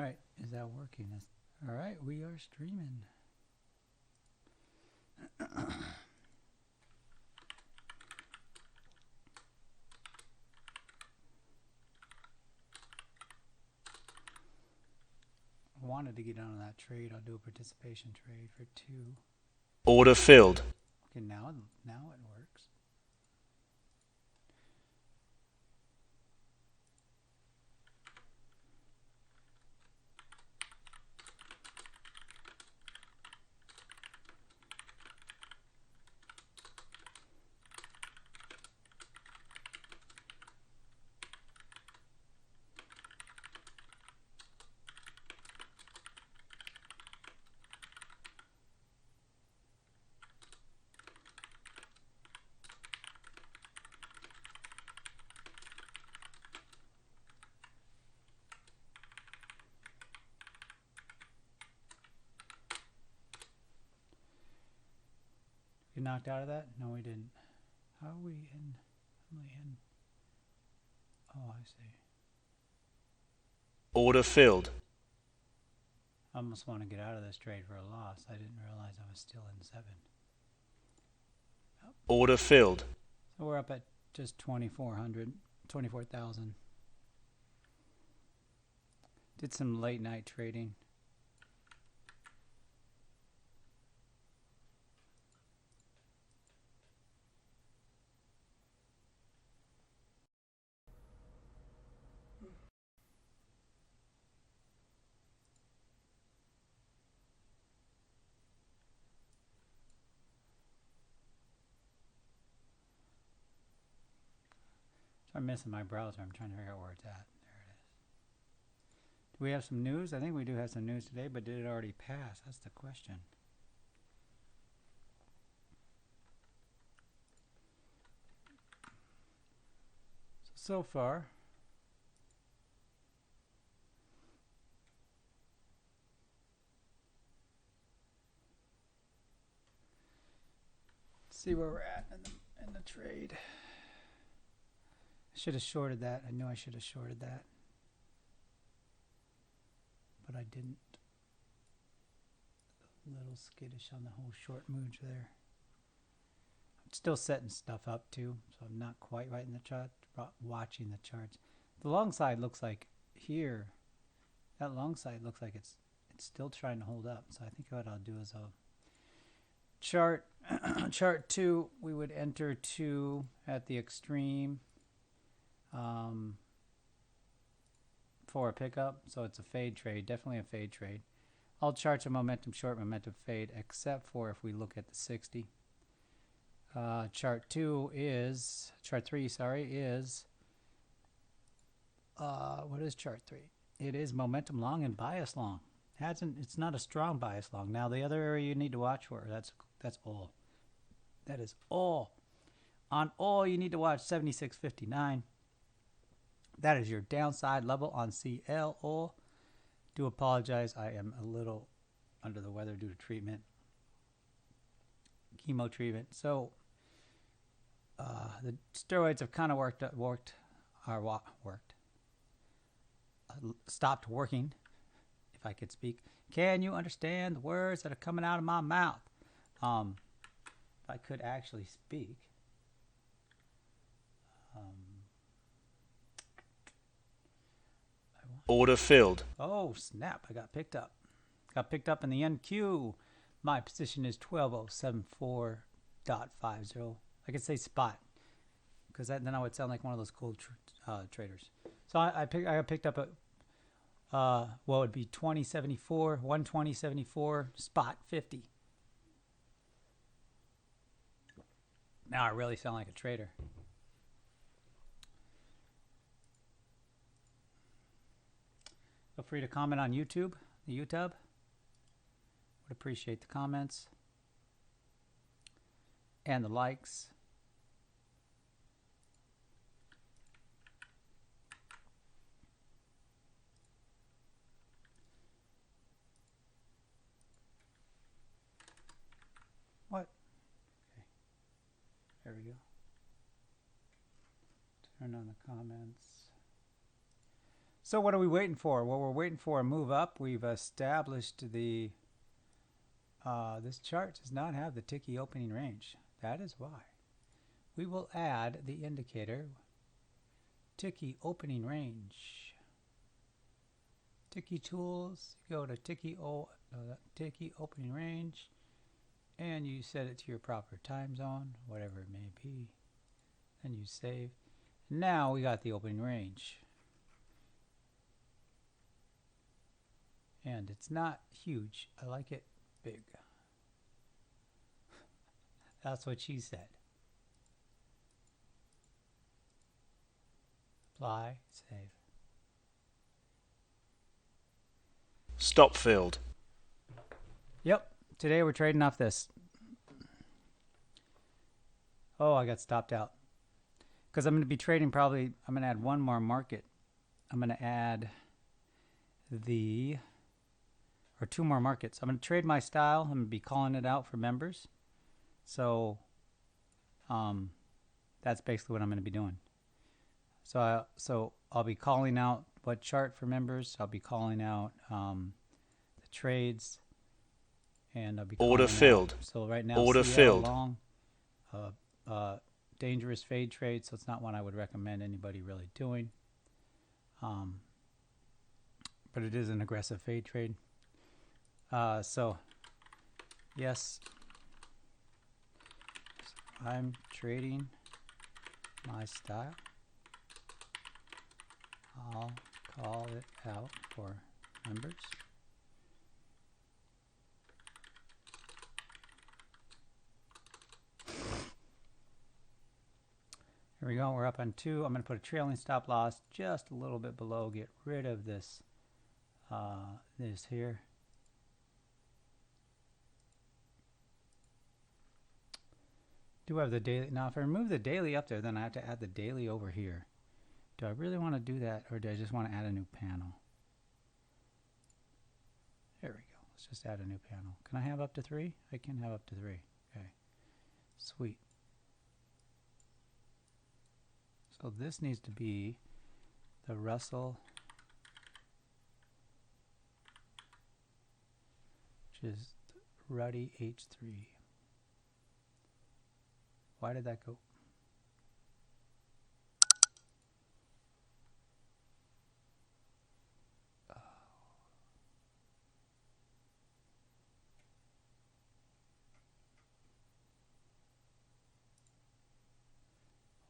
Alright, is that working? Alright, we are streaming. I wanted to get on that trade. I'll do a participation trade for 2. Order filled. Okay, now it works. You knocked out of that? No, we didn't. How are we in? How am I in? Oh, I see. Order filled. I almost want to get out of this trade for a loss. I didn't realize I was still in 7. Oh. Order filled. So we're up at just 24,000. Did some late night trading. I'm missing my browser. I'm trying to figure out where it's at. There it is. Do we have some news? I think we do have some news today, but did it already pass? That's the question. So far, let's see where we're at in the trade. I should have shorted that. I knew I should have shorted that, but I didn't. A little skittish on the whole short move there. I'm still setting stuff up too, so I'm not quite right in the chart, watching the charts. The long side looks like here, that long side looks like it's still trying to hold up. So I think what I'll do is I'll chart 2, we would enter 2 at the extreme for a pickup. So it's a fade trade, definitely a fade trade. All charts are momentum short, momentum fade, except for if we look at the 60. Chart 3, is what is chart 3? It is momentum long and bias long. It's not a strong bias long. Now the other area you need to watch for, that's all. That is all. On all you need to watch 76.59. That is your downside level on CL all. Do apologize, I am a little under the weather due to treatment. Chemo treatment. So the steroids have kind of stopped working, if I could speak. Can you understand the words that are coming out of my mouth? If I could actually speak. Order filled. Oh, snap. I got picked up. Got picked up in the NQ. My position is 12074.50. I could say spot, because then I would sound like one of those cool traders. So I got picked up at what would be 2074, 120.74, spot 50. Now I really sound like a trader. Feel free to comment on YouTube, the YouTube. Would appreciate the comments and the likes. What? Okay. There we go. Turn on the comments. So what are we waiting for? Well, we're waiting for a move up. We've established the this chart does not have the ticky opening range. That is why. We will add the indicator ticky opening range. Ticky tools, go to ticky opening range, and you set it to your proper time zone, whatever it may be. Then you save. Now we got the opening range. And it's not huge. I like it big. That's what she said. Apply, save. Stop field. Yep. Today we're trading off this. Oh, I got stopped out. Because I'm going to be trading probably, I'm going to add one more market. I'm going to add two more markets. I'm going to trade my style. I'm going to be calling it out for members. So that's basically what I'm going to be doing. So I'll be calling out what chart for members. I'll be calling out the trades, and I'll be Order filled. So right now, Order CL filled. long, dangerous fade trade. So it's not one I would recommend anybody really doing. But it is an aggressive fade trade. So yes, I'm trading my style. I'll call it out for members. Here we go. We're up on 2. I'm going to put a trailing stop loss just a little bit below. Get rid of this this here. Do I have the daily? Now, if I remove the daily up there, then I have to add the daily over here. Do I really want to do that, or do I just want to add a new panel? There we go. Let's just add a new panel. Can I have up to 3? I can have up to 3. Okay. Sweet. So this needs to be the Russell, which is Ruddy H3. Why did that go?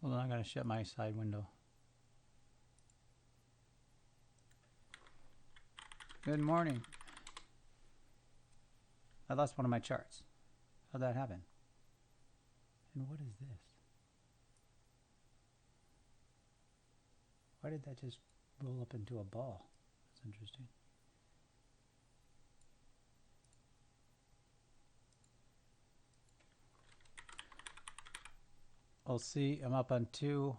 Hold on, I'm going to shut my side window. Good morning. I lost one of my charts. How'd that happen? And what is this? Why did that just roll up into a ball? That's interesting. We'll see. I'm up on 2.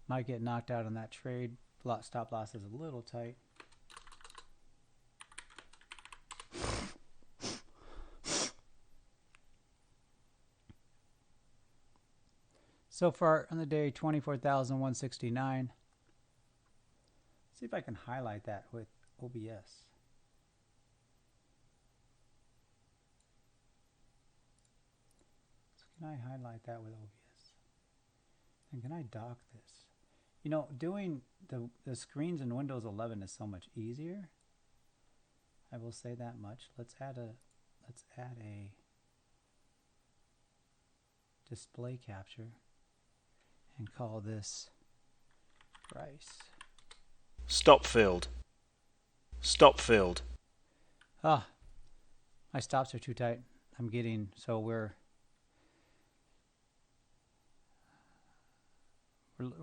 Might get knocked out on that trade. Stop loss is a little tight. So far on the day, 24,169. See if I can highlight that with OBS. So can I highlight that with OBS? And can I dock this? You know, doing the screens in Windows 11 is so much easier. I will say that much. Let's add a display capture and call this price. Stop field. Stop field. Ah, my stops are too tight. I'm getting, so we're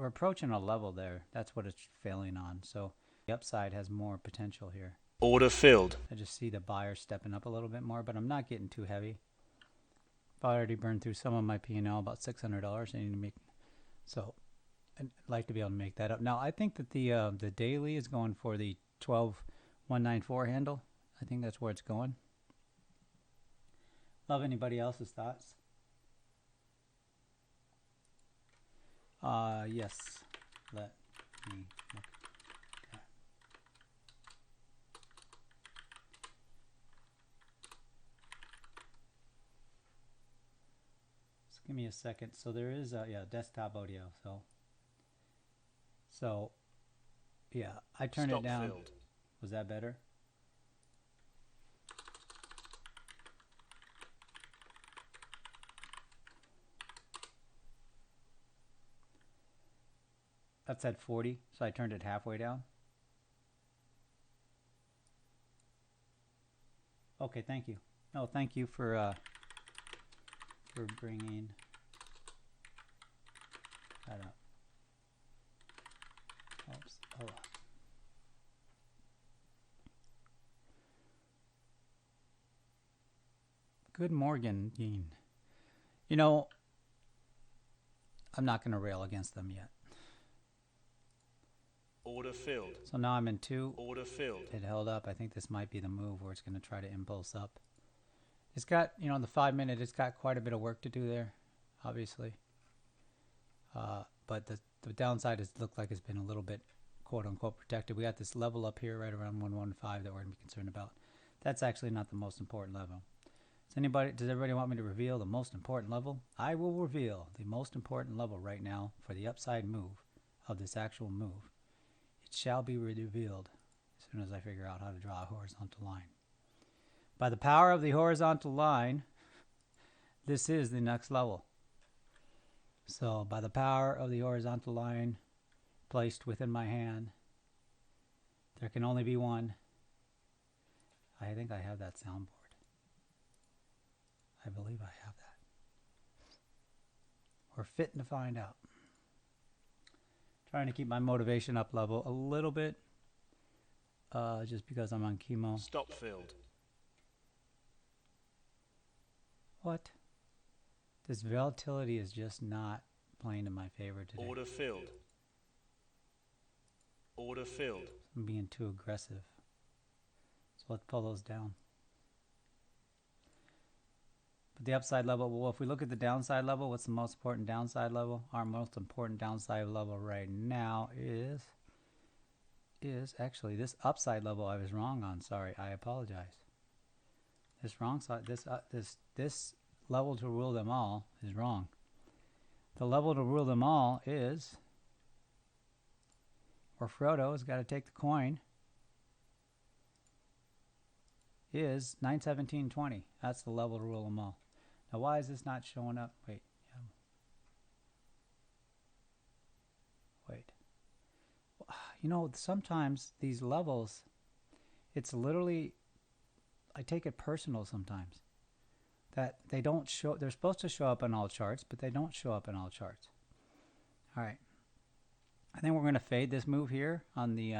approaching a level there. That's what it's failing on. So the upside has more potential here. Order filled. I just see the buyer stepping up a little bit more, but I'm not getting too heavy. I've already burned through some of my P&L, about $600. I need to make, so I'd like to be able to make that up. Now I think that the daily is going for the 12194 handle. I think that's where it's going. Love anybody else's thoughts? Yes. Let me look at Give me a second. So there is a desktop audio. So yeah, I turned Stop it down. filled. Was that better? That's at 40, so I turned it halfway down. Okay, thank you. No, thank you for bringing that up. Oops. Oh. Good Morgan, Dean. You know, I'm not going to rail against them yet. Order filled. So now I'm in 2. Order filled. It held up. I think this might be the move where it's going to try to impulse up. It's got, you know, the 5 minute, it's got quite a bit of work to do there, obviously. But the downside is looked like it's been a little bit, quote unquote, protected. We got this level up here right around 115 that we're going to be concerned about. That's actually not the most important level. Does everybody want me to reveal the most important level? I will reveal the most important level right now for the upside move of this actual move. It shall be revealed as soon as I figure out how to draw a horizontal line. By the power of the horizontal line, this is the next level. So by the power of the horizontal line placed within my hand, there can only be one. I think I have that soundboard. I believe I have that. We're fitting to find out. Trying to keep my motivation up level a little bit, just because I'm on chemo. Stop filled. What? This volatility is just not playing in my favor today. Order filled. Order filled. I'm being too aggressive. So let's pull those down. But the upside level, well, if we look at the downside level, what's the most important downside level? Our most important downside level right now is actually this upside level I was wrong on. Sorry, I apologize. This wrong side, this level to rule them all is wrong. The level to rule them all is where Frodo has got to take the coin is 917.20. That's the level to rule them all. Now, why is this not showing up? Wait. Wait. You know, sometimes these levels, it's literally, I take it personal sometimes. That they don't show, they're supposed to show up on all charts, but they don't show up in all charts. All right. I think we're going to fade this move here on the,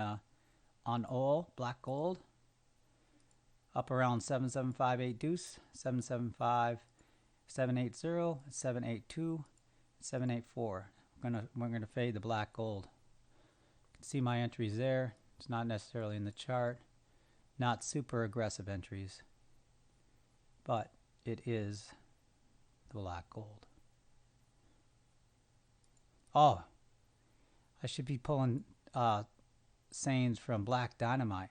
on oil, black gold. Up around 7758 deuce, 775, 780, 782, 784. We're gonna fade the black gold. You can see my entries there. It's not necessarily in the chart. Not super aggressive entries, but it is the black gold. Oh, I should be pulling sayings from Black Dynamite.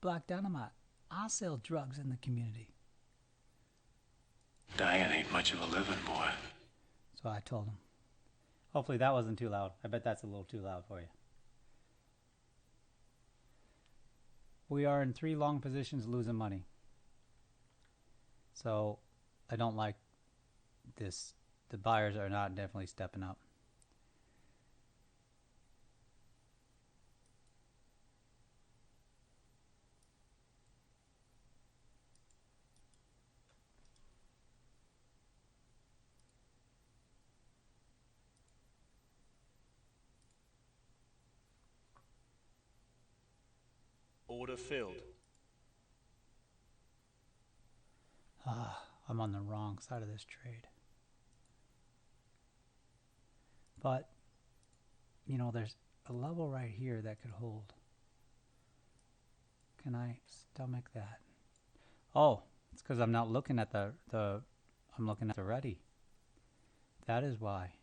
Black Dynamite, I sell drugs in the community. Dying ain't much of a living, boy. So I told him. Hopefully that wasn't too loud. I bet that's a little too loud for you. We are in 3 long positions losing money. So I don't like this. The buyers are not definitely stepping up. Order filled. I'm on the wrong side of this trade. But, you know, there's a level right here that could hold. Can I stomach that? Oh, it's because I'm not looking at I'm looking at the ready. That is why.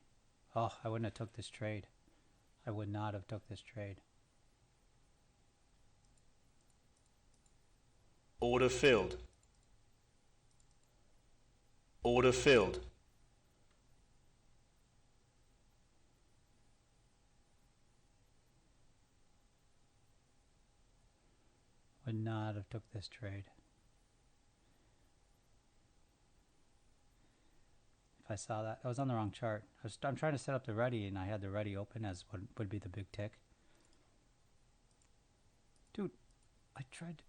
Oh, I wouldn't have took this trade. I would not have took this trade. Order filled. Order filled. Would not have took this trade. If I saw that. I was on the wrong chart. I'm trying to set up the ready, and I had the ready open as what would be the big tick. Dude, I tried to...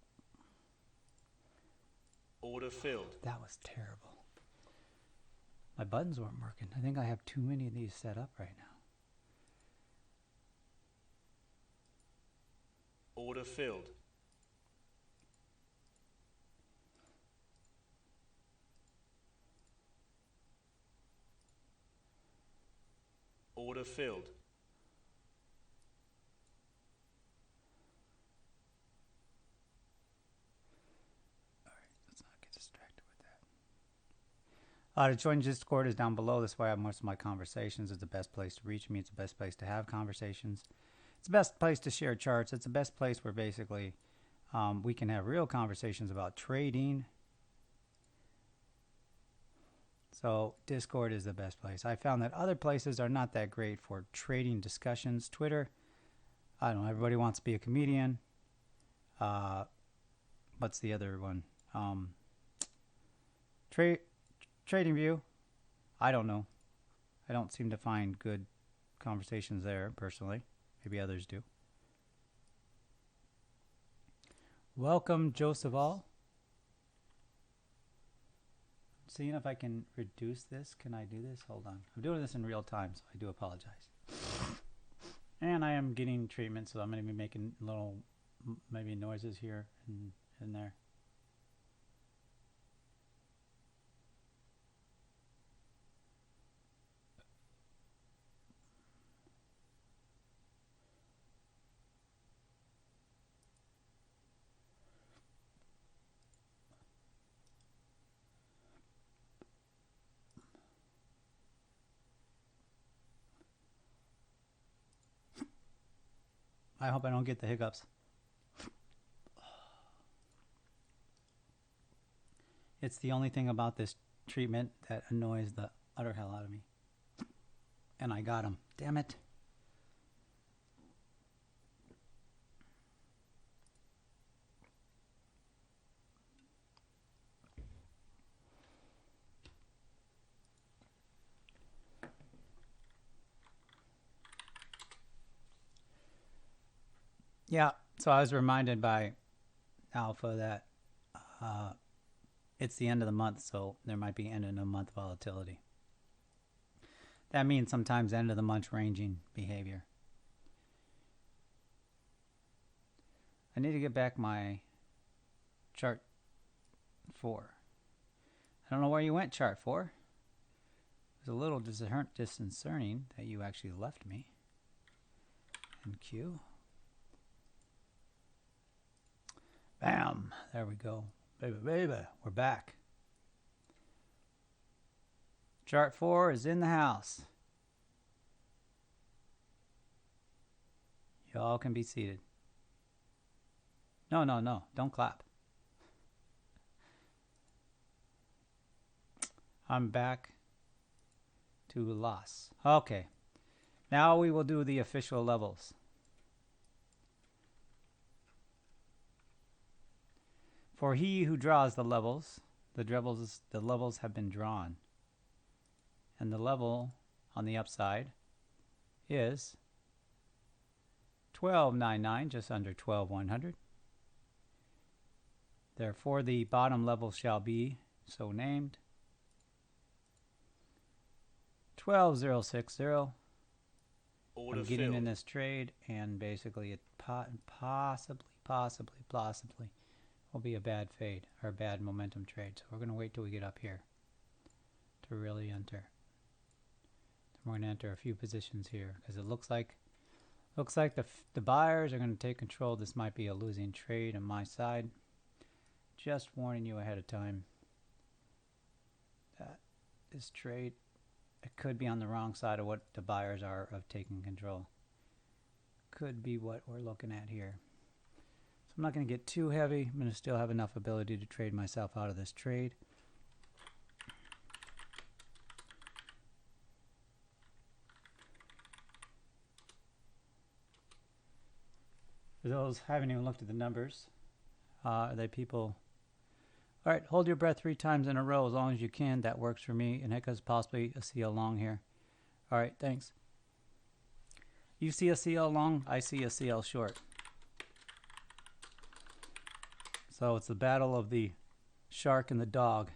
Order filled. That was terrible. My buttons weren't working. I think I have too many of these set up right now. Order filled. Order filled. Let's not get distracted with that. To join Discord is down below. That's where I have most of my conversations. It's the best place to reach me. It's the best place to have conversations. It's the best place to share charts. It's the best place where basically we can have real conversations about trading. So Discord is the best place. I found that other places are not that great for trading discussions. Twitter, I don't know, everybody wants to be a comedian. What's the other one? Trading View, I don't know. I don't seem to find good conversations there personally. Maybe others do. Welcome, Joseph All. Seeing if I can reduce this. Can I do this? Hold on. I'm doing this in real time, so I do apologize. And I am getting treatment, so I'm going to be making little maybe noises here and there. I hope I don't get the hiccups. It's the only thing about this treatment that annoys the utter hell out of me. And I got him. Damn it. Yeah, so I was reminded by Alpha that it's the end of the month, so there might be end of the month volatility. That means sometimes end of the month ranging behavior. I need to get back my chart 4. I don't know where you went, chart 4. It was a little disconcerting that you actually left me. And Q. Bam! There we go. Baby, baby, we're back. Chart 4 is in the house. Y'all can be seated. No, don't clap. I'm back to loss. Okay. Now we will do the official levels. For he who draws the levels have been drawn. And the level on the upside is 12.99, just under 12.100. Therefore, the bottom level shall be so named 12.060. I'm getting in this trade, and basically it possibly will be a bad fade or a bad momentum trade. So we're going to wait till we get up here to really enter. Then we're going to enter a few positions here because it looks like the buyers are going to take control. This might be a losing trade on my side. Just warning you ahead of time that this trade, it could be on the wrong side of what the buyers are of taking control. Could be what we're looking at here. So I'm not going to get too heavy. I'm going to still have enough ability to trade myself out of this trade. For those who haven't even looked at the numbers, are they people? All right, hold your breath 3 times in a row as long as you can. That works for me. And Hiccups possibly a CL long here. All right, thanks. You see a CL long, I see a CL short. So it's the battle of the shark and the dog.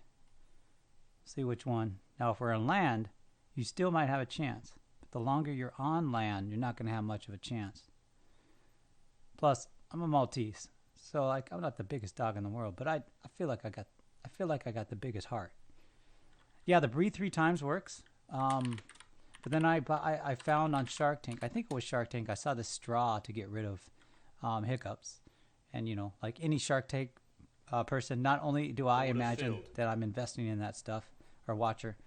See which one. Now, if we're on land, you still might have a chance. But the longer you're on land, you're not going to have much of a chance. Plus, I'm a Maltese, so like I'm not the biggest dog in the world, but I feel like I got the biggest heart. Yeah, the breathe 3 times works. But then I found on Shark Tank, I think it was Shark Tank, I saw this straw to get rid of hiccups. And, you know, like any Shark Tank person, not only do I imagine that I'm investing in that stuff, or watcher,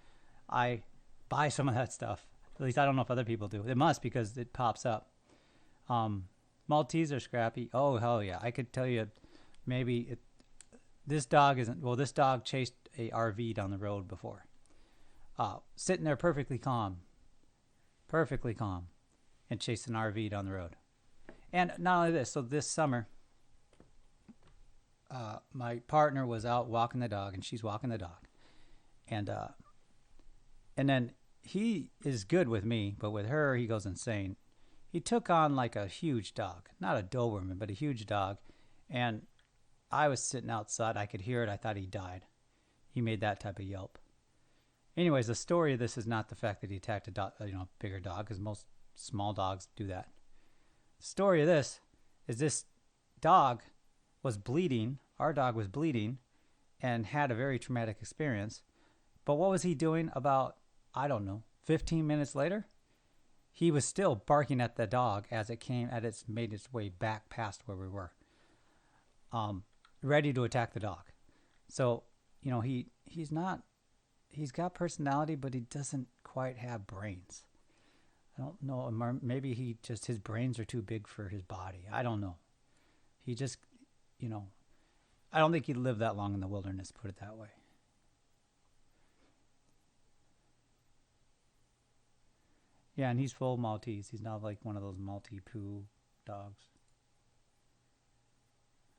I buy some of that stuff. At least I don't know if other people do. It must, because it pops up. Maltese are scrappy. Oh, hell yeah. I could tell you maybe this dog isn't, well, this dog chased a RV down the road before. Sitting there perfectly calm, and chased an RV down the road. And not only this, so this summer, my partner was out walking the dog, and she's walking the dog. And then he is good with me, but with her, he goes insane. He took on like a huge dog, not a Doberman, but a huge dog. And I was sitting outside. I could hear it. I thought he died. He made that type of yelp. Anyways, the story of this is not the fact that he attacked a dog, bigger dog, because most small dogs do that. The story of this is this dog was bleeding. Our dog was bleeding and had a very traumatic experience. But what was he doing about, 15 minutes later? He was still barking at the dog as it made its way back past where we were, ready to attack the dog. So, he's got personality, but he doesn't quite have brains. I don't know. Maybe his brains are too big for his body. I don't know. He just, I don't think he'd live that long in the wilderness, put it that way. Yeah, and he's full Maltese. He's not like one of those Maltipoo dogs.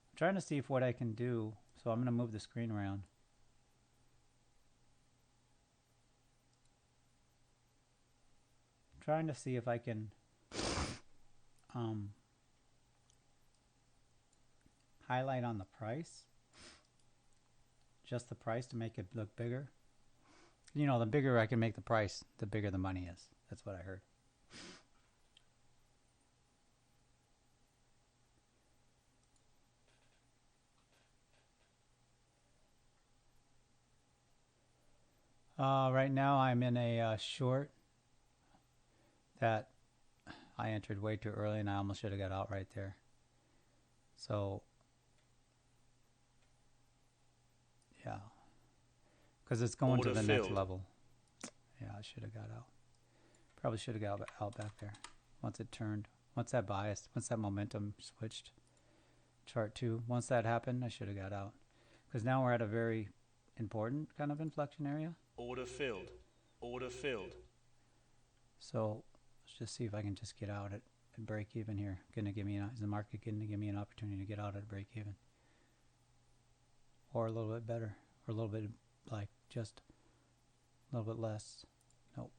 I'm trying to see what I can do. So I'm going to move the screen around. I'm trying to see if I can highlight on the price. Just the price to make it look bigger. The bigger I can make the price, the bigger the money is. That's what I heard. Right now I'm in a short that I entered way too early, and I almost should have got out right there. So, yeah. Because it's going to the next level. Yeah, I should have got out. Probably should have got out back there. Once it turned. Once that momentum switched. Chart 2. Once that happened, I should have got out. Because now we're at a very important kind of inflection area. Order filled. Order filled. So let's just see if I can just get out at break even here. Is the market going to give me an opportunity to get out at break even? Or a little bit better. Or a little bit just a little bit less. Nope.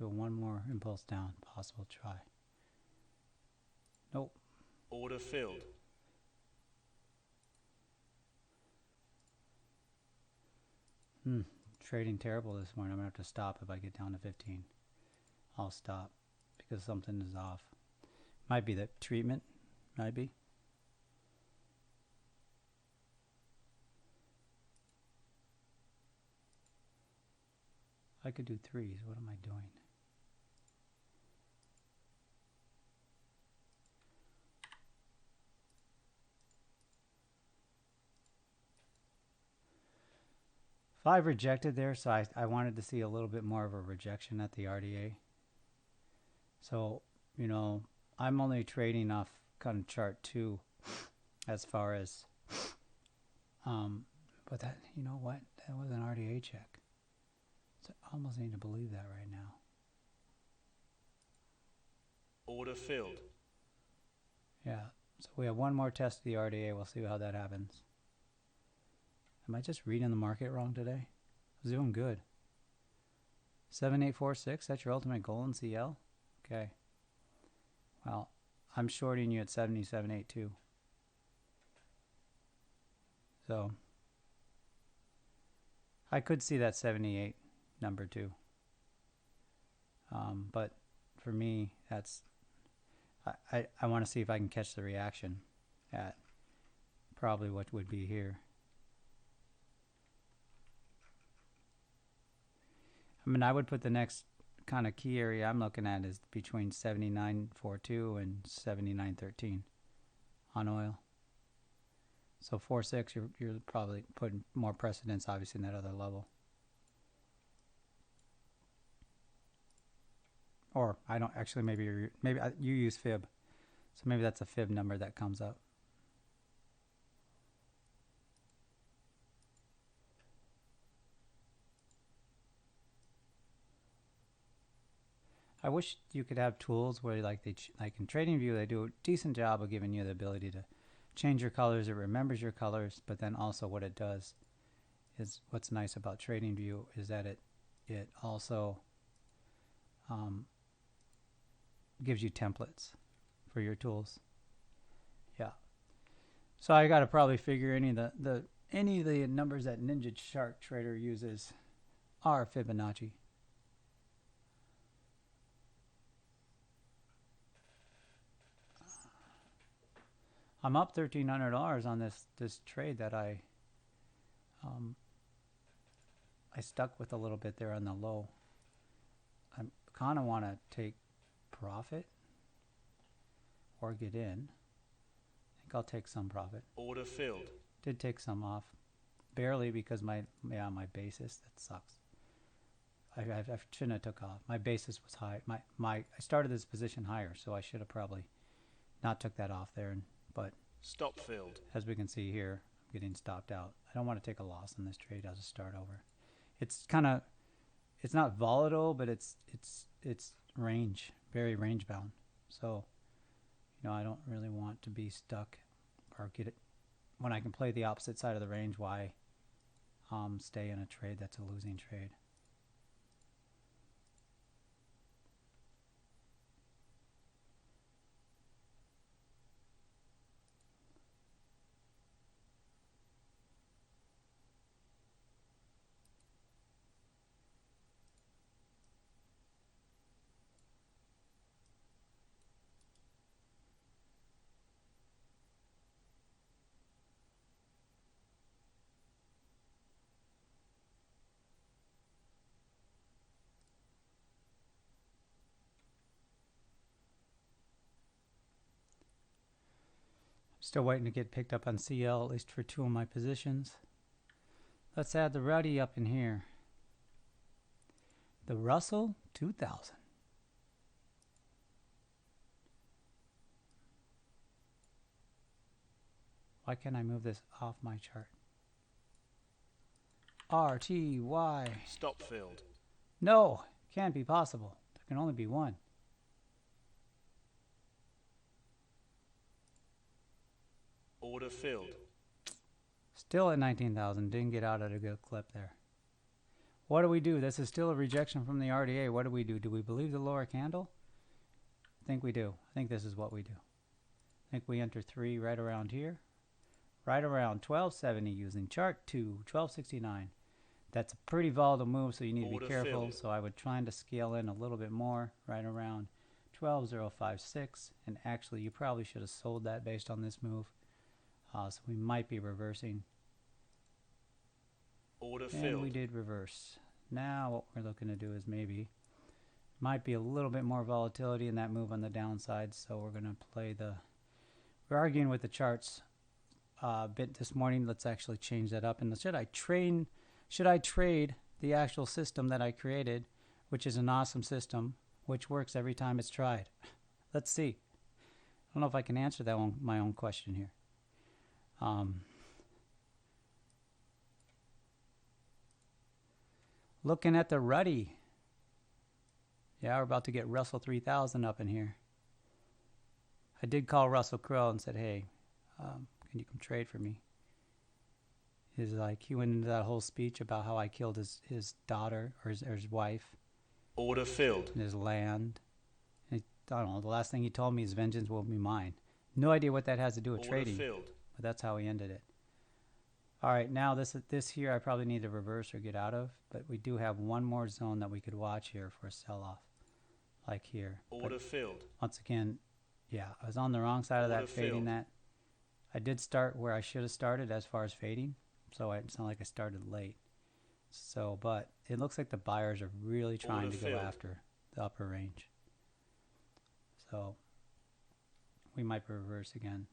Do one more impulse down. Possible try. Nope. Order filled. Trading terrible this morning. I'm going to have to stop if I get down to 15. I'll stop because something is off. Might be the treatment. Might be. I could do 3s. What am I doing? I've rejected there, so I wanted to see a little bit more of a rejection at the RDA. So, I'm only trading off kind of chart 2 as far as, but that, what? That was an RDA check. So I almost need to believe that right now. Order filled. Yeah. So we have one more test of the RDA. We'll see how that happens. Am I just reading the market wrong today? I was doing good. 7846, that's your ultimate goal in CL? Okay. Well, I'm shorting you at 7782. So I could see that 78 number too. But for me, that's I want to see if I can catch the reaction at probably what would be here. I mean, I would put the next kind of key area I'm looking at is between 79.42 and 79.13 on oil. So 4.6, you're probably putting more precedence, obviously, in that other level. Or I don't actually. Maybe you use fib, so maybe that's a fib number that comes up. I wish you could have tools where, like in TradingView, they do a decent job of giving you the ability to change your colors. It remembers your colors, but then also what it does is what's nice about TradingView is that it also gives you templates for your tools. Yeah. So I got to probably figure any of the numbers that Ninja Chart Trader uses are Fibonacci. I'm up $1,300 on this trade that I stuck with a little bit there on the low. I kind of want to take profit or get in. I think I'll take some profit. Order filled. Did take some off, barely, because my basis, that sucks. I shouldn't have took off. My basis was high. I started this position higher, so I should have probably not took that off there. But stop filled. As we can see here, I'm getting stopped out. I don't want to take a loss in this trade. I'll just start over. It's not volatile, but it's range, very range bound. So, I don't really want to be stuck or get it when I can play the opposite side of the range. Why stay in a trade that's a losing trade? Still waiting to get picked up on CL, at least for 2 of my positions. Let's add the Ruddy up in here. The Russell 2000. Why can't I move this off my chart? RTY. Stop filled. No, can't be possible. There can only be one. Order filled. Still at 19,000. Didn't get out at a good clip there. What do we do? This is still a rejection from the RDA. What do we do? Do we believe the lower candle? I think we do. I think this is what we do. I think we enter 3 right around here. Right around 1270 using chart 2, 1269. That's a pretty volatile move, so you need to be careful. So I would try to scale in a little bit more, right around 12056. And actually, you probably should have sold that based on this move. So we might be reversing. Order and filled. We did reverse. Now what we're looking to do is might be a little bit more volatility in that move on the downside. So we're going to play we're arguing with the charts a bit this morning. Let's actually change that up. And should I trade the actual system that I created, which is an awesome system, which works every time it's tried? Let's see. I don't know if I can answer that one, my own question here. Looking at the Ruddy. Yeah, we're about to get Russell 3000 up in here. I did call Russell Crowe and said, hey, can you come trade for me? He's like, he went into that whole speech about how I killed his daughter or his wife Order filled. and his land. And I don't know, the last thing he told me is vengeance will be mine. No idea what that has to do with Order trading, filled. but that's how he ended it. All right, now this here I probably need to reverse or get out of, but we do have one more zone that we could watch here for a sell-off, like here. Order But filled. once again, yeah, I was on the wrong side of that, Order fading filled. that. I did start where I should have started as far as fading, so it's not like I started late. So, but it looks like the buyers are really trying Order to go filled. after the upper range. So we might reverse again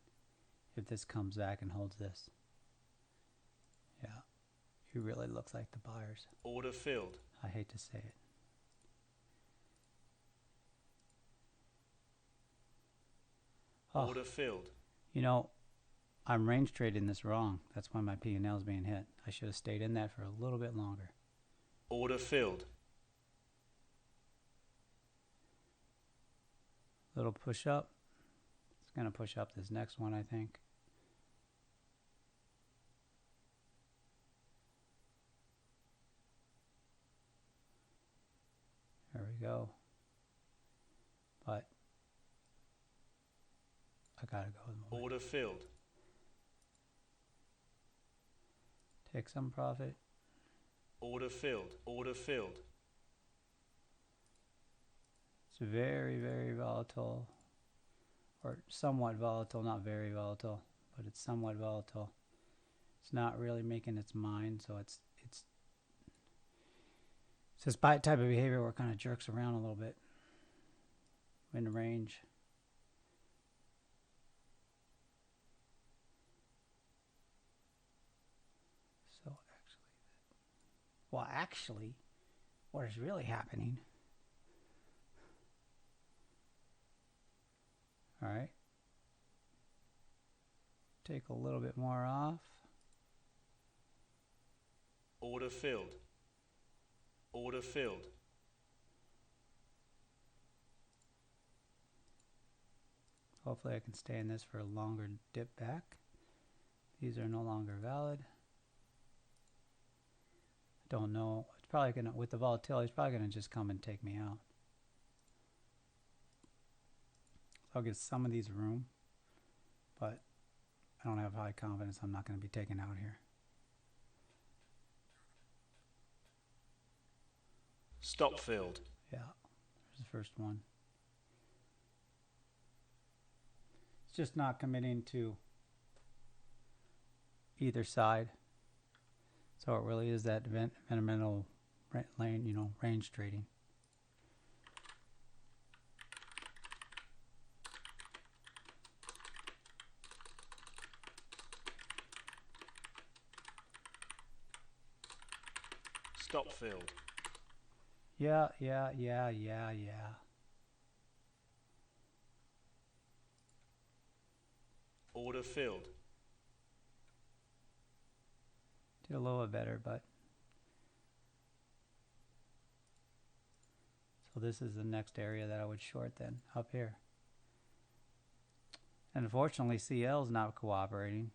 if this comes back and holds this. Yeah, it really looks like the buyers. Order filled. I hate to say it. Oh, Order filled. you know, I'm range trading this wrong. That's why my P&L is being hit. I should have stayed in that for a little bit longer. Order filled. Little push up. It's going to push up this next one, I think. There we go. But I got to go with momentum. Order filled. Take some profit. Order filled. Order filled. It's very, very volatile. Or somewhat volatile, not very volatile, but it's somewhat volatile. It's not really making its mind, so it's this type of behavior where it kind of jerks around a little bit in range. So actually, what is really happening? All right. Take a little bit more off. Order filled. Order filled. Hopefully I can stay in this for a longer dip back. These are no longer valid. Don't know. It's probably gonna, with the volatility, it's probably gonna just come and take me out. So I'll give some of these room, but I don't have high confidence I'm not gonna be taken out here. Stop filled. Yeah, there's the first one. It's just not committing to either side. So it really is that fundamental lane, you know, range trading. Stop filled. Yeah. Order filled. Did a little bit better, but so this is the next area that I would short then, up here. And unfortunately, CL is not cooperating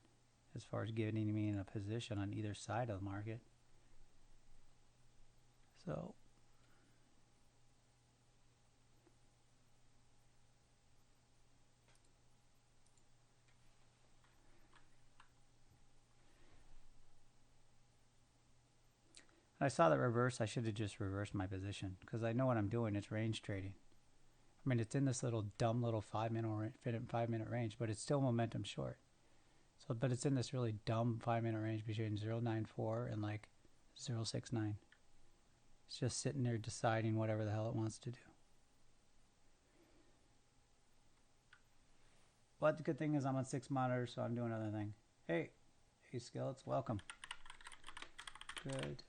as far as getting me in a position on either side of the market. So I saw that reverse. I should have just reversed my position because I know what I'm doing. It's range trading. I mean, it's in this little dumb little 5 minute range, but it's still momentum short. So, but it's in this really dumb 5 minute range between 0.94 and like 0.69. It's just sitting there deciding whatever the hell it wants to do. But the good thing is I'm on 6 monitors, so I'm doing another thing. Hey Skillets, welcome. Good.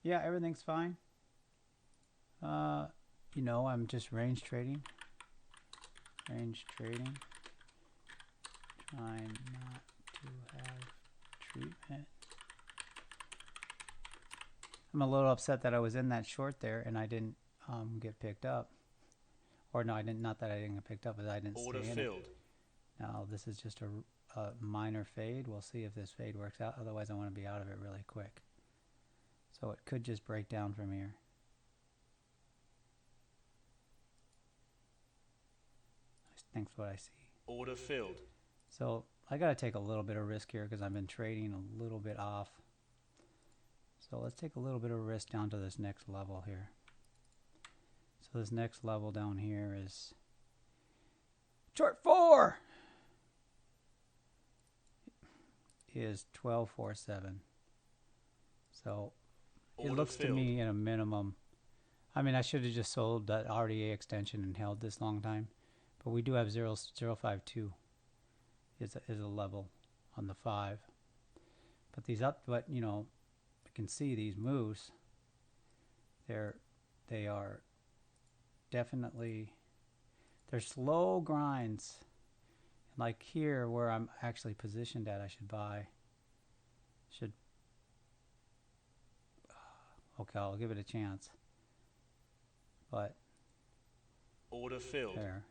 Yeah, everything's fine. You know, I'm just range trading. Range trading. Trying not to have treatment. I'm a little upset that I was in that short there and I didn't get picked up. Or no, I didn't. Not that I didn't get picked up, but I didn't Order stay in filled. it. Now this is just a minor fade. We'll see if this fade works out. Otherwise, I want to be out of it really quick. So it could just break down from here. I think that's what I see. Order filled. So I got to take a little bit of risk here because I've been trading a little bit off. So let's take a little bit of risk down to this next level here. So this next level down here is short 4 is 12.47. So it Order looks to filled. me at a minimum. I mean, I should have just sold that RDA extension and held this long time. But we do have 0.052 is a level on the 5. But these but you know, I can see these moves. They are definitely, they're slow grinds. Like here where I'm actually positioned at, I should buy. Okay, I'll give it a chance. But Order filled. there.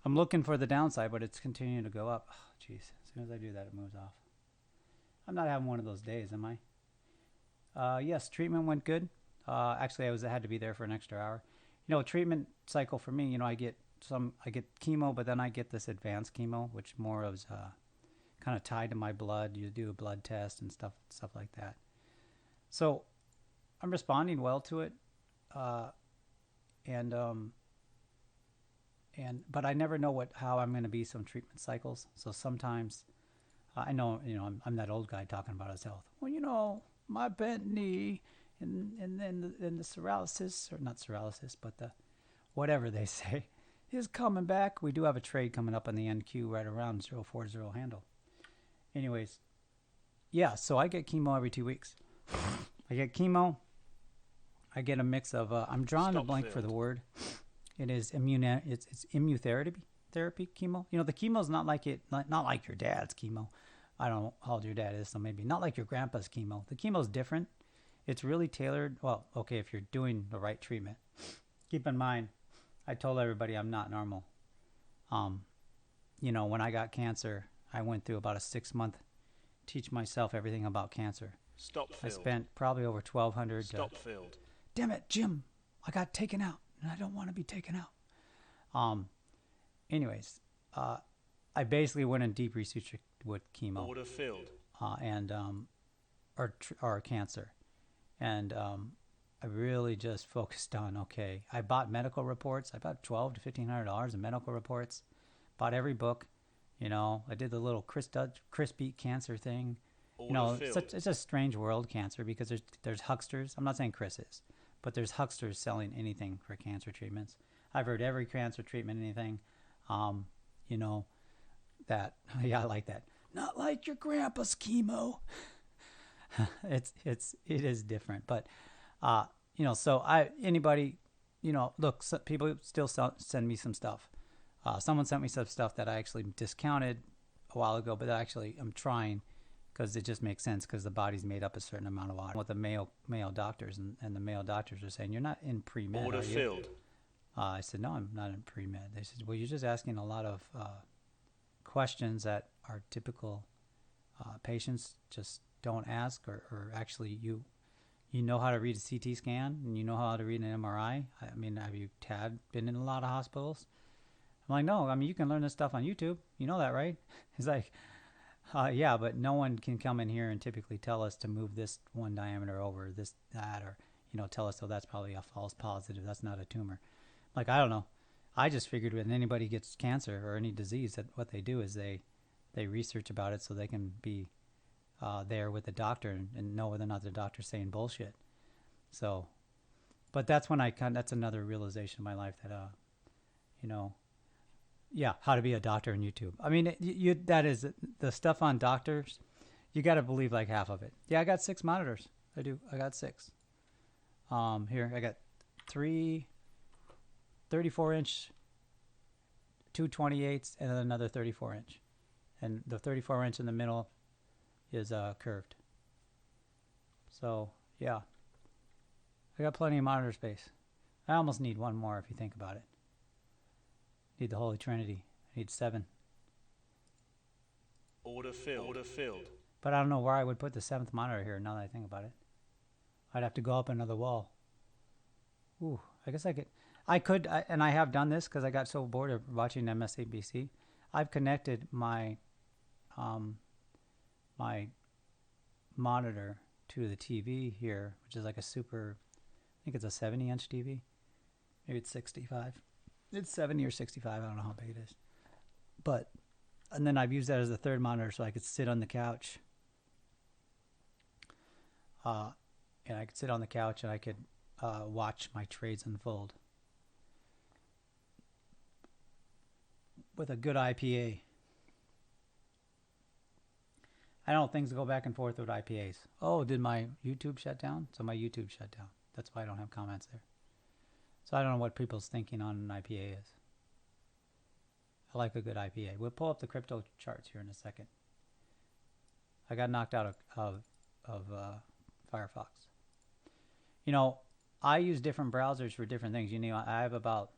I'm looking for the downside, but it's continuing to go up. Oh, jeez. As soon as I do that, it moves off. I'm not having one of those days, am I? Yes, treatment went good. Actually, I had to be there for an extra hour. You know, a treatment cycle for me, you know, I get chemo, but then I get this advanced chemo, which more is kind of tied to my blood. You do a blood test and stuff like that. So I'm responding well to it, but I never know how I'm going to be some treatment cycles. So sometimes I know, you know, I'm that old guy talking about his health. Well, you know, my bent knee and then the paralysis, or not paralysis, but the whatever they say is coming back. We do have a trade coming up on the NQ right around 040 handle. Anyways, yeah, so I get chemo every 2 weeks. I get chemo. I get a mix of I'm drawing a Stop blank for filled. the word. It is it's immunotherapy chemo. You know, the chemo's not like your dad's chemo. I don't know how old your dad is, so maybe not like your grandpa's chemo. The chemo's different. It's really tailored. Well, okay, if you're doing the right treatment. Keep in mind, I told everybody I'm not normal. You know, when I got cancer, I went through about a 6-month teach myself everything about cancer. Stop I filled. spent probably over 1,200. Stop filled. Damn it, Jim! I got taken out, and I don't want to be taken out. Anyways, I basically went in deep research with chemo Order filled. or cancer, and I really just focused on, okay, I bought medical reports. I bought $1,200 to $1,500 in medical reports. Bought every book. You know, I did the little Chris beat cancer thing. Order You know, filled. it's a strange world, cancer, because there's hucksters. I'm not saying Chris is, but there's hucksters selling anything for cancer treatments. I've heard every cancer treatment, anything. You know, that, yeah, I like that. Not like your grandpa's chemo. it is different, but you know, so anybody, you know, look, people still send me some stuff. Someone sent me some stuff that I actually discounted a while ago, but actually I'm trying, because it just makes sense, because the body's made up a certain amount of water. With the male doctors, and the male doctors are saying, you're not in pre-med, Order are you? filled. I said, no, I'm not in pre-med. They said, well, you're just asking a lot of questions that our typical patients just don't ask, or actually you know how to read a CT scan, and you know how to read an MRI. I mean, have you been in a lot of hospitals? I'm like, no, I mean, you can learn this stuff on YouTube. You know that, right? He's like, yeah, but no one can come in here and typically tell us to move this one diameter over this, that, or, you know, tell us, oh, that's probably a false positive. That's not a tumor. Like, I don't know. I just figured when anybody gets cancer or any disease, that what they do is they research about it so they can be there with the doctor and know whether or not the doctor's saying bullshit. So, but that's when that's another realization in my life that, you know, yeah, how to be a doctor on YouTube. I mean, that is the stuff on doctors. You got to believe like half of it. Yeah, I got 6 monitors. I do. I got 6. Here I got 3 34-inch, 2 28s, and then another 34-inch. And the 34-inch in the middle is curved. So, yeah. I got plenty of monitor space. I almost need one more if you think about it. Need the Holy Trinity. I need 7. Order filled. Order filled. But I don't know where I would put the 7th monitor here now that I think about it. I'd have to go up another wall. Ooh, I guess I could, and I have done this because I got so bored of watching MSNBC. I've connected my my monitor to the TV here, which is like a super, I think it's a 70-inch TV. Maybe it's 65. It's 70 or 65. I don't know how big it is. But, and then I've used that as a third monitor so I could sit on the couch. And I could sit on the couch and I could watch my trades unfold with a good IPA. I don't know, things go back and forth with IPAs. Oh, did my YouTube shut down? So my YouTube shut down. That's why I don't have comments there. So I don't know what people's thinking on an IPA is. I like a good IPA. We'll pull up the crypto charts here in a second. I got knocked out of Firefox. You know, I use different browsers for different things. You know, I have about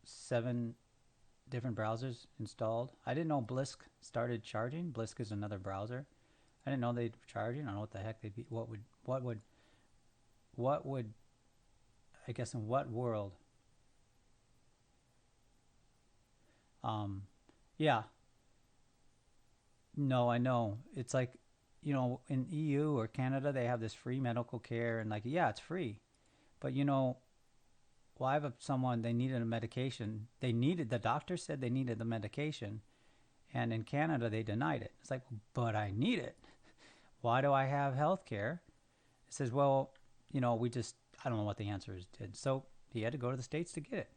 7 different browsers installed. I didn't know Blisk started charging. Blisk is another browser. I didn't know they were charging. I don't know what the heck they'd be. What would I guess in what world? Yeah. No, I know. It's like, you know, in EU or Canada, they have this free medical care, and like, yeah, it's free. But you know, well, I have someone, they needed a medication. The doctor said they needed the medication, and in Canada, they denied it. It's like, but I need it. Why do I have health care? It says, well, you know, I don't know what the answer is. So he had to go to the States to get it.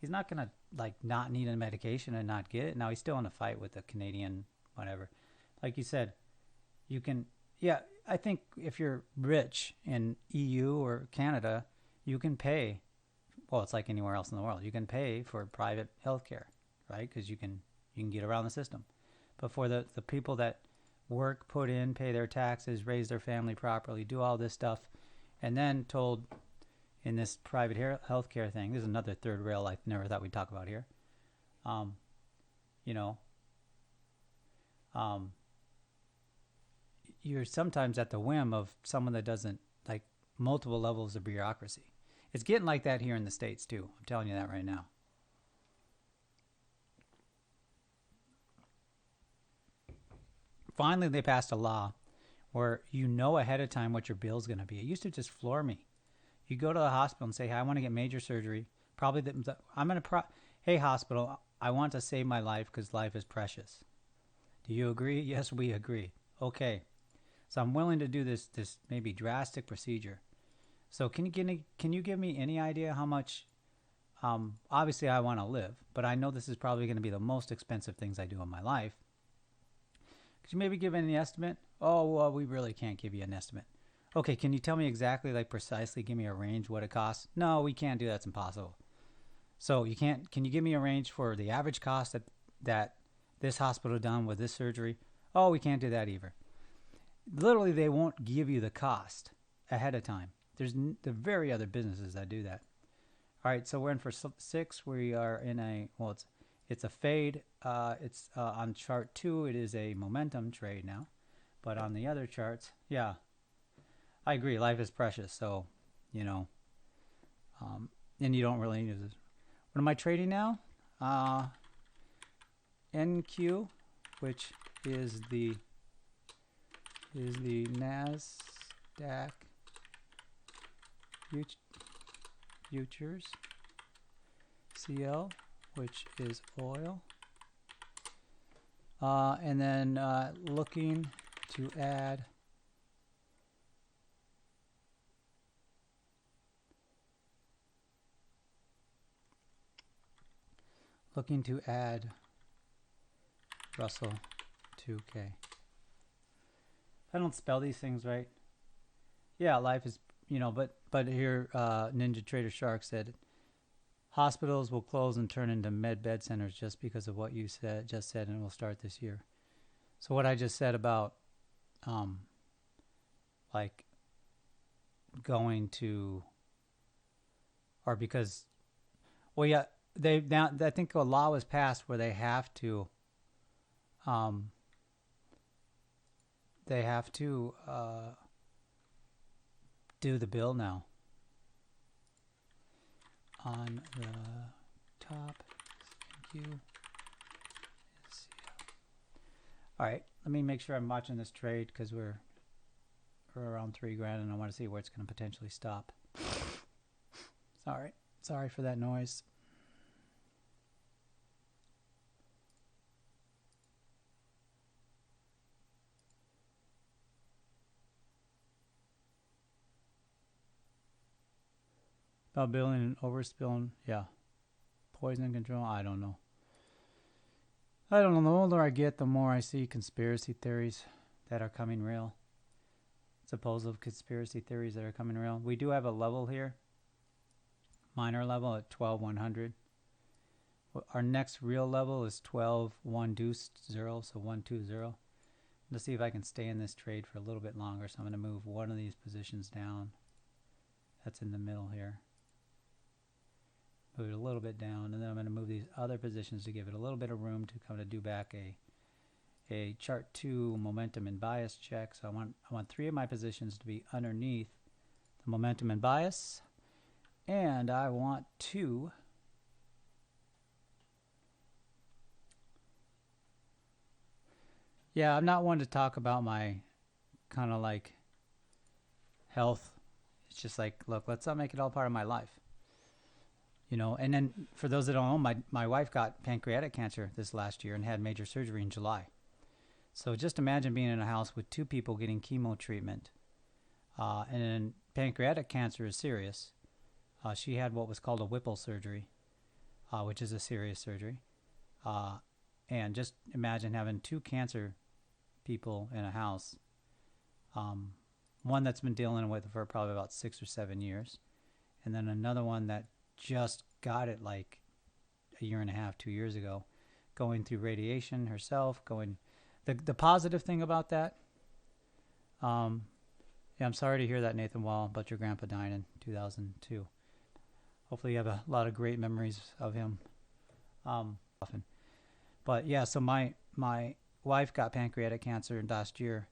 He's not going to, like, not need a medication and not get it. Now, he's still in a fight with the Canadian, whatever. Like you said, you can, yeah, I think if you're rich in EU or Canada, you can pay. Well, it's like anywhere else in the world. You can pay for private health care, right? Because you can get around the system. But for the people that work, put in, pay their taxes, raise their family properly, do all this stuff, and then told in this private health care thing, this is another third rail I never thought we'd talk about here. You know, you're sometimes at the whim of someone that doesn't, like, multiple levels of bureaucracy. It's getting like that here in the States too. I'm telling you that right now. Finally, they passed a law where you know ahead of time what your bill's going to be. It used to just floor me. You go to the hospital and say, hey, I want to get major surgery. Probably hey, hospital, I want to save my life because life is precious. Do you agree? Yes, we agree. Okay. So I'm willing to do this maybe drastic procedure. So can you give me any idea how much, obviously I want to live, but I know this is probably going to be the most expensive things I do in my life. Could you maybe give any estimate? Oh, well, we really can't give you an estimate. Okay, can you tell me exactly, like, precisely, give me a range what it costs? No, we can't do that. It's impossible. So can you give me a range for the average cost that this hospital done with this surgery? Oh, we can't do that either. Literally, they won't give you the cost ahead of time. There's very other businesses that do that. All right, so we're in for 6. We are in it's a fade. It's on chart 2. It is a momentum trade now, but on the other charts, yeah, I agree. Life is precious, so you know, and you don't really need this. What am I trading now? NQ, which is the NASDAQ futures. CL, which is oil. And then looking to add Russell 2K. I don't spell these things right. Yeah, life is, but here, Ninja Trader Shark said, hospitals will close and turn into med bed centers just because of what you just said, and will start this year. So what I just said about, like, going to, or because, well, yeah, I think a law was passed where they have to do the bill now. On the top, thank you. All right, let me make sure I'm watching this trade because we're around $3,000 and I want to see where it's going to potentially stop. Sorry for that noise. About billing and overspilling, yeah. Poison control, I don't know. The older I get, the more I see conspiracy theories that are coming real. Supposed conspiracy theories that are coming real. We do have a level here. Minor level at 12,100. Our next real level is 12,120, so 120. Let's see if I can stay in this trade for a little bit longer. So I'm going to move one of these positions down. That's in the middle here. Move it a little bit down, and then I'm going to move these other positions to give it a little bit of room to come to do back a chart 2 momentum and bias check. So I want 3 of my positions to be underneath the momentum and bias, and I want to I'm not one to talk about my kind of like health. It's just like, look, let's not make it all part of my life. And then for those that don't know, my wife got pancreatic cancer this last year and had major surgery in July. So just imagine being in a house with 2 people getting chemo treatment. And then pancreatic cancer is serious. She had what was called a Whipple surgery, which is a serious surgery. And just imagine having 2 cancer people in a house. One that's been dealing with it for probably about 6 or 7 years. And then another one that just got it like a year and a half, 2 years ago, going through radiation herself, the positive thing about that, I'm sorry to hear that, Nathan Wall, about your grandpa dying in 2002. Hopefully you have a lot of great memories of him. Often. But yeah, so my wife got pancreatic cancer last year,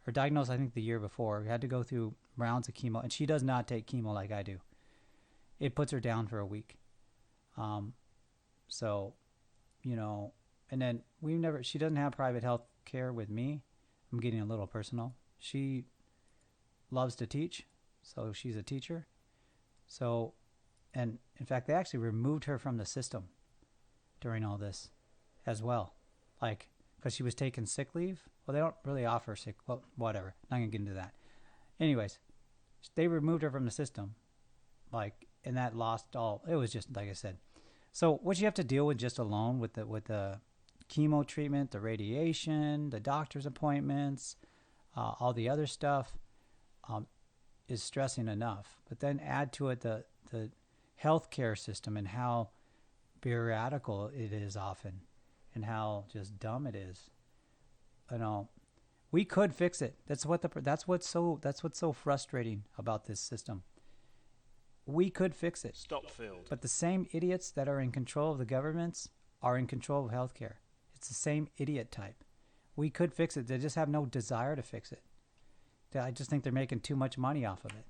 or diagnosed I think the year before. We had to go through rounds of chemo, and she does not take chemo like I do. It puts her down for a week. So, and then she doesn't have private health care with me. I'm getting a little personal. She loves to teach, so she's a teacher. So, and in fact, they actually removed her from the system during all this as well. Like, because she was taking sick leave. Well, they don't really offer sick, well, whatever. Not going to get into that. Anyways, they removed her from the system. Like, and that lost all, it was just, like I said. So what you have to deal with just alone with the chemo treatment, the radiation, the doctor's appointments, all the other stuff, is stressing enough. But then add to it the healthcare system and how bureaucratical it is often, and how just dumb it is. We could fix it. That's what's so frustrating about this system. We could fix it. Stop field. But the same idiots that are in control of the governments are in control of healthcare. It's the same idiot type. We could fix it. They just have no desire to fix it. I just think they're making too much money off of it.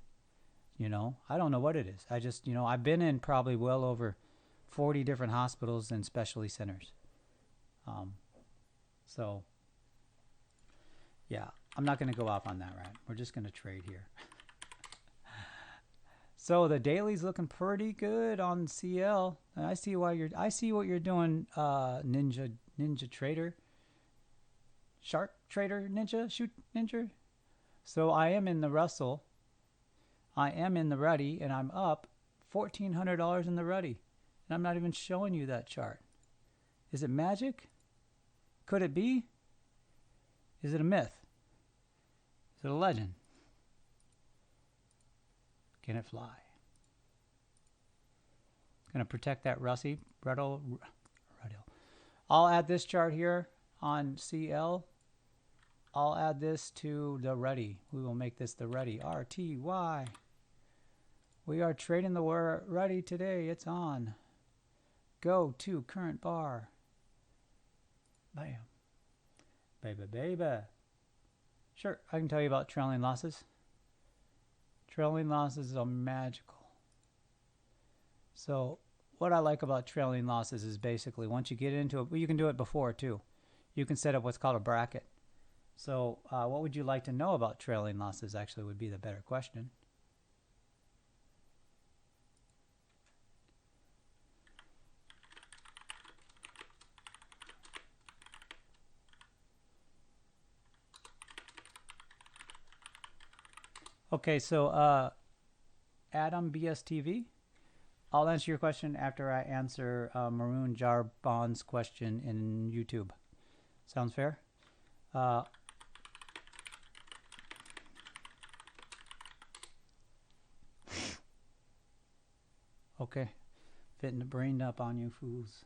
I don't know what it is. I just, I've been in probably well over 40 different hospitals and specialty centers. So, yeah, I'm not going to go off on that, right? We're just going to trade here. So the daily's looking pretty good on CL. I see what you're doing, Ninja Trader. Shark Trader Ninja, shoot Ninja. So I am in the Russell. I am in the Ruddy, and I'm up $1,400 in the Ruddy. And I'm not even showing you that chart. Is it magic? Could it be? Is it a myth? to the legend. Can it fly? Gonna protect that Rusty Ruddle. I'll add this chart here on CL. I'll add this to the ready. We will make this the ready. RTY. We are trading the ready today. It's on. Go to current bar. Bam. Baby. Sure, I can tell you about trailing losses. Trailing losses are magical. So what I like about trailing losses is basically once you get into it, well, you can do it before too. You can set up what's called a bracket. So what would you like to know about trailing losses actually would be the better question. Okay, so Adam BSTV, I'll answer your question after I answer Maroon Jarbon's question in YouTube. Sounds fair? Okay, fitting the brain up on you fools.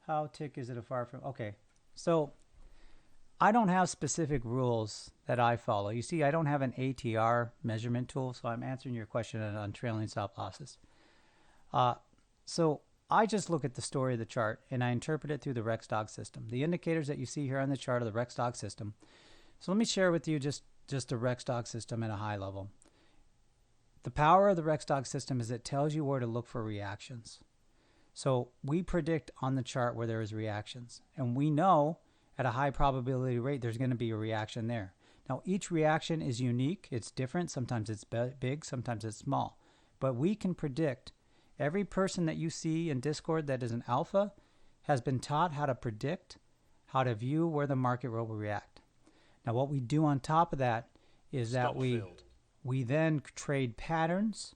How tick is it a far from? Okay, so I don't have specific rules that I follow. You see, I don't have an ATR measurement tool, so I'm answering your question on trailing stop losses. So I just look at the story of the chart and I interpret it through the Rexdog system. The indicators that you see here on the chart are the Rexdog system. So let me share with you just the Rexdog system at a high level. The power of the Rexdog system is it tells you where to look for reactions. So we predict on the chart where there is reactions, and we know at a high probability rate there's going to be a reaction there. Now each reaction is unique, it's different, sometimes it's big, sometimes it's small, but we can predict. Every person that you see in Discord that is an alpha has been taught how to predict, how to view where the market will react. Now what we do on top of that is that we then trade patterns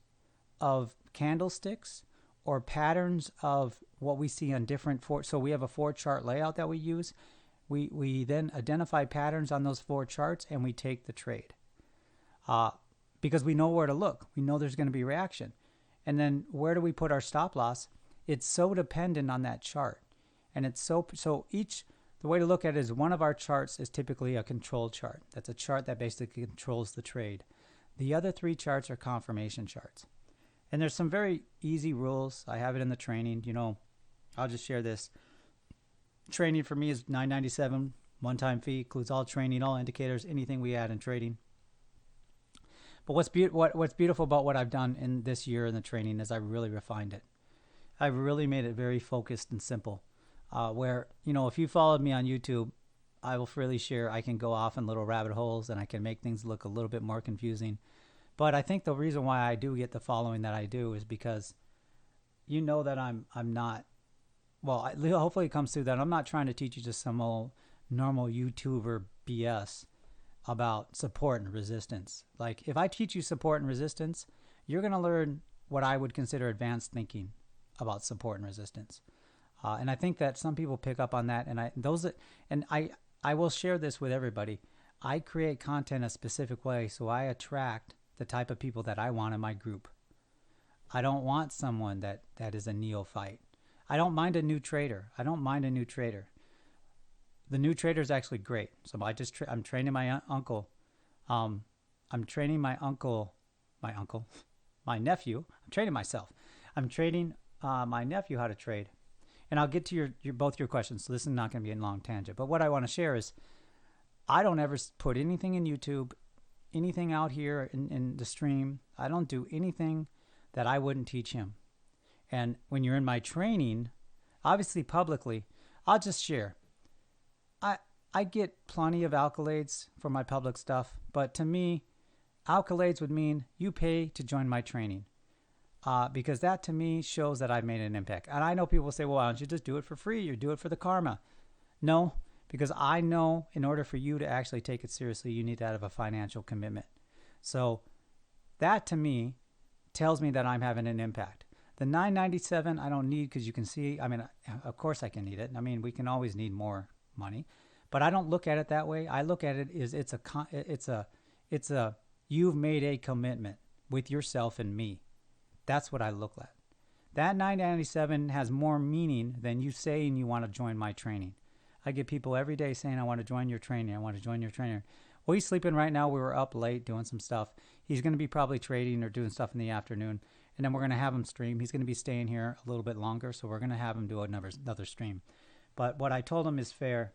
of candlesticks or patterns of what we see on different so we have a 4 chart layout that we use. We then identify patterns on those 4 charts and we take the trade. Because we know where to look. We know there's going to be reaction. And then where do we put our stop loss? It's so dependent on that chart. And it's so the way to look at it is one of our charts is typically a control chart. That's a chart that basically controls the trade. The other 3 charts are confirmation charts. And there's some very easy rules. I have it in the training. You know, I'll just share this. Training for me is $9.97, one-time fee, includes all training, all indicators, anything we add in trading. But what's beautiful about what I've done in this year in the training is I really refined it. I've really made it very focused and simple. Where, you know, if you followed me on YouTube, I will freely share I can go off in little rabbit holes and I can make things look a little bit more confusing. But I think the reason why I do get the following that I do is because you know that I'm not, well, hopefully it comes through that I'm not trying to teach you just some old normal YouTuber BS about support and resistance. Like if I teach you support and resistance, you're going to learn what I would consider advanced thinking about support and resistance. And I think that some people pick up on that, and I will share this with everybody. I create content a specific way so I attract the type of people that I want in my group. I don't want someone that is a neophyte. I don't mind a new trader. The new trader is actually great. So I'm training my uncle. I'm training my nephew. I'm training myself. I'm training my nephew how to trade. And I'll get to both your questions. So this is not going to be a long tangent. But what I want to share is I don't ever put anything in YouTube, anything out here in the stream. I don't do anything that I wouldn't teach him. And when you're in my training, obviously publicly, I'll just share. I get plenty of accolades for my public stuff, but to me, accolades would mean you pay to join my training. Because that to me shows that I've made an impact. And I know people say, well, why don't you just do it for free? You do it for the karma. No, because I know in order for you to actually take it seriously, you need to have a financial commitment. So that to me tells me that I'm having an impact. The 997 I don't need because you can see, I mean, of course I can need it. I mean, we can always need more money, but I don't look at it that way. I look at it as it's a you've made a commitment with yourself and me. That's what I look at. That 997 has more meaning than you saying you want to join my training. I get people every day saying, I want to join your training. I want to join your training. Well, he's sleeping right now. We were up late doing some stuff. He's going to be probably trading or doing stuff in the afternoon. And then we're going to have him stream. He's going to be staying here a little bit longer. So we're going to have him do another stream. But what I told him is fair.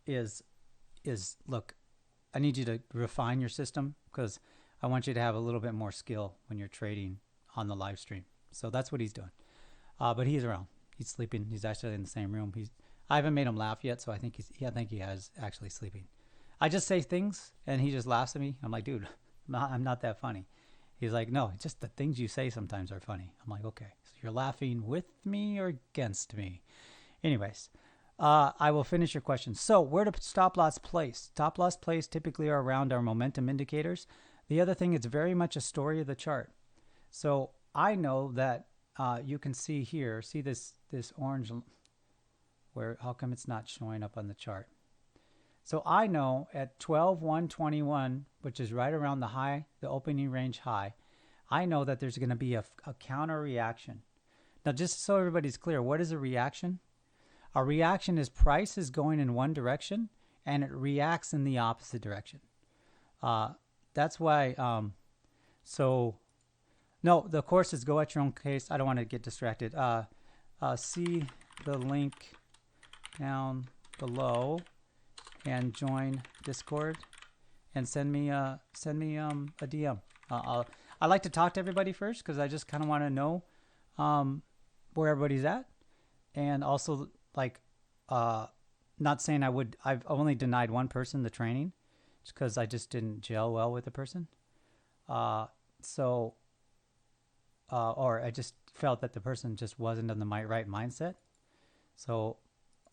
Is look, I need you to refine your system because I want you to have a little bit more skill when you're trading on the live stream. So that's what he's doing. But he's around. He's sleeping. He's actually in the same room. I haven't made him laugh yet, so I think he has actually sleeping. I just say things and he just laughs at me. I'm like, dude, I'm not that funny. He's like, no, just the things you say sometimes are funny. I'm like, okay, so you're laughing with me or against me? Anyways, I will finish your question. So where do stop loss place? Stop loss place typically are around our momentum indicators. The other thing, it's very much a story of the chart. So I know that you can see here, see this orange, where how come it's not showing up on the chart? So I know at 12,121, which is right around the high, the opening range high, I know that there's going to be a counter reaction. Now, just so everybody's clear, what is a reaction? A reaction is price is going in one direction and it reacts in the opposite direction. That's why, no, the course is go at your own pace. I don't want to get distracted. See the link down below and join Discord and send me a DM. I like to talk to everybody first because I just kind of want to know where everybody's at, and also like not saying I've only denied one person the training just because I just didn't gel well with the person. Or I just felt that the person just wasn't in the right mindset. So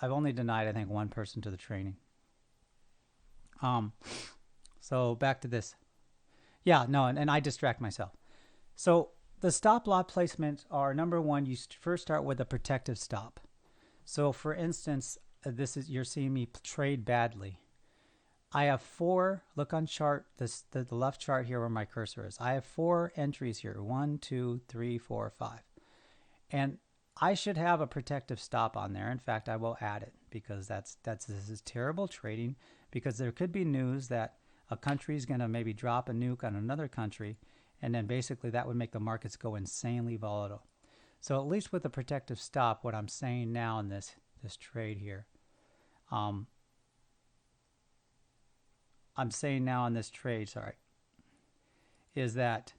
I've only denied, I think, one person to the training. So back to this. Yeah, no, and I distract myself. So the stop loss placements are, number one, you first start with a protective stop. So for instance, you're seeing me trade badly. I have 4, look on chart, the left chart here where my cursor is. I have 4 entries here, 1, 2, 3, 4, 5. And I should have a protective stop on there. In fact, I will add it because this is terrible trading, because there could be news that a country is going to maybe drop a nuke on another country, and then basically that would make the markets go insanely volatile. So at least with a protective stop, what I'm saying now in this trade here, I'm saying now in this trade, sorry, is that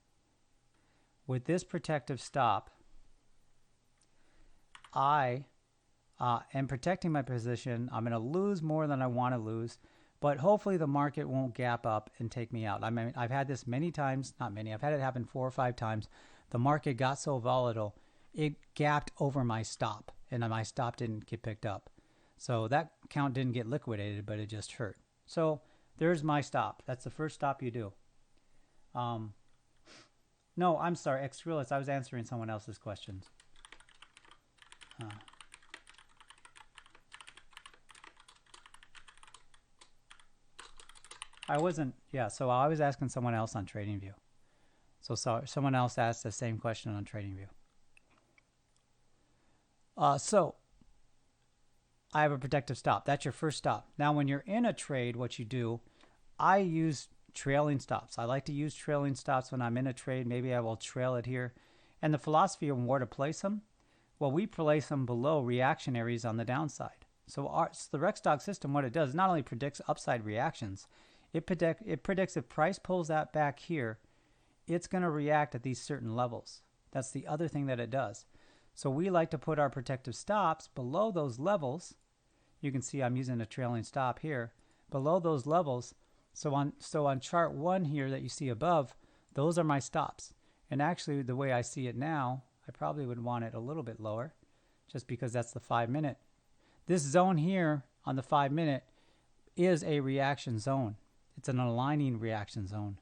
with this protective stop, I am protecting my position. I'm going to lose more than I want to lose, but hopefully the market won't gap up and take me out. I mean, I've had this many times, not many, I've had it happen 4 or 5 times. The market got so volatile, it gapped over my stop, and my stop didn't get picked up. So that count didn't get liquidated, but it just hurt. So there's my stop. That's the first stop you do. No, I'm sorry, Xrealist, I was answering someone else's questions. I wasn't, yeah, so I was asking someone else on TradingView. So sorry, someone else asked the same question on TradingView. So I have a protective stop. That's your first stop. Now, when you're in a trade, what you do, I use trailing stops. I like to use trailing stops when I'm in a trade. Maybe I will trail it here. And the philosophy of where to place them, well, we place them below reactionaries on the downside. So the RexDoc system, what it does, not only predicts upside reactions, it predicts if price pulls that back here, it's going to react at these certain levels. That's the other thing that it does. So we like to put our protective stops below those levels. You can see I'm using a trailing stop here, below those levels. So on chart 1 here that you see above, those are my stops. And actually, the way I see it now, I probably would want it a little bit lower, just because that's the 5-minute. This zone here on the 5-minute is a reaction zone. It's an aligning reaction zone.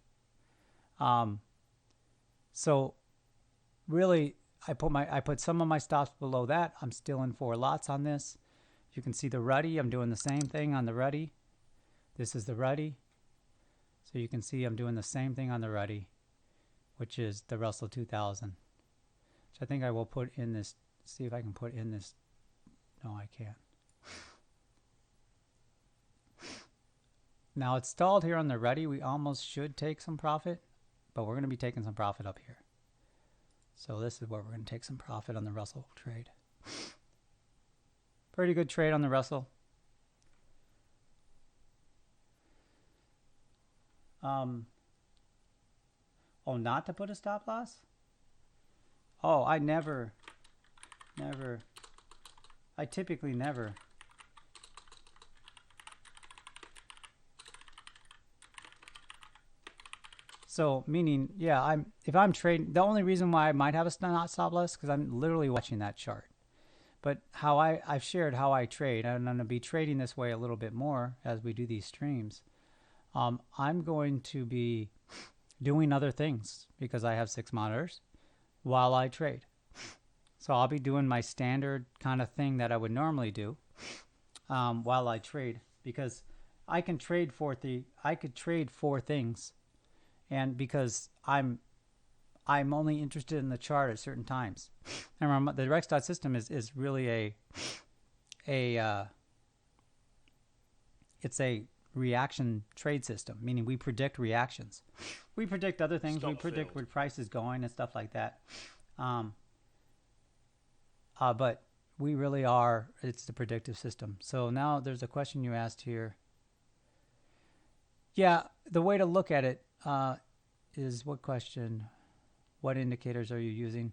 So really, I put some of my stops below that. I'm still in 4 lots on this. You can see the ruddy. I'm doing the same thing on the ruddy. This is the ruddy. So you can see I'm doing the same thing on the ruddy, which is the Russell 2000. Which I think I will put in this. See if I can put in this. No, I can't. Now it's stalled here on the ruddy. We almost should take some profit, but we're going to be taking some profit up here. So this is where we're going to take some profit on the Russell trade. Pretty good trade on the Russell. Oh, not to put a stop loss? Oh, I typically never. So meaning, yeah, if I'm trading, the only reason why I might have a not stop loss because I'm literally watching that chart. But how I've shared how I trade, and I'm going to be trading this way a little bit more as we do these streams. I'm going to be doing other things because I have 6 monitors while I trade. So I'll be doing my standard kind of thing that I would normally do while I trade, because I can trade I could trade 4 things, and because I'm only interested in the chart at certain times. And remember, the Rex.dot system is really it's a reaction trade system, meaning we predict reactions. We predict other things. We predict where price is going and stuff like that. But we really are, it's the predictive system. So now there's a question you asked here. Yeah, the way to look at it is what question? What indicators are you using?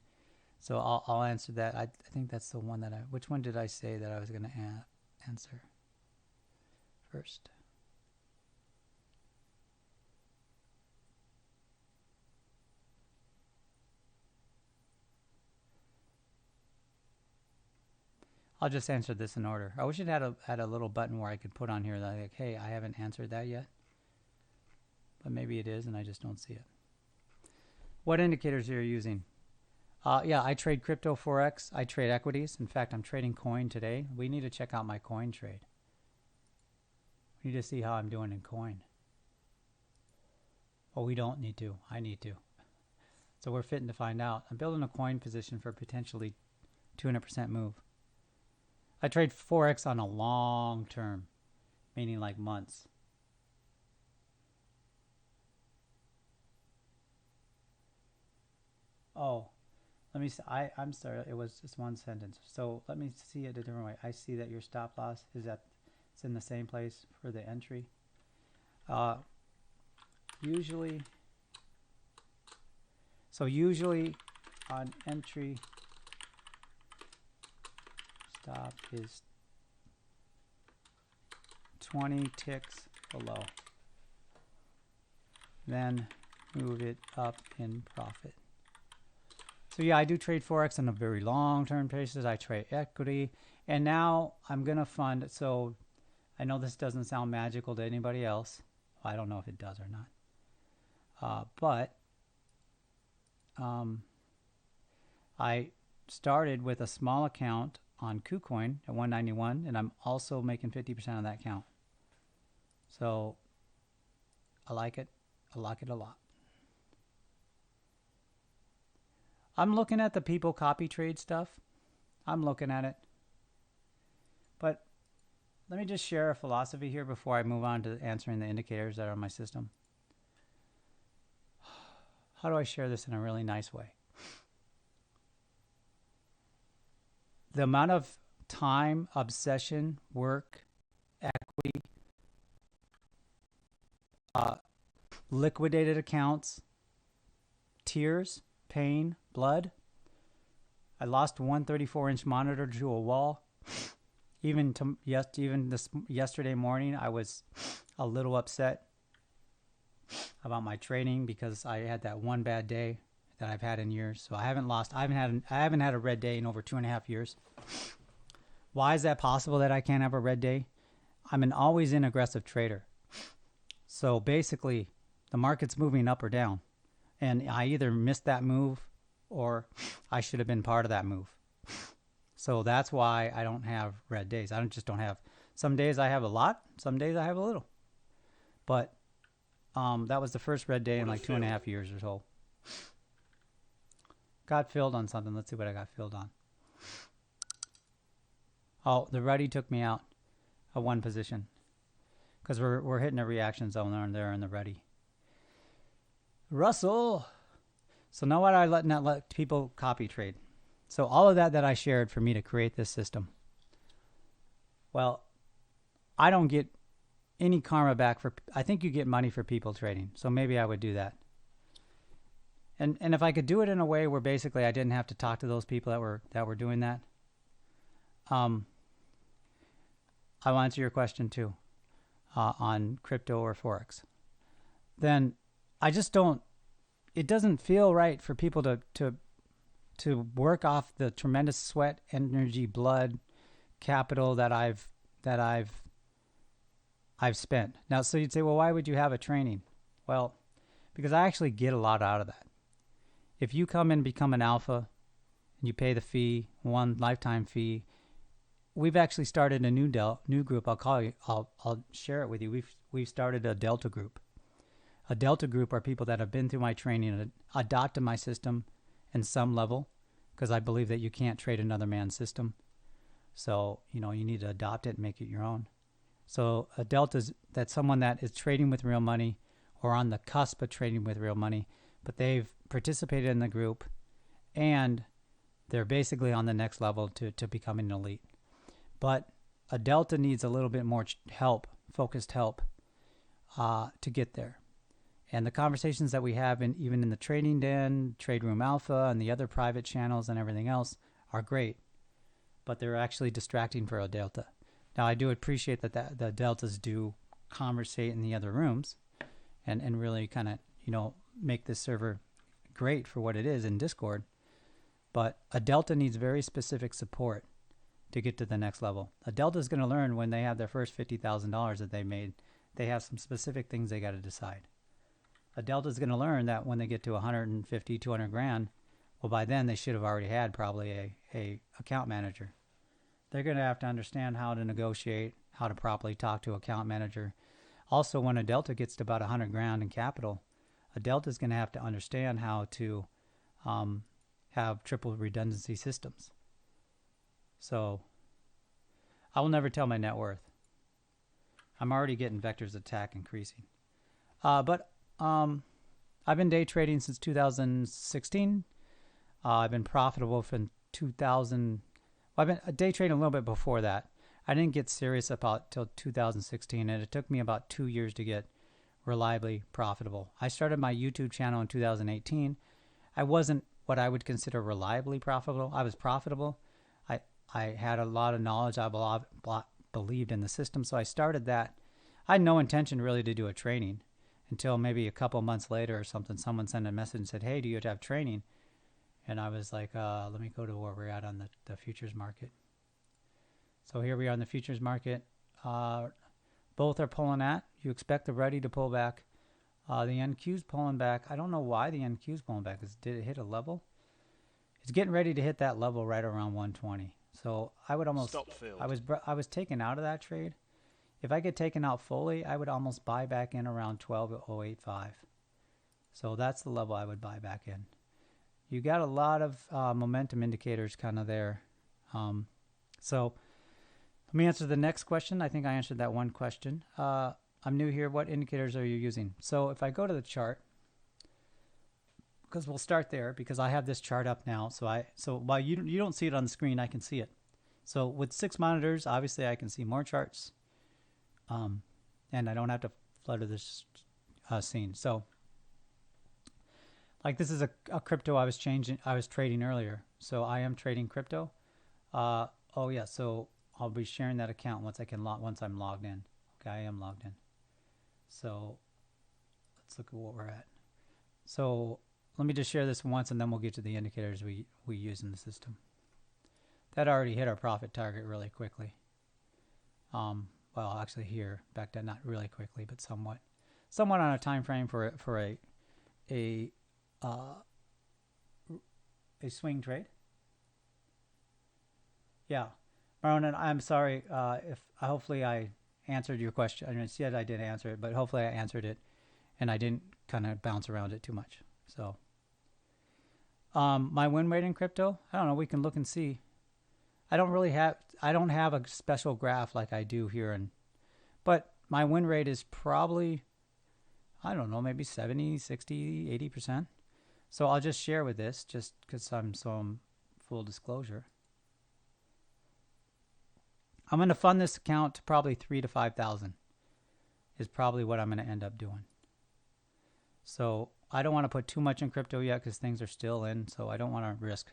So I'll answer that. I think that's the one that which one did I say that I was going to answer first? I'll just answer this in order. I wish it had a little button where I could put on here that like, hey, I haven't answered that yet. But maybe it is and I just don't see it. What indicators are you using? Yeah, I trade crypto forex. I trade equities. In fact, I'm trading coin today. We need to check out my coin trade. We need to see how I'm doing in coin. Well, we don't need to. I need to. So we're fitting to find out. I'm building a coin position for potentially 200% move. I trade forex on a long term, meaning like months. Oh, let me see. I'm sorry. It was just one sentence. So let me see it a different way. I see that your stop loss is it's in the same place for the entry. Usually on entry, stop is 20 ticks below. Then move it up in profit. So yeah, I do trade forex on a very long-term basis. I trade equity, and now I'm gonna fund. So I know this doesn't sound magical to anybody else. I don't know if it does or not. But I started with a small account on KuCoin at 191, and I'm also making 50% of that count. So I like it. I like it a lot. I'm looking at the people copy trade stuff. I'm looking at it. But let me just share a philosophy here before I move on to answering the indicators that are on my system. How do I share this in a really nice way? The amount of time, obsession, work, equity, liquidated accounts, tears, pain, blood. I lost one 34-inch monitor to a wall. Even yesterday morning, I was a little upset about my trading because I had that one bad day that I've had in years. So I haven't had a red day in over 2.5 years. Why is that possible that I can't have a red day? I'm an always in aggressive trader. So basically, the market's moving up or down, and I either miss that move or I should have been part of that move. So that's why I don't have red days. I don't have. Some days I have a lot. Some days I have a little. But that was the first red day in like 2.5 years or so. Got filled on something. Let's see what I got filled on. Oh, the ready took me out of one position because we're hitting a reaction zone there in the ready. Russell. So now what I not let people copy trade. So all of that I shared for me to create this system. Well, I don't get any karma back for. I think you get money for people trading. So maybe I would do that. And if I could do it in a way where basically I didn't have to talk to those people that were doing that. I'll answer your question too, on crypto or forex. Then I just don't. It doesn't feel right for people to work off the tremendous sweat, energy, blood, capital that I've spent. Now, so you'd say, well, why would you have a training? Well, because I actually get a lot out of that. If you come and become an alpha, and you pay the fee, one lifetime fee. We've actually started a new group. I'll share it with you. We've started a Delta group. A Delta group are people that have been through my training and adopted my system in some level, because I believe that you can't trade another man's system. So, you need to adopt it and make it your own. So a Delta is that's someone that is trading with real money or on the cusp of trading with real money, but they've participated in the group and they're basically on the next level to becoming an elite. But a Delta needs a little bit more help, focused help, to get there. And the conversations that we have even in the Trading Den, Trade Room Alpha, and the other private channels and everything else are great. But they're actually distracting for a Delta. Now, I do appreciate that the Deltas do conversate in the other rooms and really kind of, make this server great for what it is in Discord. But a Delta needs very specific support to get to the next level. A Delta is going to learn when they have their first $50,000 that they made, they have some specific things they got to decide. A Delta is going to learn that when they get to 150, 200 grand, well, by then they should have already had probably a account manager. They're going to have to understand how to negotiate, how to properly talk to account manager. Also, when a Delta gets to about 100 grand in capital, a Delta is going to have to understand how to have triple redundancy systems. So I will never tell my net worth. I'm already getting vectors of attack increasing. But I've been day trading since 2016. I've been profitable from 2000. Well, I've been day trading a little bit before that. I didn't get serious about till 2016, and it took me about 2 years to get reliably profitable. I started my YouTube channel in 2018. I wasn't what I would consider reliably profitable. I was profitable. I had a lot of knowledge. I believed in the system, so I started that. I had no intention really to do a training until maybe a couple months later or something. Someone sent a message and said, hey, do you have training? And I was like, let me go to where we're at on the futures market. So here we are in the futures market. Both are pulling at. You expect the ready to pull back. The NQ's pulling back. I don't know why the NQ's pulling back. Did it hit a level? It's getting ready to hit that level right around 120. So I would almost. Stop field. I was taken out of that trade. If I get taken out fully, I would almost buy back in around 12.085. So that's the level I would buy back in. You got a lot of momentum indicators kind of there. So let me answer the next question. I think I answered that one question. I'm new here. What indicators are you using? So if I go to the chart, because we'll start there because I have this chart up now. So while you don't see it on the screen, I can see it. So with 6 monitors, obviously I can see more charts. And I don't have to flutter this scene. So like this is a crypto I was trading earlier. So I am trading crypto. Oh yeah, so I'll be sharing that account once I'm logged in. Okay, I am logged in. So let's look at what we're at. So let me just share this once and then we'll get to the indicators we use in the system. That already hit our profit target really quickly. Well, actually here, back then, not really quickly, but somewhat on a time frame for a swing trade. Yeah. Marlon, I'm sorry if hopefully I answered your question. I mean, said I did answer it, but hopefully I answered it and I didn't kind of bounce around it too much. So my win rate in crypto, I don't know, we can look and see. I don't have a special graph like I do here, but my win rate is probably, I don't know, maybe 70, 60, 80%. So I'll just share with this just because I'm full disclosure. I'm going to fund this account to probably 3,000 to 5,000 is probably what I'm going to end up doing. So I don't want to put too much in crypto yet because things are still in. So I don't want to risk,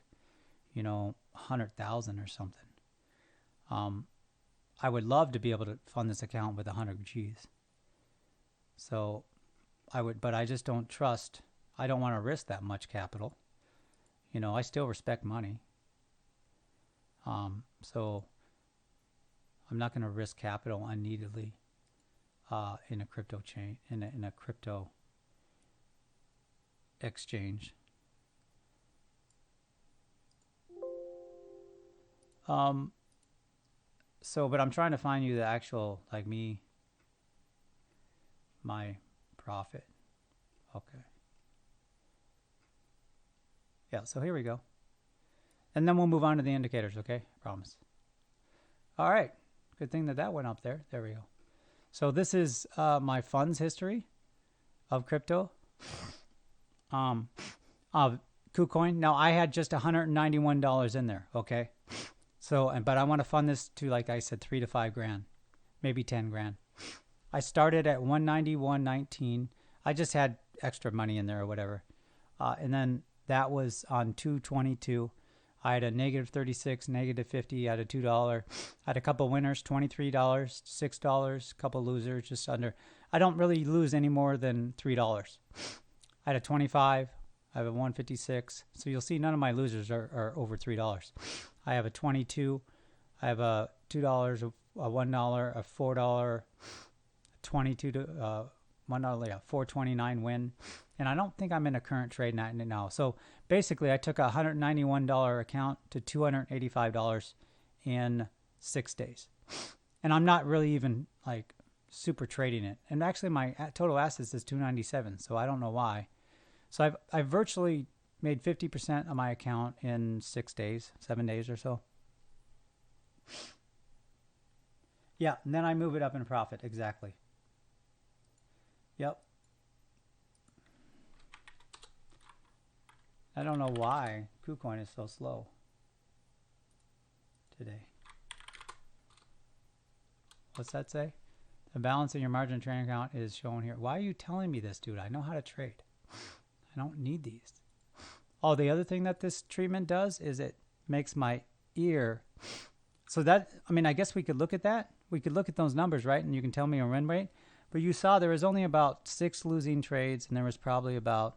100,000 or something. I would love to be able to fund this account with 100 G's. So I would, but I just don't trust. I don't want to risk that much capital. I still respect money. So I'm not going to risk capital unneededly in a crypto chain, in a crypto exchange. But I'm trying to find you the actual, like my profit. Okay. Yeah, so here we go. And then we'll move on to the indicators, okay? I promise. All right. Good thing that went up there. There we go. So this is my funds history of crypto. KuCoin. Now I had just $191 in there. Okay. So, but I want to fund this to, like I said, 3 to 5 grand, maybe 10 grand. I started at 191.19. I just had extra money in there or whatever. And then that was on 222. I had a negative 36, negative 50. I had a $2. I had a couple winners, $23, $6, a couple losers, just under. I don't really lose any more than $3. I had a 25. I have a 156. So you'll see none of my losers are over $3. I have a 22. I have a $2, a $1, a $4, a 22 to $1, yeah, 429 win. And I don't think I'm in a current trade now. So basically, I took a $191 account to $285 in 6 days. And I'm not really even like super trading it. And actually, my total assets is 297. So I don't know why. So I've virtually made 50% of my account in 6 days, 7 days or so. Yeah, and then I move it up in profit. Exactly. Yep. I don't know why KuCoin is so slow today. What's that say? The balance in your margin trading account is shown here. Why are you telling me this, dude? I know how to trade. I don't need these. Oh, the other thing that this treatment does is it makes my ear. So that, I mean, I guess we could look at that. We could look at those numbers, right? And you can tell me a win rate. But you saw there was only about 6 losing trades, and there was probably about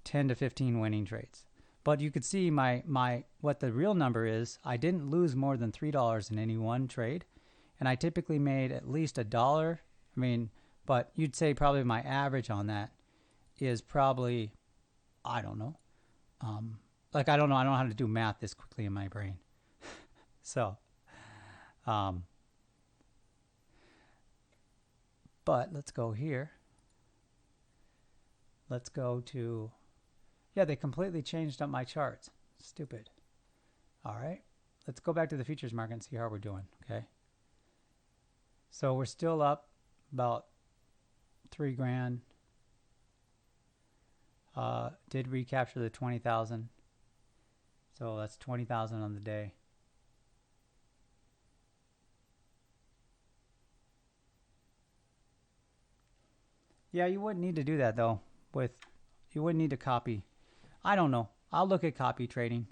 10 to 15 winning trades. But you could see what the real number is. I didn't lose more than $3 in any one trade, and I typically made at least $1. I mean, but you'd say probably my average on that is probably, I don't know. I don't know how to do math this quickly in my brain. So, but let's go here. Let's go to, yeah, they completely changed up my charts. Stupid. All right. Let's go back to the futures market and see how we're doing. Okay. So we're still up about 3 grand. Did recapture the 20,000. So that's 20,000 on the day. Yeah, you wouldn't need to do that though. You wouldn't need to copy. I don't know. I'll look at copy trading.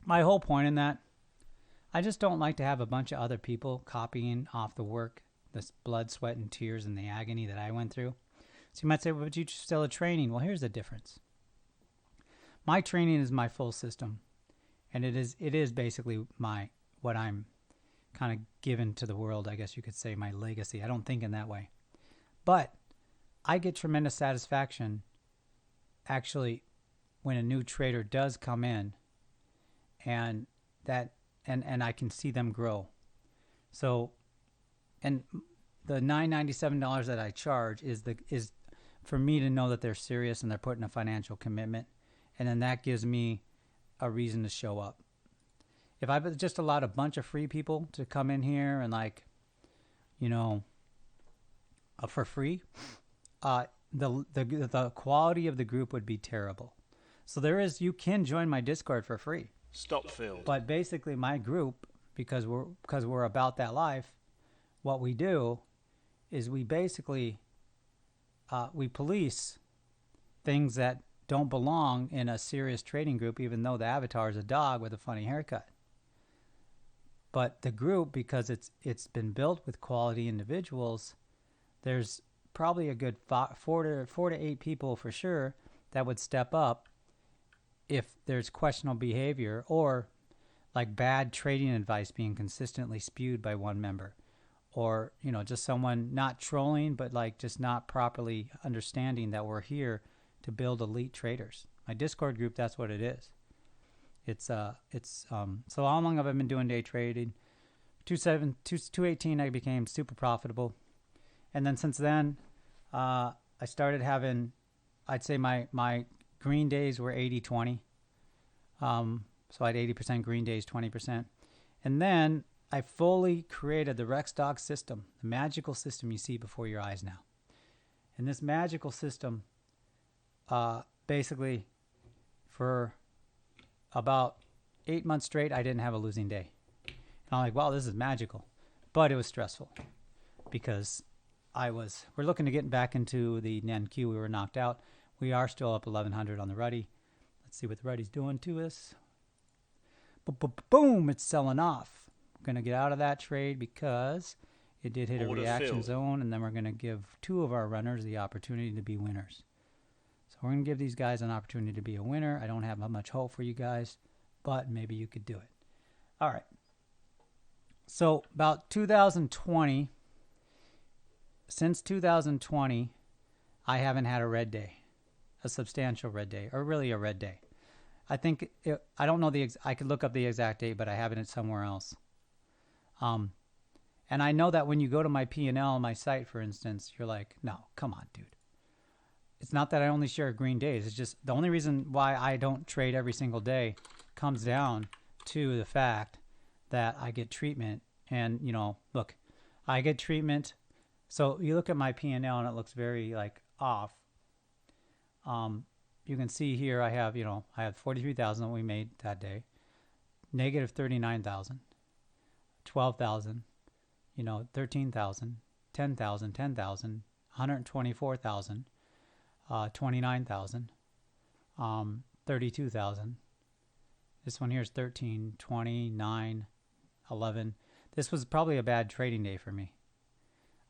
My whole point in that, I just don't like to have a bunch of other people copying off the work, the blood, sweat, and tears and the agony that I went through. So you might say, well, but you still a training. Well, here's the difference. My training is my full system, and it is basically what I'm kind of given to the world, I guess you could say, my legacy. I don't think in that way. But I get tremendous satisfaction actually, when a new trader does come in, and I can see them grow. So, and the $997 that I charge is for me to know that they're serious and they're putting a financial commitment, and then that gives me a reason to show up. If I just allowed a bunch of free people to come in here and for free, the quality of the group would be terrible. So you can join my Discord for free. Stop field. But basically my group, because we're about that life, what we do is we basically we police things that don't belong in a serious trading group, even though the avatar is a dog with a funny haircut. But the group, because it's been built with quality individuals, there's probably a good 4 to 8 people for sure that would step up if there's questionable behavior or like bad trading advice being consistently spewed by one member, or just someone not trolling but like just not properly understanding that we're here to build elite traders. My Discord group, that's what it is. So how long have I been doing day trading? 2018 I became super profitable, and then since then I started having, I'd say my green days were 80-20. So I had 80% green days, 20%. And then I fully created the Rexdog system, the magical system you see before your eyes now. And this magical system, basically for about 8 months straight, I didn't have a losing day. And I'm like, wow, this is magical. But it was stressful because we're looking to get back into the NenQ. We were knocked out. We are still up 1100 on the Ruddy. Let's see what the Ruddy's doing to us. Boom, it's selling off. We're going to get out of that trade because it did hit a reaction zone, and then we're going to give 2 of our runners the opportunity to be winners. So we're going to give these guys an opportunity to be a winner. I don't have much hope for you guys, but maybe you could do it. All right. So about 2020, since 2020, I haven't had a red day, a substantial red day, or really a red day. I think I don't know I could look up the exact date, but I have it somewhere else. And I know that when you go to my P&L on my site, for instance, you're like, no, come on, dude. It's not that I only share green days. It's just the only reason why I don't trade every single day comes down to the fact that I get treatment. And, look, I get treatment. So you look at my P&L and it looks very off. You can see here I have 43,000 that we made that day, negative 39,000, 12,000, 13,000, 10,000, 10,000, 124,000, 29,000, 32,000. This one here is 13, 20, 9, 11. This was probably a bad trading day for me.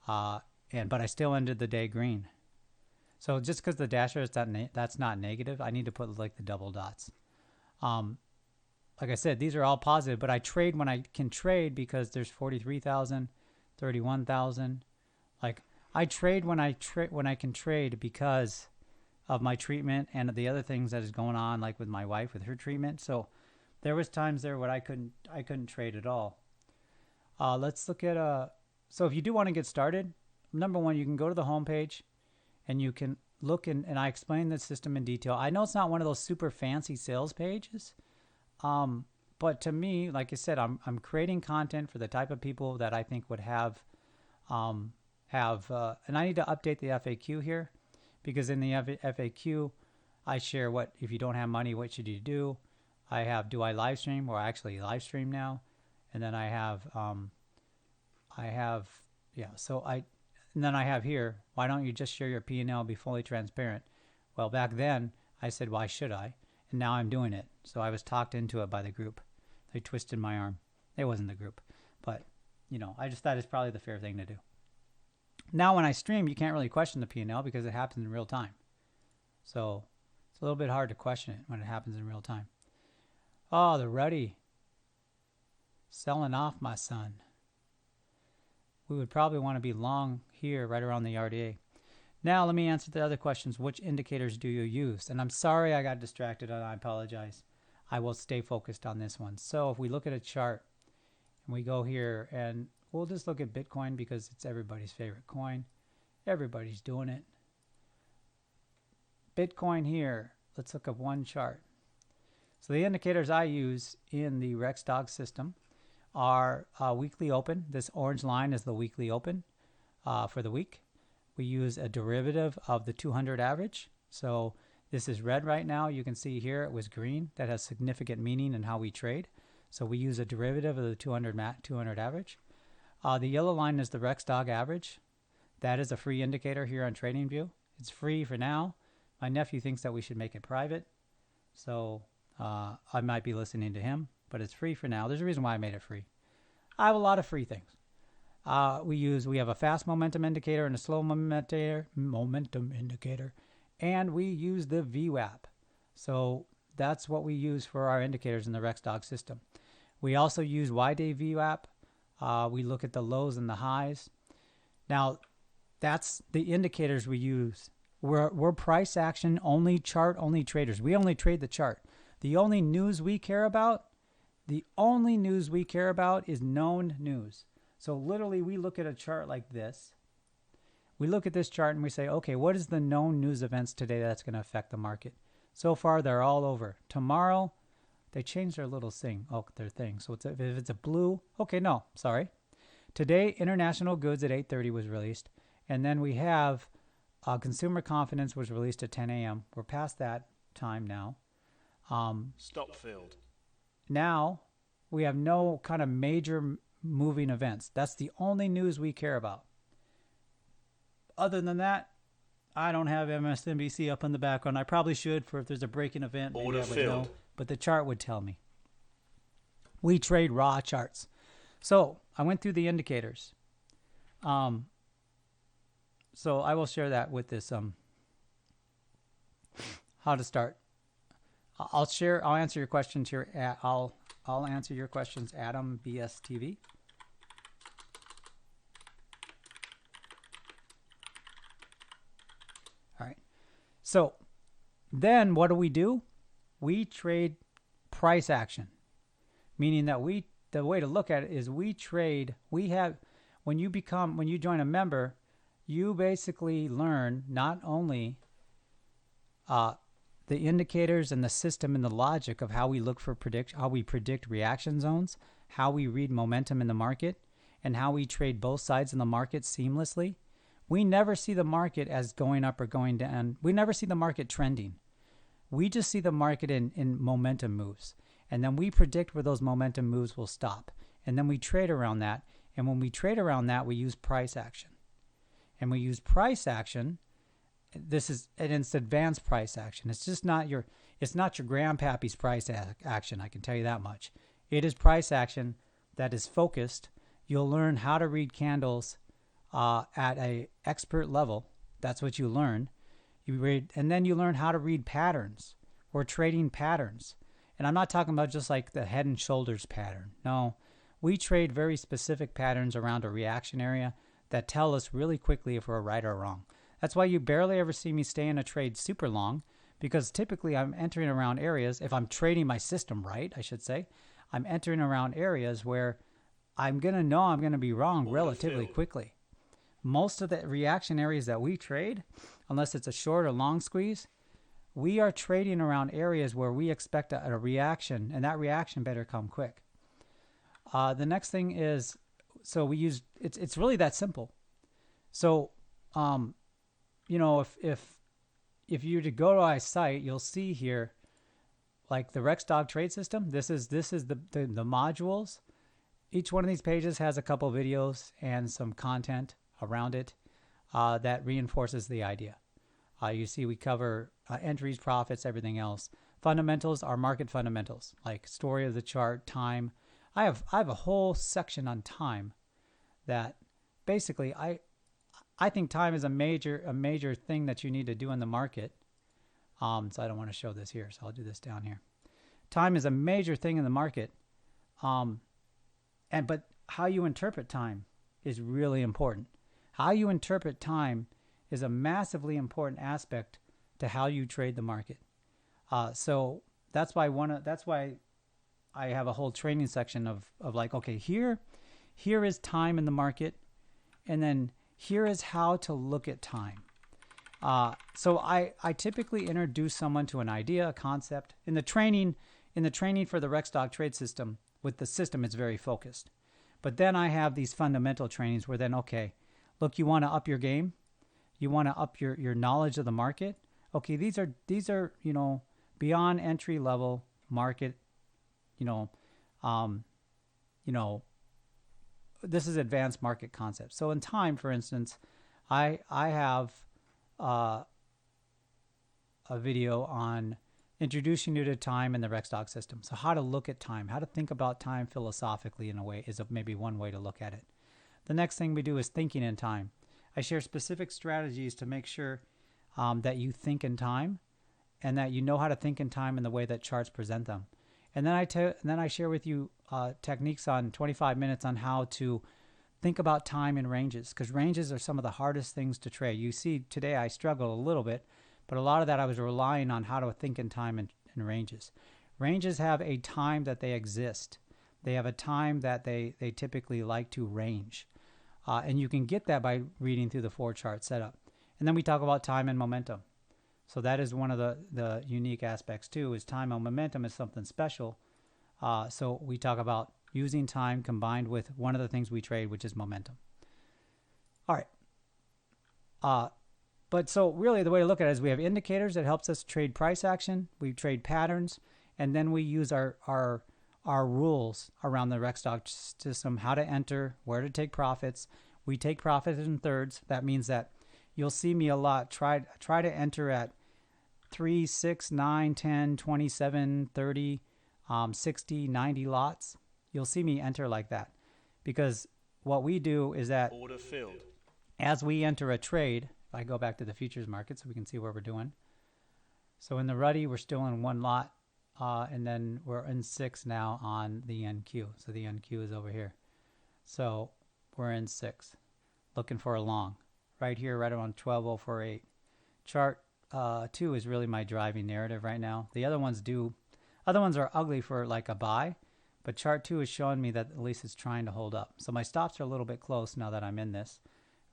But I still ended the day green. So just because the dasher is that's not negative, I need to put the double dots. Like I said, these are all positive, but I trade when I can trade because there's 43,000, 31,000. I trade when I can trade because of my treatment and the other things that is going on, like with my wife with her treatment. So there was times there when I couldn't trade at all. Let's look at so if you do want to get started, number one, you can go to the homepage. And you can look and I explain the system in detail. I know it's not one of those super fancy sales pages, but to me, like I said, I'm creating content for the type of people that I think would have, and I need to update the FAQ here, because in the FAQ, I share if you don't have money, what should you do? I have, do I live stream? Or I actually live stream now, and then I have, and then I have here, why don't you just share your P&L, be fully transparent? Well, back then, I said, why should I? And now I'm doing it. So I was talked into it by the group. They twisted my arm. It wasn't the group. But, I just thought it's probably the fair thing to do. Now when I stream, you can't really question the P&L because it happens in real time. So it's a little bit hard to question it when it happens in real time. Oh, the Ruddy. Selling off, my son. We would probably want to be long here, right around the RDA. Now let me answer the other questions. Which indicators do you use? And I'm sorry I got distracted and I apologize. I will stay focused on this one. So if we look at a chart and we go here and we'll just look at Bitcoin because it's everybody's favorite coin. Everybody's doing it. Bitcoin here. Let's look at one chart. So the indicators I use in the RexDog system are weekly open. This orange line is the weekly open for the week. We use a derivative of the 200 average. So this is red right now. You can see here it was green. That has significant meaning in how we trade. So we use a derivative of the 200 average. The yellow line is the RexDog average. That is a free indicator here on TradingView. It's free for now. My nephew thinks that we should make it private. So I might be listening to him, but it's free for now. There's a reason why I made it free. I have a lot of free things. We have a fast momentum indicator and a slow momentum indicator, and we use the VWAP. So that's what we use for our indicators in the RexDog system. We also use Y-Day VWAP. We look at the lows and the highs. Now, that's the indicators we use. We're price action only, chart only traders. We only trade the chart. The only news we care about is known news. So literally we look at a chart like this. We look at this chart and we say, okay, what is the known news events today that's going to affect the market? So far, they're all over. Tomorrow, they changed their little thing. Oh, their thing. So if it's a blue, okay, no, sorry. Today, international goods at 8:30 was released. And then we have consumer confidence was released at 10 a.m. We're past that time now. Stop field. Now, we have no kind of major moving events. That's the only news we care about. Other than that, I don't have MSNBC up in the background. I probably should for if there's a breaking event. Maybe I would know, but the chart would tell me. We trade raw charts. So I went through the indicators. So I will share that with this. How to start. I'll answer your questions here. I'll answer your questions, Adam BSTV. All right. So then what do? We trade price action, meaning that the way to look at it is when you join a member, you basically learn not only the indicators and the system and the logic of how we predict reaction zones, how we read momentum in the market, and how we trade both sides in the market seamlessly. We never see the market as going up or going down. We never see the market trending. We just see the market in momentum moves. And then we predict where those momentum moves will stop. And then we trade around that. And when we trade around that, we use price action. And we use price action. It's advanced price action. It's just not your grandpappy's price action. I can tell you that much. It is price action that is focused. You'll learn how to read candles at a expert level. That's what you learn. You read, and then you learn how to read patterns. We're trading patterns. And I'm not talking about just like the head and shoulders pattern. No, we trade very specific patterns around a reaction area that tell us really quickly if we're right or wrong. That's why you barely ever see me stay in a trade super long, because typically I'm entering around areas, if I'm trading my system right, I should say, I'm entering around areas where I'm going to know I'm going to be wrong relatively quickly. Most of the reaction areas that we trade, unless it's a short or long squeeze, we are trading around areas where we expect a reaction, and that reaction better come quick. The next thing is, so we use, it's really that simple. So, if you were to go to my site, you'll see here, like the RexDog trade system. This is the modules. Each one of these pages has a couple videos and some content around it that reinforces the idea. You see we cover entries, profits, everything else. Fundamentals are market fundamentals, like story of the chart, time. I have a whole section on time that basically I think time is a major thing that you need to do in the market. So I don't want to show this here, so I'll do this down here. Time is a major thing in the market. But how you interpret time is really important. How you interpret time is a massively important aspect to how you trade the market. So that's why I have a whole training section of like, okay, here is time in the market, and then here is how to look at time. So I typically introduce someone to an idea, a concept. In the training for the Rexdog trade system, with the system, it's very focused. But then I have these fundamental trainings where then, okay, look, you want to up your game, you want to up your knowledge of the market. Okay, these are beyond entry level market. This is advanced market concepts. So in time, for instance, I have a video on introducing you to time in the Rexdog system. So how to look at time, how to think about time philosophically in a way is maybe one way to look at it. The next thing we do is thinking in time. I share specific strategies to make sure that you think in time and that you know how to think in time in the way that charts present them. And then I share with you techniques on 25 minutes on how to think about time in ranges, because ranges are some of the hardest things to trade. You see today I struggle a little bit, but a lot of that I was relying on how to think in time in ranges. Ranges have a time that they exist. They have a time that they typically like to range. And you can get that by reading through the 4-chart setup. And then we talk about time and momentum. So that is one of the unique aspects too, is time and momentum is something special. So we talk about using time combined with one of the things we trade, which is momentum. All right. But so really the way to look at it is we have indicators that helps us trade price action. We trade patterns, and then we use our rules around the Rexdog system, how to enter, where to take profits. We take profits in thirds. That means that you'll see me a lot try to enter at 3, 6, 9, 10, 27, 30, 60, 90 lots. You'll see me enter like that, because what we do is that Order filled. as we enter a trade, if I go back to the futures market so we can see what we're doing. So in the ruddy, we're still in 1 lot, and then we're in 6 now on the NQ. So the NQ is over here. So we're in 6, looking for a long. Right here, right around 12.048. Chart 2 is really my driving narrative right now. The other ones are ugly for like a buy, but chart 2 is showing me that at least it's trying to hold up. So my stops are a little bit close now that I'm in this.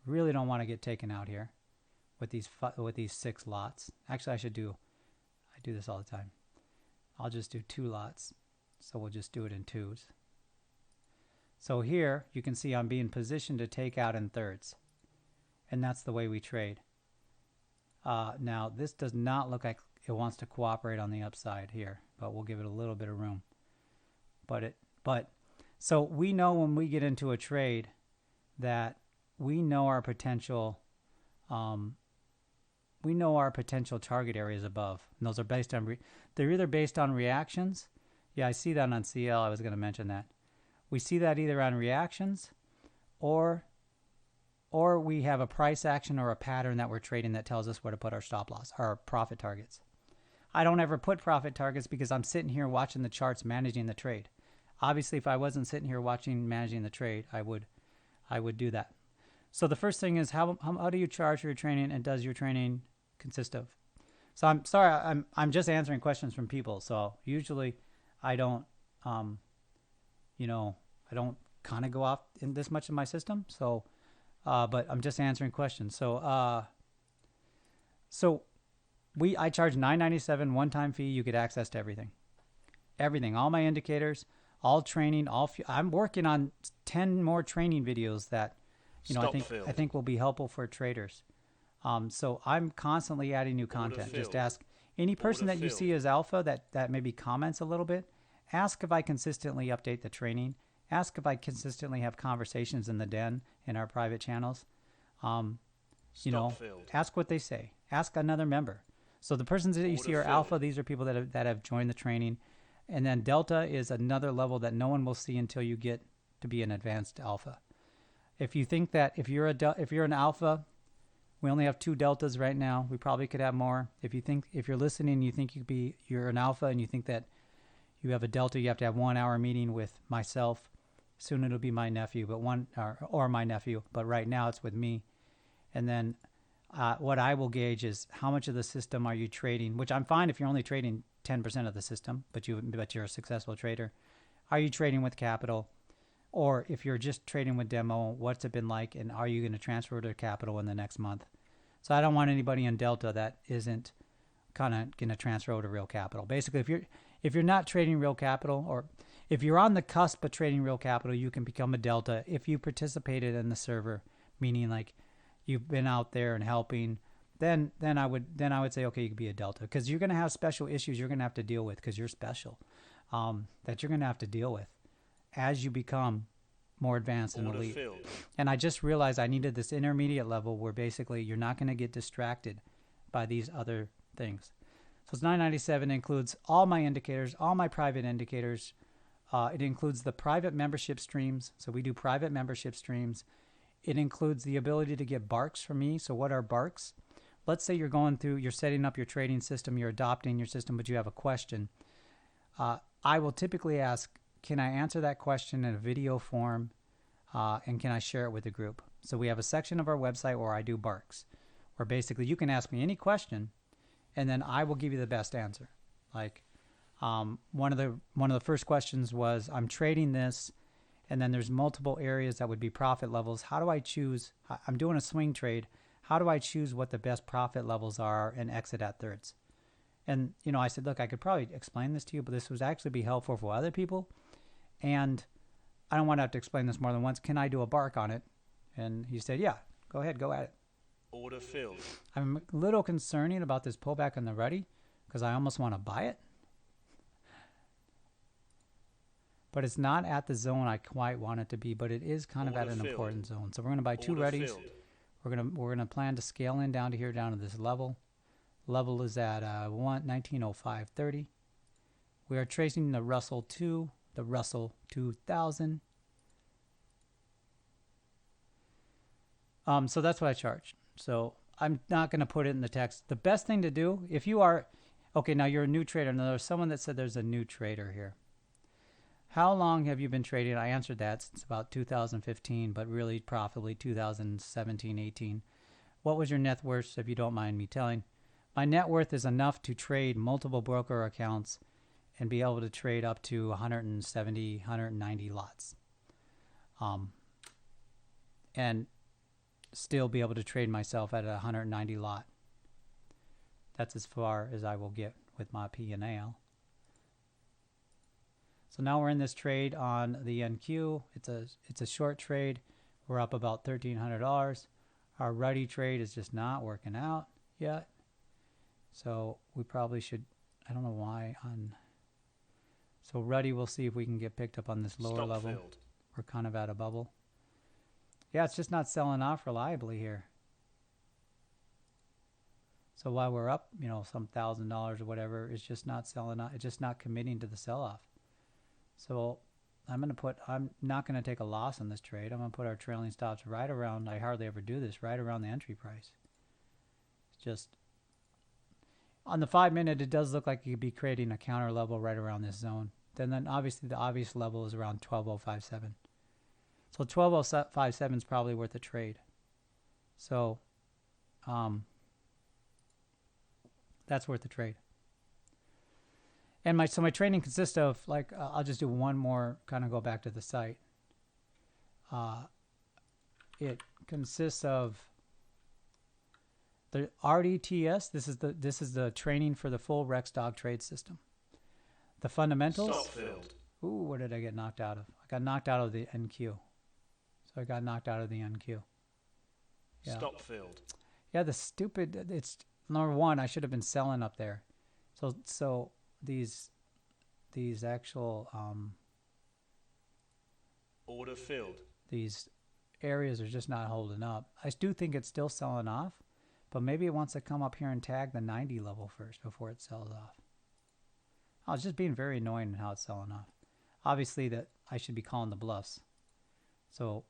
Really don't want to get taken out here with these 6 lots. Actually, I do this all the time. I'll just do 2 lots. So we'll just do it in 2s. So here you can see I'm being positioned to take out in thirds. And that's the way we trade. Now this does not look like it wants to cooperate on the upside here, but we'll give it a little bit of room. So we know when we get into a trade that we know our potential target areas above. And those are based on they're either based on reactions. Yeah, I see that on CL. I was going to mention that. We see that either on reactions or we have a price action or a pattern that we're trading that tells us where to put our stop loss, our profit targets. I don't ever put profit targets because I'm sitting here watching the charts, managing the trade. Obviously, if I wasn't sitting here managing the trade, I would do that. So the first thing is how do you charge for your training, and does your training consist of? So I'm sorry, I'm just answering questions from people. So usually I don't I don't kind of go off in this much of my system. So but I'm just answering questions. So I charge $9.97 one-time fee. You get access to everything, all my indicators, all training, I'm working on 10 more training videos that I think will be helpful for traders. So I'm constantly adding new content. Just ask any person that you see as alpha that maybe comments a little bit. Ask if I consistently update the training. Ask if I consistently have conversations in the den in our private channels. Ask what they say. Ask another member. So the persons that you see are alpha. These are people that have joined the training. And then delta is another level that no one will see until you get to be an advanced alpha. If you think that if you're an alpha, we only have 2 deltas right now. We probably could have more. If you're listening, you think you're an alpha, and you think that you have a delta, you have to have 1 hour meeting with myself. Soon it'll be my nephew, but or my nephew. But right now it's with me. And then What I will gauge is how much of the system are you trading, which I'm fine if you're only trading 10% of the system, but you're a successful trader. Are you trading with capital? Or if you're just trading with demo, what's it been like, and are you going to transfer to capital in the next month? So I don't want anybody in Delta that isn't kind of going to transfer over to real capital. Basically, if you're not trading real capital, or if you're on the cusp of trading real capital, you can become a Delta if you participated in the server, meaning like you've been out there and helping. Then I would say, okay, you could be a Delta, because you're going to have special issues you're going to have to deal with, because you're special, that you're going to have to deal with as you become more advanced and elite. And I just realized I needed this intermediate level where basically you're not going to get distracted by these other things. So it's 997. Includes all my indicators, all my private indicators. It includes the private membership streams. So we do private membership streams. It includes the ability to get barks from me. So what are barks? Let's say you're setting up your trading system, you're adopting your system, but you have a question. I will typically ask, can I answer that question in a video form, and can I share it with the group? So we have a section of our website where I do barks, where basically you can ask me any question, and then I will give you the best answer. Like one of the first questions was, I'm trading this, and then there's multiple areas that would be profit levels. How do I choose? I'm doing a swing trade. How do I choose what the best profit levels are and exit at thirds? And I said, look, I could probably explain this to you, but this would actually be helpful for other people. And I don't want to have to explain this more than once. Can I do a bark on it? And he said, yeah, go ahead, go at it. Order filled. I'm a little concerning about this pullback on the ready, because I almost want to buy it. But it's not at the zone I quite want it to be, but it is kind of at an important zone. So we're going to buy two readies. We're going to plan to scale in down to here, down to this level. Level is at 1905.30. We are tracing the Russell 2, the Russell 2000. So that's what I charge. So I'm not going to put it in the text. The best thing to do, if you are, okay, now you're a new trader. Now there's someone that said there's a new trader here. How long have you been trading? I answered that since about 2015, but really profitably 2017, 18. What was your net worth, if you don't mind me telling? My net worth is enough to trade multiple broker accounts and be able to trade up to 170, 190 lots. And still be able to trade myself at a 190 lot. That's as far as I will get with my P&L. So now we're in this trade on the NQ. It's a short trade. We're up about $1,300. Our ready trade is just not working out yet. So we probably should, I don't know why so ready, we'll see if we can get picked up on this lower level. Filled. We're kind of at a bubble. Yeah, it's just not selling off reliably here. So while we're up, some $1,000 or whatever, it's just not selling out. It's just not committing to the sell-off. So I'm not going to take a loss on this trade. I'm going to put our trailing stops right around, I hardly ever do this, right around the entry price. It's just, on the 5 minute, it does look like you could be creating a counter level right around this zone. Then obviously the obvious level is around 12.057. So 12.057 is probably worth a trade. So that's worth a trade. And my trading consists of, like, I'll just do one more, kind of go back to the site. It consists of the RDTS. This is the training for the full Rex Dog trade system. The fundamentals. Stop filled. Ooh, what did I get knocked out of? I got knocked out of the NQ. So I got knocked out of the NQ. Yeah. Stop filled. Yeah, it's number one, I should have been selling up there. So these actual order filled. These areas are just not holding up. I do think it's still selling off, but maybe it wants to come up here and tag the 90 level first before it sells off. Oh, it's just being very annoying in how it's selling off. Obviously that I should be calling the bluffs. So,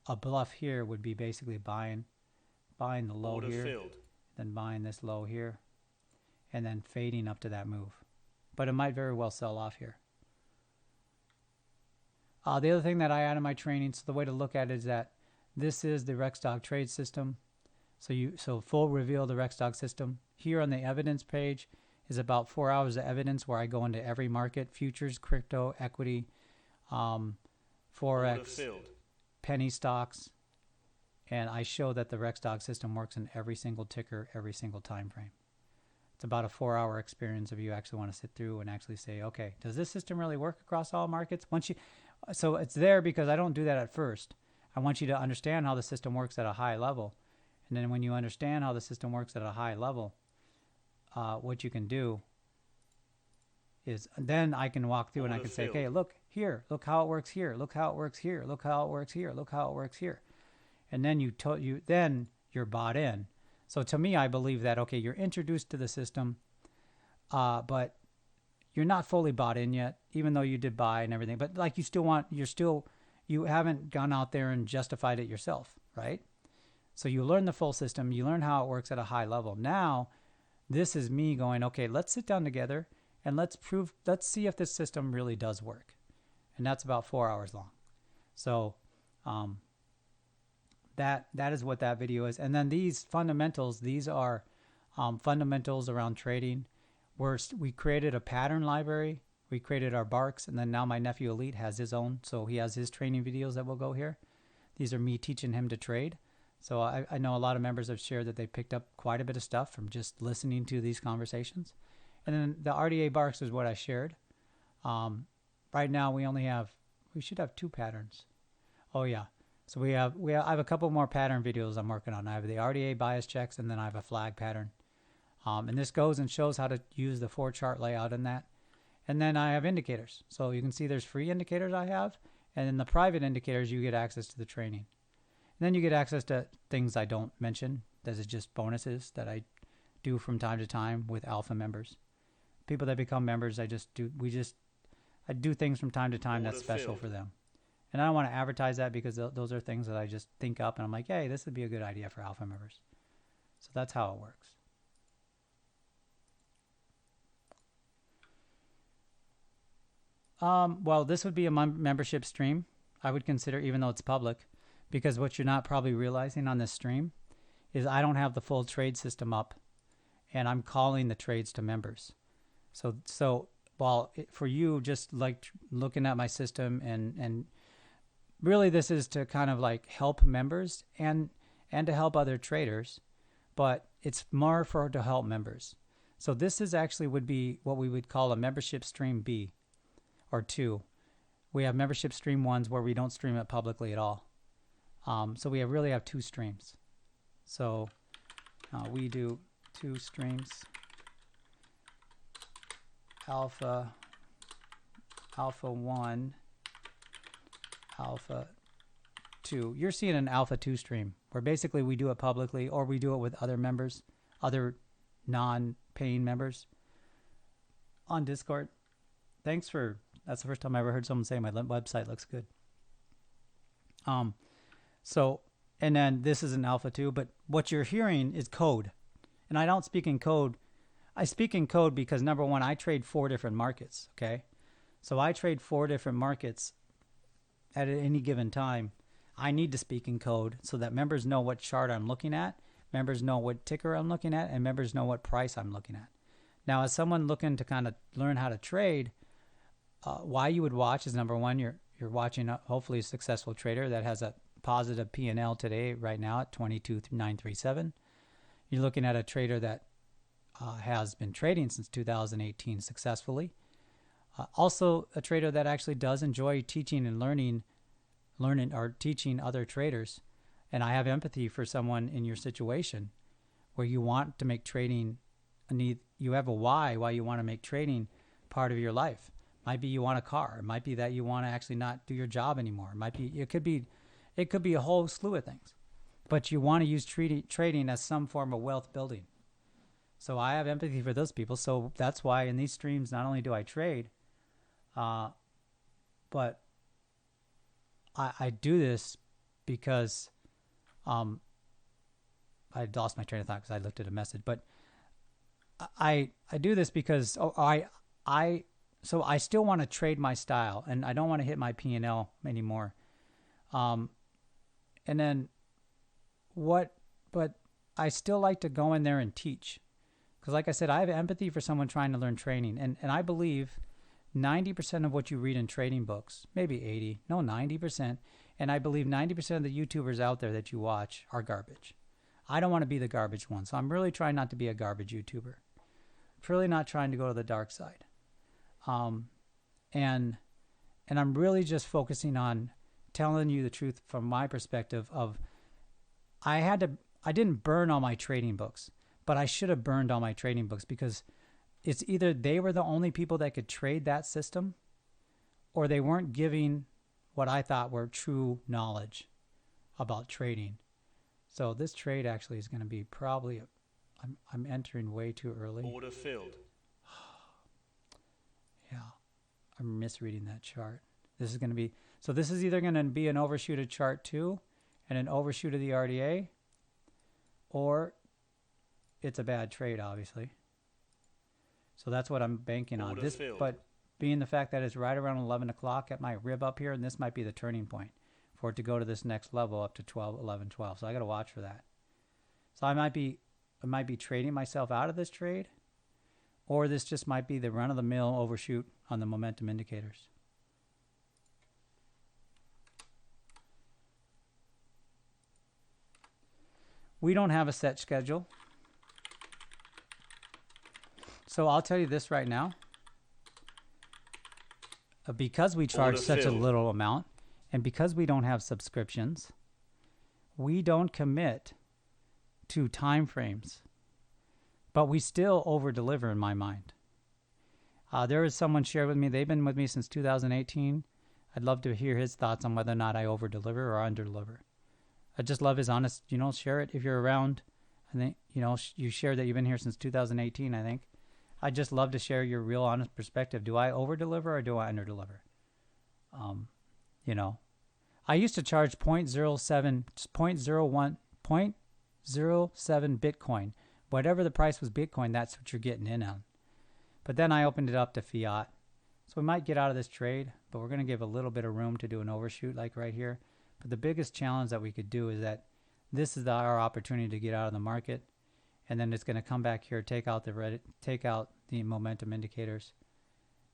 a bluff here would be basically buying the low order here, filled. Then buying this low here, and then fading up to that move. But it might very well sell off here. The other thing that I add in my training, so the way to look at it is that this is the Rex Dog trade system. So full reveal of the Rexdog system. Here on the evidence page is about 4 hours of evidence where I go into every market: futures, crypto, equity, Order forex, filled. penny stocks, and I show that the Rexdog system works in every single ticker, every single time frame. It's about a 4-hour experience if you actually want to sit through and actually say, okay, does this system really work across all markets? So it's there because I don't do that at first. I want you to understand how the system works at a high level. And then when you understand how the system works at a high level, what you can do is then I can walk through and I can say, okay, look here, look how it works here, look how it works here, look how it works here, look how it works here. And then then you're bought in. So to me, I believe that, okay, you're introduced to the system, but you're not fully bought in yet, even though you did buy and everything. But like you haven't gone out there and justified it yourself, right? So you learn the full system, you learn how it works at a high level. Now, this is me going, okay, let's sit down together and let's see if this system really does work. And that's about 4 hours long. So that is what that video is. And then these fundamentals, these are fundamentals around trading. We created a pattern library. We created our barks, and then now my nephew Elite has his own. So he has his training videos that will go here. These are me teaching him to trade. So I know a lot of members have shared that they picked up quite a bit of stuff from just listening to these conversations. And then the RDA barks is what I shared. Right now we should have 2 patterns. Oh yeah. So I have a couple more pattern videos I'm working on. I have the RDA bias checks, and then I have a flag pattern. And this goes and shows how to use the 4 chart layout in that. And then I have indicators. So you can see there's free indicators I have. And in the private indicators, you get access to the training. And then you get access to things I don't mention. Those are just bonuses that I do from time to time with alpha members. People that become members, I do things from time to time that's special for them. And I don't want to advertise that because those are things that I just think up and I'm like, hey, this would be a good idea for alpha members. So that's how it works. Well, this would be a membership stream. I would consider, even though it's public, because what you're not probably realizing on this stream is I don't have the full trade system up, and I'm calling the trades to members. So while for you, just like looking at my system and really this is to kind of like help members and to help other traders, but it's more to help members. So this is actually would be what we would call a membership stream B or 2. We have membership stream 1s where we don't stream it publicly at all. So we really have 2 streams. So we do 2 streams. Alpha 1, Alpha 2. You're seeing an Alpha 2 stream where basically we do it publicly or we do it with other members, other non-paying members on Discord. That's the first time I ever heard someone say my website looks good. So, and then this is an Alpha 2, but what you're hearing is code. And I don't speak in code. I speak in code because, number one, I trade 4 different markets, okay? So I trade 4 different markets at any given time. I need to speak in code so that members know what chart I'm looking at, members know what ticker I'm looking at, and members know what price I'm looking at. Now, as someone looking to kind of learn how to trade, why you would watch is, number one, you're watching hopefully a successful trader that has a positive P&L today, right now at 22,937. You're looking at a trader that has been trading since 2018 successfully. Also a trader that actually does enjoy teaching and learning or teaching other traders. And I have empathy for someone in your situation where you want to make trading you have a why you want to make trading part of your life. Might be you want a car. It might be that you want to actually not do your job anymore. It could be a whole slew of things. But you want to use trading as some form of wealth building. So I have empathy for those people. So that's why in these streams, not only do I trade, but I do this because I lost my train of thought because I looked at a message. But I do this because so I still want to trade my style, and I don't want to hit my P&L anymore. And then but I still like to go in there and teach. Because like I said, I have empathy for someone trying to learn trading. And I believe 90% of what you read in trading books, maybe 80, no, 90%. And I believe 90% of the YouTubers out there that you watch are garbage. I don't want to be the garbage one. So I'm really trying not to be a garbage YouTuber. Really not trying to go to the dark side. And I'm really just focusing on telling you the truth from my perspective of I didn't burn all my trading books, but I should have burned all my trading books because it's either they were the only people that could trade that system or they weren't giving what I thought were true knowledge about trading. So this trade actually is going to be probably, I'm entering way too early. Order filled. Yeah, I'm misreading that chart. This is going to be, so this is either going to be an overshoot of chart 2 and an overshoot of the RDA, or it's a bad trade, obviously. So that's what I'm banking on. Order This, filled. but being the fact that it's right around 11 o'clock at my rib up here, and this might be the turning point for it to go to this next level up to 12, 11, 12. So I got to watch for that. So I might be trading myself out of this trade, or this just might be the run-of-the-mill overshoot on the momentum indicators. We don't have a set schedule. So I'll tell you this right now. Because we charge Order such a filled. little amount, and because we don't have subscriptions, we don't commit to time frames. But we still over-deliver in my mind. There is someone shared with me, they've been with me since 2018. I'd love to hear his thoughts on whether or not I over-deliver or under-deliver. I just love his honest, share it if you're around. I think, you shared that you've been here since 2018, I think. I'd just love to share your real honest perspective. Do I over-deliver or do I under-deliver? I used to charge 0.07 Bitcoin. Whatever the price was Bitcoin, that's what you're getting in on. But then I opened it up to fiat. So we might get out of this trade, but we're going to give a little bit of room to do an overshoot like right here. But the biggest challenge that we could do is that this is our opportunity to get out of the market. And then it's going to come back here, take out the momentum indicators.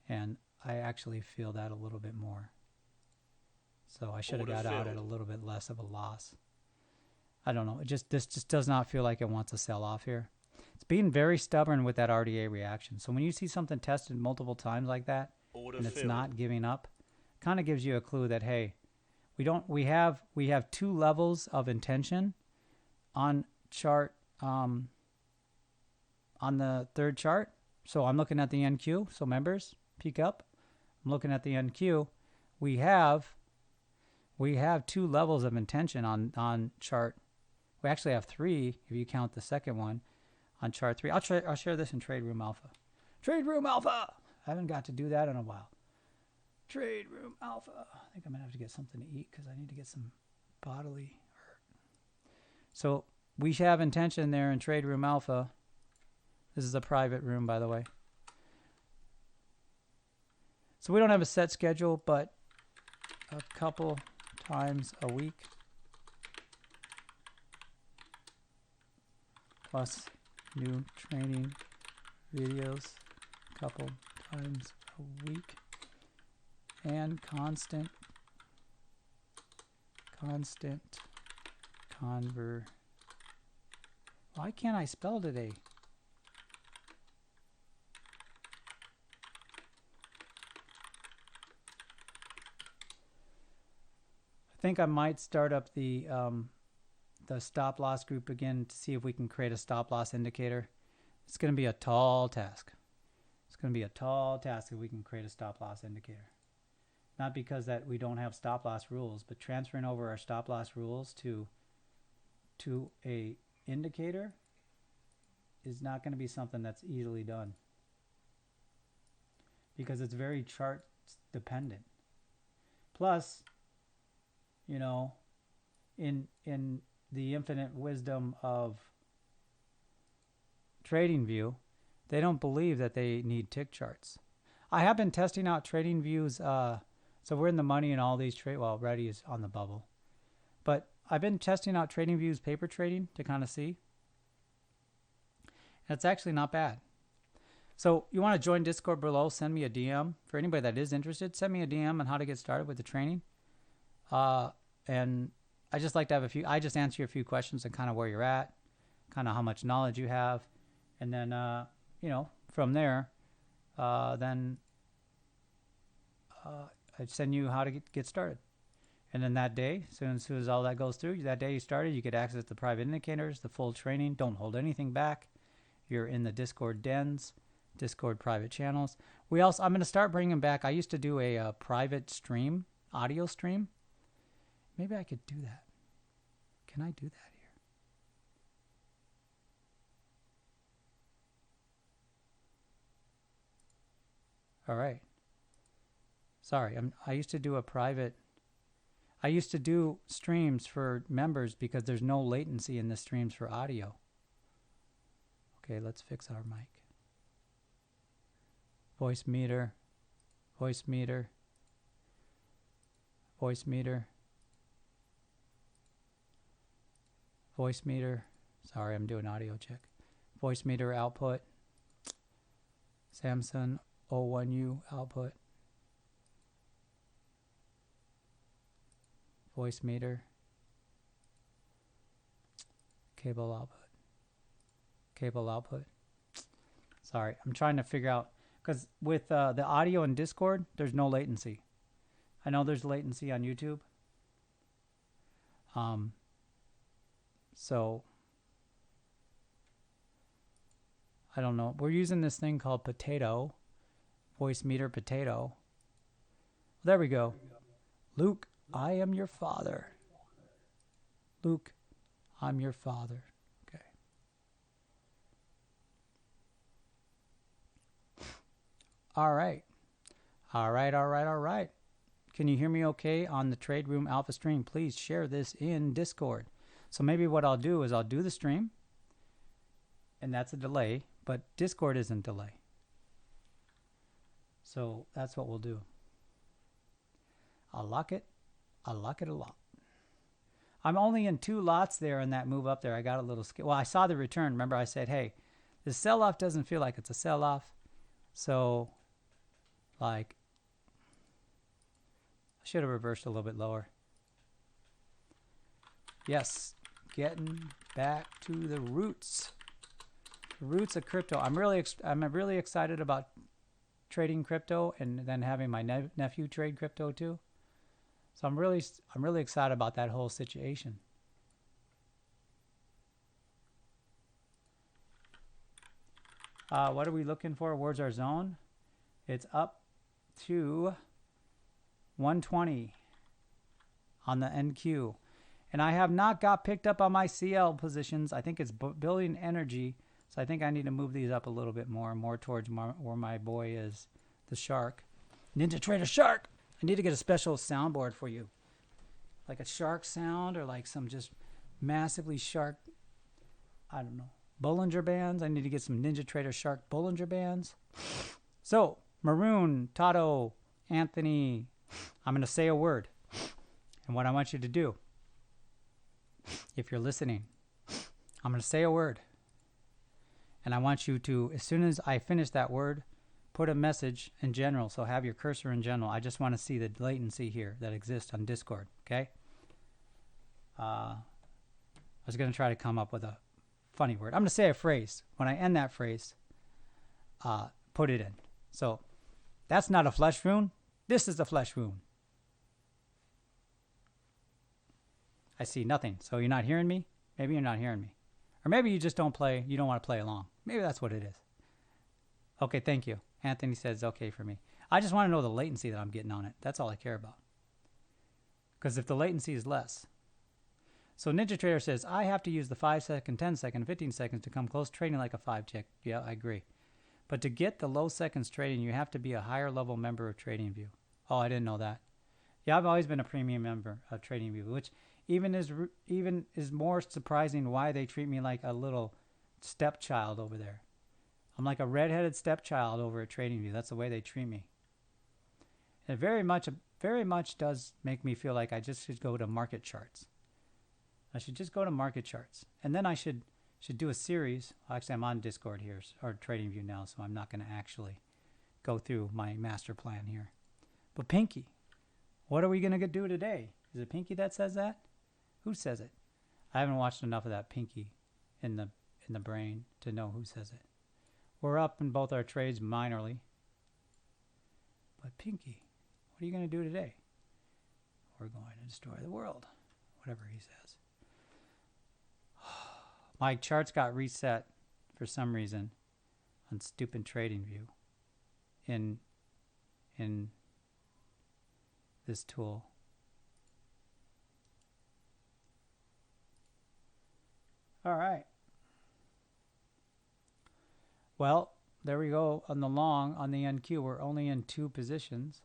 And I actually feel that a little bit more. So I should have Order got out at a filled. little bit less of a loss. I don't know. This just does not feel like it wants to sell off here. It's being very stubborn with that RDA reaction. So when you see something tested multiple times like that, Order and it's filled. not giving up, kind of gives you a clue that, hey, we have 2 levels of intention on chart, on the third chart. So I'm looking at the NQ. So members, peek up. I'm looking at the NQ. We have 2 levels of intention on chart. We actually have 3 if you count the second one on chart 3. I'll share this in Trade Room Alpha. Trade Room Alpha. I haven't got to do that in a while. Trade Room Alpha. I think I'm gonna have to get something to eat because I need to get some bodily hurt. So we have intention there in Trade Room Alpha. This is a private room, by the way. So we don't have a set schedule, but a couple times a week. Plus new training videos a couple times a week. And constant Why can't I spell today? I think I might start up the stop loss group again to see if we can create a stop loss indicator. It's going to be a tall task. It's going to be a tall task if we can create a stop loss indicator. Not because that we don't have stop loss rules, but transferring over our stop loss rules to a indicator is not going to be something that's easily done because it's very chart dependent. Plus, in the infinite wisdom of TradingView, they don't believe that they need tick charts. I have been testing out TradingView's, so we're in the money in all these Ready is on the bubble. But I've been testing out TradingView's paper trading to kind of see. It's actually not bad. So you want to join Discord below, send me a DM. For anybody that is interested, send me a DM on how to get started with the training. And I just like to have I just answer you a few questions and kind of where you're at, kind of how much knowledge you have. And then, from there, then I'd send you how to get started. And then that day, as soon as all that goes through, that day you started, you get access to the private indicators, the full training. Don't hold anything back. You're in the Discord dens, Discord private channels. I'm going to start bringing back, I used to do a private stream, audio stream. Maybe I could do that. Can I do that here? All right. Sorry, I used to do streams for members because there's no latency in the streams for audio. Okay, let's fix our mic. Voice meter, voice meter, voice meter, voice meter. Sorry, I'm doing audio check. Voice meter output. Samsung O1U output. Voice meter. Cable output. Cable output. Sorry, I'm trying to figure out, because with the audio in Discord, there's no latency. I know there's latency on YouTube. So I don't know. We're using this thing called Potato. Voice meter Potato. There we go. Luke, I am your father. Luke, I'm your father. Okay. All right. All right. Can you hear me okay on the Trade Room Alpha stream? Please share this in Discord. So maybe what I'll do is I'll do the stream, and that's a delay, but Discord isn't delay. So that's what we'll do. I'll lock it a lot. I'm only in 2 lots there in that move up there. I got a little scared. Well, I saw the return. Remember I said, hey, the sell-off doesn't feel like it's a sell-off. So, like, I should have reversed a little bit lower. Yes, getting back to the roots. The roots of crypto. I'm really excited about trading crypto and then having my nephew trade crypto too. So I'm really excited about that whole situation. What are we looking for? Where's our zone? It's up to 120 on the NQ. And I have not got picked up on my CL positions. I think it's building energy. So I think I need to move these up a little bit more towards where my boy is, the shark. Ninja Trader Shark! I need to get a special soundboard for you. Like a shark sound or like some just massively shark, I don't know, Bollinger Bands. I need to get some Ninja Trader Shark Bollinger Bands. So, Maroon, Tato, Anthony, I'm going to say a word. And what I want you to do, if you're listening, I'm going to say a word. And I want you to, as soon as I finish that word, put a message in general. So have your cursor in general. I just want to see the latency here that exists on Discord. Okay? I was going to try to come up with a funny word. I'm going to say a phrase. When I end that phrase, put it in. So that's not a flesh wound. This is a flesh wound. I see nothing. So you're not hearing me? Maybe you're not hearing me. Or maybe you just don't play. You don't want to play along. Maybe that's what it is. Okay, thank you. Anthony says okay for me. I just want to know the latency that I'm getting on it. That's all I care about. Because if the latency is less. So Ninja Trader says, I have to use the 5 second, 10 second, 15 seconds to come close trading like a 5 tick. Yeah, I agree. But to get the low seconds trading, you have to be a higher level member of TradingView. Oh, I didn't know that. Yeah, I've always been a premium member of TradingView, which even is more surprising why they treat me like a little stepchild over there. I'm like a redheaded stepchild over at TradingView. That's the way they treat me. It very much does make me feel like I just should go to market charts. I should just go to market charts. And then I should Should do a series. Actually, I'm on Discord here, or TradingView now, so I'm not going to actually go through my master plan here. But Pinky, what are we going to do today? Is it Pinky that says that? Who says it? I haven't watched enough of that Pinky in the brain to know who says it. We're up in both our trades minorly. But Pinky, what are you going to do today? We're going to destroy the world. Whatever he says. My charts got reset for some reason on stupid TradingView in this tool. All right. Well, there we go. On the long, on the NQ, we're only in 2 positions.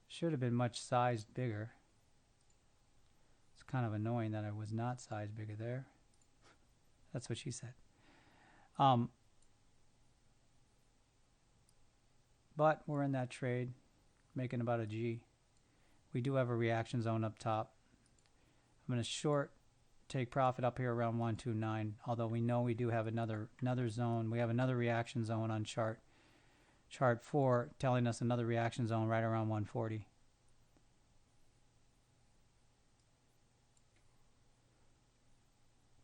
Should have been much sized bigger. It's kind of annoying that I was not sized bigger there. That's what she said. But we're in that trade, making about a G. We do have a reaction zone up top. I'm going to short, take profit up here around 129, although we know we do have another zone. We have another reaction zone on chart 4 telling us another reaction zone right around 140.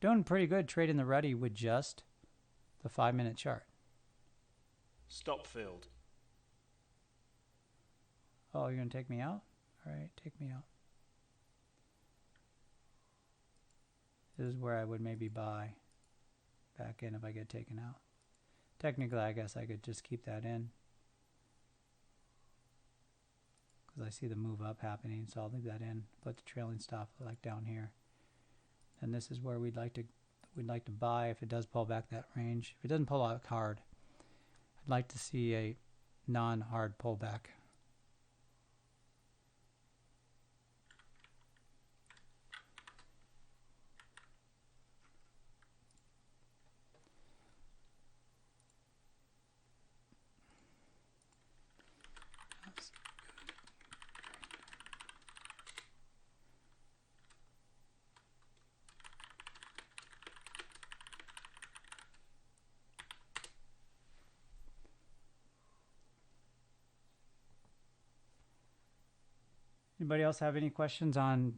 Doing pretty good trading the ready with just the 5-minute chart. Stop filled. Oh, you're going to take me out? All right, take me out. This is where I would maybe buy back in if I get taken out. Technically, I guess I could just keep that in because I see the move up happening, so I'll leave that in. Put the trailing stop like down here. And this is where we'd like to buy if it does pull back that range. If it doesn't pull out hard, I'd like to see a non-hard pullback. Anybody else have any questions on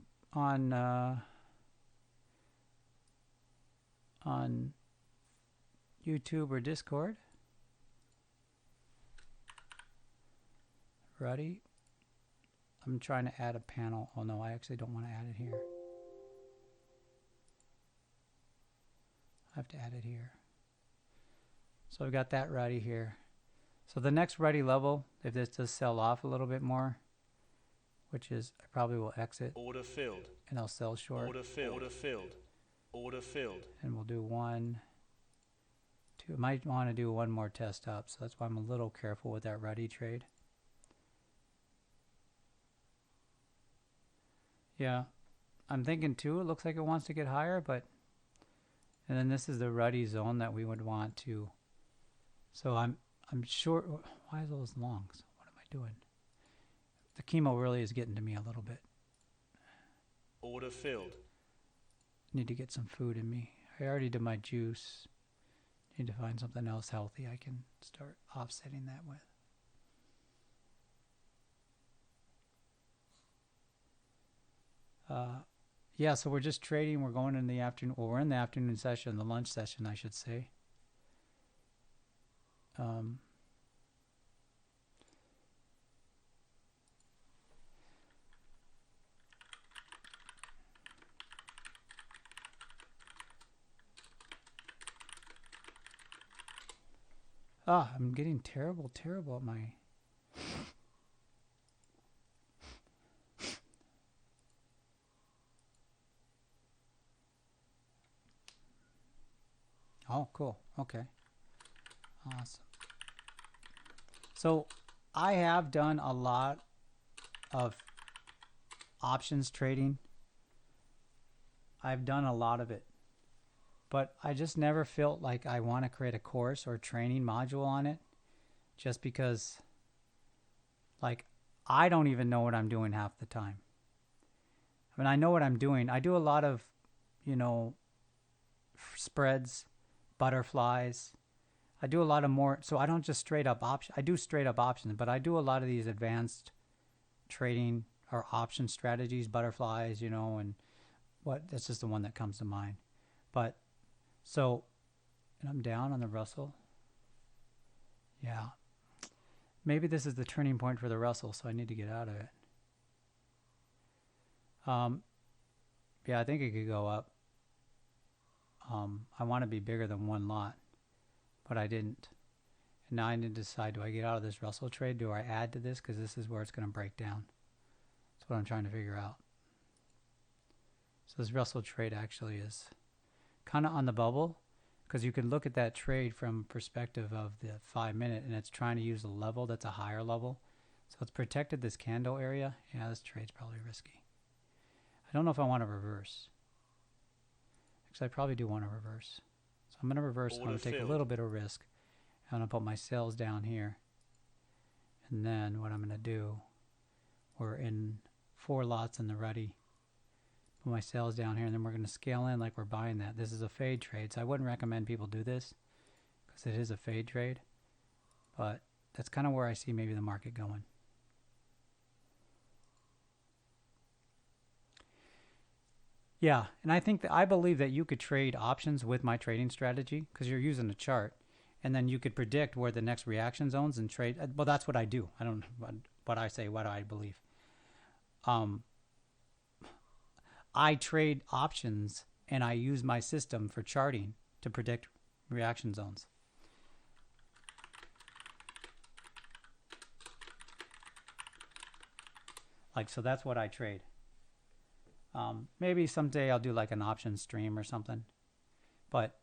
YouTube or Discord? Ready? I'm trying to add a panel. Oh no, I actually don't want to add it here. I have to add it here. So I've got that ready here. So the next ready level, if this does sell off a little bit more, which is I probably will exit. Order filled. And I'll sell short. Order filled. Order filled. Order filled. And we'll do 1, 2. I might want to do one more test up, so that's why I'm a little careful with that ready trade. Yeah, I'm thinking too, it looks like it wants to get higher, but and then this is the ready zone that we would want to. So I'm short. Why are those longs? What am I doing? The chemo really is getting to me a little bit. Order filled. Need to get some food in me. I already did my juice. Need to find something else healthy I can start offsetting that with. Yeah, so we're just trading. We're going in the afternoon. Well, we're in the afternoon session, the lunch session, I should say. I'm getting terrible at my... Oh, cool. Okay. Awesome. So I have done a lot of options trading. I've done a lot of it. But I just never felt like I want to create a course or training module on it just because, like, I don't even know what I'm doing half the time. I mean, I know what I'm doing. I do a lot of, spreads, butterflies. I do a lot of more. So I don't just straight up option. I do straight up options, but I do a lot of these advanced trading or option strategies, butterflies, and that's just the one that comes to mind. But so, and I'm down on the Russell. Yeah. Maybe this is the turning point for the Russell, so I need to get out of it. Yeah, I think it could go up. I want to be bigger than one lot, but I didn't. And now I need to decide, do I get out of this Russell trade? Do I add to this? Because this is where it's going to break down. That's what I'm trying to figure out. So this Russell trade actually is kind of on the bubble, because you can look at that trade from perspective of the 5 minute, and it's trying to use a level that's a higher level. So it's protected this candle area. Yeah, this trade's probably risky. I don't know if I want to reverse. Actually, I probably do want to reverse. So I'm going to reverse. I'm going to take a little bit of risk. I'm going to put my sales down here. And then what I'm going to do, we're in 4 lots in the ready. Put my sales down here, and then we're going to scale in like we're buying that. This is a fade trade, so I wouldn't recommend people do this because it is a fade trade. But that's kind of where I see maybe the market going. Yeah, and I believe that you could trade options with my trading strategy because you're using a chart, and then you could predict where the next reaction zones and trade. Well, that's what I do. I don't know what I say, what I believe. I trade options, and I use my system for charting to predict reaction zones. So that's what I trade. Maybe someday I'll do like an option stream or something, but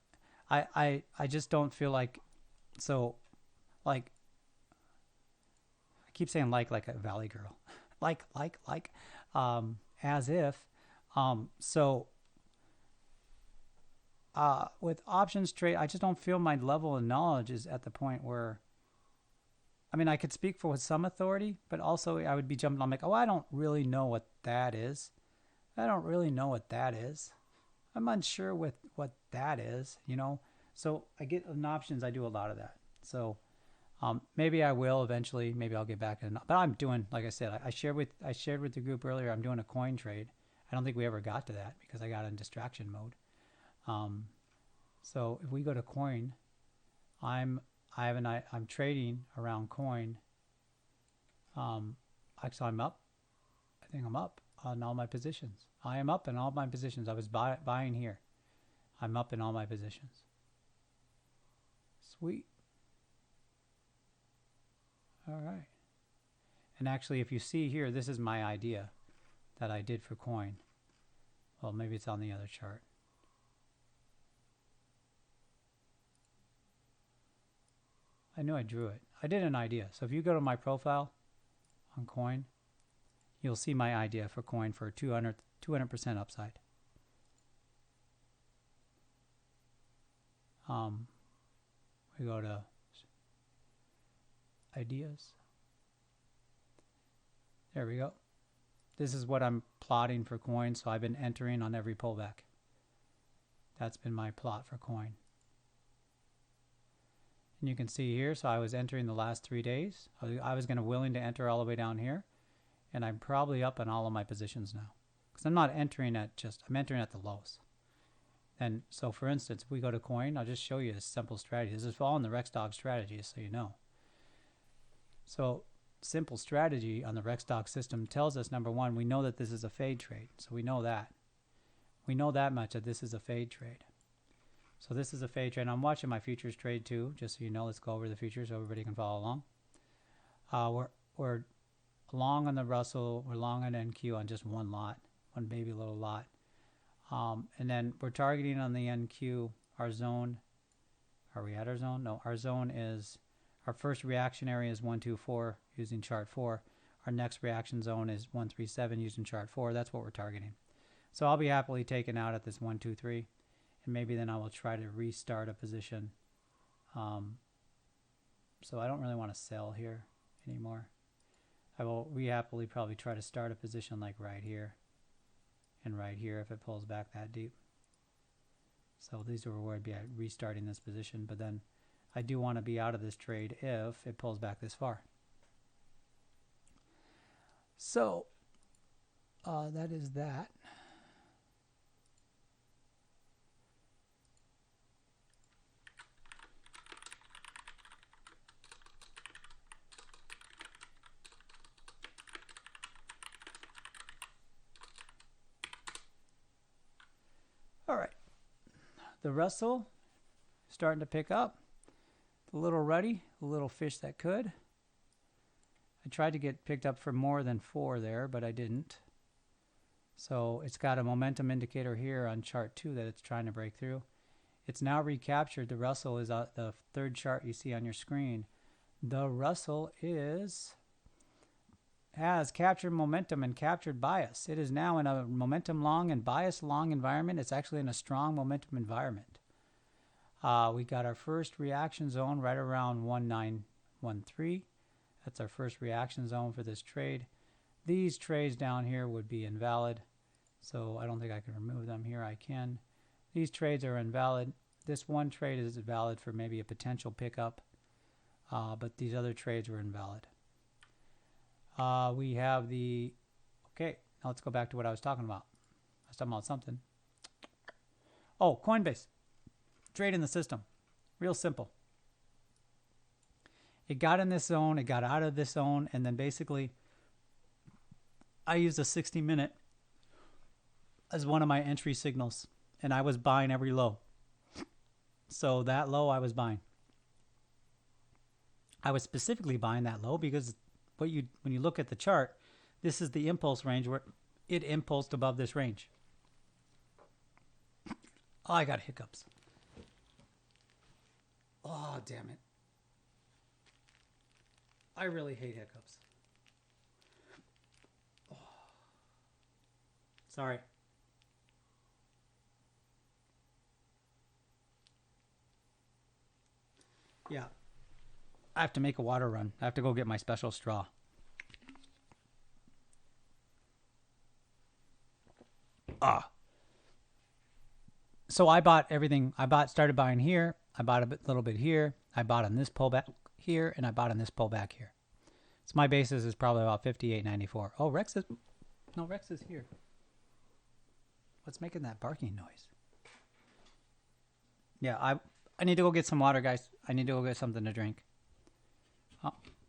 I just don't feel like, I keep saying like a Valley Girl, as if, with options trade, I just don't feel my level of knowledge is at the point where, I could speak with some authority, but also I would be jumping on like, I don't really know what that is. I don't really know what that is. I'm unsure with what that is, So I get in options. I do a lot of that. So maybe I will eventually. Maybe I'll get back in. But I'm doing, like I said, I shared with the group earlier. I'm doing a coin trade. I don't think we ever got to that because I got in distraction mode. So if we go to coin, I'm trading around coin. Actually, I'm up. I think I'm up on all my positions. I am up in all my positions. I was buying here. I'm up in all my positions. Sweet. All right. And actually, if you see here, this is my idea that I did for coin. Well, maybe it's on the other chart. I knew I drew it. I did an idea. So if you go to my profile on coin, you'll see my idea for coin for 200% upside. We go to ideas. There we go. This is what I'm plotting for coin. So I've been entering on every pullback. That's been my plot for coin. And you can see here, so I was entering the last 3 days. I was willing to enter all the way down here. And I'm probably up in all of my positions now. Because I'm not entering at I'm entering at the lows. And so for instance, if we go to coin, I'll just show you a simple strategy. This is all in the RexDog strategy, so you know. So simple strategy on the RexDog system tells us, number one, we know that this is a fade trade. So we know that. We know that much, that this is a fade trade. So this is a fade trade. And I'm watching my futures trade too, just so you know. Let's go over the futures so everybody can follow along. We're long on the Russell, we're long on NQ on just one lot, one baby little lot. And then we're targeting on the NQ, our zone. Are we at our zone? No, our zone is, our first reaction area is 124 using chart 4. Our next reaction zone is 137 using chart 4. That's what we're targeting. So I'll be happily taken out at this 123, and maybe then I will try to restart a position. So I don't really want to sell here anymore. I will happily probably try to start a position like right here and right here if it pulls back that deep. So these are where I'd be at restarting this position, but then I do want to be out of this trade if it pulls back this far. So that is that. All right. The Russell starting to pick up. The little ruddy, the little fish that could. I tried to get picked up for more than 4 there, but I didn't. So it's got a momentum indicator here on chart 2 that it's trying to break through. It's now recaptured. The Russell is the third chart you see on your screen. The Russell has captured momentum and captured bias. It is now in a momentum long and bias long environment. It's actually in a strong momentum environment. We got our first reaction zone right around 1913. That's our first reaction zone for this trade. These trades down here would be invalid, so I don't think I can remove them. Here I can. These trades are invalid. This one trade is valid for maybe a potential pickup, but these other trades were invalid. We have the, okay, now let's go back to what I was talking about. I was talking about something. Oh, Coinbase. Trade in the system. Real simple. It got in this zone, it got out of this zone, and then basically I used a 60-minute as one of my entry signals, and I was buying every low. So that low I was buying. I was specifically buying that low because when you look at the chart, this is the impulse range where it impulsed above this range. Oh, I got hiccups. Oh, damn it. I really hate hiccups. Oh. Sorry. Yeah. I have to make a water run. I have to go get my special straw. So I bought everything. Started buying here. I bought a little bit here. I bought on this pullback here, and I bought on this pullback here. So my basis is probably about 58.94. Oh, Rex is here. What's making that barking noise? Yeah, I need to go get some water, guys. I need to go get something to drink.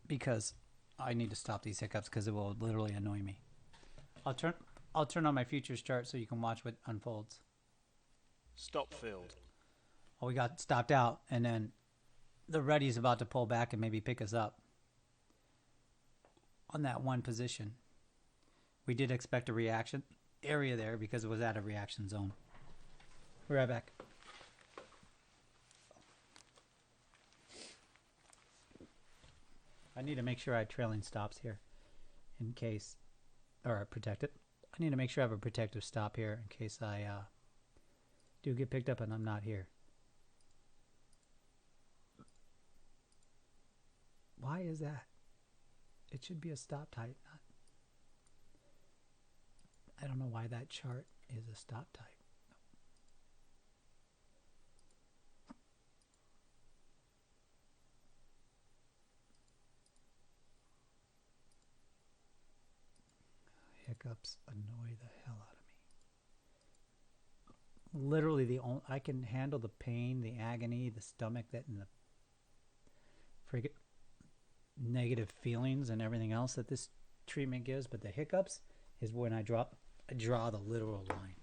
Because I need to stop these hiccups because it will literally annoy me. I'll turn on my futures chart so you can watch what unfolds. Stop field. Oh, we got stopped out, and then the ready's about to pull back and maybe pick us up on that one position. We did expect a reaction area there because it was at a reaction zone. We're right back. I need to make sure I have trailing stops here in case, or protect it. I need to make sure I have a protective stop here in case I do get picked up and I'm not here. Why is that? It should be a stop type, not. I don't know why that chart is a stop type. Hiccups annoy the hell out of me. Literally, I can handle the pain, the agony, the stomach, that, and the friggin' negative feelings and everything else that this treatment gives. But the hiccups is when I draw the literal line.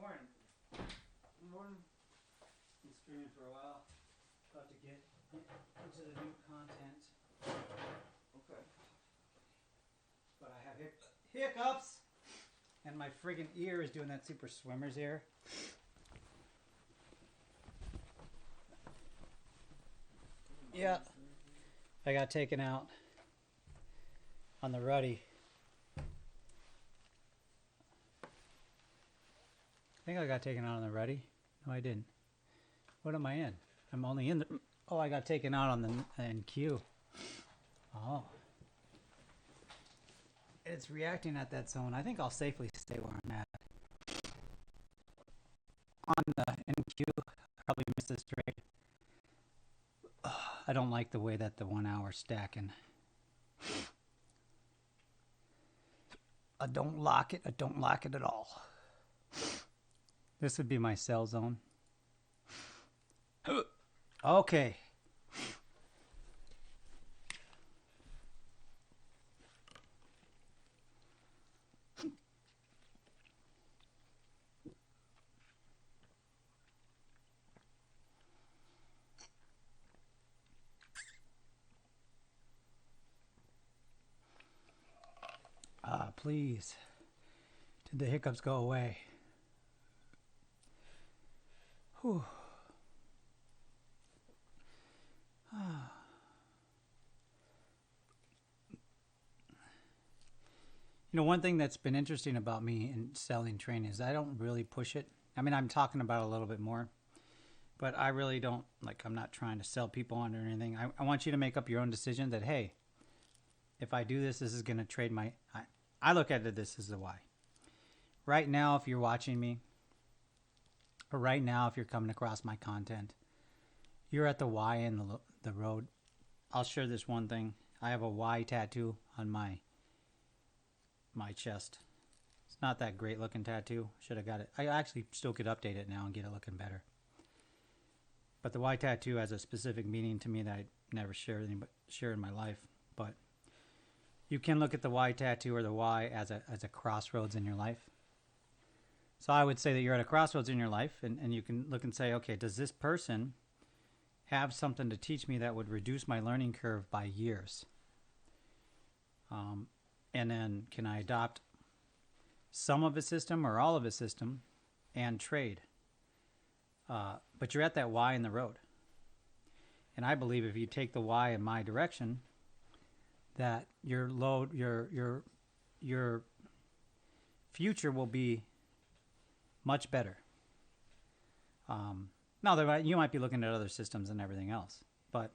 Morning. Morning. Been streaming for a while. About to get into the new content. Okay. But I have hiccups. And my friggin' ear is doing that super swimmer's ear. Yeah. I got taken out on the ruddy. I think I got taken out on the ruddy. No, I didn't. What am I in? I'm only in the... Oh, I got taken out on the NQ. Oh. It's reacting at that zone. I think I'll safely stay where I'm at. On the NQ, I probably missed this trade. I don't like the way that the 1 hour stacking. I don't like it. I don't like it at all. This would be my sell zone. Okay. Please. Did the hiccups go away? Whew. You know, one thing that's been interesting about me in selling training is I don't really push it. I mean, I'm talking about it a little bit more, but I really don't, like, I'm not trying to sell people on or anything. I want you to make up your own decision that, hey, if I do this, this is going to trade my... I look at it this as the why. Right now, if you're watching me, or right now, if you're coming across my content, you're at the Y in the road. I'll share this one thing. I have a Y tattoo on my chest. It's not that great looking tattoo. Should have got it. I actually still could update it now and get it looking better. But the Y tattoo has a specific meaning to me that I never share in my life. But you can look at the Y tattoo or the Y as a crossroads in your life. So I would say that you're at a crossroads in your life, and you can look and say, okay, does this person have something to teach me that would reduce my learning curve by years? And then can I adopt some of his system or all of his system and trade? But you're at that Y in the road. And I believe if you take the Y in my direction, that your future will be much better. Now, you might be looking at other systems and everything else, but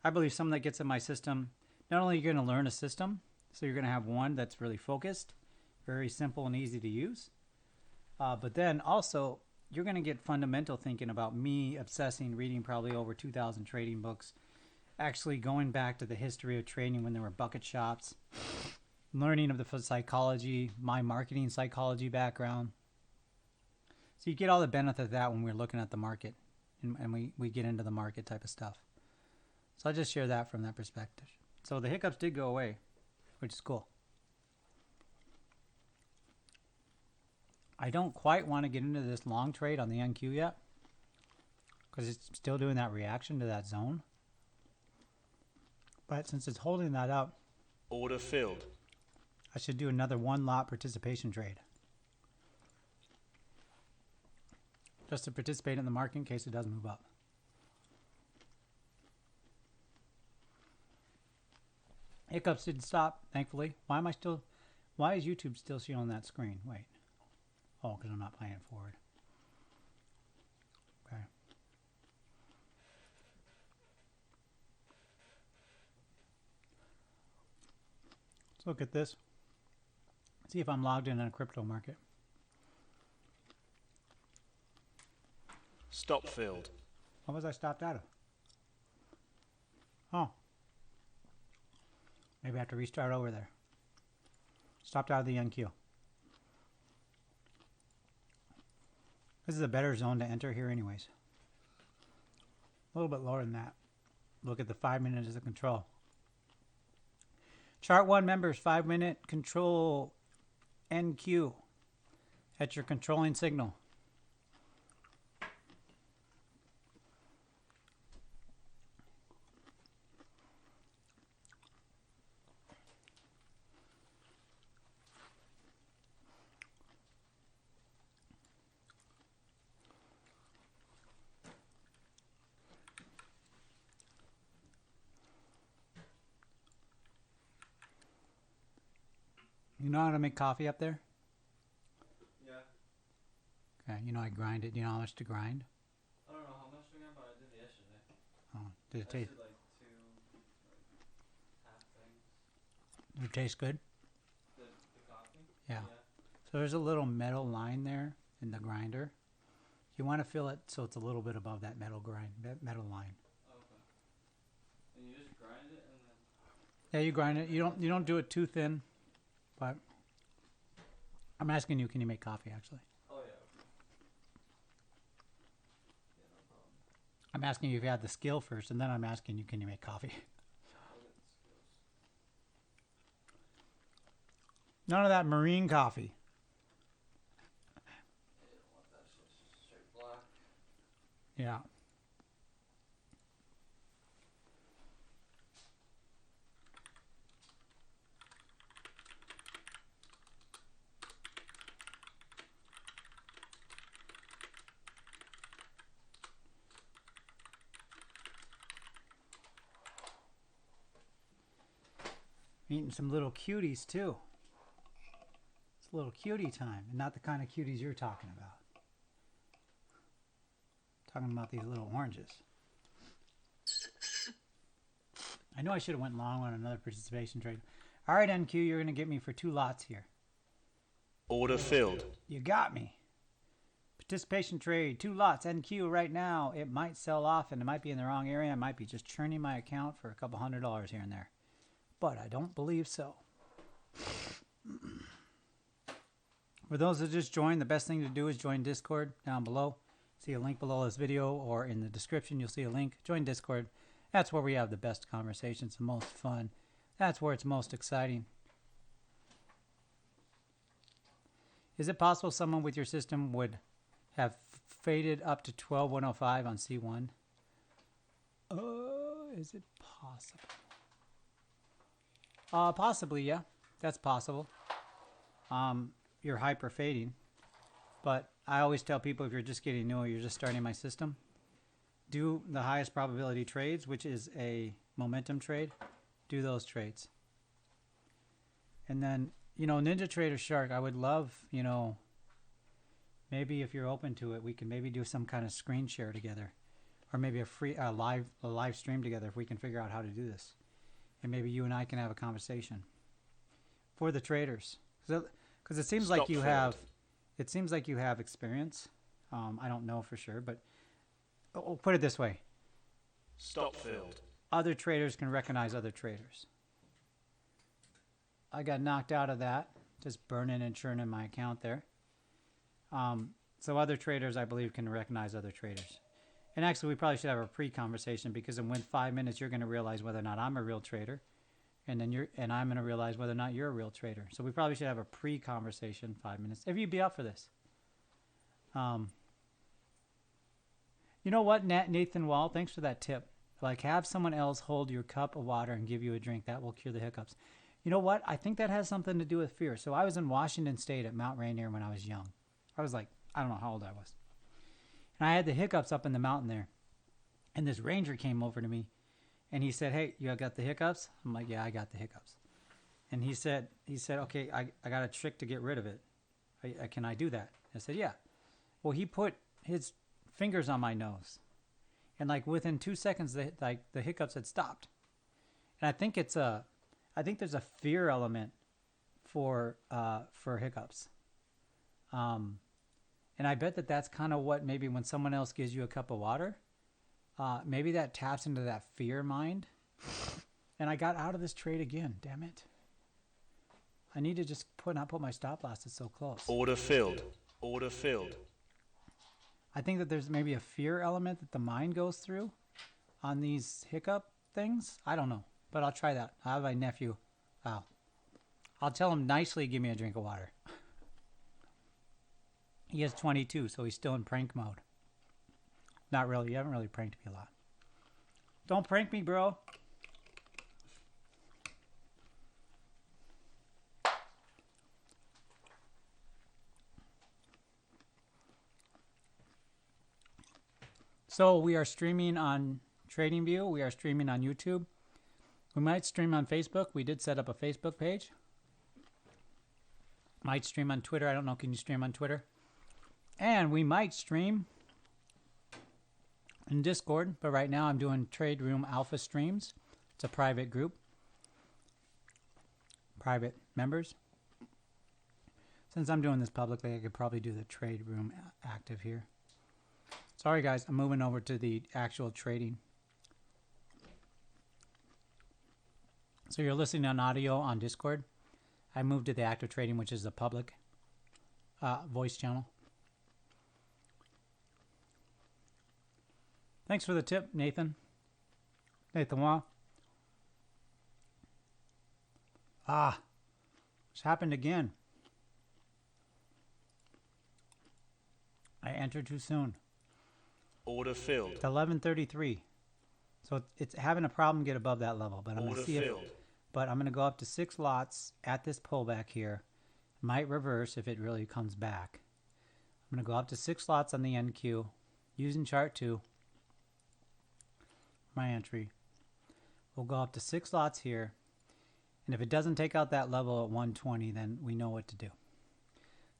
I believe someone that gets in my system, not only are you going to learn a system, so you're going to have one that's really focused, very simple and easy to use, but then also you're going to get fundamental thinking about me obsessing, reading probably over 2,000 trading books, actually going back to the history of trading when there were bucket shops, learning of the psychology, my marketing psychology background. So you get all the benefit of that when we're looking at the market and we get into the market type of stuff. So I just share that from that perspective. So the hiccups did go away, which is cool. I don't quite want to get into this long trade on the NQ yet because it's still doing that reaction to that zone. But since it's holding that up, Order filled. I should do another one lot participation trade. Just to participate in the market in case it does move up. Hiccups didn't stop, thankfully. Why is YouTube still showing that screen? Wait. Oh, because I'm not playing it forward. Okay. Let's look at this. See if I'm logged in a crypto market. Stop filled. What was I stopped out of? Oh. Maybe I have to restart over there. Stopped out of the NQ. This is a better zone to enter here anyways. A little bit lower than that. Look at the 5 minutes of control. Chart 1 members, 5 minute control NQ. That's your controlling signal. You know how to make coffee up there? Yeah. Okay. You know I grind it. Do you know how much to grind? I don't know how much again, but I did it yesterday. Oh, did it I taste? did like 2 half things. Did it taste good? The coffee? Yeah. So there's a little metal line there in the grinder. You want to fill it so it's a little bit above that metal line. Okay. And you just grind it and then. Yeah, you grind it. You don't do it too thin, but I'm asking you, can you make coffee actually? Oh yeah. Okay. Yeah, no problem. I'm asking you if you had the skill first, and then I'm asking you, can you make coffee? I'll get the skills. None of that marine coffee. Yeah, you don't want that shit. It's just straight black. Yeah. Eating some little cuties too. It's a little cutie time, and not the kind of cuties you're talking about. Talking about these little oranges. I know I should have went long on another participation trade. All right, NQ, you're going to get me for 2 lots here. Order filled. You got me. Participation trade, 2 lots, NQ right now. It might sell off, and it might be in the wrong area. I might be just churning my account for a couple $100 here and there. But I don't believe so. For those that just joined, the best thing to do is join Discord down below. See a link below this video, or in the description you'll see a link. Join Discord. That's where we have the best conversations, the most fun. That's where it's most exciting. Is it possible someone with your system would have faded up to 12105 on C1? Is it possible? Possibly, yeah. That's possible. You're hyper fading. But I always tell people, if you're just getting new or you're just starting my system, do the highest probability trades, which is a momentum trade. Do those trades. And then, NinjaTrader Shark, I would love, maybe if you're open to it, we can maybe do some kind of screen share together, or maybe a live stream together if we can figure out how to do this. And maybe you and I can have a conversation for the traders, because it seems like you have, experience. I don't know for sure, but I'll put it this way: Stop filled. other traders can recognize other traders. I got knocked out of that, just burning and churning my account there. So other traders, I believe, can recognize other traders. And actually, we probably should have a pre-conversation, because in 5 minutes, you're going to realize whether or not I'm a real trader, and then I'm going to realize whether or not you're a real trader. So we probably should have a pre-conversation, 5 minutes, if you'd be up for this. You know what, Nathan Wall? Thanks for that tip. Like, have someone else hold your cup of water and give you a drink. That will cure the hiccups. You know what? I think that has something to do with fear. So I was in Washington State at Mount Rainier when I was young. I was like, I don't know how old I was. And I had the hiccups up in the mountain there. And this ranger came over to me, and he said, "Hey, you got the hiccups?" I'm like, "Yeah, I got the hiccups." And he said, "Okay, I got a trick to get rid of it. Can I do that?" I said, "Yeah." Well, he put his fingers on my nose, and like within 2 seconds, the hiccups had stopped. And I think there's a fear element for hiccups. And I bet that's kind of what, maybe when someone else gives you a cup of water, maybe that taps into that fear mind. And I got out of this trade again. Damn it! I need to just not put my stop loss. It's so close. Order filled. Order filled. I think that there's maybe a fear element that the mind goes through on these hiccup things. I don't know, but I'll try that. I have my nephew. Wow. I'll tell him nicely, give me a drink of water. He is 22, so he's still in prank mode. Not really. You haven't really pranked me a lot. Don't prank me, bro. So we are streaming on TradingView. We are streaming on YouTube. We might stream on Facebook. We did set up a Facebook page. Might stream on Twitter. I don't know. Can you stream on Twitter? And we might stream in Discord, but right now I'm doing Trade Room Alpha streams. It's a private group. Private members. Since I'm doing this publicly, I could probably do the Trade Room active here. Sorry guys, I'm moving over to the actual trading. So you're listening on audio on Discord. I moved to the active trading, which is the public voice channel. Thanks for the tip, Nathan. Nathan Wah. It's happened again. I entered too soon. Order filled. It's 11:33. So it's having a problem get above that level, but I'm going Order to see filled. but I'm going to go up to 6 lots at this pullback here. Might reverse if it really comes back. I'm going to go up to 6 lots on the NQ using chart 2. My entry. We'll go up to 6 lots here. And if it doesn't take out that level at 120, then we know what to do.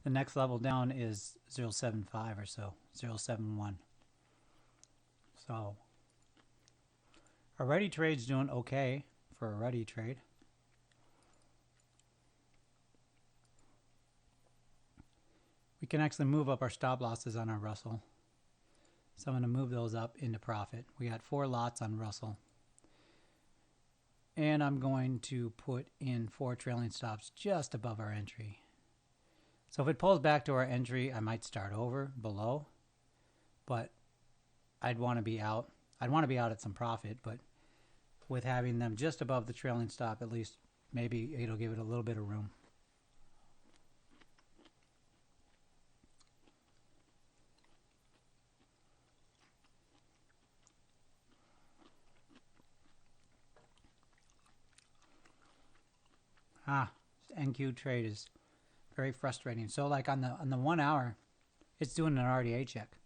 The next level down is 0.75 or so, 0.71. So our ready trade's doing okay for a ready trade. We can actually move up our stop losses on our Russell. So I'm going to move those up into profit. We got 4 lots on Russell. And I'm going to put in 4 trailing stops just above our entry. So if it pulls back to our entry, I might start over below. But I'd want to be out. I'd want to be out at some profit, but with having them just above the trailing stop, at least maybe it'll give it a little bit of room. NQ trade is very frustrating. So like on the 1 hour, it's doing an RDA check.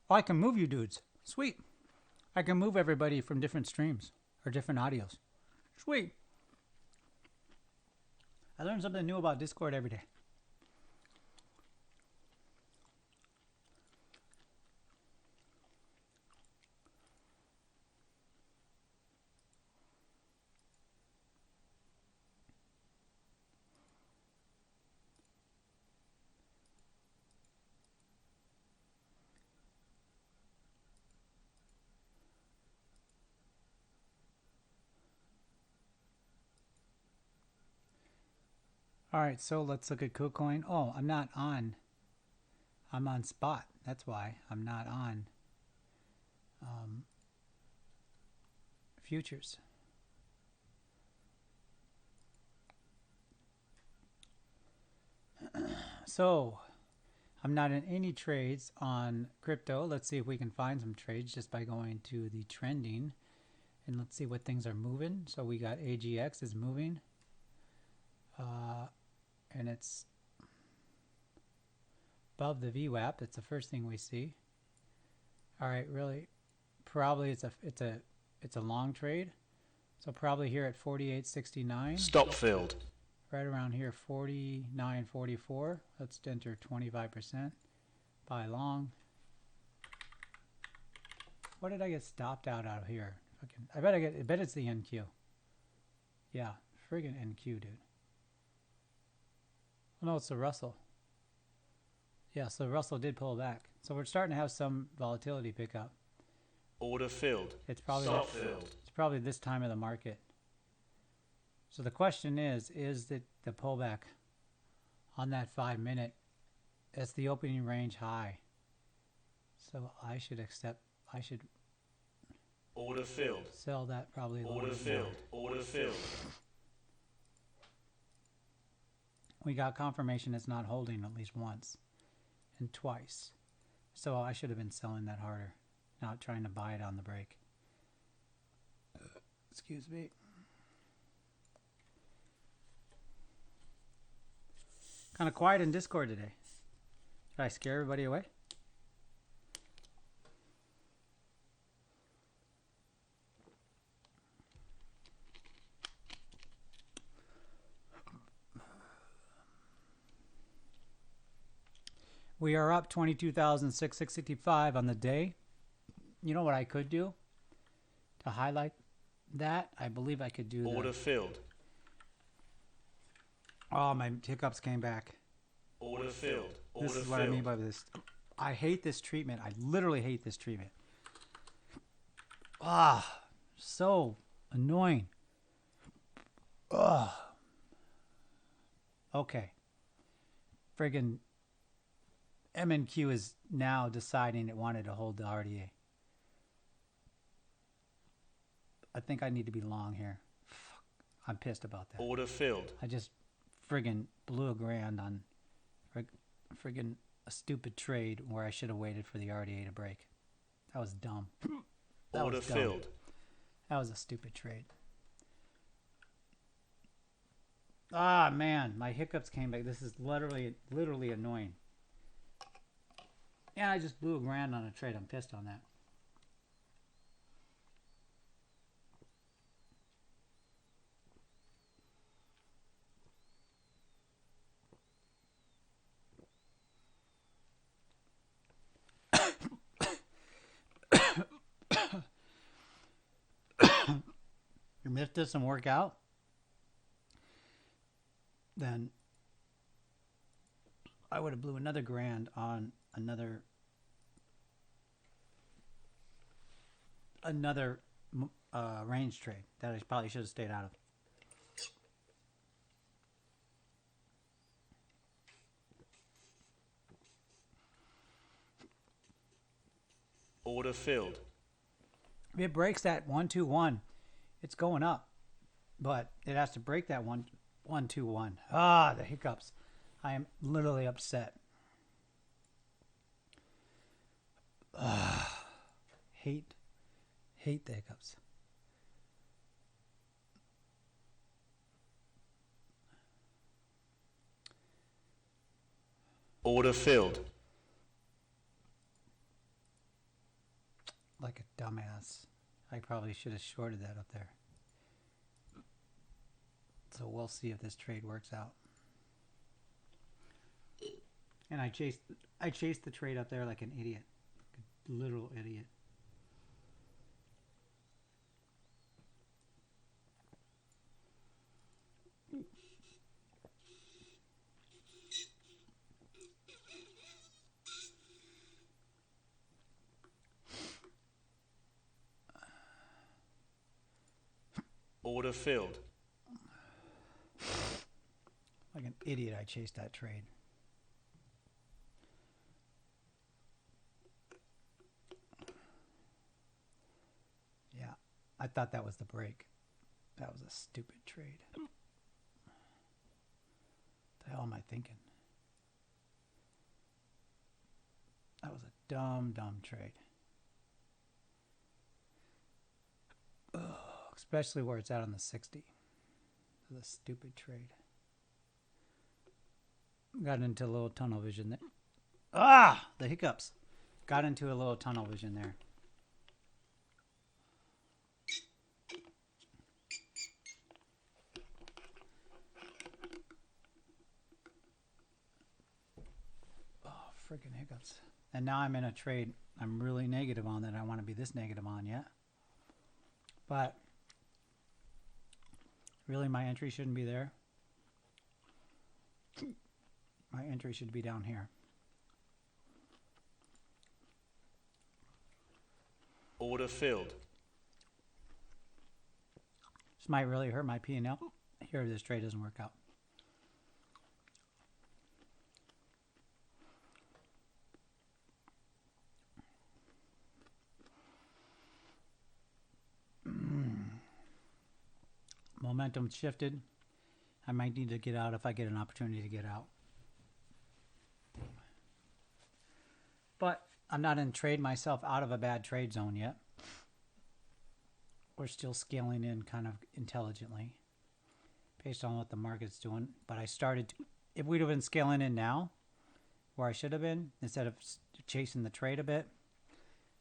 Oh, I can move you dudes. Sweet. I can move everybody from different streams or different audios. Sweet. I learn something new about Discord every day. All right, so let's look at KuCoin. Oh, I'm not on. I'm on spot. That's why I'm not on futures. So I'm not in any trades on crypto. Let's see if we can find some trades just by going to the trending. And let's see what things are moving. So we got AGX is moving. And it's above the VWAP. That's the first thing we see. All right, really, probably it's a long trade. So probably here at 48.69. Stop filled. Right around here, 49.44. Let's enter 25%. Buy long. What did I get stopped out of here? I bet it's the NQ. Yeah, friggin' NQ, dude. Oh, no, it's the Russell. Yeah, so Russell did pull back. So we're starting to have some volatility pick up. Order filled. It's probably Stop filled. it's probably this time of the market. So the question is that the pullback on that 5-minute, that's the opening range high. So I should Order filled. sell that probably a little Order bit more. filled. Order filled. We got confirmation it's not holding at least once and twice. So I should have been selling that harder, not trying to buy it on the break. Excuse me. Kind of quiet in Discord today. Did I scare everybody away? We are up 22,665 on the day. You know what I could do to highlight that? I believe I could do Order that. filled. Oh, my hiccups came back. Order filled. Order This is filled. what I mean by this. I hate this treatment. I literally hate this treatment. Ah, so annoying. Ugh. Okay. Friggin' MNQ is now deciding it wanted to hold the RDA. I think I need to be long here. Fuck. I'm pissed about that. Order filled. I just friggin' blew a grand on friggin' a stupid trade where I should have waited for the RDA to break. That was dumb. That Order was dumb. filled. That was a stupid trade. Ah, man, my hiccups came back. This is literally annoying. And I just blew a grand on a trade. I'm pissed on that. If this doesn't work out, then I would have blew another grand on another range trade that I probably should have stayed out of. Order filled. If it breaks that 121, it's going up, but it has to break that 121. Ah, the hiccups. I am literally upset. Hate the hiccups. Order filled. Like a dumbass. I probably should have shorted that up there. So we'll see if this trade works out. And I chased the trade up there like an idiot. Like a literal idiot. Order filled. Like an idiot, I chased that trade. Yeah, I thought that was the break. That was a stupid trade. What the hell am I thinking? That was a dumb trade. Ugh, especially where it's out on the 60. That's a stupid trade. Got into a little tunnel vision there. Ah, the hiccups. Got into a little tunnel vision there. Oh, freaking hiccups. And now I'm in a trade I'm really negative on that I want to be this negative on yet. But really my entry shouldn't be there. My entry should be down here. Order filled. This might really hurt my P&L here if this trade doesn't work out. Momentum shifted. I might need to get out if I get an opportunity to get out. But I'm not in trade myself out of a bad trade zone yet. We're still scaling in kind of intelligently based on what the market's doing. But I started to, if we'd have been scaling in now where I should have been, instead of chasing the trade a bit,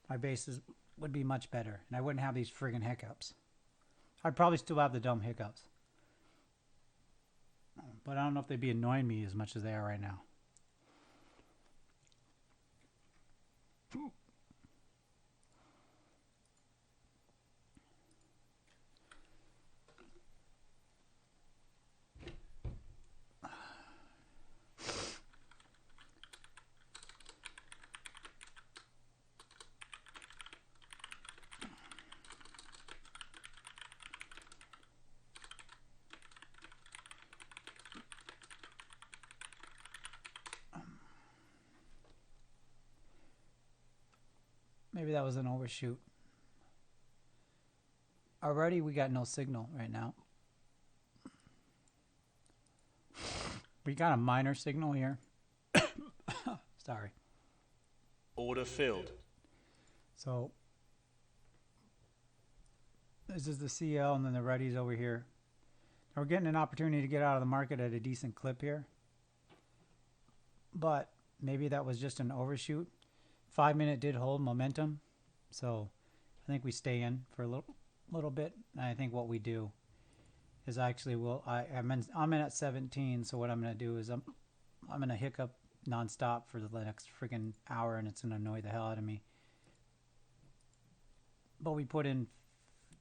my bases would be much better. And I wouldn't have these friggin' hiccups. I'd probably still have the dumb hiccups. But I don't know if they'd be annoying me as much as they are right now. Maybe that was an overshoot. Already we got no signal right now. We got a minor signal here. Sorry. Order filled. So this is the CL and then the ready's over here. Now we're getting an opportunity to get out of the market at a decent clip here. But maybe that was just an overshoot. 5 minute did hold momentum. So I think we stay in for a little bit. And I think what we do is actually I'm in at 17. So what I'm going to do is I'm going to hiccup nonstop for the next freaking hour, and it's going to annoy the hell out of me. But we put in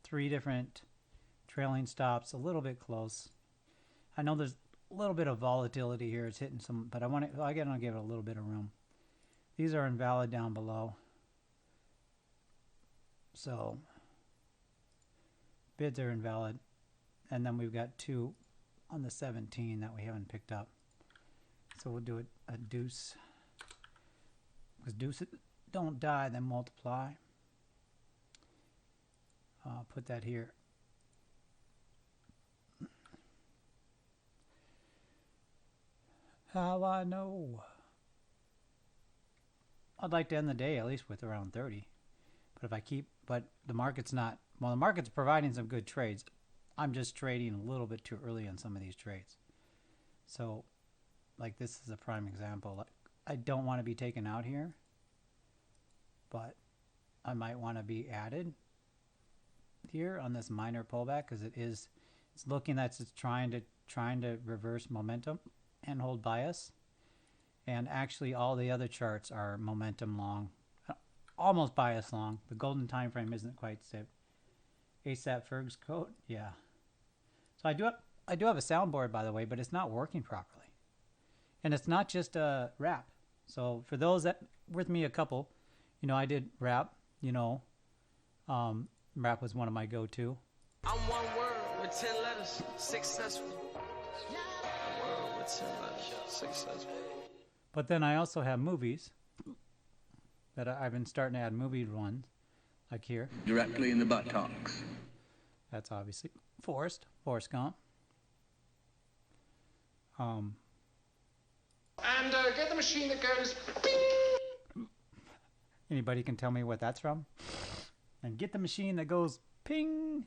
3 different trailing stops, a little bit close. I know there's a little bit of volatility here. It's hitting some, but I gotta give it a little bit of room. These are invalid down below. So bids are invalid. And then we've got 2 on the 17 that we haven't picked up. So we'll do a deuce. Because deuces don't die, they multiply. I'll put that here. How I know? I'd like to end the day at least with around 30. But the market's not, well, the market's providing some good trades. I'm just trading a little bit too early on some of these trades. So, like this is a prime example. Like, I don't want to be taken out here, but I might want to be added here on this minor pullback because it's looking that it's trying to reverse momentum and hold bias. And actually all the other charts are momentum long, almost bias long. The golden time frame isn't quite safe. ASAP Ferg's code, yeah. So I do have a soundboard, by the way, but it's not working properly. And it's not just a rap. So for those that with me a couple, I did rap, rap was one of my go-to. I'm one word with 10 letters, successful. A word with 10 letters, successful. But then I also have movies that I've been starting to add movie ones, like here. Directly in the buttocks. That's obviously Forrest Gump. And get the machine that goes ping. Anybody can tell me what that's from? And get the machine that goes ping.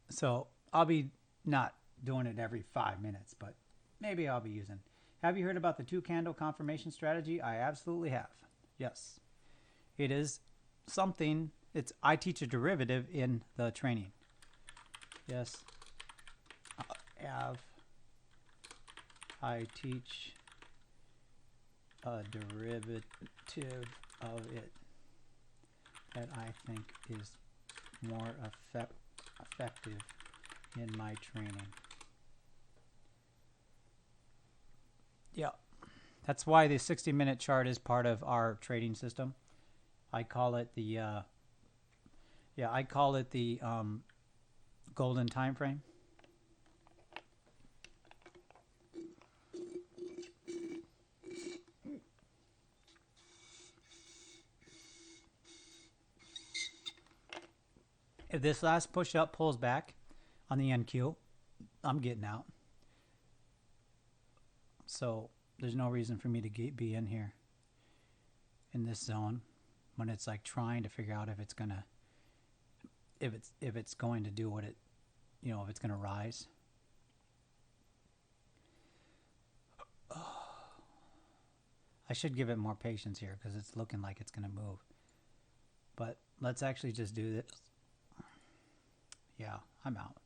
So I'll be not doing it every 5 minutes, but maybe I'll be using. Have you heard about the 2-candle confirmation strategy? I absolutely have. Yes. It is something. I teach a derivative in the training. Yes. I teach a derivative of it that I think is more effective in my training. Yeah, that's why the 60-minute chart is part of our trading system. I call it the golden time frame. If this last push up pulls back on the NQ, I'm getting out. So there's no reason for me to be in here in this zone when it's like trying to figure out if it's gonna if it's going to do what it if it's gonna rise. I should give it more patience here because it's looking like it's gonna move. But let's actually just do this. Yeah, I'm out.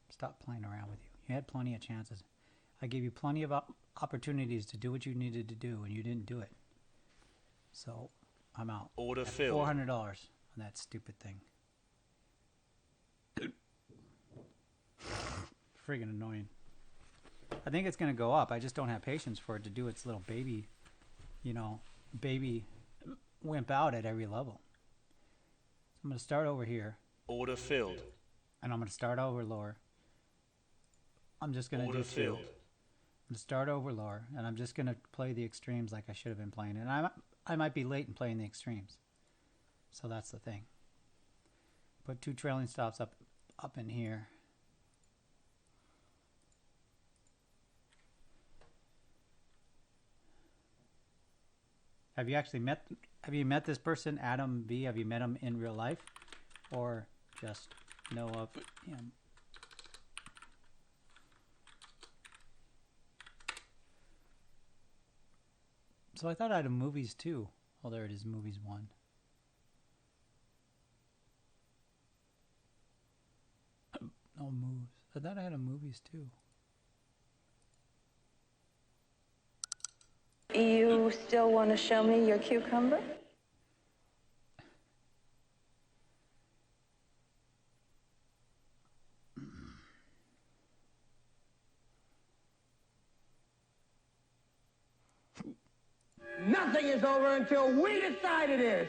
Stop playing around with you. You had plenty of chances. I gave you plenty of opportunities to do what you needed to do, and you didn't do it. So I'm out. Order At filled. $400 on that stupid thing. Friggin' annoying. I think it's going to go up. I just don't have patience for it to do its little baby, baby wimp out at every level. So I'm going to start over here, Order filled. and I'm going to start over lower. I'm just going to Order do 2. filled. I'm going to start over lower, and I'm just going to play the extremes like I should have been playing. And I might be late in playing the extremes. So that's the thing. Put 2 trailing stops up in here. Have you met this person, Adam V? Have you met him in real life, or just know of him? So I thought I had a movies too. Oh, there it is, movies 1. No moves. I thought I had a movies too. You still want to show me your cucumber? Nothing is over until we decide it is.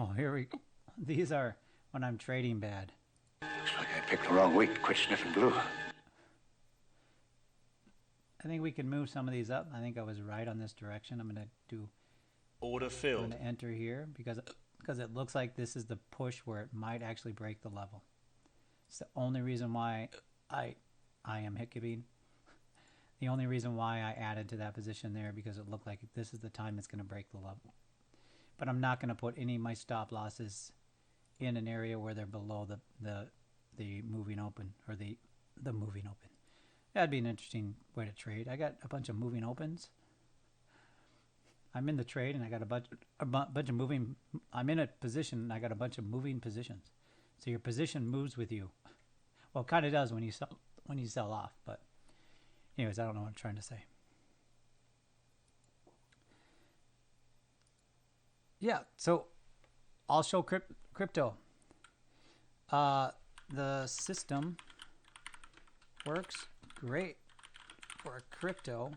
Oh, here we go. These are when I'm trading bad. Looks like I picked the wrong week to quit sniffing glue. I think we can move some of these up. I think I was right on this direction. I'm Order going filled. to enter here because it looks like this is the push where it might actually break the level. It's the only reason why I am hiccuping. The only reason why I added to that position there, because it looked like this is the time it's going to break the level. But I'm not going to put any of my stop losses in an area where they're below the moving open, or the moving open. That'd be an interesting way to trade. I got a bunch of moving opens. I'm in the trade, and I got a bunch of moving. I'm in a position, and I got a bunch of moving positions. So your position moves with you. Well, it kind of does when you sell off. But anyways, I don't know what I'm trying to say. Yeah, so I'll show crypto. The system works great for crypto.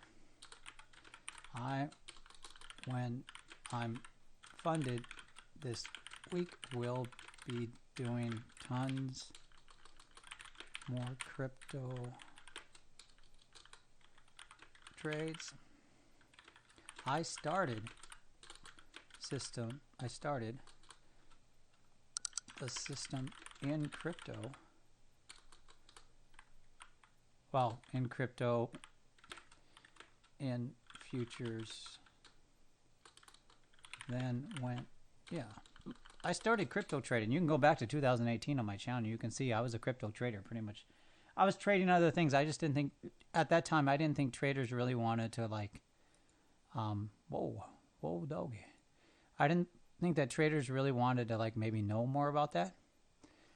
When I'm funded this week, will be doing tons more crypto trades. I started the system in crypto. Well, in crypto, in futures, then went, yeah. I started crypto trading. You can go back to 2018 on my channel. You can see I was a crypto trader pretty much. I was trading other things. I just didn't think, at that time, I didn't think traders really wanted to whoa, doggy. I didn't think that traders really wanted to maybe know more about that.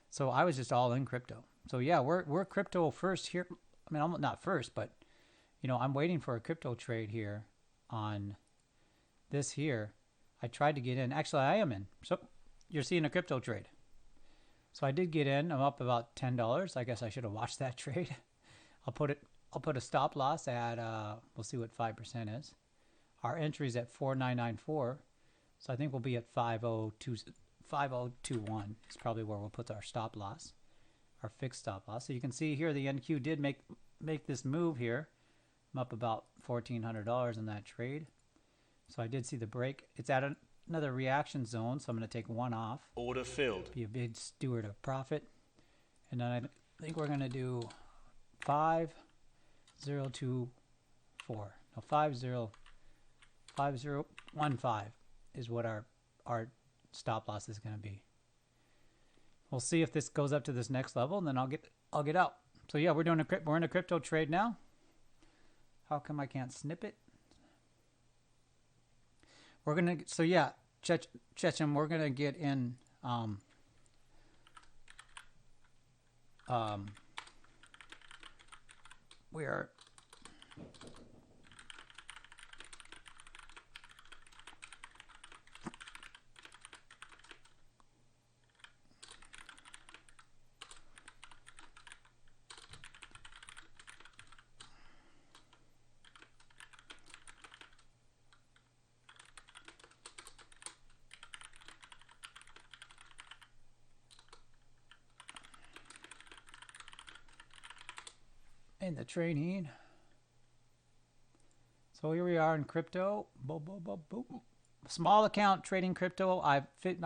So I was just all in crypto. So yeah, we're crypto first here. I mean, I'm not first, but I'm waiting for a crypto trade here on this here. I tried to get in. Actually, I am in. So you're seeing a crypto trade. So I did get in. I'm up about $10. I guess I should have watched that trade. I'll put a stop loss at we'll see what 5% is. Our entry's at 4994. So I think we'll be at 5021 is probably where we'll put our stop loss, our fixed stop loss. So you can see here the NQ did make this move here. I'm up about $1,400 in that trade. So I did see the break. It's at another reaction zone, so I'm going to take one off. Order filled. Be a big steward of profit. And then I think we're going to do 5024. No, 5015 is what our stop loss is going to be. We'll see if this goes up to this next level, and then I'll get out. So yeah, we're in a crypto trade now. How come I can't snip it? We're gonna. So yeah, Chechen, we're gonna get in. We are. In the training. So here we are in crypto. Boom, boom, boom, boom. Small account trading crypto. I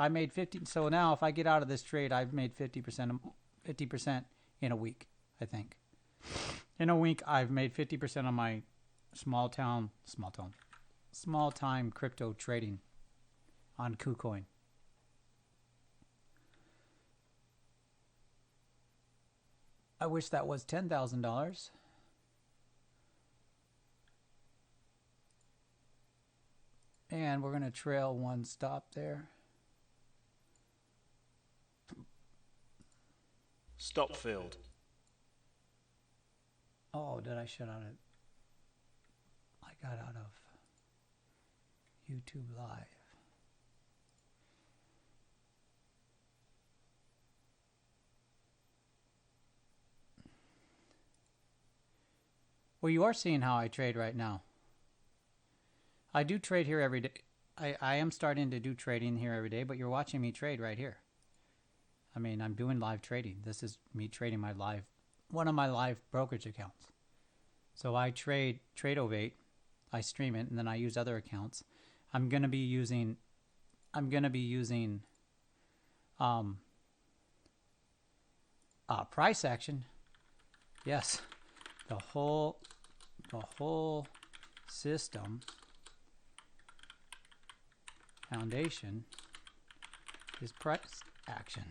made 50. So now if I get out of this trade, I've made 50% in a week, I think. In a week, I've made 50% on my small time crypto trading on KuCoin. I wish that was $10,000. And we're going to trail one stop there. Stop filled. Oh, did I shut out it? I got out of YouTube Live. Well, you are seeing how I trade right now. I do trade here every day. I am starting to do trading here every day, but you're watching me trade right here. I mean, I'm doing live trading. This is me trading one of my live brokerage accounts. So I trade Tradovate, I stream it, and then I use other accounts. I'm gonna be using price action. Yes, the whole system foundation is price action.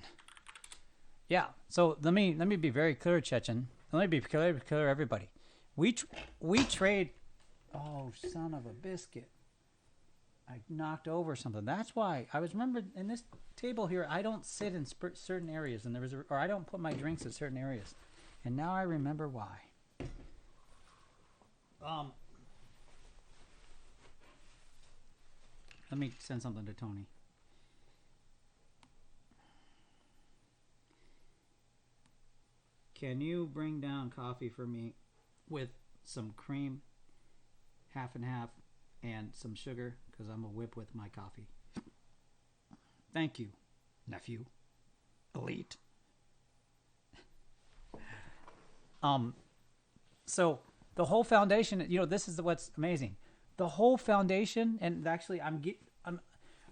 Yeah. So let me be very clear, Chechen. Let me be clear, everybody. We trade. Oh, son of a biscuit! I knocked over something. That's why I was remembered in this table here. I don't sit in certain areas, and or I don't put my drinks at certain areas, and now I remember why. Let me send something to Tony. Can you bring down coffee for me with some cream, half and half, and some sugar? Because I'm a whip with my coffee. Thank you, nephew. Elite. So the whole foundation, this is what's amazing. The whole foundation, and actually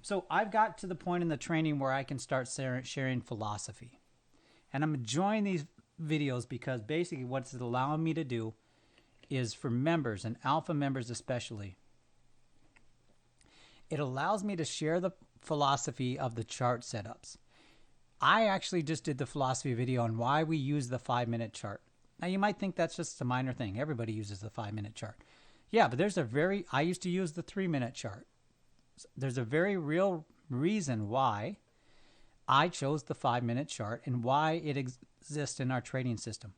so I've got to the point in the training where I can start sharing philosophy. And I'm enjoying these videos because basically what it's allowing me to do is for members, and alpha members especially, it allows me to share the philosophy of the chart setups. I actually just did the philosophy video on why we use the 5-minute chart. Now you might think that's just a minor thing. Everybody uses the 5-minute chart. Yeah, but I used to use the 3-minute chart. There's a very real reason why I chose the 5-minute chart and why it exists in our trading system.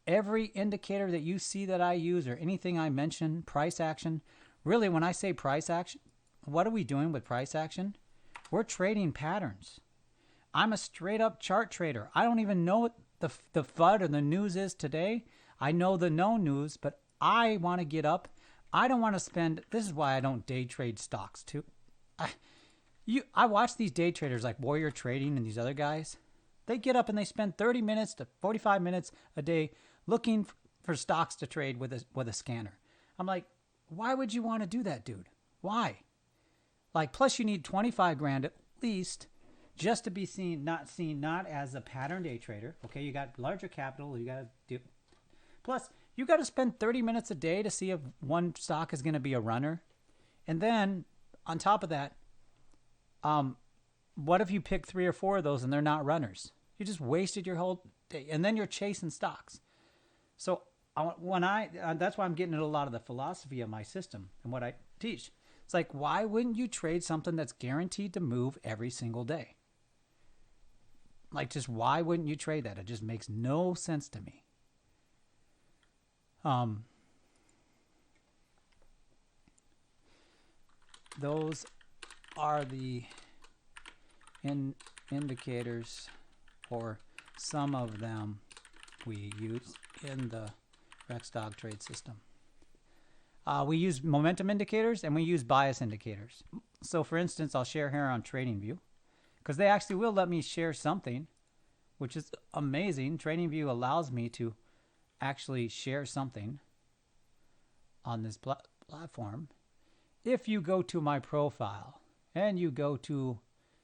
Every indicator that you see that I use or anything I mention, price action, really when I say price action, what are we doing with price action? We're trading patterns. I'm a straight up chart trader. I don't even know what the FUD or the news is today. I know the no news, but I want to get up. I don't want to spend, this is why I don't day trade stocks too. I watch these day traders like Warrior Trading and these other guys. They get up and they spend 30 minutes to 45 minutes a day looking for stocks to trade with a scanner. I'm like, why would you want to do that, dude? Why? Like, plus you need 25 grand at least just to be not as a pattern day trader. Okay, you got larger capital, you got to do. Plus, you got to spend 30 minutes a day to see if one stock is going to be a runner. And then on top of that, what if you pick 3 or 4 of those and they're not runners? You just wasted your whole day, and then you're chasing stocks. So that's why I'm getting into a lot of the philosophy of my system and what I teach. It's like, why wouldn't you trade something that's guaranteed to move every single day? Like, just why wouldn't you trade that? It just makes no sense to me. Those are the indicators, or some of them we use in the Rexdog trade system. We use momentum indicators and we use bias indicators. So for instance, I'll share here on TradingView, because they actually will let me share something, which is amazing. TradingView allows me to actually share something on this platform. If you go to my profile and you go to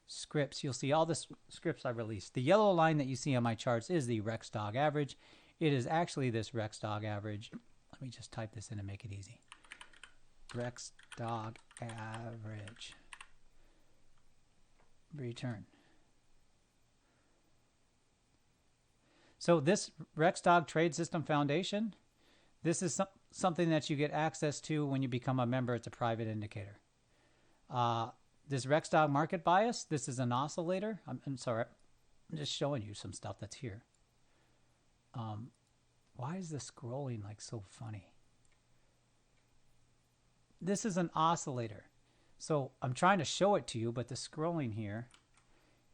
scripts, you'll see all the scripts I released. The yellow line that you see on my charts is the Rexdog average. It is actually this Rexdog average. Let me just type this in and make it easy. Rexdog average return. So this Rexdog Trade System Foundation, this is something that you get access to when you become a member. It's a private indicator. This Rexdog Market Bias, this is an oscillator. I'm sorry, I'm just showing you some stuff that's here. Why is the scrolling like so funny? This is an oscillator. So I'm trying to show it to you, but the scrolling here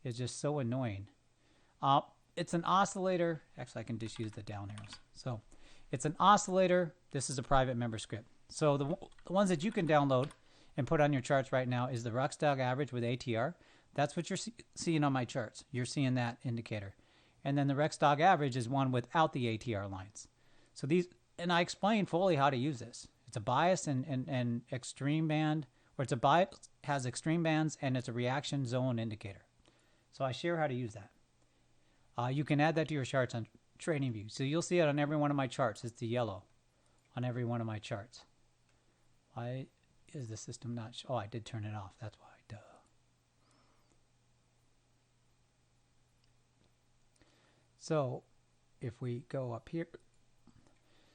is just so annoying. It's an oscillator. Actually, I can just use the down arrows. So it's an oscillator. This is a private member script. So the ones that you can download and put on your charts right now is the Rexdog average with ATR. That's what you're seeing on my charts. You're seeing that indicator. And then the Rexdog average is one without the ATR lines. So these, and I explain fully how to use this. It's a bias and extreme band, or it's a bias, has extreme bands, and it's a reaction zone indicator. So I share how to use that. You can add that to your charts on TradingView. So you'll see it on every one of my charts. It's the yellow on every one of my charts. Why is the system not? Oh, I did turn it off. That's why. Duh. So if we go up here,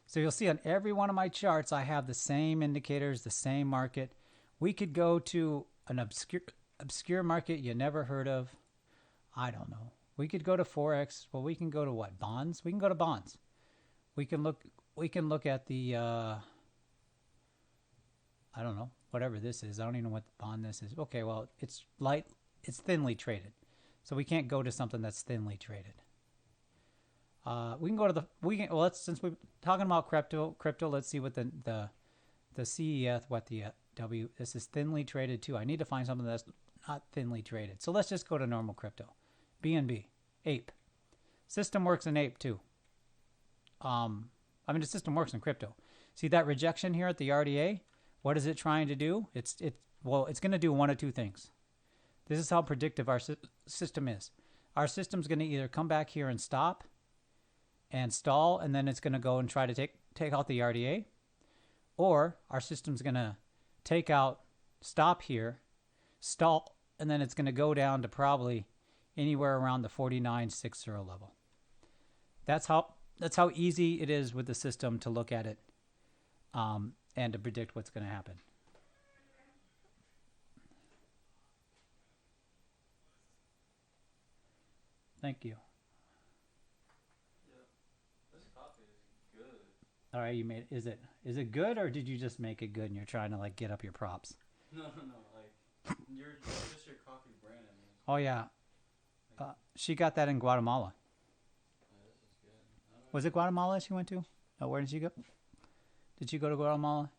so you'll see on every one of my charts, I have the same indicators, the same market. We could go to an obscure market you never heard of. I don't know. We could go to Forex. Well, we can go to what? Bonds? We can go to bonds. We can look at the I don't know, whatever this is. I don't even know what bond this is. Okay, well, it's thinly traded. So we can't go to something that's thinly traded. We can go to since we're talking about crypto, let's see what the CEF, what the this is thinly traded too. I need to find something that's not thinly traded. So let's just go to normal crypto. BNB, Ape. System works in Ape too. The system works in crypto. See that rejection here at the RDA? What is it trying to do? It's going to do one of two things. This is how predictive our system is. Our system's going to either come back here and stop and stall, and then it's going to go and try to take out the RDA, or our system's going to stop here, stall, and then it's going to go down to probably anywhere around the 49.60 level. That's how easy it is with the system to look at it and to predict what's going to happen. Thank you. This coffee is good. All right, you made it. Is it good, or did you just make it good and you're trying to like get up your props? No, like just your coffee brand. I mean. Oh yeah, she got that in Guatemala. Yeah, this is good. Was it Guatemala she went to? Oh, where did she go? Did she go to Guatemala?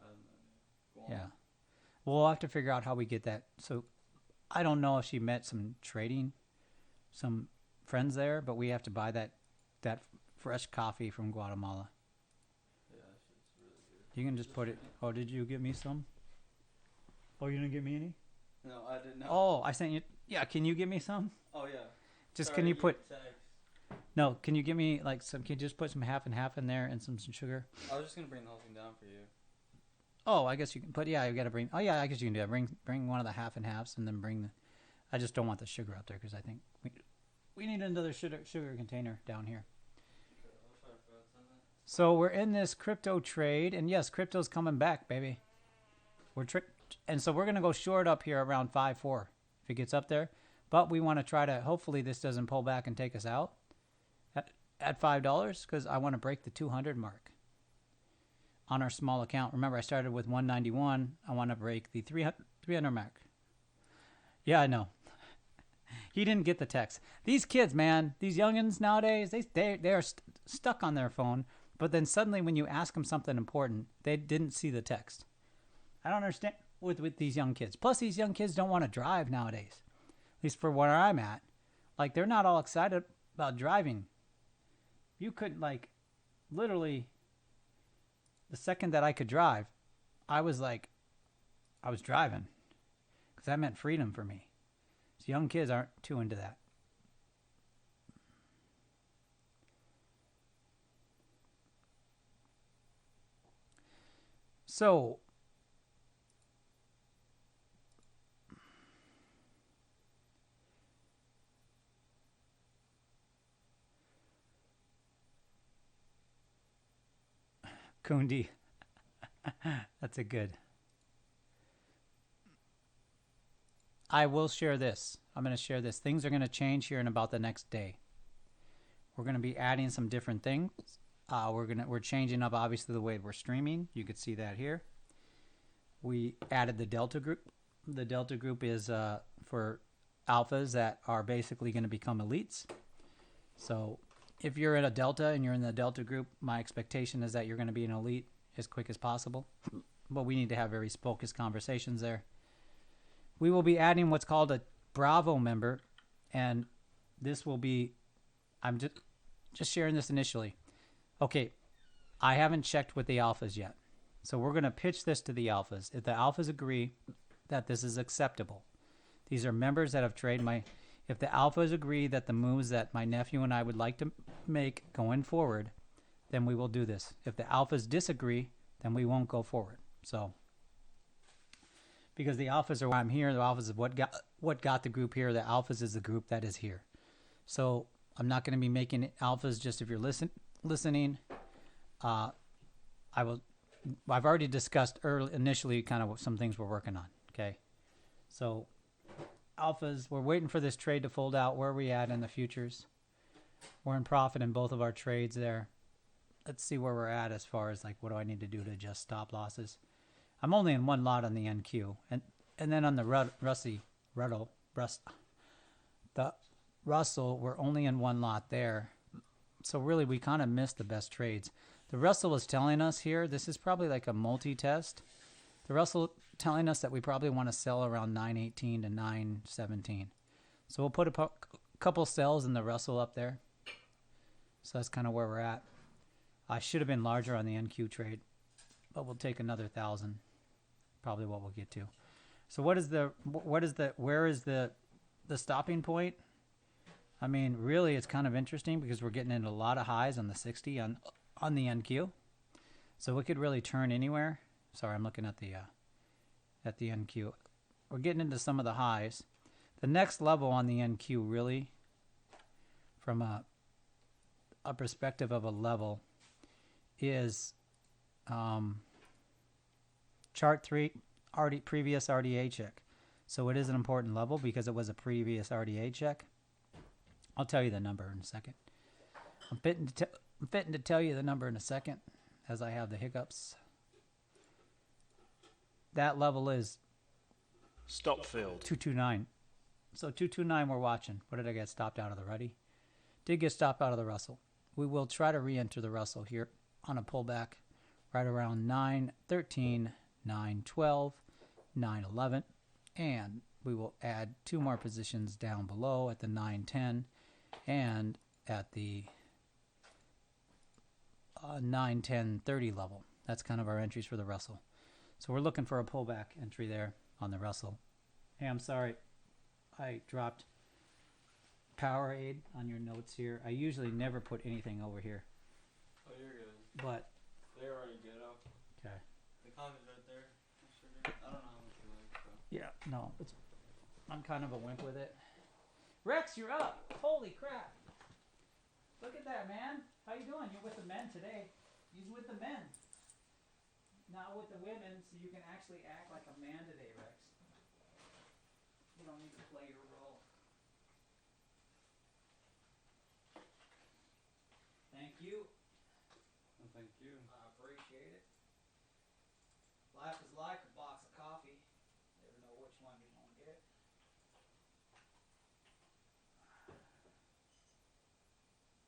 I don't know. Yeah. We'll have to figure out how we get that. So I don't know if she met some friends there, but we have to buy that fresh coffee from Guatemala. Yeah, that shit's really good. You can just put it. Oh, did you give me some? Oh, you didn't give me any? No, I didn't know. Oh, I sent you. Yeah, can you give me some? Oh yeah. Just Sorry, can you put? text. No, can you give me like some? Can you just put some half and half in there and some sugar? I was just gonna bring the whole thing down for you. Oh, I guess you can put. Yeah, you got to bring. Oh yeah, I guess you can do that. Bring one of the half and halves, and then bring the. I just don't want the sugar up there because I think we need another sugar container down here. Okay, I'll try to figure out something. So we're in this crypto trade, and yes, crypto's coming back, baby. And so we're going to go short up here around 5.4 if it gets up there. But we want to try to, hopefully this doesn't pull back and take us out at $5 because I want to break the 200 mark on our small account. Remember, I started with 191. I want to break the 300 mark. Yeah, I know. He didn't get the text. These kids, man, these youngins nowadays, they are stuck on their phone. But then suddenly when you ask them something important, they didn't see the text. I don't understand with these young kids. Plus, these young kids don't want to drive nowadays. At least for where I'm at. Like, they're not all excited about driving. You couldn't, like, literally, the second that I could drive, I was driving. Because that meant freedom for me. So young kids aren't too into that. So, Kundi. That's a good. I will share this. I'm going to share this. Things are going to change here in about the next day. We're going to be adding some different things. We're changing up obviously the way we're streaming. You could see that here. We added the Delta group. The Delta group is for alphas that are basically going to become elites. So if you're in a Delta and you're in the Delta group, my expectation is that you're going to be an elite as quick as possible. But we need to have very focused conversations there. We will be adding what's called a Bravo member, and this will be, I'm just sharing this initially. Okay, I haven't checked with the alphas yet. So we're going to pitch this to the alphas. If the alphas agree that this is acceptable, these are members that have traded if the alphas agree that the moves that my nephew and I would like to make going forward, then we will do this. If the alphas disagree, then we won't go forward. So, because the alphas are why I'm here, the alphas is what got the group here. The alphas is the group that is here. So I'm not going to be making it alphas just if you're listening. I've already discussed initially kind of some things we're working on. Okay, so alphas, we're waiting for this trade to fold out. Where are we at in the futures? We're in profit in both of our trades there. Let's see where we're at as far as like what do I need to do to adjust stop losses. I'm only in one lot on the NQ, and then on the Russell, we're only in one lot there. So really, we kind of missed the best trades. The Russell is telling us here, this is probably like a multi-test. The Russell telling us that we probably want to sell around 918 to 917. So we'll put a couple sells in the Russell up there. So that's kind of where we're at. I should have been larger on the NQ trade, but we'll take another 1,000. Probably what we'll get to. So where is the stopping point? I mean, really, it's kind of interesting because we're getting into a lot of highs on the 60 on the NQ. So it could really turn anywhere. Sorry, I'm looking at the NQ. We're getting into some of the highs. The next level on the NQ, really, from a perspective of a level, is chart 3, previous RDA check. So it is an important level because it was a previous RDA check. I'll tell you the number in a second. I'm fitting to tell you the number in a second as I have the hiccups. That level is Stop filled. 229. So 229 we're watching. What did I get stopped out of the Ruddy? Did get stopped out of the Russell. We will try to re-enter the Russell here on a pullback right around 913, 912, 911. And we will add 2 more positions down below at the 910 and at the 910.30 level. That's kind of our entries for the Russell. So we're looking for a pullback entry there on the Russell. Hey, I'm sorry. I dropped Powerade on your notes here. I usually never put anything over here. Oh, you're good. But They're already ghetto. okay. The comment's right there. Sugar. I don't know how much you like, so. Yeah, no, I'm kind of a wimp with it. Rex, you're up. Holy crap. Look at that, man. How you doing? You're with the men today. He's with the men. Not with the women, so you can actually act like a man today, Rex. You don't need to play your role. Thank you. Well, thank you. I appreciate it. Life is like a box of coffee. Never know which one you're gonna get.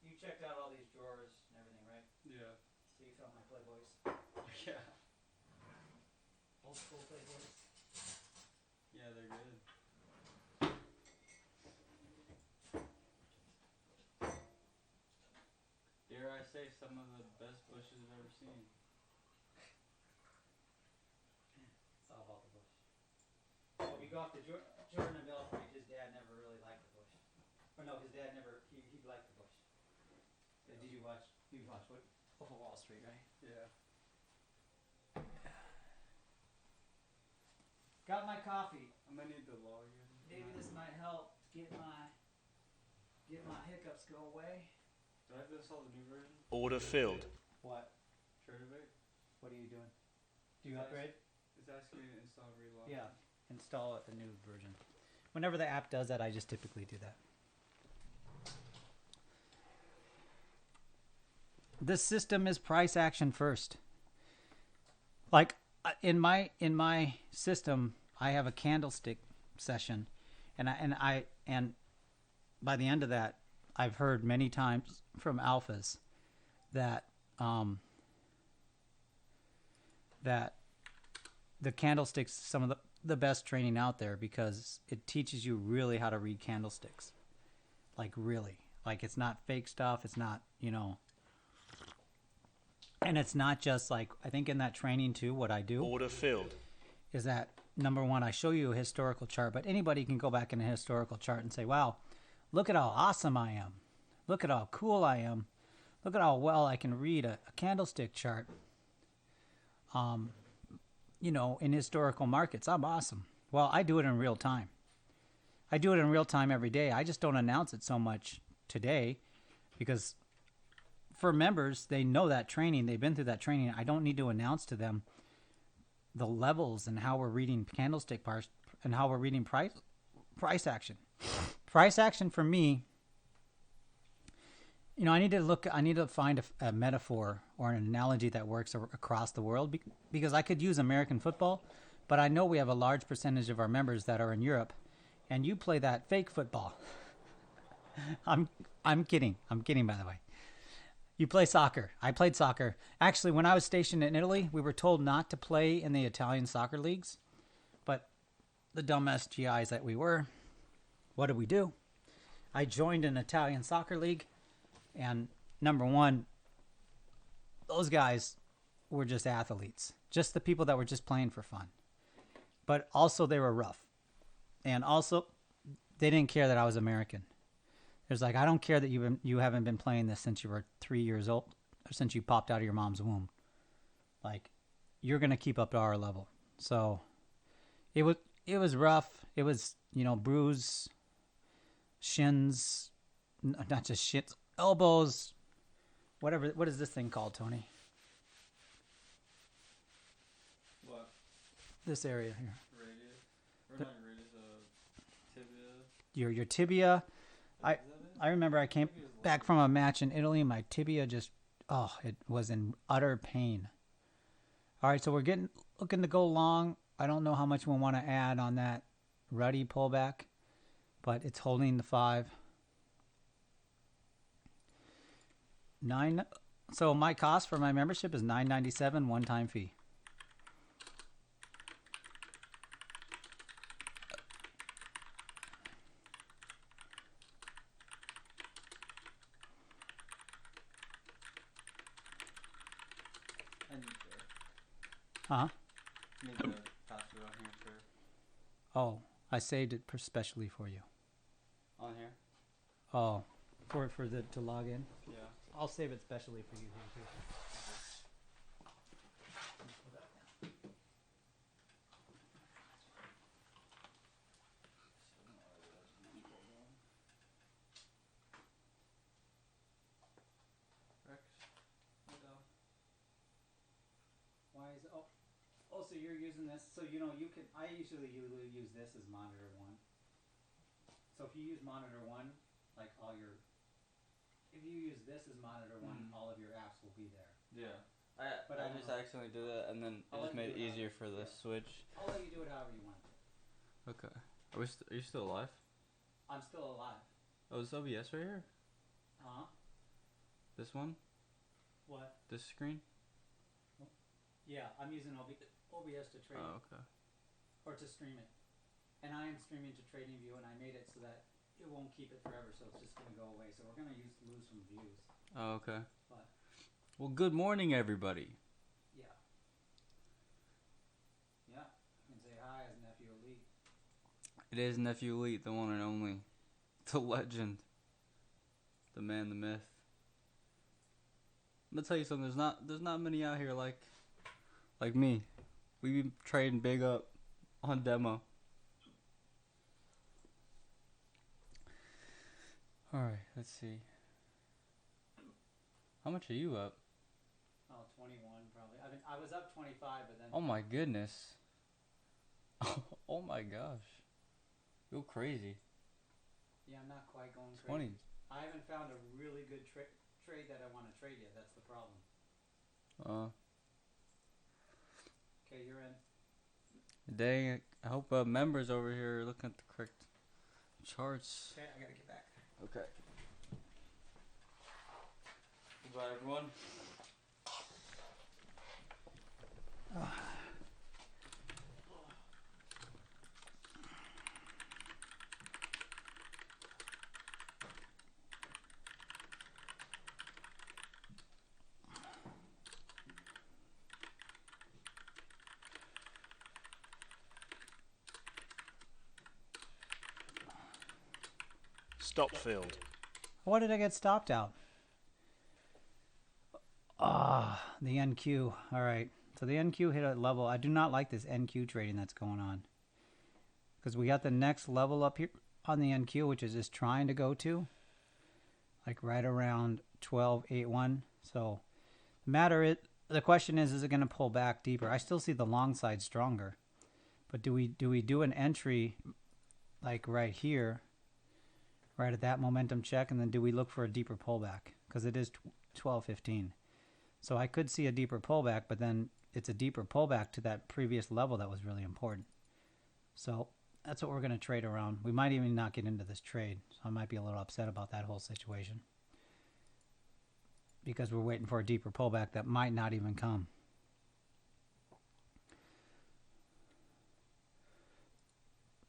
You checked out all these drawers and everything, right? Yeah. So you found my Playboys. Yeah. Old school Playboys. Yeah, they're good. Dare I say, some of the best bushes I've ever seen. It's all about the bush. Well, if you go off the Jordan and Bell Creek, his dad never really liked the bush. Or no, his dad never, he liked the bush. Did you watch what? Wolf of Wall Street, right? Yeah. Got my coffee. I'm gonna need the log in. Maybe this might help get my hiccups go away. Do I have to install the new version? Order filled. What? Tradeovate? What are you doing? Do you upgrade? It's asking me to install relog. Yeah. Install the new version. Whenever the app does that, I just typically do that. This system is price action first. Like in my system, I have a candlestick session, and by the end of that, I've heard many times from alphas that that the candlesticks some of the best training out there because it teaches you really how to read candlesticks. Like really. Like it's not fake stuff, it's not, and it's not just like I think in that training too what I do Order filled. is that number one, I show you a historical chart, but anybody can go back in a historical chart and say, wow, look at how awesome I am. Look at how cool I am. Look at how well I can read a candlestick chart. In historical markets, I'm awesome. Well, I do it in real time. I do it in real time every day. I just don't announce it so much today because for members, they know that training. They've been through that training. I don't need to announce to them the levels and how we're reading candlestick parts and how we're reading price action. Price action for me, I need to find a metaphor or an analogy that works across the world because I could use American football, but I know we have a large percentage of our members that are in Europe, and you play that fake football. I'm kidding. I'm kidding, by the way. You play soccer. I played soccer. Actually, when I was stationed in Italy, we were told not to play in the Italian soccer leagues, but the dumbass GIs that we were, what did we do? I joined an Italian soccer league. And number one, those guys were just athletes, just the people that were just playing for fun. But also they were rough. And also they didn't care that I was American. There's like, I don't care that you haven't been playing this since you were 3 years old or since you popped out of your mom's womb. Like, you're going to keep up to our level. So it was rough. It was, bruise, shins, not just shins. Elbows, whatever. What is this thing called, Tony? What? This area here. Radius? Or not radius, tibia. Your tibia. Is that it? I remember I came back from a match in Italy. My tibia just, it was in utter pain. All right, so we're looking to go long. I don't know how much we want to add on that ruddy pullback, but it's holding the 5. So my cost for my membership is $9.97 one-time fee. I need Huh? to pass it on here for. Oh, I saved it especially for you. On here? Oh, to log in. Yeah. I'll save it specially for you here too. Rex? What the? Why is it? Oh, Oh, so you're using this? So you know you can. I usually use this as monitor 1. So if you use monitor 1, like if you use this as monitor 1, all of your apps will be there. Yeah. But I I don't just know. accidentally did that, and then I'll it just let you made it do it easier however- for the yeah. switch. I'll let you do it however you want. Okay. Are you still alive? I'm still alive. Oh, is OBS right here? Huh? This one? What? This screen? Yeah, I'm using OBS to trade Oh, okay. or to stream it, and I am streaming to TradingView, and I made it so that it won't keep it forever, so it's just gonna go away. So we're gonna lose some views, Oh, okay. but Well, good morning, everybody. yeah, yeah. You can say hi as Nephew Elite. It is Nephew Elite, the one and only, the legend, the man, the myth. I'm gonna tell you something. There's not many out here like me. We be trading big up on demo. All right, let's see. How much are you up? Oh, 21 probably. I was up 25, but then Oh my goodness. Oh my gosh. Go crazy. yeah, I'm not quite going crazy. 20. I haven't found a really good trade that I want to trade yet. That's the problem. Okay, you're in. Dang, I hope members over here are looking at the correct charts. Okay, I gotta get back. Okay. Goodbye, everyone. Stop field. What did I get stopped out? The NQ. All right. So the NQ hit a level. I do not like this NQ trading that's going on. Because we got the next level up here on the NQ, which is just trying to go to. Like right around 12.81. So the question is it going to pull back deeper? I still see the long side stronger. But do we do an entry like right here? Right at that momentum check, and then do we look for a deeper pullback? Because it is 12.15. So I could see a deeper pullback, but then it's a deeper pullback to that previous level that was really important. So that's what we're going to trade around. We might even not get into this trade, so I might be a little upset about that whole situation. Because we're waiting for a deeper pullback that might not even come.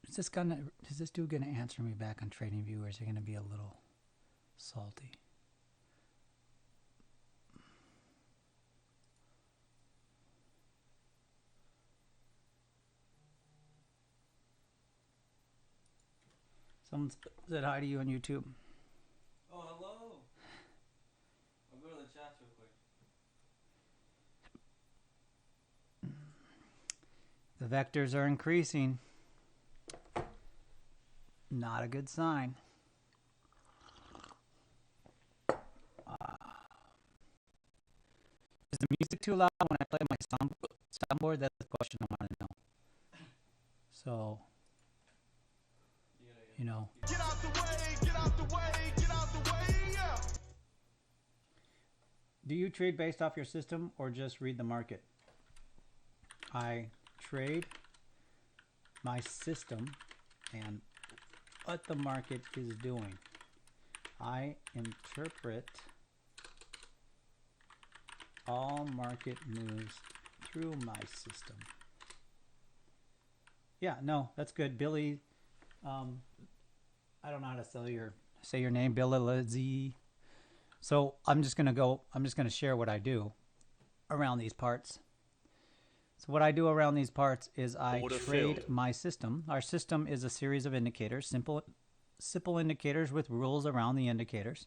Is this dude gonna answer me back on TradingView, or is he gonna be a little salty? Someone said hi to you on YouTube. Oh, hello. I'll go to the chats real quick. The vectors are increasing. Not a good sign. Is the music too loud when I play my soundboard? That's the question I want to know. So, you know. Get out the way, get out the way, get out the way, yeah. Do you trade based off your system or just read the market? I trade my system and what the market is doing. I interpret all market moves through my system. Yeah, no, that's good. Billy, I don't know how to say your name, Billy. So I'm just gonna share what I do around these parts. So what I do around these parts is I Order trade filled. my system. Our system is a series of indicators, simple indicators with rules around the indicators.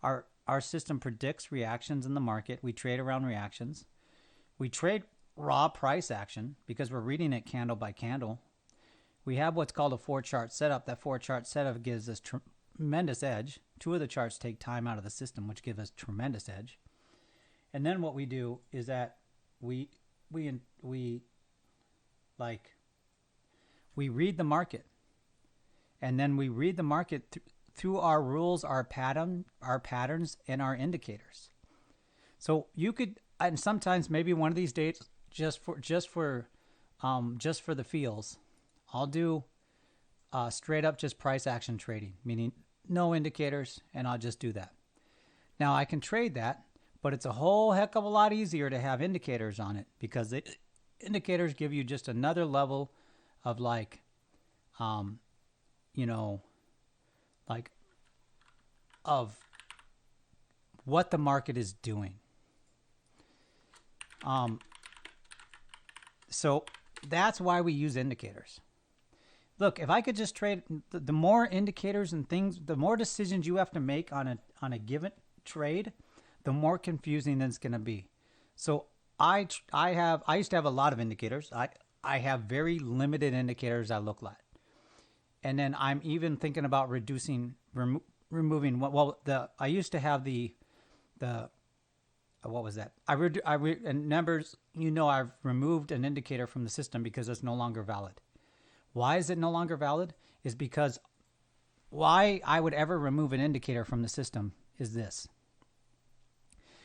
Our system predicts reactions in the market. We trade around reactions. We trade raw price action because we're reading it candle by candle. We have what's called a 4-chart setup. That 4-chart setup gives us tremendous edge. 2 of the charts take time out of the system, which give us tremendous edge. And then what we do is that we like we read the market, and then we read the market through our rules, our patterns, and our indicators. So you could, and sometimes maybe one of these days, just for the feels, I'll do straight up just price action trading, meaning no indicators, and I'll just do that. Now I can trade that, but it's a whole heck of a lot easier to have indicators on it, because the indicators give you just another level of like, like of what the market is doing. So that's why we use indicators. Look, if I could just trade, the more indicators and things, the more decisions you have to make on a given trade, the more confusing it's going to be. So I used to have a lot of indicators. I have very limited indicators I look at. And then I'm even thinking about removing, I used to have what was that? And numbers, I've removed an indicator from the system because it's no longer valid. Why is it no longer valid? Is because why I would ever remove an indicator from the system is this.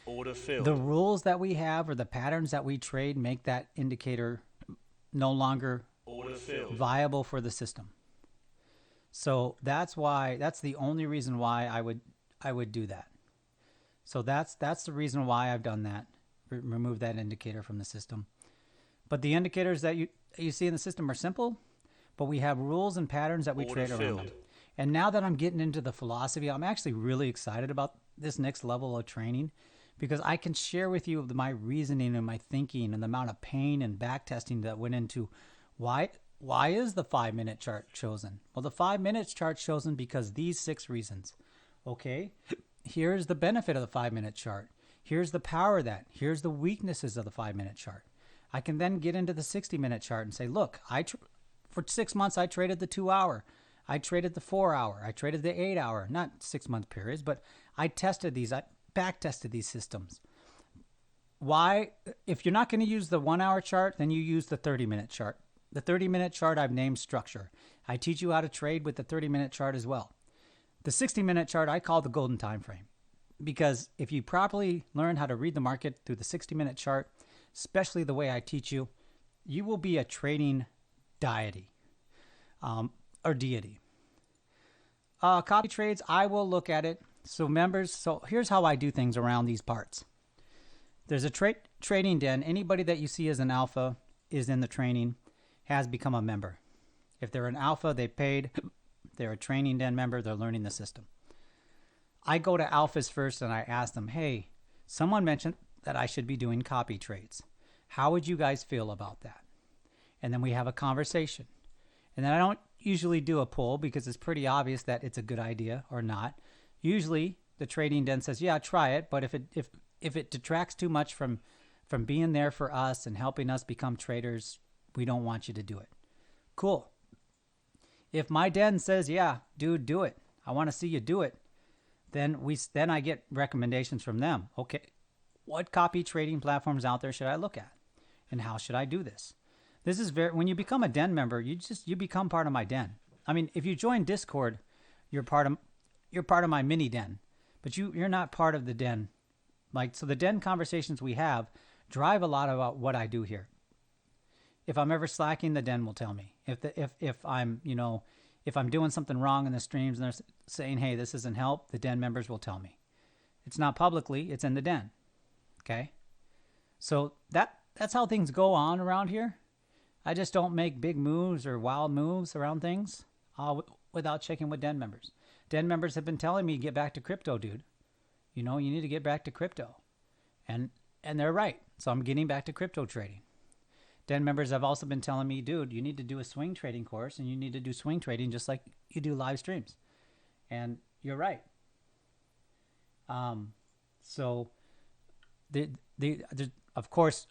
Order filled. The rules that we have or the patterns that we trade make that indicator no longer viable for the system. So that's the only reason why I would do that. So that's the reason why I've done that. Remove that indicator from the system. But the indicators that you see in the system are simple, but we have rules and patterns that we trade around them. And now that I'm getting into the philosophy, I'm actually really excited about this next level of training, because I can share with you my reasoning and my thinking and the amount of pain and back testing that went into why is the 5-minute chart chosen? Well, the 5 minutes chart chosen because these 6 reasons. Okay, here's the benefit of the 5-minute chart. Here's the power of that. Here's the weaknesses of the 5-minute chart. I can then get into the 60-minute chart and say, look, for 6 months, I traded the 2-hour. I traded the 4-hour. I traded the 8-hour, not 6-month periods, but I tested these. I back tested these systems. Why? If you're not going to use the 1-hour chart, then you use the 30-minute chart. The 30-minute chart I've named structure. I teach you how to trade with the 30-minute chart as well. The 60-minute chart I call the golden time frame, because if you properly learn how to read the market through the 60-minute chart, especially the way I teach you, you will be a trading deity. Or deity. Copy trades, I will look at it. So members, so here's how I do things around these parts. There's a trading den. Anybody that you see as an alpha is in the training, has become a member. If they're an alpha, they paid. They're a training den member. They're learning the system. I go to alphas first and I ask them, hey, someone mentioned that I should be doing copy trades. How would you guys feel about that? And then we have a conversation. And then I don't usually do a poll because it's pretty obvious that it's a good idea or not. Usually the trading den says, yeah, try it. But if it detracts too much from being there for us and helping us become traders, we don't want you to do it. Cool. If my den says, yeah, dude, do it. I want to see you do it. Then I get recommendations from them. Okay, what copy trading platforms out there should I look at? And how should I do this? This is when you become a den member, you become part of my den. I mean, if you join Discord, you're part of my mini den, but you're not part of the den. So the den conversations we have drive a lot about what I do here. If I'm ever slacking, the den will tell me. If I'm doing something wrong in the streams and they're saying, hey, this isn't help, the den members will tell me. It's not publicly, it's in the den. Okay? So that's how things go on around here. I just don't make big moves or wild moves around things without checking with den members. Den members have been telling me, get back to crypto, dude. You need to get back to crypto. And they're right. So I'm getting back to crypto trading. Den members have also been telling me, dude, you need to do a swing trading course and you need to do swing trading just like you do live streams. And you're right. So of course,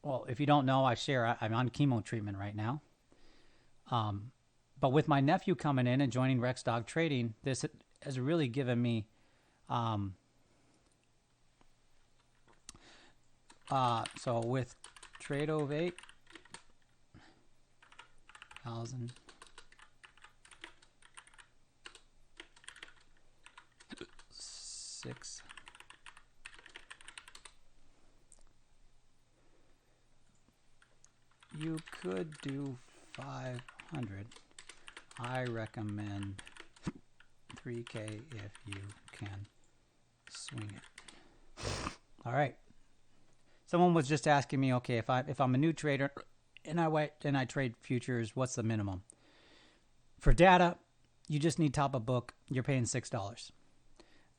well, if you don't know, I'm on chemo treatment right now. But with my nephew coming in and joining Rex Dog Trading, this has really given me, so with Tradeovate, 1,000. Six. You could do 500. I recommend 3K if you can swing it. All right. Someone was just asking me, okay, if I'm a new trader and I trade futures, what's the minimum? For data, you just need top of book. You're paying $6.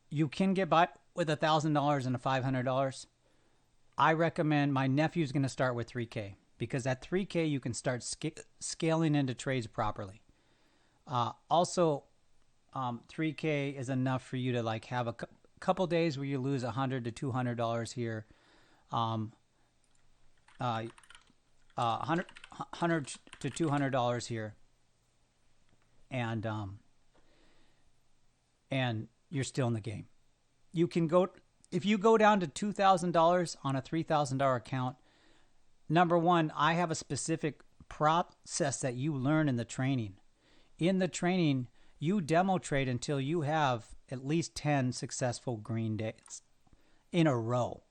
You can get by with $1,000 and $500. I recommend, my nephew's going to start with 3K because at 3K you can start scaling into trades properly. Also, 3K is enough for you to like have a couple days where you lose $100 to $200 here. 100 to $200 here, and you're still in the game. You can go if you go down to $2,000 on a $3,000 account. Number one, I have a specific process that you learn in the training. In the training, you demo trade until you have at least 10 successful green days in a row.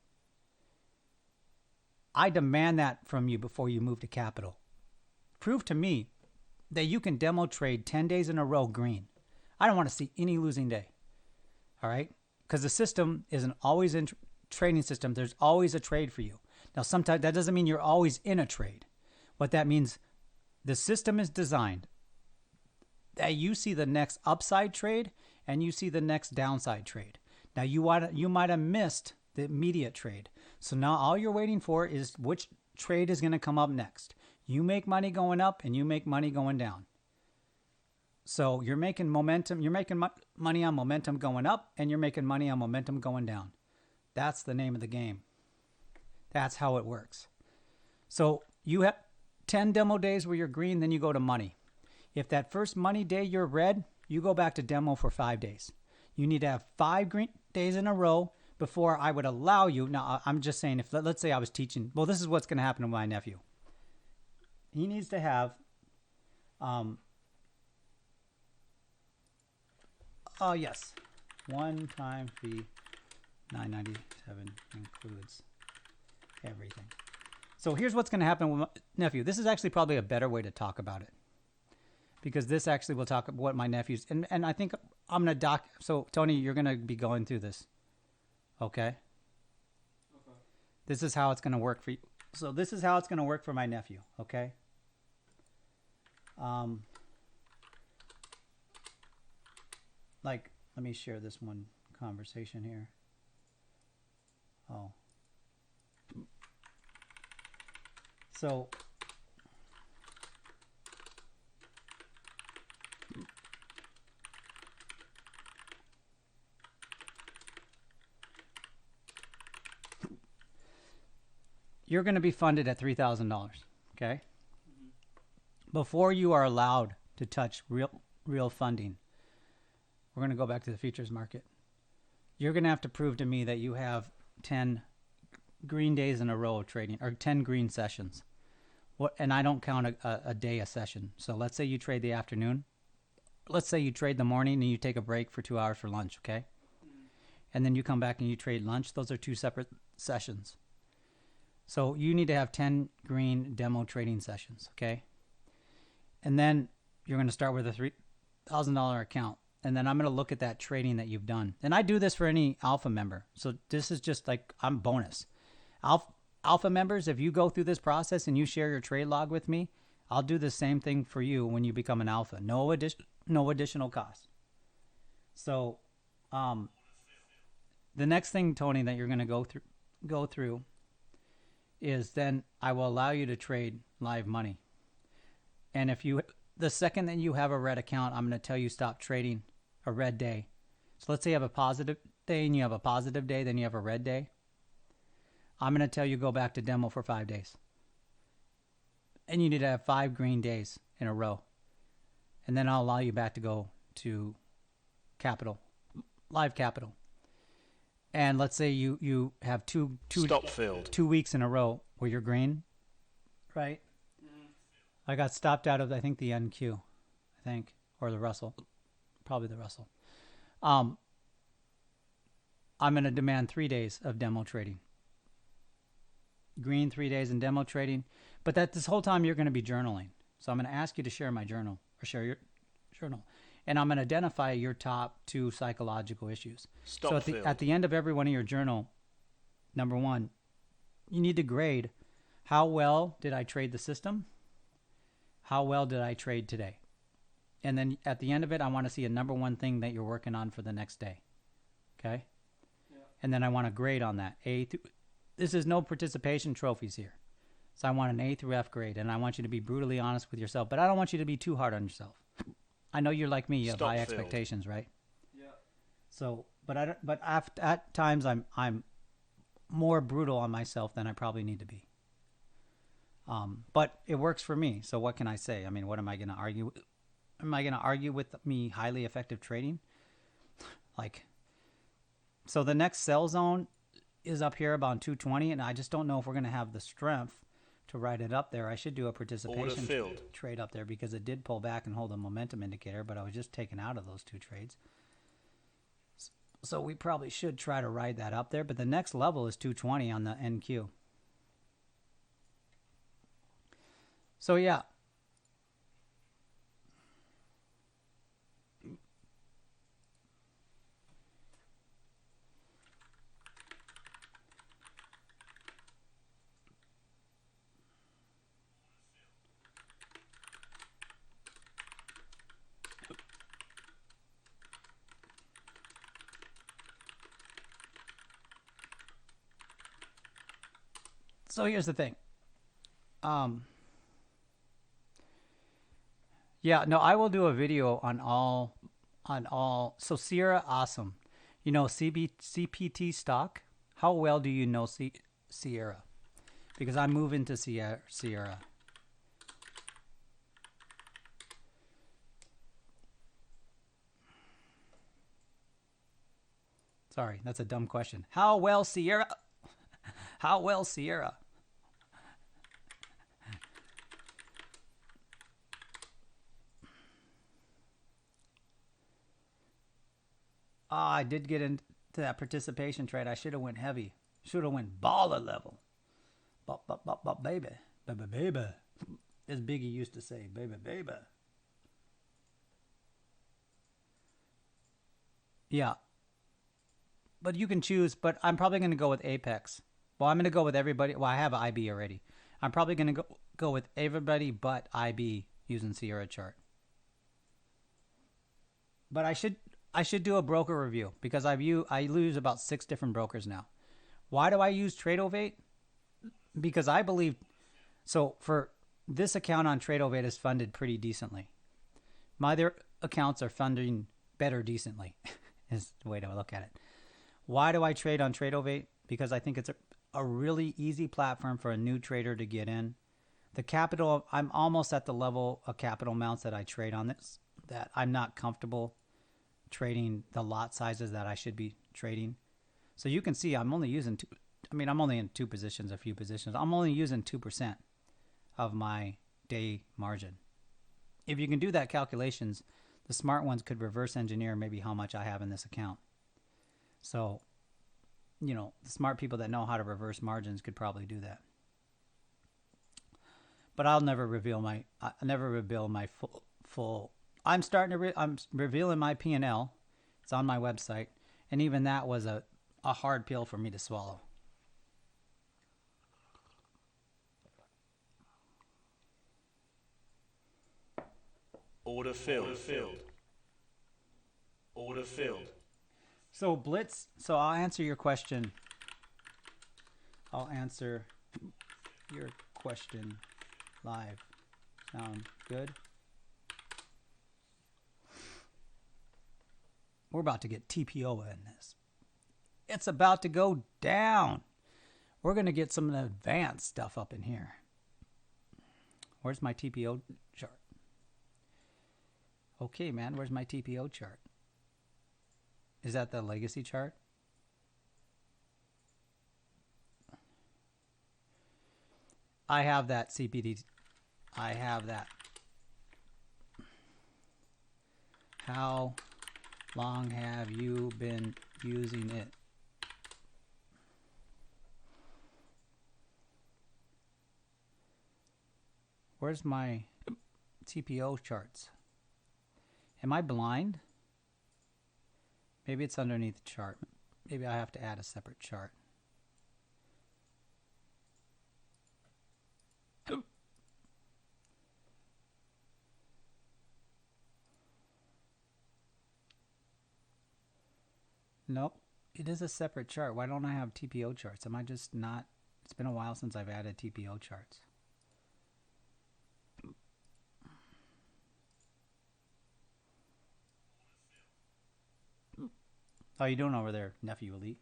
I demand that from you before you move to capital. Prove to me that you can demo trade 10 days in a row green. I don't want to see any losing day. All right? Because the system isn't always in trading system. There's always a trade for you. Now, sometimes that doesn't mean you're always in a trade. What that means, the system is designed that you see the next upside trade and you see the next downside trade. Now, you might have missed the immediate trade. So now all you're waiting for is which trade is going to come up next. You make money going up and you make money going down. So you're making momentum. You're making money on momentum going up and you're making money on momentum going down. That's the name of the game. That's how it works. So you have 10 demo days where you're green, then you go to money. If that first money day you're red, you go back to demo for 5 days. You need to have 5 green days in a row before I would allow you. Now, I'm just saying, if let's say I was teaching, well, this is what's going to happen to my nephew. He needs to have, yes, one-time fee, $9.97 includes everything. So here's what's going to happen with my nephew. This is actually probably a better way to talk about it, because this actually will talk about what my nephew's, and I think I'm going to so Tony, you're going to be going through this. Okay. This is how it's going to work for you. So this is how it's going to work for my nephew. Okay. Like, let me share this one conversation here. Oh. So you're going to be funded at $3,000, okay? Mm-hmm. Before you are allowed to touch real funding, we're going to go back to the futures market. You're going to have to prove to me that you have 10 green days in a row of trading, or 10 green sessions. And I don't count a day a session. So let's say you trade the afternoon. Let's say you trade the morning and you take a break for 2 hours for lunch, okay? Mm-hmm. And then you come back and you trade lunch. Those are 2 separate sessions. So you need to have 10 green demo trading sessions, okay? And then you're going to start with a $3,000 account. And then I'm going to look at that trading that you've done. And I do this for any alpha member. So this is just like, I'm bonus. Alpha members, if you go through this process and you share your trade log with me, I'll do the same thing for you when you become an alpha. No additional cost. So the next thing, Tony, that you're going to go through is then I will allow you to trade live money. And the second that you have a red account, I'm going to tell you stop trading a red day. So let's say you have a positive day and you have a positive day, then you have a red day. I'm going to tell you go back to demo for 5 days. And you need to have 5 green days in a row. And then I'll allow you back to go to capital, live capital. And let's say you have two Stop field. 2 weeks in a row where you're green, right? I got stopped out of, I think, the NQ, I think, or the Russell, probably the Russell. I'm going to demand 3 days of demo trading. Green 3 days in demo trading, but that this whole time you're going to be journaling. So I'm going to ask you to share my journal or share your journal, and I'm going to identify your top 2 psychological issues. Stop So at the end of every one of your journal, number 1, you need to grade how well did I trade the system? How well did I trade today? And then at the end of it, I want to see a number 1 thing that you're working on for the next day. Okay? Yeah. And then I want to grade on that. This is no participation trophies here. So I want an A through F grade, and I want you to be brutally honest with yourself, but I don't want you to be too hard on yourself. I know you're like me, you have high expectations, right? Yeah. So, but at times I'm more brutal on myself than I probably need to be. But it works for me. So what can I say? I mean, what am I going to argue? Am I going to argue with me highly effective trading? So the next sell zone is up here about 220, and I just don't know if we're going to have the strength to ride it up there. I should do a participation trade up there because it did pull back and hold a momentum indicator, but I was just taken out of those 2 trades. So we probably should try to ride that up there, but the next level is 220 on the NQ. So yeah. So here's the thing. Yeah, no, I will do a video on all. So Sierra, awesome. You know, CPT stock. How well do you know Sierra? Because I'm moving to Sierra. Sorry, that's a dumb question. How well Sierra? How well Sierra? I did get into that participation trade. I should have went heavy. Should have went baller level. Baby. Baby. As Biggie used to say, baby. Yeah. But you can choose, but I'm probably going to go with Apex. Well, I'm going to go with everybody. Well, I have IB already. I'm probably going to go with everybody but IB using Sierra chart. But I should do a broker review because I use about 6 different brokers now. Why do I use Tradeovate? Because I believe, so for this account on Tradeovate is funded pretty decently. My other accounts are funding better decently is the way to look at it. Why do I trade on Tradeovate? Because I think it's a really easy platform for a new trader to get in. The capital, I'm almost at the level of capital amounts that I trade on this, that I'm not comfortable trading the lot sizes that I should be trading. So you can see I'm only using I'm only in 2 positions, a few positions. I'm only using 2% of my day margin. If you can do that calculations, the smart ones could reverse engineer maybe how much I have in this account. So, you know, the smart people that know how to reverse margins could probably do that. But I'll never reveal my full. I'm revealing my P&L. It's on my website, and even that was a hard pill for me to swallow. Order filled. Order filled. So Blitz, so I'll answer your question. I'll answer your question live. Sound good? We're about to get TPO in this. It's about to go down. We're going to get some advanced stuff up in here. Where's my TPO chart? Okay, man, where's my TPO chart? Is that the legacy chart? I have that CPT. I have that. How long have you been using it? Where's my TPO charts? Am I blind? Maybe it's underneath the chart. Maybe I have to add a separate chart. Nope. It is a separate chart. Why don't I have TPO charts? Am I just not... It's been a while since I've added TPO charts. How you doing over there, nephew elite?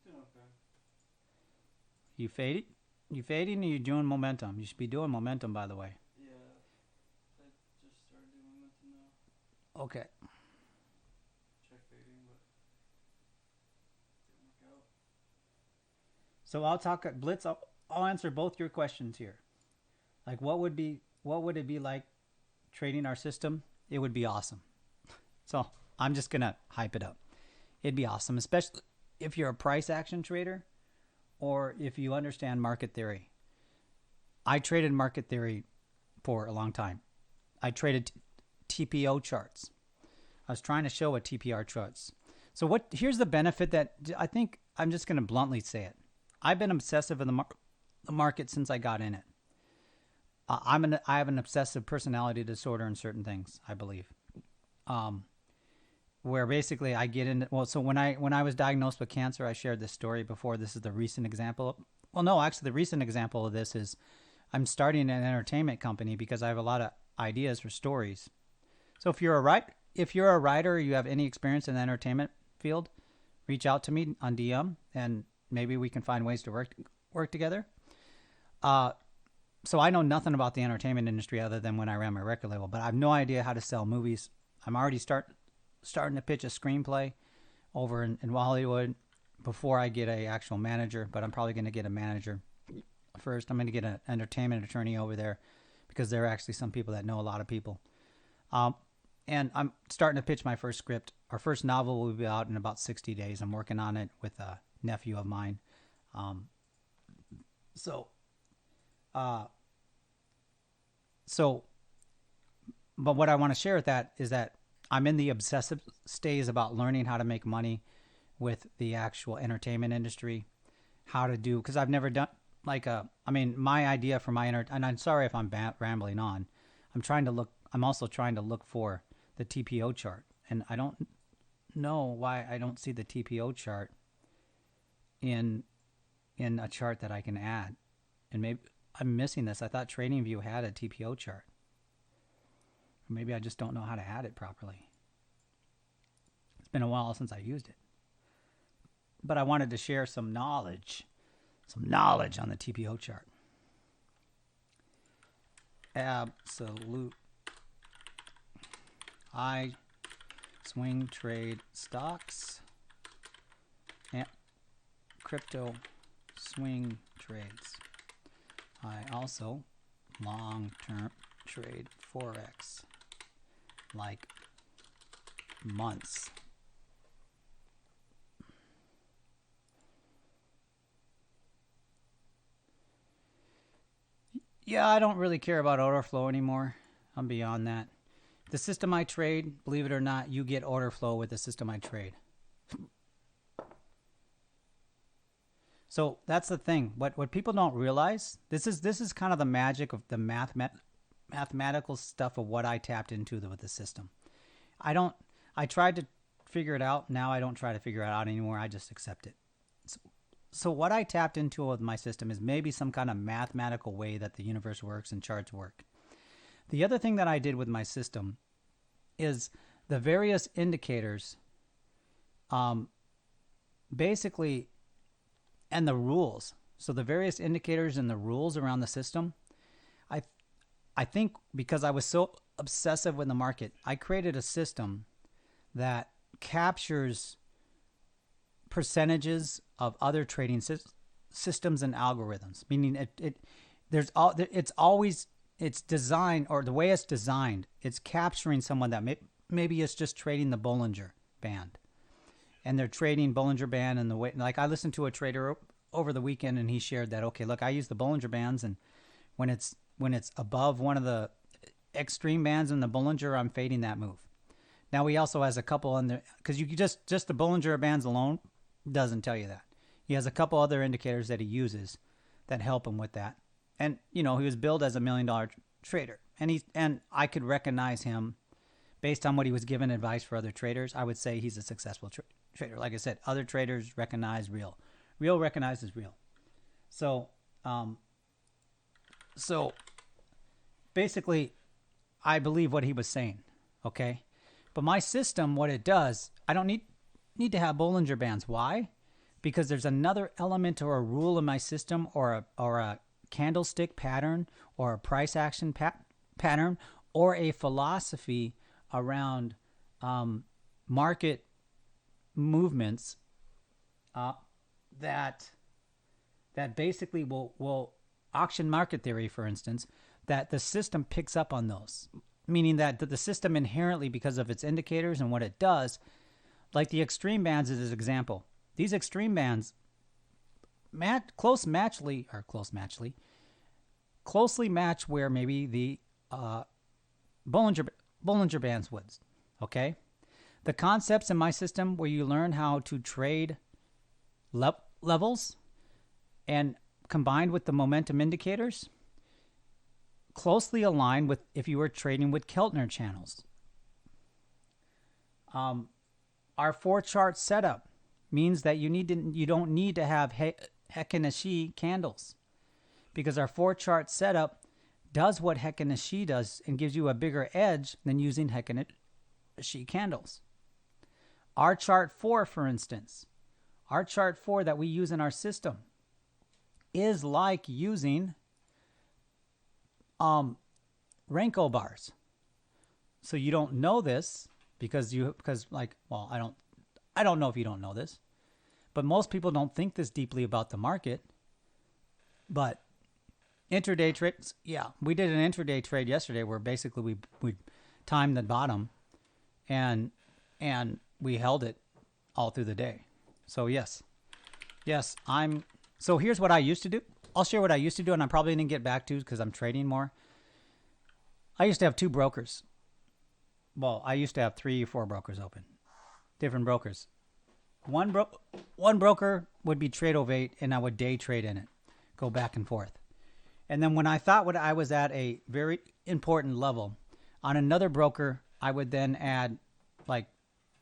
Doing okay. You fading? You fading or you doing momentum? You should be doing momentum, by the way. Yeah. I just started doing momentum now. Okay. Check fading, but didn't work out. So I'll talk Blitz. I'll answer both your questions here. Like, what would it be like trading our system? It would be awesome. So I'm just gonna hype it up. It'd be awesome, especially if you're a price action trader or if you understand market theory. I traded market theory for a long time. I traded TPO charts. I was trying to show what TPR charts. So here's the benefit that I think I'm just gonna bluntly say it. I've been obsessive in the market since I got in it. I have an obsessive personality disorder in certain things, I believe. Where basically I get into, well, so when I was diagnosed with cancer, I shared this story before. This is the recent example. Well, no, actually the recent example of this is I'm starting an entertainment company because I have a lot of ideas for stories. So if you're a writer, or you have any experience in the entertainment field, reach out to me on DM and maybe we can find ways to work together. So I know nothing about the entertainment industry other than when I ran my record label, but I have no idea how to sell movies. I'm already starting to pitch a screenplay over in Hollywood before I get a actual manager, but I'm probably going to get a manager first. I'm going to get an entertainment attorney over there because there are actually some people that know a lot of people. And I'm starting to pitch my first script. Our first novel will be out in about 60 days. I'm working on it with a nephew of mine. But what I want to share with that is that I'm in the obsessive stage about learning how to make money with the actual entertainment industry, how to do, because I've never done my idea for my and I'm sorry if I'm rambling on. I'm also trying to look for the TPO chart, and I don't know why I don't see the TPO chart in a chart that I can add. And maybe I'm missing this. I thought TradingView had a TPO chart. Or maybe I just don't know how to add it properly. It's been a while since I used it. But I wanted to share some knowledge on the TPO chart. Absolute. I swing trade stocks and crypto swing trades. I also long-term trade Forex, like months. Yeah, I don't really care about order flow anymore. I'm beyond that. The system I trade, believe it or not, you get order flow with the system I trade. So that's the thing. What people don't realize, this is kind of the magic of the mathematical stuff of what I tapped into with the system. I tried to figure it out. Now I don't try to figure it out anymore. I just accept it. So what I tapped into with my system is maybe some kind of mathematical way that the universe works and charts work. The other thing that I did with my system is the various indicators, basically, and the rules. So the various indicators and the rules around the system, I think because I was so obsessive with the market, I created a system that captures percentages of other trading systems and algorithms, meaning it's always, it's designed, or the way it's designed, it's capturing someone that maybe it's just trading the Bollinger Band, and they're trading Bollinger Band, and the way, like I listened to a trader over the weekend, and he shared that, okay, look, I use the Bollinger Bands, and when it's above one of the extreme bands in the Bollinger, I'm fading that move. Now he also has a couple on there, because you just the Bollinger Bands alone doesn't tell you that. He has a couple other indicators that he uses that help him with that. And he was billed as $1 million trader, and I could recognize him based on what he was given advice for other traders. I would say he's a successful trader. Like I said, other traders recognize real. Real recognizes real. So, basically, I believe what he was saying. Okay, but my system, what it does, I don't need to have Bollinger Bands. Why? Because there's another element or a rule in my system, or a candlestick pattern, or a price action pattern, or a philosophy around market movements that basically will auction market theory, for instance, that the system picks up on those, meaning that the system inherently, because of its indicators and what it does, like the extreme bands is an example. These extreme bands closely match where maybe the Bollinger Bands would. Okay, the concepts in my system where you learn how to trade levels and combined with the momentum indicators closely align with if you were trading with Keltner channels. Our 4-chart setup means that you don't need to have Heikin-Ashi candles, because our 4-chart setup does what Heikin-Ashi does and gives you a bigger edge than using Heikin-Ashi candles. Our chart 4, for instance, our chart 4 that we use in our system is like using Renko bars. So you don't know this because I don't know if you don't know this, but most people don't think this deeply about the market. But intraday trades, yeah, we did an intraday trade yesterday where basically we timed the bottom and we held it all through the day. So yes, so here's what I used to do. I'll share what I used to do, and I'm probably going to get back to because I'm trading more. I used to have 2 brokers. Well, I used to have 3 or 4 brokers open, different brokers. One broker would be Trade-O-Vate, and I would day trade in it, go back and forth. And then when I thought I was at a very important level, on another broker, I would then add like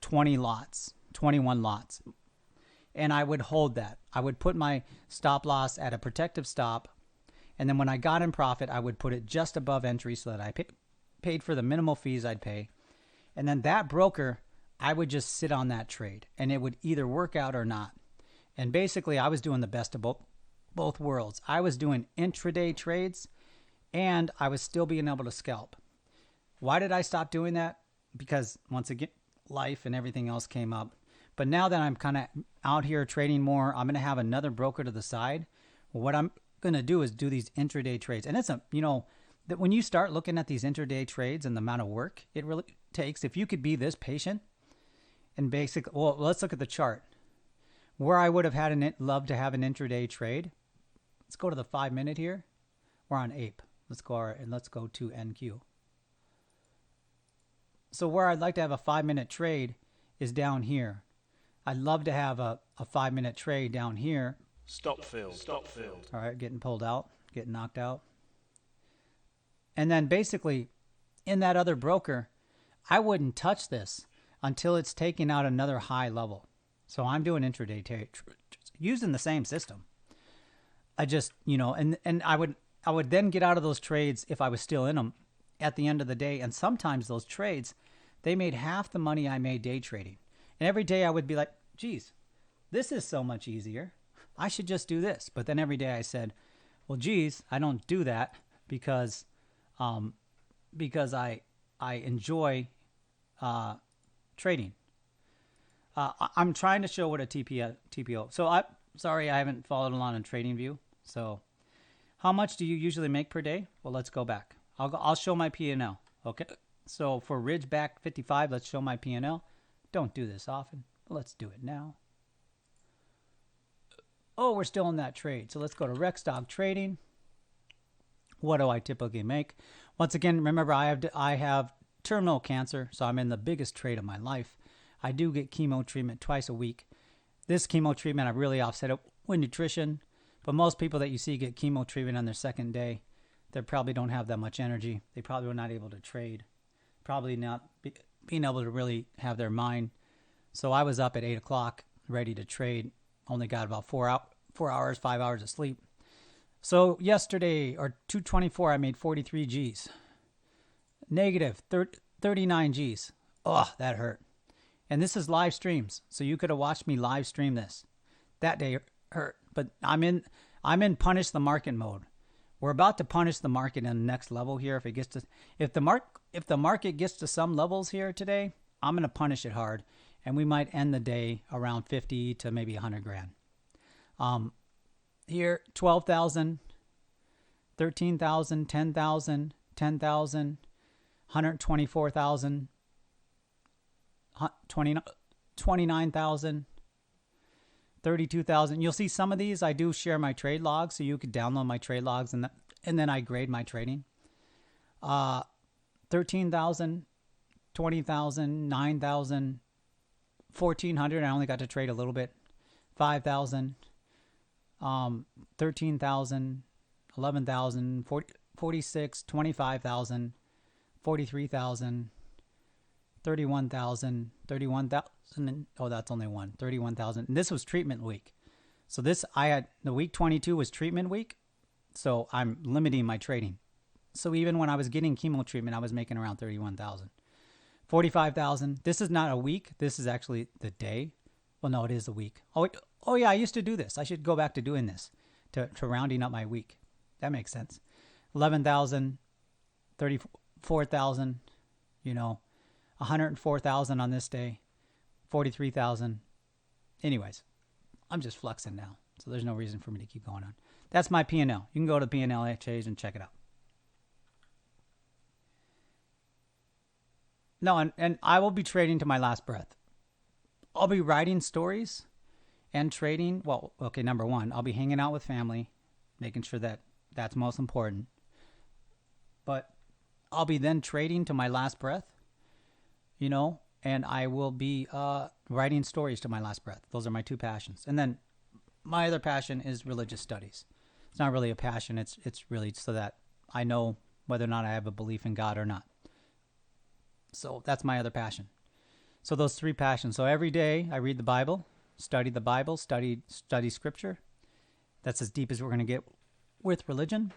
21 lots. And I would hold that. I would put my stop loss at a protective stop. And then when I got in profit, I would put it just above entry so that I paid for the minimal fees I'd pay. And then that broker, I would just sit on that trade, and it would either work out or not. And basically, I was doing the best of both worlds. I was doing intraday trades, and I was still being able to scalp. Why did I stop doing that? Because once again, life and everything else came up. But now that I'm kind of out here trading more, I'm going to have another broker to the side. Well, what I'm going to do is do these intraday trades. And it's that when you start looking at these intraday trades and the amount of work it really takes, if you could be this patient and basically, well, let's look at the chart. Where I would have loved to have an intraday trade. Let's go to the 5-minute here. We're on APE. Let's go to NQ. So where I'd like to have a 5-minute trade is down here. I'd love to have a 5-minute trade down here. Stop field. All right, getting pulled out, getting knocked out. And then basically, in that other broker, I wouldn't touch this until it's taking out another high level. So I'm doing intraday trades using the same system. I just, and I would then get out of those trades if I was still in them at the end of the day. And sometimes those trades, they made half the money I made day trading. And every day I would be like, geez, this is so much easier. I should just do this. But then every day I said, well, geez, I don't do that because I enjoy trading. I'm trying to show what a TPO. So I'm sorry I haven't followed along on TradingView. So How much do you usually make per day? Well, let's go back. I'll show my P&L. Okay. So for Ridgeback 55, let's show my P&L. Don't do this often. Let's do it now. Oh, we're still in that trade. So let's go to Rexdog Trading. What do I typically make? Once again, remember I have terminal cancer, so I'm in the biggest trade of my life. I do get chemo treatment twice a week. This chemo treatment, I really offset it with nutrition. But most people that you see get chemo treatment on their second day, they probably don't have that much energy. They probably were not able to trade. Probably not being able to really have their mind. So I was up at 8 o'clock, ready to trade. Only got about 5 hours of sleep. So yesterday, or 224, I made 43 G's. Negative 39 G's. Oh, that hurt. And this is live streams, so you could have watched me live stream this. That day hurt, but I'm in punish the market mode. We're about to punish the market in the next level here. If the market gets to some levels here today, I'm gonna punish it hard, and we might end the day around 50 to maybe 100 grand. Here 12,000, 13,000, 10,000, 10,000, 124,000. 29,000, 32,000. You'll see some of these. I do share my trade logs, so you could download my trade logs, and then I grade my trading. 13,000, 20,000, 9,000, 1,400. I only got to trade a little bit. 5,000, 13,000, 11,000, 46, 25,000, 43,000. 31,000, oh, that's only one, 31,000. And this was treatment week. So the week 22 was treatment week. So I'm limiting my trading. So even when I was getting chemo treatment, I was making around 31,000. 45,000. This is not a week. This is actually the day. Well, no, it is a week. Oh yeah, I used to do this. I should go back to doing this, to rounding up my week. That makes sense. 11,000, 34,000, 104,000 on this day, 43,000. Anyways, I'm just flexing now, so there's no reason for me to keep going on. That's my P&L. You can go to P&L Exchange and check it out. No, and I will be trading to my last breath. I'll be writing stories and trading. Well, okay, number one, I'll be hanging out with family, making sure that that's most important. But I'll be then trading to my last breath. And I will be writing stories to my last breath. Those are my two passions. And then my other passion is religious studies. It's not really a passion. It's really so that I know whether or not I have a belief in God or not. So that's my other passion. So those three passions. So every day I read the Bible, study scripture. That's as deep as we're going to get with religion.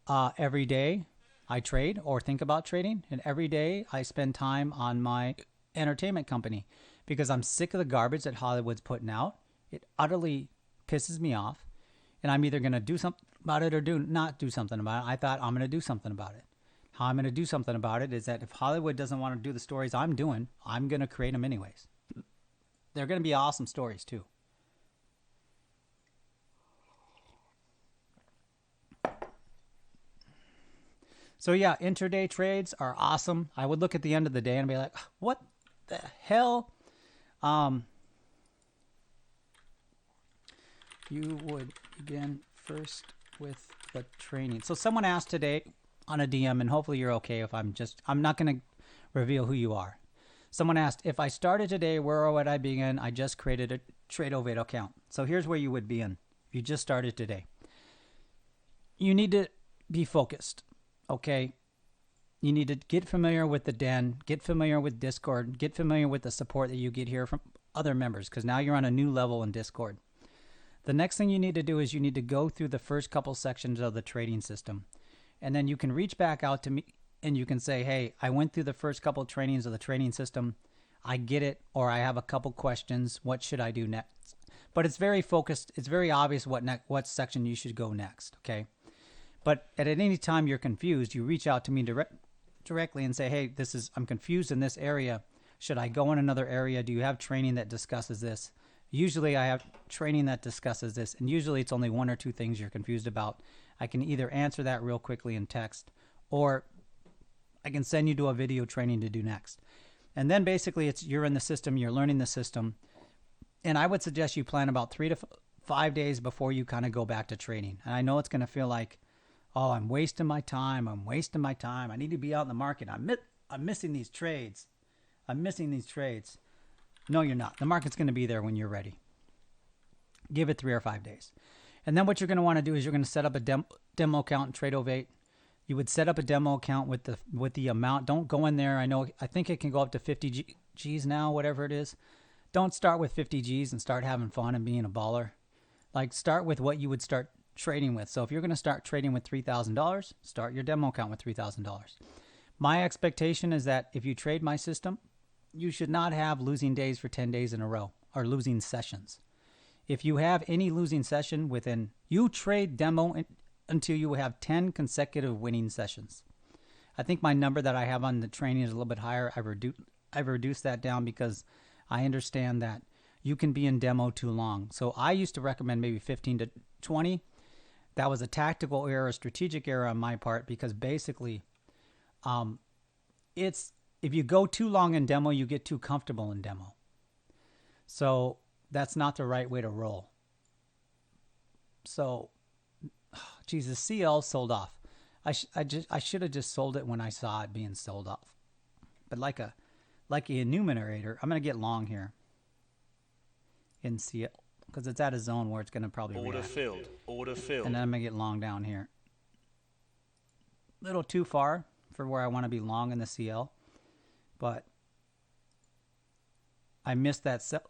Every day I trade or think about trading, and every day I spend time on my entertainment company because I'm sick of the garbage that Hollywood's putting out. It utterly pisses me off, and I'm either going to do something about it or not do something about it. I thought I'm going to do something about it. How I'm going to do something about it is that if Hollywood doesn't want to do the stories I'm doing, I'm going to create them anyways. They're going to be awesome stories too. So yeah, intraday trades are awesome. I would look at the end of the day and be like, what the hell? You would begin first with the training. So someone asked today on a DM, and hopefully you're okay if I'm not going to reveal who you are. Someone asked, if I started today, where would I begin? I just created a Tradeovate account. So here's where you would be in. If you just started today. You need to be focused. Okay, you need to get familiar with the den, get familiar with Discord, get familiar with the support that you get here from other members, because now you're on a new level in Discord. The next thing you need to do is you need to go through the first couple sections of the trading system, and then you can reach back out to me and you can say, hey, I went through the first couple trainings of the trading system. I get it, or I have a couple questions. What should I do next? But it's very focused. It's very obvious what section you should go next, okay? But at any time you're confused, you reach out to me directly and say, hey, I'm confused in this area. Should I go in another area? Do you have training that discusses this? Usually I have training that discusses this, and usually it's only one or two things you're confused about. I can either answer that real quickly in text, or I can send you to a video training to do next. And then basically you're in the system, you're learning the system. And I would suggest you plan about 3 to 5 days before you kind of go back to trading. And I know it's going to feel like, oh, I'm wasting my time. I need to be out in the market. I'm missing these trades. No, you're not. The market's going to be there when you're ready. Give it 3 or 5 days. And then what you're going to want to do is you're going to set up a demo account in TradeOvate. You would set up a demo account with the amount. Don't go in there. I think it can go up to 50 G's now, whatever it is. Don't start with 50 G's and start having fun and being a baller. Like, start with what you would start trading with. So if you're going to start trading with $3,000, start your demo account with $3,000. My expectation is that if you trade my system, you should not have losing days for 10 days in a row, or losing sessions. If you have any losing session you trade demo until you have 10 consecutive winning sessions. I think my number that I have on the training is a little bit higher. I've reduced that down because I understand that you can be in demo too long. So I used to recommend maybe 15 to 20. That was a tactical error, a strategic error on my part, because basically if you go too long in demo, you get too comfortable in demo. So that's not the right way to roll. So, Jesus, CL sold off. I should have just sold it when I saw it being sold off. But like a enumerator, I'm going to get long here in CL because it's at a zone where it's going to probably Order react. filled. Order filled. And then I'm going to get long down here. A little too far for where I want to be long in the CL. But I missed that sell.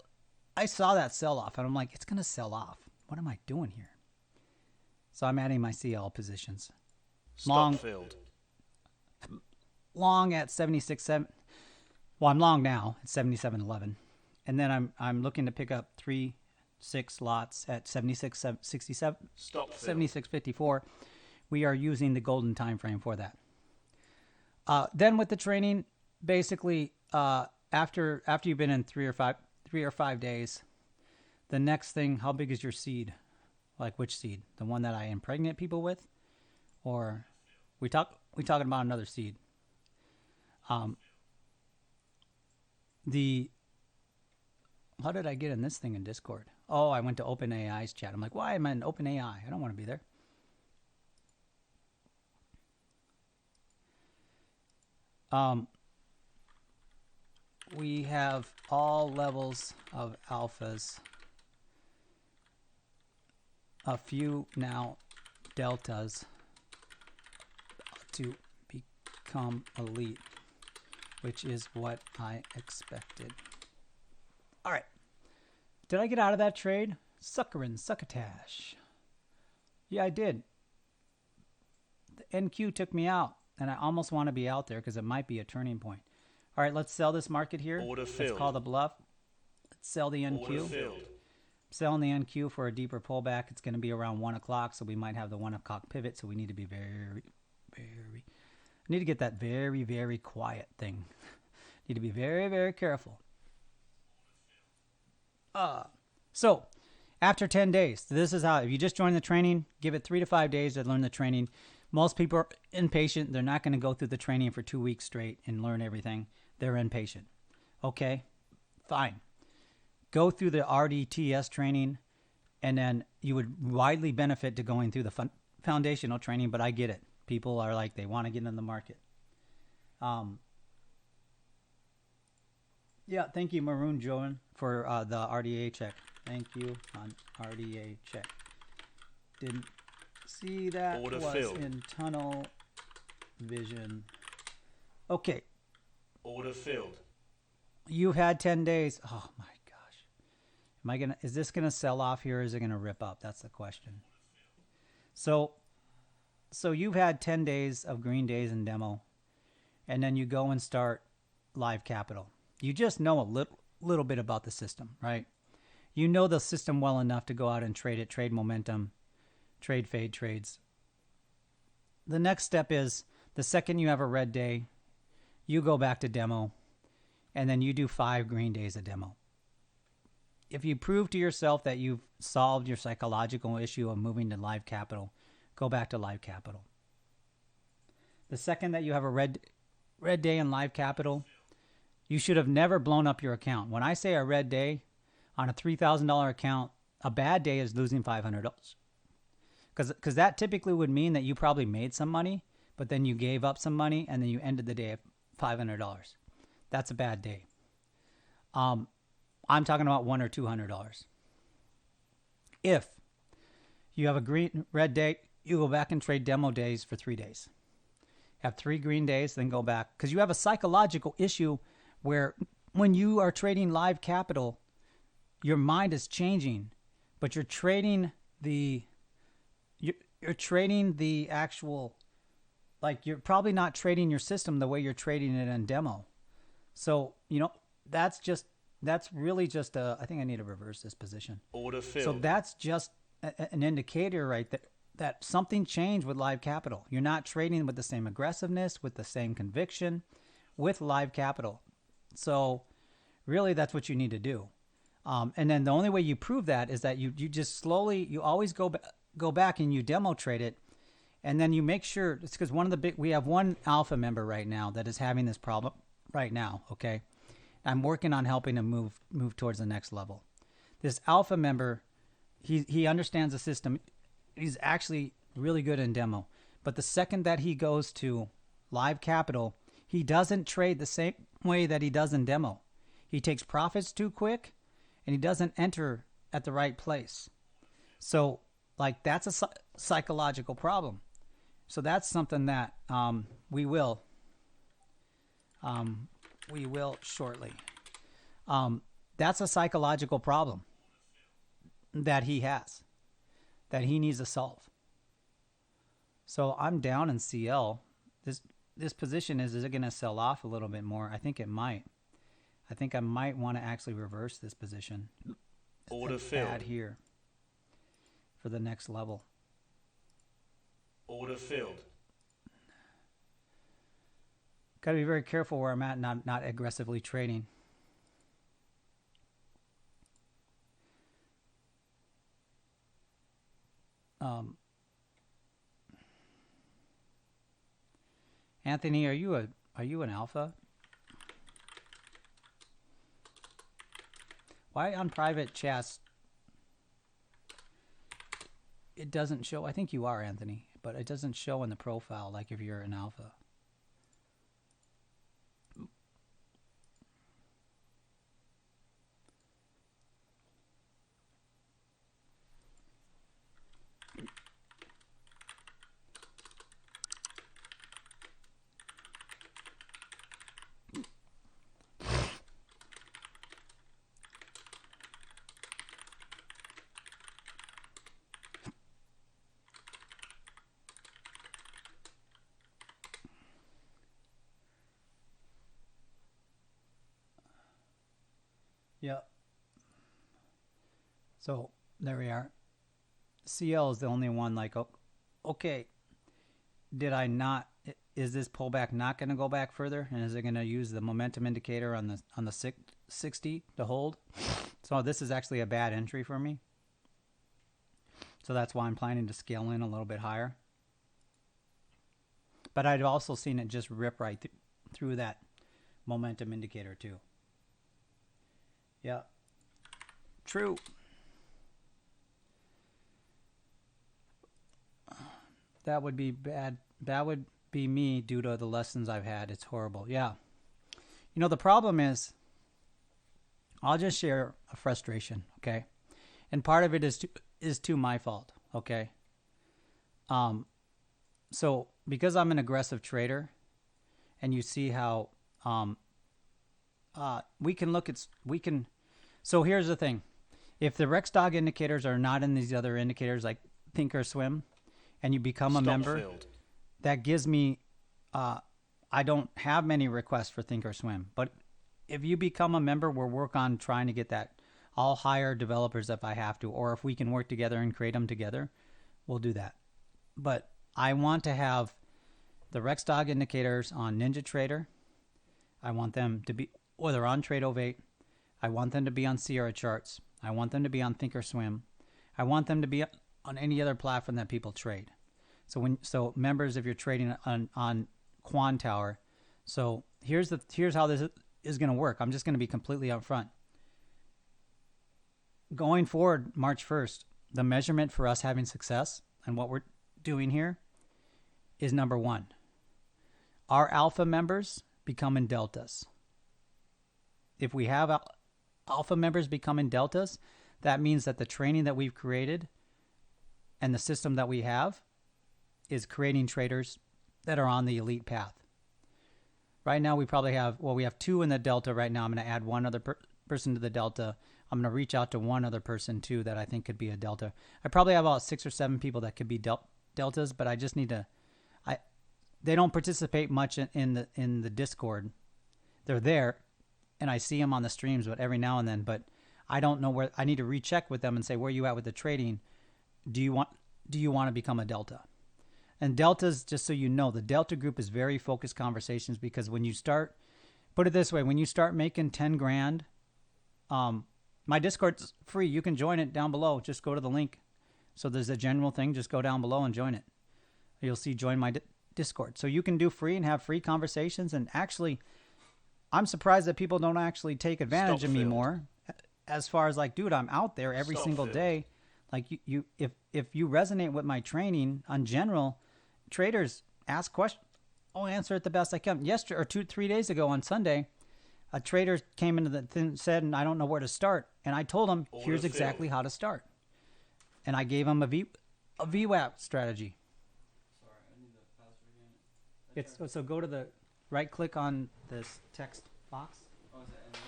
I saw that sell off and I'm like, it's going to sell off. What am I doing here? So I'm adding my CL positions. Stop filled. Long at 76.7. Well, I'm long now at 77.11. And then I'm looking to pick up 3-6 lots at 76.67. Stop filled. 76.54. We are using the golden time frame for that. Then with the training, basically, after you've been in 3 or 5 days, the next thing, how big is your seed? Like which seed? The one that I impregnate people with, or we talking about another seed? How did I get in this thing in Discord? Oh, I went to OpenAI's chat. I'm like, why am I in OpenAI? I don't want to be there. We have all levels of alphas. A few now deltas to become elite, which is what I expected. All right. Did I get out of that trade? Succotash. Yeah, I did. The NQ took me out, and I almost want to be out there because it might be a turning point. All right, let's sell this market here. Order Let's filled. call the bluff. Let's sell the NQ. Order filled. Selling the NQ for a deeper pullback. It's going to be around 1 o'clock, so we might have the 1 o'clock pivot, so we need to be very, very... I need to get that very, very quiet thing. Need to be very, very careful. So, after 10 days, this is how... If you just joined the training, give it 3 to 5 days to learn the training. Most people are impatient. They're not going to go through the training for 2 weeks straight and learn everything. They're impatient. Okay, fine. Go through the RDTS training, and then you would widely benefit to going through the foundational training, but I get it. People are like, they want to get in the market. Yeah, thank you, Maroon Joan, for the RDA check. Thank you on RDA check. Didn't see that. Order was filled. in tunnel vision. Okay. Order filled. You've had 10 days. Oh my gosh. Is this gonna sell off here or is it gonna rip up? That's the question. So you've had 10 days of green days in demo, and then you go and start live capital. You just know a little bit about the system, right? You know the system well enough to go out and trade it, trade momentum, trade fade trades. The next step is the second you have a red day, you go back to demo, and then you do 5 green days of demo. If you prove to yourself that you've solved your psychological issue of moving to live capital, go back to Live Capital. The second that you have a red day in Live Capital, you should have never blown up your account. When I say a red day on a $3,000 account, a bad day is losing $500. Because that typically would mean that you probably made some money, but then you gave up some money and then you ended the day at $500. That's a bad day. I'm talking about $100 or $200. If you have a red day, you go back and trade demo days for 3 days. Have 3 green days, then go back. Because you have a psychological issue where when you are trading Live Capital, your mind is changing, but you're trading the actual, like, you're probably not trading your system the way you're trading it in demo. So, that's really just I think I need to reverse this position. Order filled. So that's just an indicator right there that something changed with Live Capital. You're not trading with the same aggressiveness, with the same conviction with Live Capital. So really that's what you need to do. And then the only way you prove that is that you just slowly, you always go back and you demo trade it. And then you make sure, it's because we have one alpha member right now that is having this problem right now. Okay. I'm working on helping him move towards the next level. This alpha member, he understands the system. He's actually really good in demo. But the second that he goes to Live Capital, he doesn't trade the same way that he does in demo. He takes profits too quick, and he doesn't enter at the right place. So, like, that's a psychological problem. So that's something that we will shortly. That's a psychological problem that he has, that he needs to solve. So I'm down in CL. This position is it going to sell off a little bit more? I think it might. I think I might want to actually reverse this position. Order filled. Add here for the next level. Order filled. Got to be very careful where I'm at, not aggressively trading. Anthony, are you an alpha? Why on private chats it doesn't show? I think you are, Anthony, but it doesn't show in the profile like if you're an alpha. Yep. So there we are. CL is the only one like, okay, is this pullback not going to go back further? And is it going to use the momentum indicator on the 60 to hold? So this is actually a bad entry for me. So that's why I'm planning to scale in a little bit higher. But I've also seen it just rip right through that momentum indicator too. Yeah, true. That would be bad. That would be me due to the lessons I've had. It's horrible. Yeah. The problem is, I'll just share a frustration, okay? And part of it is to my fault, okay? So because I'm an aggressive trader, and you see how so here's the thing. If the Rexdog indicators are not in these other indicators like Thinkorswim, and you become a member, filled. That gives me, I don't have many requests for Thinkorswim, but if you become a member, we'll work on trying to get that. I'll hire developers if I have to, or if we can work together and create them together, we'll do that. But I want to have the Rexdog indicators on NinjaTrader. I want them to be, or they're on Tradeovate. I want them to be on Sierra Charts. I want them to be on Thinkorswim. I want them to be on any other platform that people trade. So members, if you're trading on Quan Tower, so here's how this is going to work. I'm just going to be completely upfront. Going forward, March 1st, the measurement for us having success and what we're doing here is number 1. Our alpha members becoming deltas. If we have alpha members becoming deltas, that means that the training that we've created and the system that we have is creating traders that are on the elite path. Right now, we have 2 in the delta right now. I'm going to add one other person to the delta. I'm going to reach out to one other person too that I think could be a delta. I probably have about 6 or 7 people that could be deltas, but I just need to. They don't participate much in the Discord. They're there, and I see them on the streams, but every now and then. But I don't know where. I need to recheck with them and say, where are you at with the trading? Do you want to become a delta? And deltas, just so you know, the delta group is very focused conversations, because when you start, put it this way, when you start making 10 grand, my Discord's free. You can join it down below. Just go to the link. So there's a general thing. Just go down below and join it. You'll see join my Discord. So you can do free and have free conversations. And actually, I'm surprised that people don't actually take advantage of me more. As far as like, dude, I'm out there every single day. Like if you resonate with my training on general, traders ask questions. I'll answer it the best I can. Yesterday or 2-3 days ago on Sunday, a trader came into the thing, said, and I don't know where to start. And I told him, here's exactly how to start. And I gave him a VWAP strategy. Sorry, I need the password again. So go to the right click on this text box. Oh, is that in there?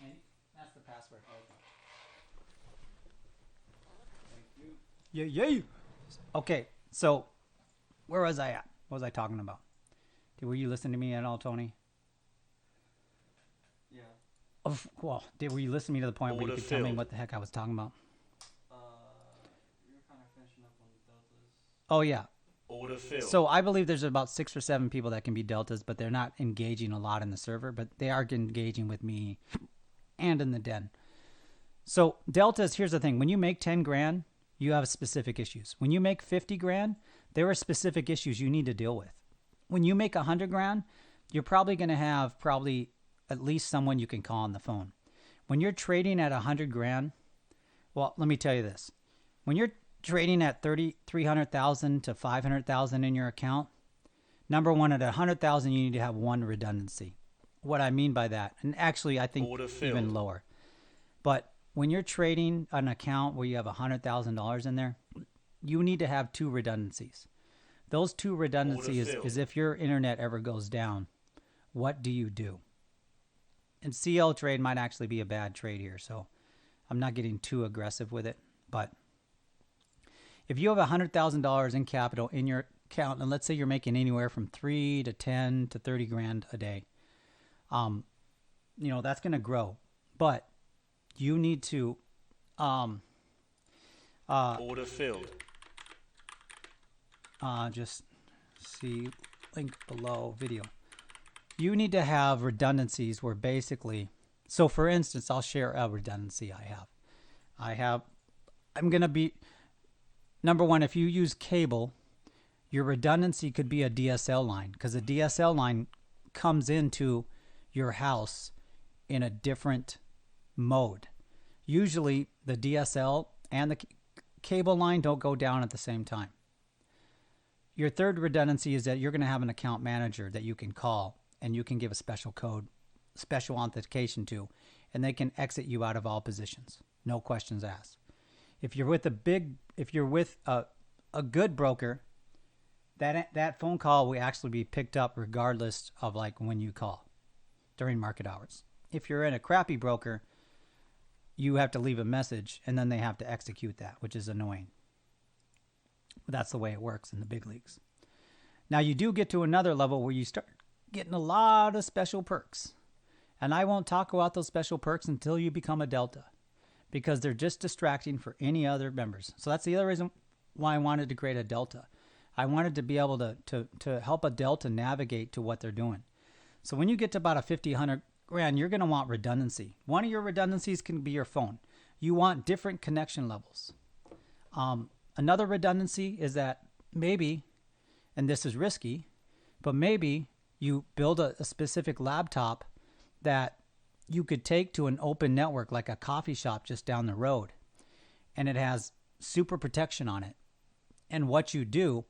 Yeah, and that's the password. Thank you. Yeah. Okay, so where was I at? What was I talking about? Were you listening to me at all, Tony? Yeah. Were you listening to me to the point where you could tell me Filled. what the heck I was talking about? You were kind of finishing up on the deltas. Oh, yeah. Order filled. So I believe there's about 6 or 7 people that can be deltas, but they're not engaging a lot in the server, but they are engaging with me and in the den. So deltas, here's the thing. When you make 10 grand, you have specific issues. When you make 50 grand, there are specific issues you need to deal with. When you make 100 grand, you're probably going to have at least someone you can call on the phone. When you're trading at 100 grand, well, let me tell you this. When you're trading at 300,000 to 500,000 in your account, number one, at 100,000, you need to have 1 redundancy. What I mean by that, and actually I think even lower. But when you're trading an account where you have $100,000 in there, you need to have 2 redundancies. Those 2 redundancies is if your internet ever goes down, what do you do? And CL trade might actually be a bad trade here, so I'm not getting too aggressive with it. But if you have $100,000 in capital in your account, and let's say you're making anywhere from 3 to 10 to 30 grand a day, that's going to grow. But you need to order filled. Just see link below video. You need to have redundancies where basically, so for instance, I'll share a redundancy I'm going to be, number one, if you use cable, your redundancy could be a DSL line, because a DSL line comes into your house in a different mode. Usually the DSL and the cable line don't go down at the same time. Your third redundancy is that you're going to have an account manager that you can call and you can give a special code, special authentication to, and they can exit you out of all positions. No questions asked. If you're with a good broker, that phone call will actually be picked up regardless of like when you call during market hours. If you're in a crappy broker, you have to leave a message and then they have to execute that, which is annoying. But that's the way it works in the big leagues. Now you do get to another level where you start getting a lot of special perks. And I won't talk about those special perks until you become a Delta, because they're just distracting for any other members. So that's the other reason why I wanted to create a Delta. I wanted to be able to help a Delta navigate to what they're doing. So when you get to about a 50, 100 grand, you're going to want redundancy. One of your redundancies can be your phone. You want different connection levels. Another redundancy is that maybe, and this is risky, but maybe you build a specific laptop that you could take to an open network like a coffee shop just down the road, and it has super protection on it. And what you do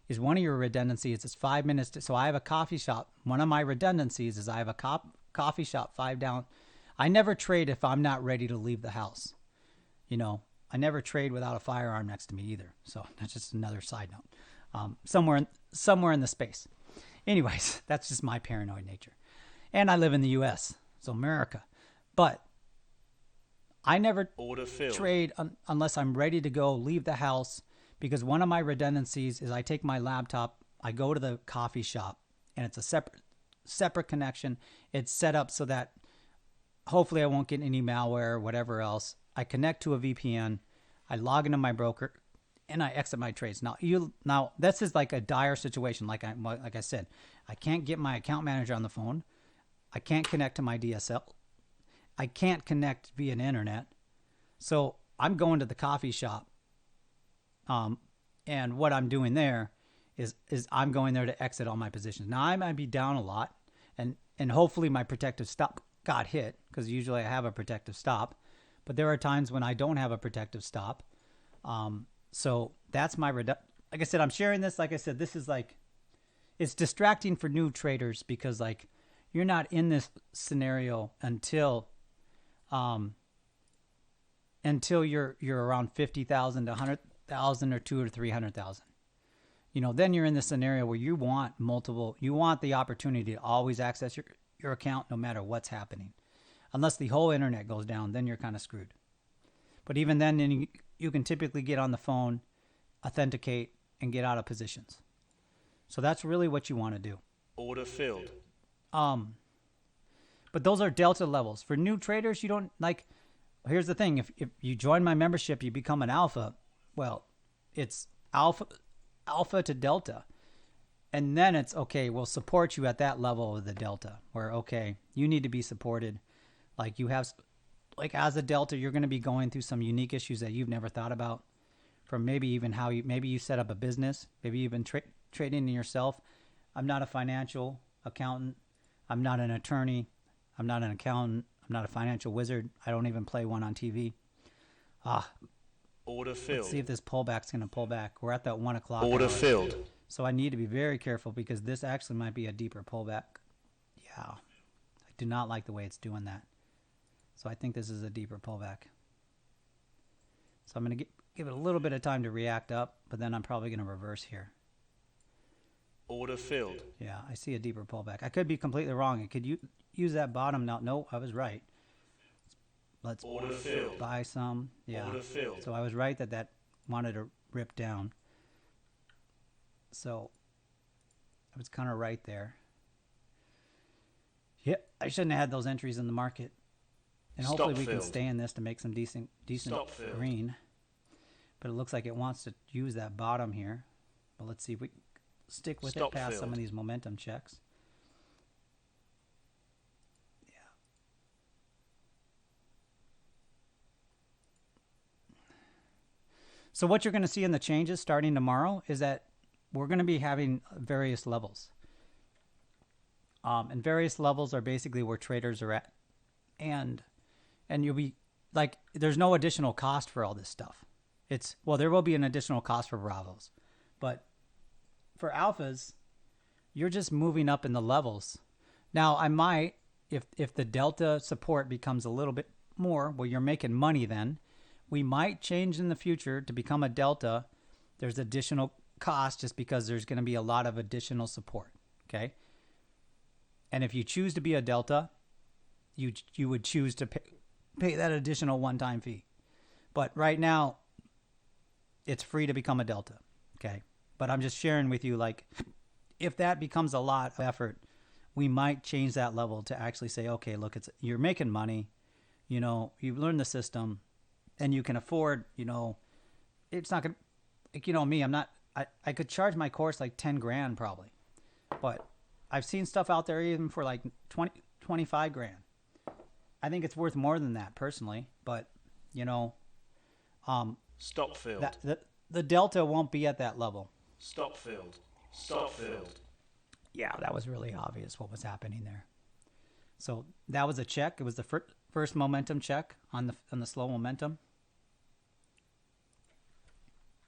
is one of your redundancies is 5 minutes. So I have a coffee shop. One of my redundancies is I have a coffee shop 5 down. I never trade if I'm not ready to leave the house. You know, I never trade without a firearm next to me either. So that's just another side note. Somewhere in the space. Anyways, that's just my paranoid nature. And I live in the U.S., so America. But I never Order filled. trade unless I'm ready to go leave the house, because one of my redundancies is I take my laptop, I go to the coffee shop, and it's a separate connection. It's set up so that hopefully I won't get any malware or whatever else. I connect to a VPN, I log into my broker, and I exit my trades. Now this is like a dire situation. Like I said, I can't get my account manager on the phone. I can't connect to my DSL. I can't connect via an internet. So I'm going to the coffee shop. And what I'm doing there is I'm going there to exit all my positions. Now I might be down a lot, and hopefully my protective stop got hit, because usually I have a protective stop, but there are times when I don't have a protective stop. So that's my like I said, I'm sharing this. Like I said, this is like, it's distracting for new traders, because like you're not in this scenario until you're around 50,000 to 100,000 or 200 or 300,000. You know, then you're in the scenario where you want the opportunity to always access your account no matter what's happening. Unless the whole internet goes down, then you're kind of screwed. But even then you can typically get on the phone, authenticate, and get out of positions. So that's really what you want to do. Order filled. But those are delta levels. For new traders, you don't like. Here's the thing: if you join my membership, you become an alpha. Well, it's alpha to delta, and then it's okay. We'll support you at that level of the delta, where okay, you need to be supported. Like you have, like as a delta, you're going to be going through some unique issues that you've never thought about. From maybe even how you set up a business, maybe you've been trading in yourself. I'm not a financial accountant. I'm not an attorney. I'm not an accountant. I'm not a financial wizard. I don't even play one on TV. Order filled. Let's see if this pullback's going to pull back. We're at that 1 o'clock Order hour. filled. So I need to be very careful, because this actually might be a deeper pullback. Yeah. I do not like the way it's doing that. So I think this is a deeper pullback. So I'm going to give it a little bit of time to react up, but then I'm probably going to reverse here. Order filled. Yeah, I see a deeper pullback. I could be completely wrong. It could use that bottom now. No, I was right. Let's Order filled. buy some. Yeah. Order filled. So I was right that wanted to rip down. So I was kind of right there. Yep, I shouldn't have had those entries in the market. And Stop hopefully we can filled. stay in this to make some decent Stop filled. green. But it looks like it wants to use that bottom here. But let's see if we stick with Stop it past some filled. of these momentum checks. Yeah. So what you're going to see in the changes starting tomorrow is that we're going to be having various levels. And various levels are basically where traders are at. And you'll be like, there's no additional cost for all this stuff. There will be an additional cost for Bravos, but for alphas, you're just moving up in the levels. Now I might, if the delta support becomes a little bit more, well, you're making money then, we might change in the future to become a delta. There's additional cost just because there's going to be a lot of additional support. Okay. And if you choose to be a delta, you would choose to pay that additional one-time fee. But right now, it's free to become a delta. Okay. But I'm just sharing with you, like, if that becomes a lot of effort, we might change that level to actually say, okay, look, you're making money, you've learned the system, and you can afford, it's not going to, like, me, I could charge my course like 10 grand probably, but I've seen stuff out there even for like 25 grand. I think it's worth more than that personally, but Stop filled. the delta won't be at that level. Stop filled. Stop filled. Yeah, that was really obvious what was happening there. So that was a check. It was the first momentum check on the slow momentum.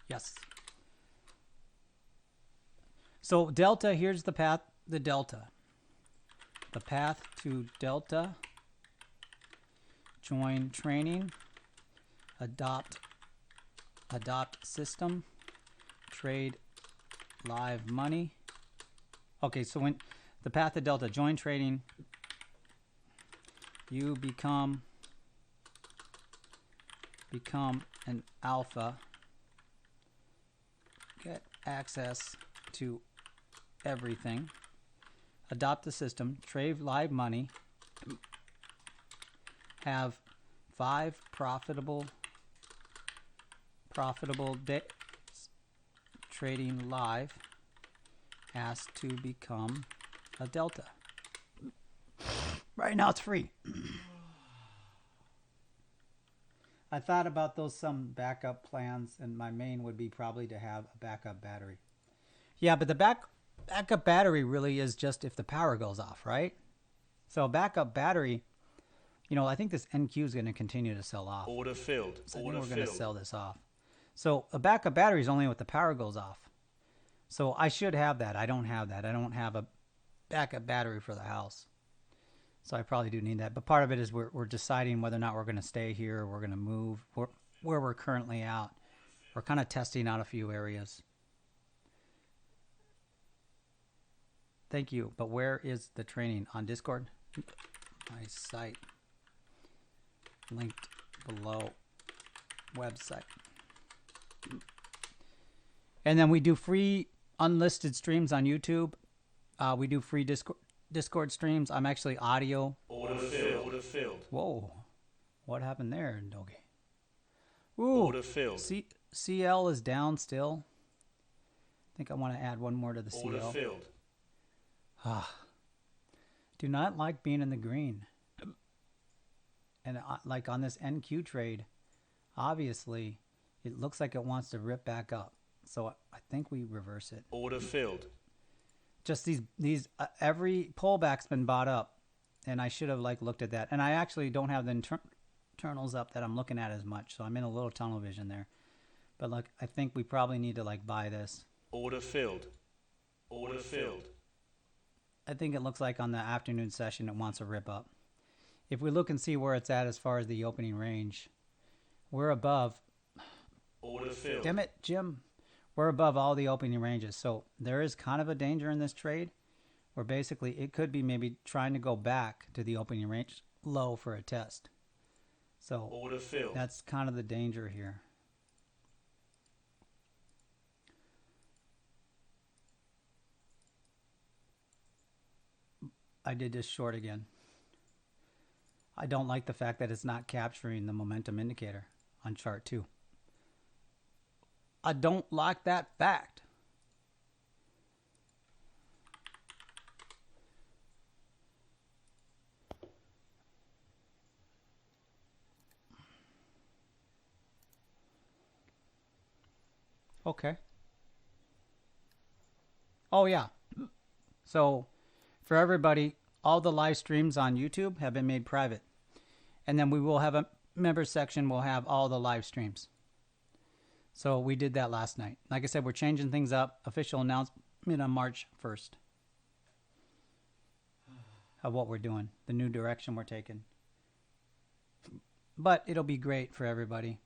Yes. So delta, here's the path, the delta. The path to delta. Join training. Adopt system. Trade live money. Okay, so when the path to delta, join trading, you become an alpha, get access to everything, adopt the system, trade live money, have 5 profitable days trading live, has to become a delta. Right now it's free. I thought about some backup plans, and my main would be probably to have a backup battery. Yeah, but the backup battery really is just if the power goes off, right? So a backup battery, you know, I think this NQ is going to continue to sell off. Order filled. So I think Order we're going to filled. sell this off. So a backup battery is only if the power goes off. So I should have that. I don't have that. I don't have a backup battery for the house. So I probably do need that. But part of it is we're deciding whether or not we're going to stay here or we're going to move where we're currently out. We're kind of testing out a few areas. Thank you. But where is the training? On Discord? My site. Linked below. Website. And then we do free unlisted streams on YouTube. We do free Discord streams. I'm actually audio. Order filled. Order filled. Whoa. What happened there, Doge? Ooh. Order filled. CL is down still. I think I want to add one more to the Order CL. filled. Do not like being in the green. And like on this NQ trade, obviously, it looks like it wants to rip back up. So I think we reverse it. Order filled. Just these every pullback's been bought up, and I should have looked at that. And I actually don't have the internals up that I'm looking at as much, so I'm in a little tunnel vision there. But I think we probably need to buy this. Order filled. Order filled. I think it looks like on the afternoon session it wants to rip up. If we look and see where it's at as far as the opening range, we're above. Order filled. Damn it, Jim. We're above all the opening ranges. So there is kind of a danger in this trade where basically it could be maybe trying to go back to the opening range low for a test. So Order filled. that's kind of the danger here. I did this short again. I don't like the fact that it's not capturing the momentum indicator on chart 2. I don't like that fact. Okay. Oh, yeah. So, for everybody, all the live streams on YouTube have been made private. And then we will have a member section. We'll have all the live streams. So we did that last night. Like I said, we're changing things up. Official announcement on March 1st of what we're doing, the new direction we're taking. But it'll be great for everybody.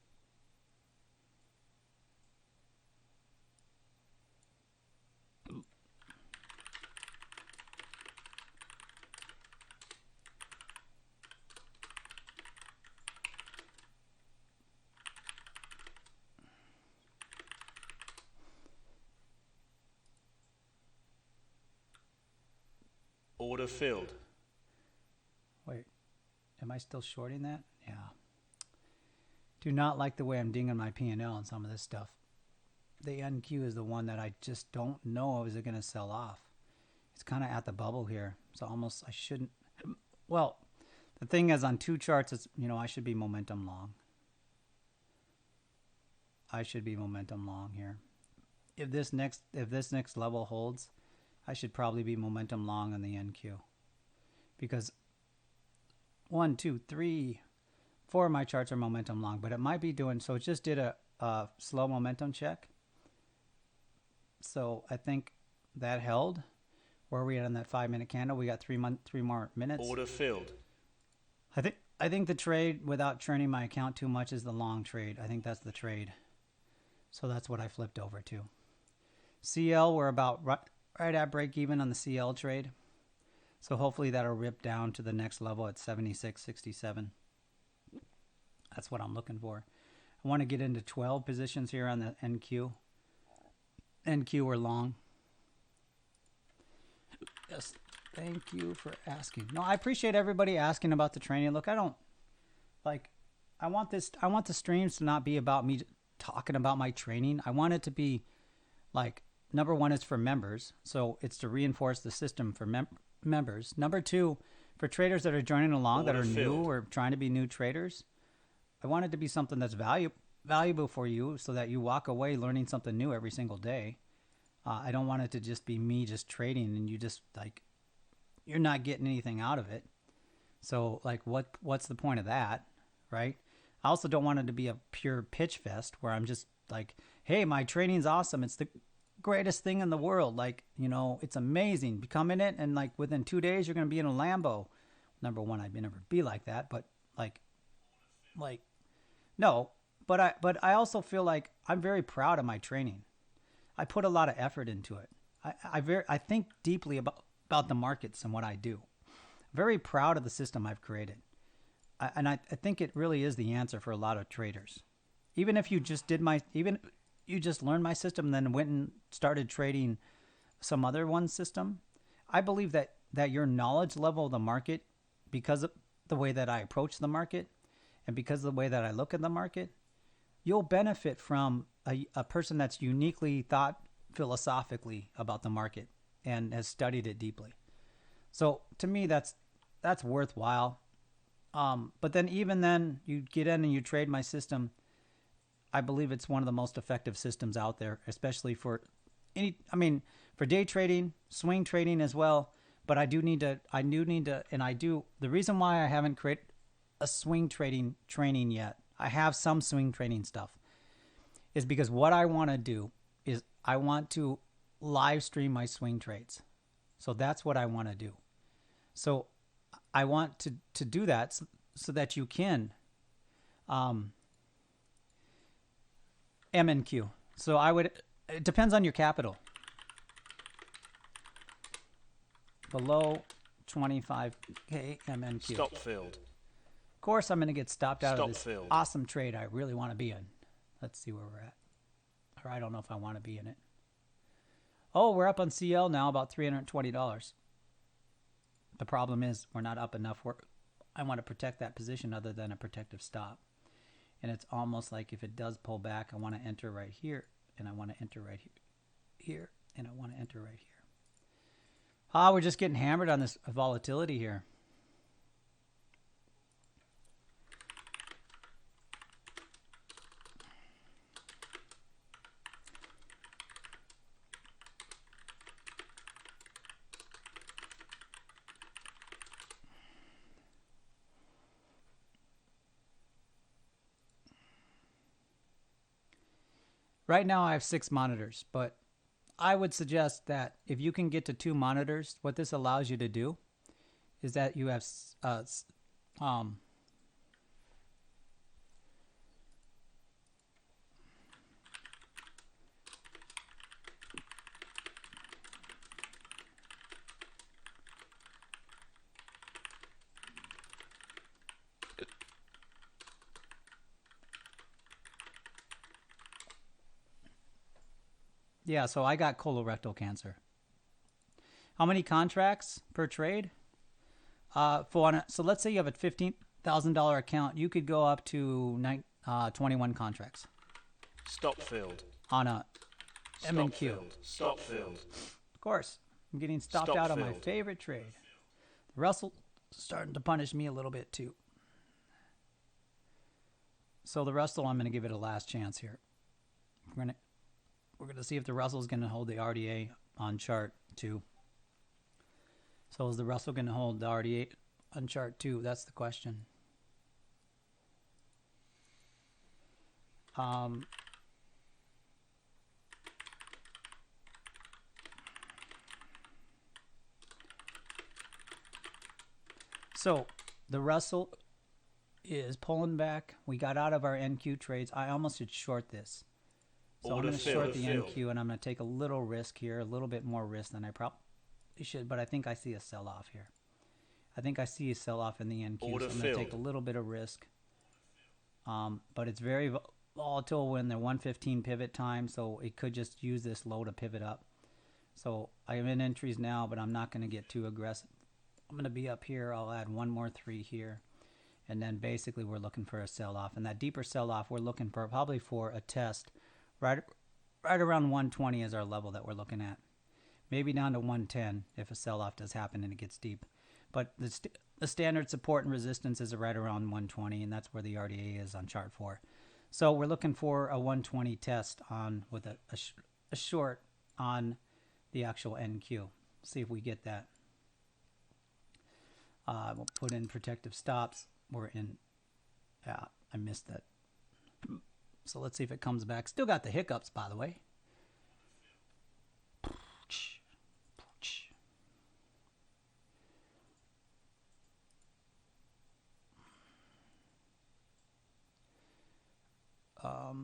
Order filled. Wait, am I still shorting that? Yeah. Do not like the way I'm dinging my P&L on some of this stuff. The NQ is the one that I just don't know is it going to sell off. It's kind of at the bubble here. So almost I shouldn't. Well, the thing is on 2 charts, it's, I should be momentum long. I should be momentum long here. if this next level holds, I should probably be momentum long on the NQ, because 1, 2, 3, 4 of my charts are momentum long, but it might be doing so. It just did a slow momentum check, so I think that held. Where are we at on that 5-minute candle? We got 3 more minutes. Order filled. I think the trade without churning my account too much is the long trade. I think that's the trade. So that's what I flipped over to. CL, we're about right at break even on the CL trade. So hopefully that'll rip down to the next level at 76.67. That's what I'm looking for. I want to get into 12 positions here on the NQ. NQ or long. Yes, thank you for asking. No, I appreciate everybody asking about the training. Look, I want the streams to not be about me talking about my training. I want it to be like, number one, it's for members. So it's to reinforce the system for members. Number two, for traders that are joining along, that are new or trying to be new traders. I want it to be something that's valuable for you, so that you walk away learning something new every single day. I don't want it to just be me just trading and you just like, you're not getting anything out of it. So like, what's the point of that, right? I also don't want it to be a pure pitch fest where I'm just like, hey, my training's awesome. It's the greatest thing in the world. Like, you know, it's amazing. Become in it, and like within 2 days, you're going to be in a Lambo. Number one, I'd never be like that, but like, no. But I also feel like I'm very proud of my training. I put a lot of effort into it. I think deeply about the markets and what I do. Very proud of the system I've created. I think it really is the answer for a lot of traders. Even if you just you just learned my system and then went and started trading some other one system, I believe that your knowledge level of the market, because of the way that I approach the market and because of the way that I look at the market, you'll benefit from a person that's uniquely thought philosophically about the market and has studied it deeply. So to me, that's worthwhile. But then even then, you get in and you trade my system. I believe it's one of the most effective systems out there, especially for for day trading, swing trading as well. But I do need to, the reason why I haven't created a swing trading training yet, I have some swing trading stuff, is because what I want to do is I want to live stream my swing trades. So that's what I want to do. So I want to do that so that you can MNQ. So it depends on your capital. Below 25K MNQ. Stop filled. Of course, I'm going to get stopped out of this filled. awesome trade I really want to be in. Let's see where we're at. Or I don't know if I want to be in it. Oh, we're up on CL now, about $320. The problem is we're not up enough. I want to protect that position other than a protective stop. And it's almost like if it does pull back, I want to enter right here, and I want to enter right here, and I want to enter right here. We're just getting hammered on this volatility here. Right now I have 6 monitors, but I would suggest that if you can get to 2 monitors, what this allows you to do is that you have yeah, so I got colorectal cancer. How many contracts per trade? So let's say you have a $15,000 account. You could go up to 21 contracts. Stop filled. On a M&Q. Stop filled. Of course, I'm getting stopped out on my favorite trade. The Russell starting to punish me a little bit too. So the Russell, I'm going to give it a last chance here. we're going to see if the Russell's going to hold the RDA on chart 2. So is the Russell going to hold the RDA on chart 2? That's the question. So the Russell is pulling back. We got out of our NQ trades. I almost should short this. So I'm Order going to filled. short the NQ, and I'm going to take a little risk here, a little bit more risk than I probably should, but I think I see a sell-off here. I think I see a sell-off in the NQ, Order so I'm going to take a filled. little bit of risk. But it's very volatile when the 115 pivot time, so it could just use this low to pivot up. So I am in entries now, but I'm not going to get too aggressive. I'm going to be up here. I'll add one more 3 here. And then basically we're looking for a sell-off. And that deeper sell-off, we're looking for probably for a test. Right around 120 is our level that we're looking at. Maybe down to 110 if a sell-off does happen and it gets deep. But the standard support and resistance is right around 120, and that's where the RDA is on chart 4. So we're looking for a 120 test on with a short on the actual NQ. See if we get that. We'll put in protective stops. We're in. Yeah, I missed that. So let's see if it comes back. Still got the hiccups, by the way.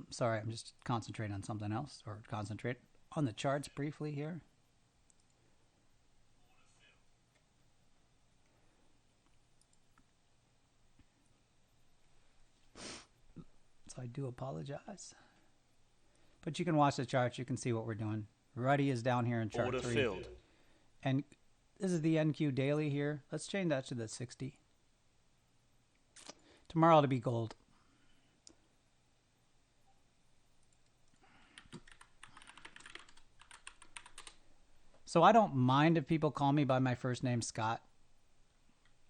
Sorry, I'm just concentrating on something else, or concentrate on the charts briefly here. So I do apologize. But you can watch the charts. You can see what we're doing. Ruddy is down here in chart Order 3. filled. And this is the NQ daily here. Let's change that to the 60. Tomorrow it'll be gold. So I don't mind if people call me by my first name, Scott.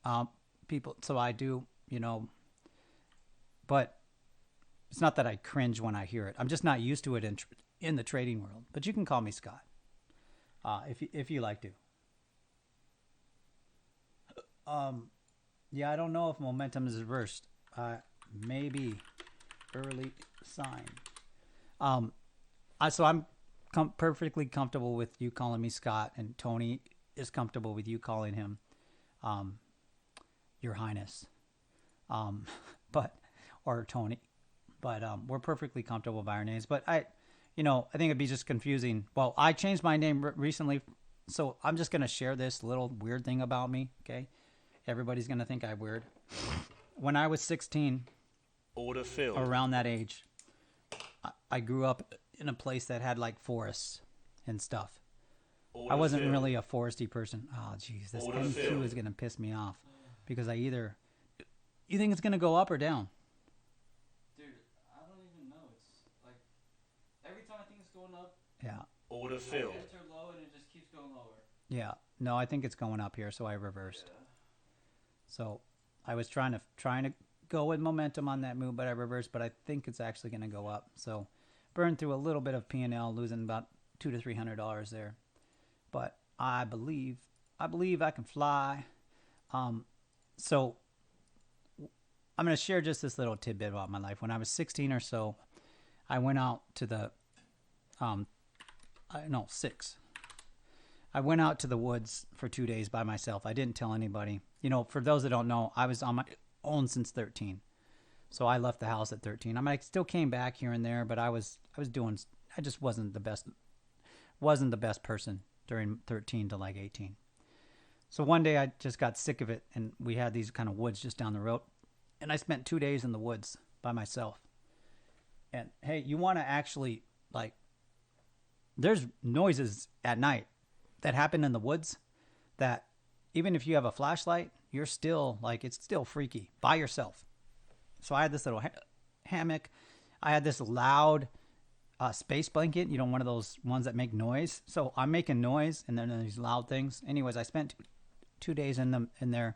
So I do, but it's not that I cringe when I hear it. I'm just not used to it in the trading world. But you can call me Scott if you like to. Yeah, I don't know if momentum is reversed. Maybe early sign. So I'm perfectly comfortable with you calling me Scott, and Tony is comfortable with you calling him Your Highness, or Tony. But we're perfectly comfortable by our names. But I think it'd be just confusing. Well, I changed my name recently, so I'm just gonna share this little weird thing about me. Okay, everybody's gonna think I'm weird. When I was 16, Order filled. around that age, I grew up in a place that had like forests and stuff. Order I wasn't filled. really a foresty person. Oh, geez, this Order NQ filled. is gonna piss me off because you think it's gonna go up or down? Dude, I don't even know. It's like every time I think it's going up, Yeah, Order I filled. enter low and it just keeps going lower. yeah. No, I think it's going up here, so I reversed. So I was trying to go with momentum on that move, but I reversed. But I think it's actually gonna go up. So burned through a little bit of P&L, losing about $200 to $300 there. But I believe I can fly. So I'm going to share just this little tidbit about my life. When I was 16 or so, I went out to the, 6. I went out to the woods for 2 days by myself. I didn't tell anybody. For those that don't know, I was on my own since 13. So I left the house at 13. I still came back here and there, but I just wasn't the best person during 13 to like 18. So one day I just got sick of it, and we had these kind of woods just down the road, and I spent 2 days in the woods by myself. And hey, you want to actually there's noises at night that happen in the woods that even if you have a flashlight, you're still it's still freaky by yourself. So I had this little hammock. I had this loud space blanket, one of those ones that make noise. So I'm making noise, and then these loud things. Anyways, I spent 2 days in there,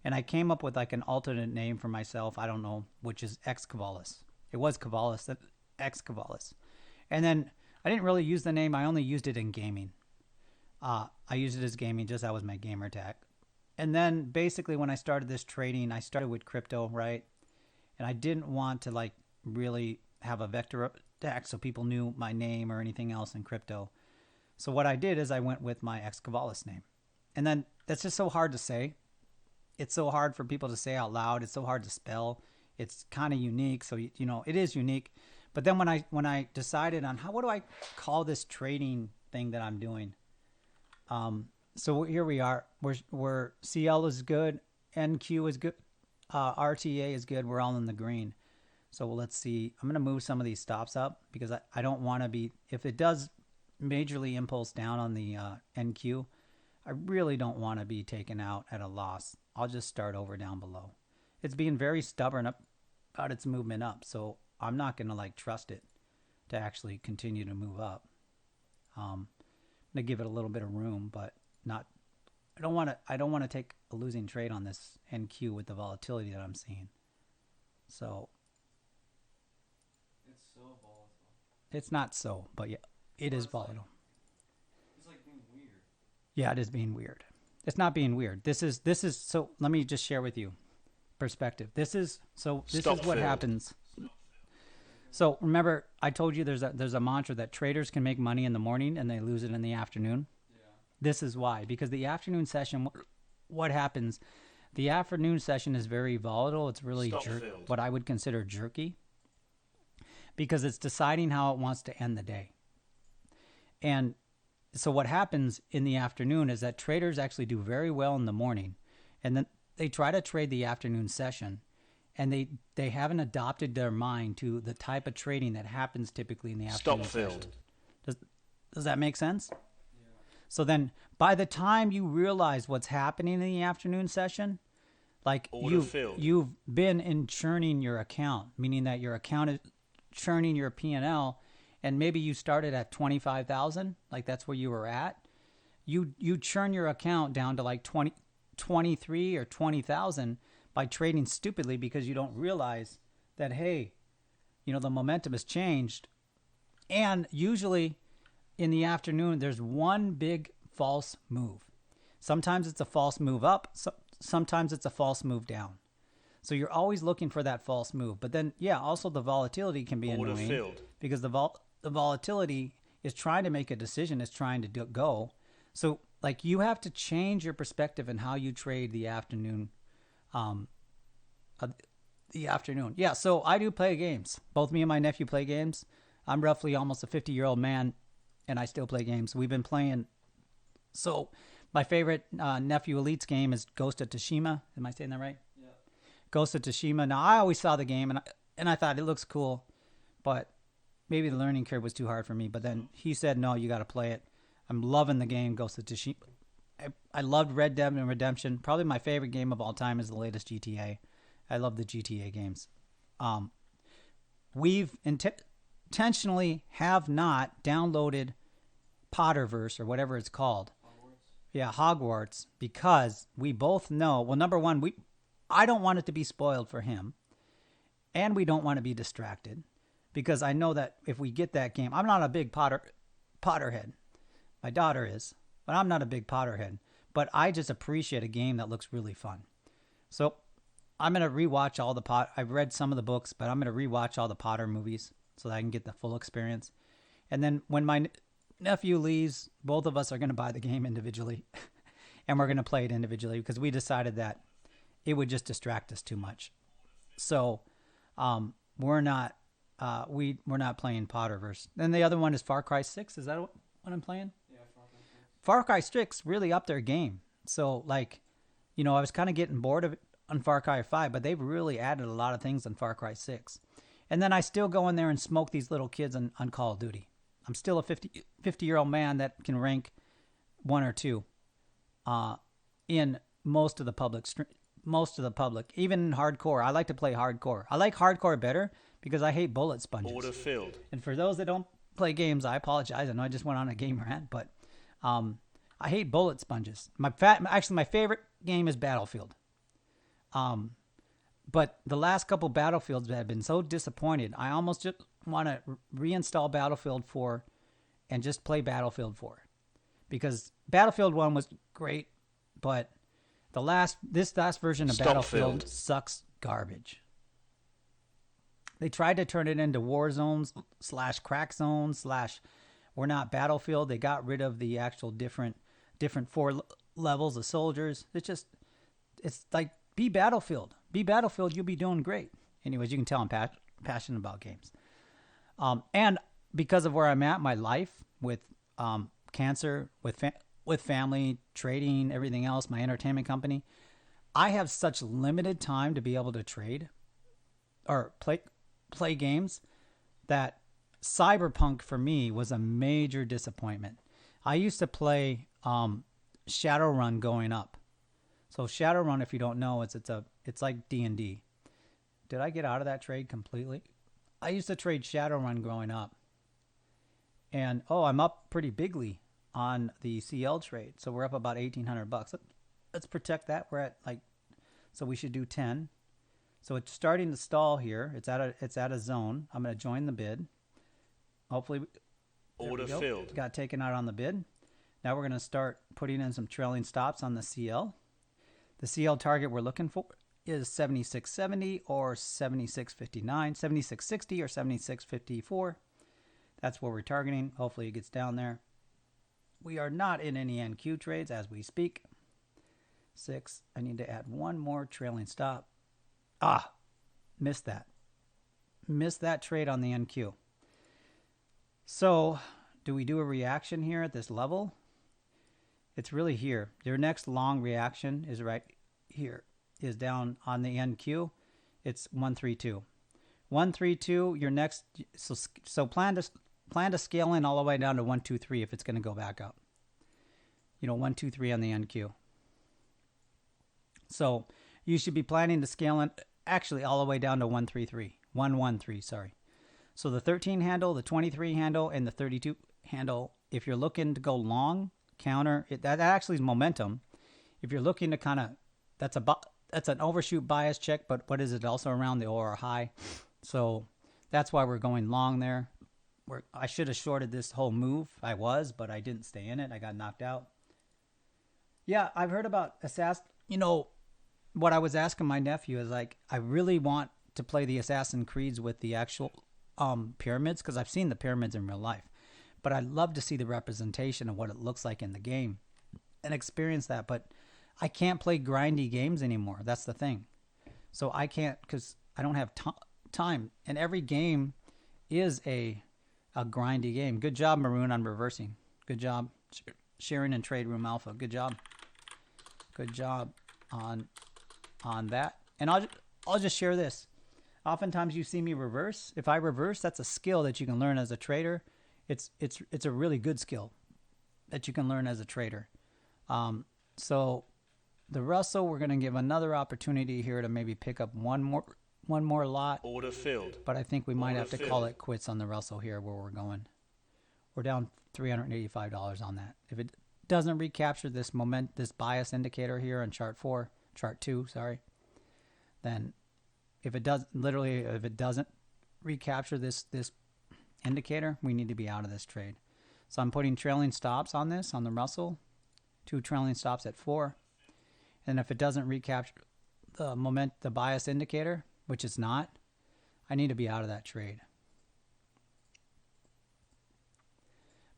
and I came up with an alternate name for myself. I don't know, which is X Cavalis. It was Cavalis, X Cavalis. And then I didn't really use the name. I only used it in gaming. I used it as gaming, just that was my gamer tag. And then basically when I started this trading, I started with crypto, right? And I didn't want to like really have a vector attack so people knew my name or anything else in crypto. So what I did is I went with my Excavalis name. And then that's just so hard to say. It's so hard for people to say out loud. It's so hard to spell. It's kind of unique. So, you know, it is unique. But then when I decided on what do I call this trading thing that I'm doing? So here we are. We're CL is good. NQ is good. RTA is good. We're all in the green. So let's see. I'm going to move some of these stops up because I don't want to be, if it does majorly impulse down on the NQ, I really don't want to be taken out at a loss. I'll just start over down below. It's being very stubborn about its movement up, so I'm not going to like trust it to actually continue to move up. I'm going to give it a little bit of room, but not. I don't want to take a losing trade on this NQ with the volatility that I'm seeing. So It's so volatile. it's not so, but yeah, it is volatile. It's like being weird. Yeah, it is being weird. It's not being weird. This is so let me just share with you perspective. This is what Stop-filled. happens. So remember I told you there's a mantra that traders can make money in the morning and they lose it in the afternoon. Yeah. This is why, because the afternoon session, what happens, the afternoon session is very volatile. It's really Stop-filled. what I would consider jerky, because it's deciding how it wants to end the day. And so what happens in the afternoon is that traders actually do very well in the morning, and then they try to trade the afternoon session, and they haven't adopted their mind to the type of trading that happens typically in the afternoon Stop-filled. session. Does that make sense? So then by the time you realize what's happening in the afternoon session, like Order filled. you've been in churning your account, meaning that your account is churning your P&L, and maybe you started at 25,000, like that's where you were at. You churn your account down to like 23 or 20,000 by trading stupidly because you don't realize that, hey, you know, the momentum has changed. And usually in the afternoon, there's one big false move. Sometimes it's a false move up. Sometimes it's a false move down. So you're always looking for that false move. But then, yeah, also the volatility can be Order annoying filled. because the volatility is trying to make a decision, is trying to go. So like you have to change your perspective in how you trade the afternoon. Yeah, so I do play games. Both me and my nephew play games. I'm roughly almost a 50-year-old man, and I still play games. We've been playing. So my favorite nephew Elites game is Ghost of Tsushima. Am I saying that right? Yeah. Ghost of Tsushima. Now, I always saw the game, and I thought it looks cool, but maybe the learning curve was too hard for me. But then he said, no, you got to play it. I'm loving the game, Ghost of Tsushima. I loved Red Dead Redemption. Probably my favorite game of all time is the latest GTA. I love the GTA games. We've intentionally have not downloaded Potterverse or whatever it's called. Yeah, Hogwarts, because we both know, well, number one, I don't want it to be spoiled for him, and we don't want to be distracted, because I know that if we get that game, I'm not a big Potterhead. My daughter is, but I'm not a big Potterhead. But I just appreciate a game that looks really fun. So I'm going to rewatch all the I've read some of the books, but I'm going to rewatch all the Potter movies so that I can get the full experience. And then when my nephew leaves, both of us are going to buy the game individually, and we're going to play it individually because we decided that it would just distract us too much. So we're not playing Potterverse. Then the other one is Far Cry 6. Is that what I'm playing? Yeah, Far Cry 6 really upped their game. So like, you know, I was kind of getting bored of it on Far Cry 5, but they've really added a lot of things on Far Cry 6. And then I still go in there and smoke these little kids on Call of Duty. I'm still a 50-year-old man that can rank 1 or 2 in most of the public, even in hardcore. I like to play hardcore. I like hardcore better because I hate bullet sponges. Order filled. And for those that don't play games, I apologize. I know I just went on a game rant, but I hate bullet sponges. My favorite game is Battlefield. But the last couple Battlefields have been so disappointed. I almost just want to reinstall Battlefield for and just play Battlefield 4. Because Battlefield 1 was great, but this last version of Stop Battlefield filled. sucks garbage. They tried to turn it into war zones / crack zones / we're not Battlefield. They got rid of the actual different levels of soldiers. It's like, be Battlefield. Be Battlefield, you'll be doing great. Anyways, you can tell I'm passionate about games. And because of where I'm at in my life with cancer, with family, trading, everything else, my entertainment company, I have such limited time to be able to trade or play games that Cyberpunk for me was a major disappointment. I used to play Shadowrun going up. So Shadowrun, if you don't know, it's like D&D. Did I get out of that trade completely? I used to trade Shadowrun growing up. And I'm up pretty bigly on the CL trade. So we're up about $1,800. Let's protect that. We're at so we should do 10. So it's starting to stall here. It's at a zone. I'm going to join the bid. Hopefully, Order filled. Got taken out on the bid. Now we're going to start putting in some trailing stops on the CL. The CL target we're looking for is 76.70 or 76.59, 76.60 or 76.54. That's what we're targeting. Hopefully it gets down there. We are not in any NQ trades as we speak. 6. I need to add one more trailing stop. Missed that. Missed that trade on the NQ. So, do we do a reaction here at this level? It's really here. Your next long reaction is right here. Is down on the NQ. It's 132. 132, your next, so plan to scale in all the way down to 123 if it's going to go back up. 123 on the NQ. So you should be planning to scale in actually all the way down to 113, sorry. So the 13 handle, the 23 handle, and the 32 handle, if you're looking to go long, counter, that actually is momentum. If you're looking to kind of, that's an overshoot bias check, but what is it also around the OR high? So that's why we're going long there. I should have shorted this whole move. I was, but I didn't stay in it. I got knocked out. Yeah, I've heard about Assassin. What I was asking my nephew is I really want to play the Assassin's Creeds with the actual pyramids because I've seen the pyramids in real life. But I'd love to see the representation of what it looks like in the game and experience that. But I can't play grindy games anymore. That's the thing. So I can't because I don't have time. And every game is a grindy game. Good job, Maroon, on reversing. Good job, Sharon and Trade Room Alpha. Good job. Good job on that. And I'll just share this. Oftentimes you see me reverse. If I reverse, that's a skill that you can learn as a trader. It's a really good skill that you can learn as a trader. So the Russell, we're going to give another opportunity here to maybe pick up one more lot. Order filled. But I think we might have to filled. call it quits on the Russell here where we're going. We're down $385 on that. If it doesn't recapture this this bias indicator here on chart 2, then if it doesn't recapture this indicator, we need to be out of this trade. So I'm putting trailing stops on this on the Russell, 2 trailing stops at 4. And if it doesn't recapture the bias indicator, which it's not, I need to be out of that trade.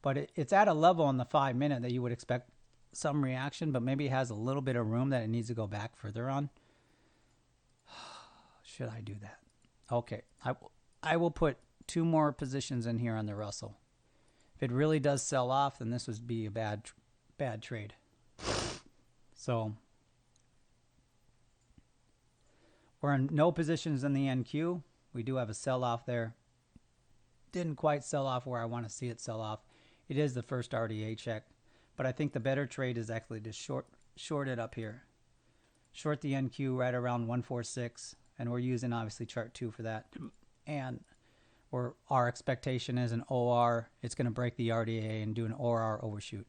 But it's at a level on the 5-minute that you would expect some reaction, but maybe it has a little bit of room that it needs to go back further on. Should I do that? Okay, I will put 2 more positions in here on the Russell. If it really does sell off, then this would be a bad trade. So we're in no positions in the NQ. We do have a sell-off there. Didn't quite sell off where I want to see it sell off. It is the first RDA check, but I think the better trade is actually to short it up here. Short the NQ right around 146, and we're using obviously chart 2 for that. And our expectation is an OR. It's going to break the RDA and do an OR overshoot.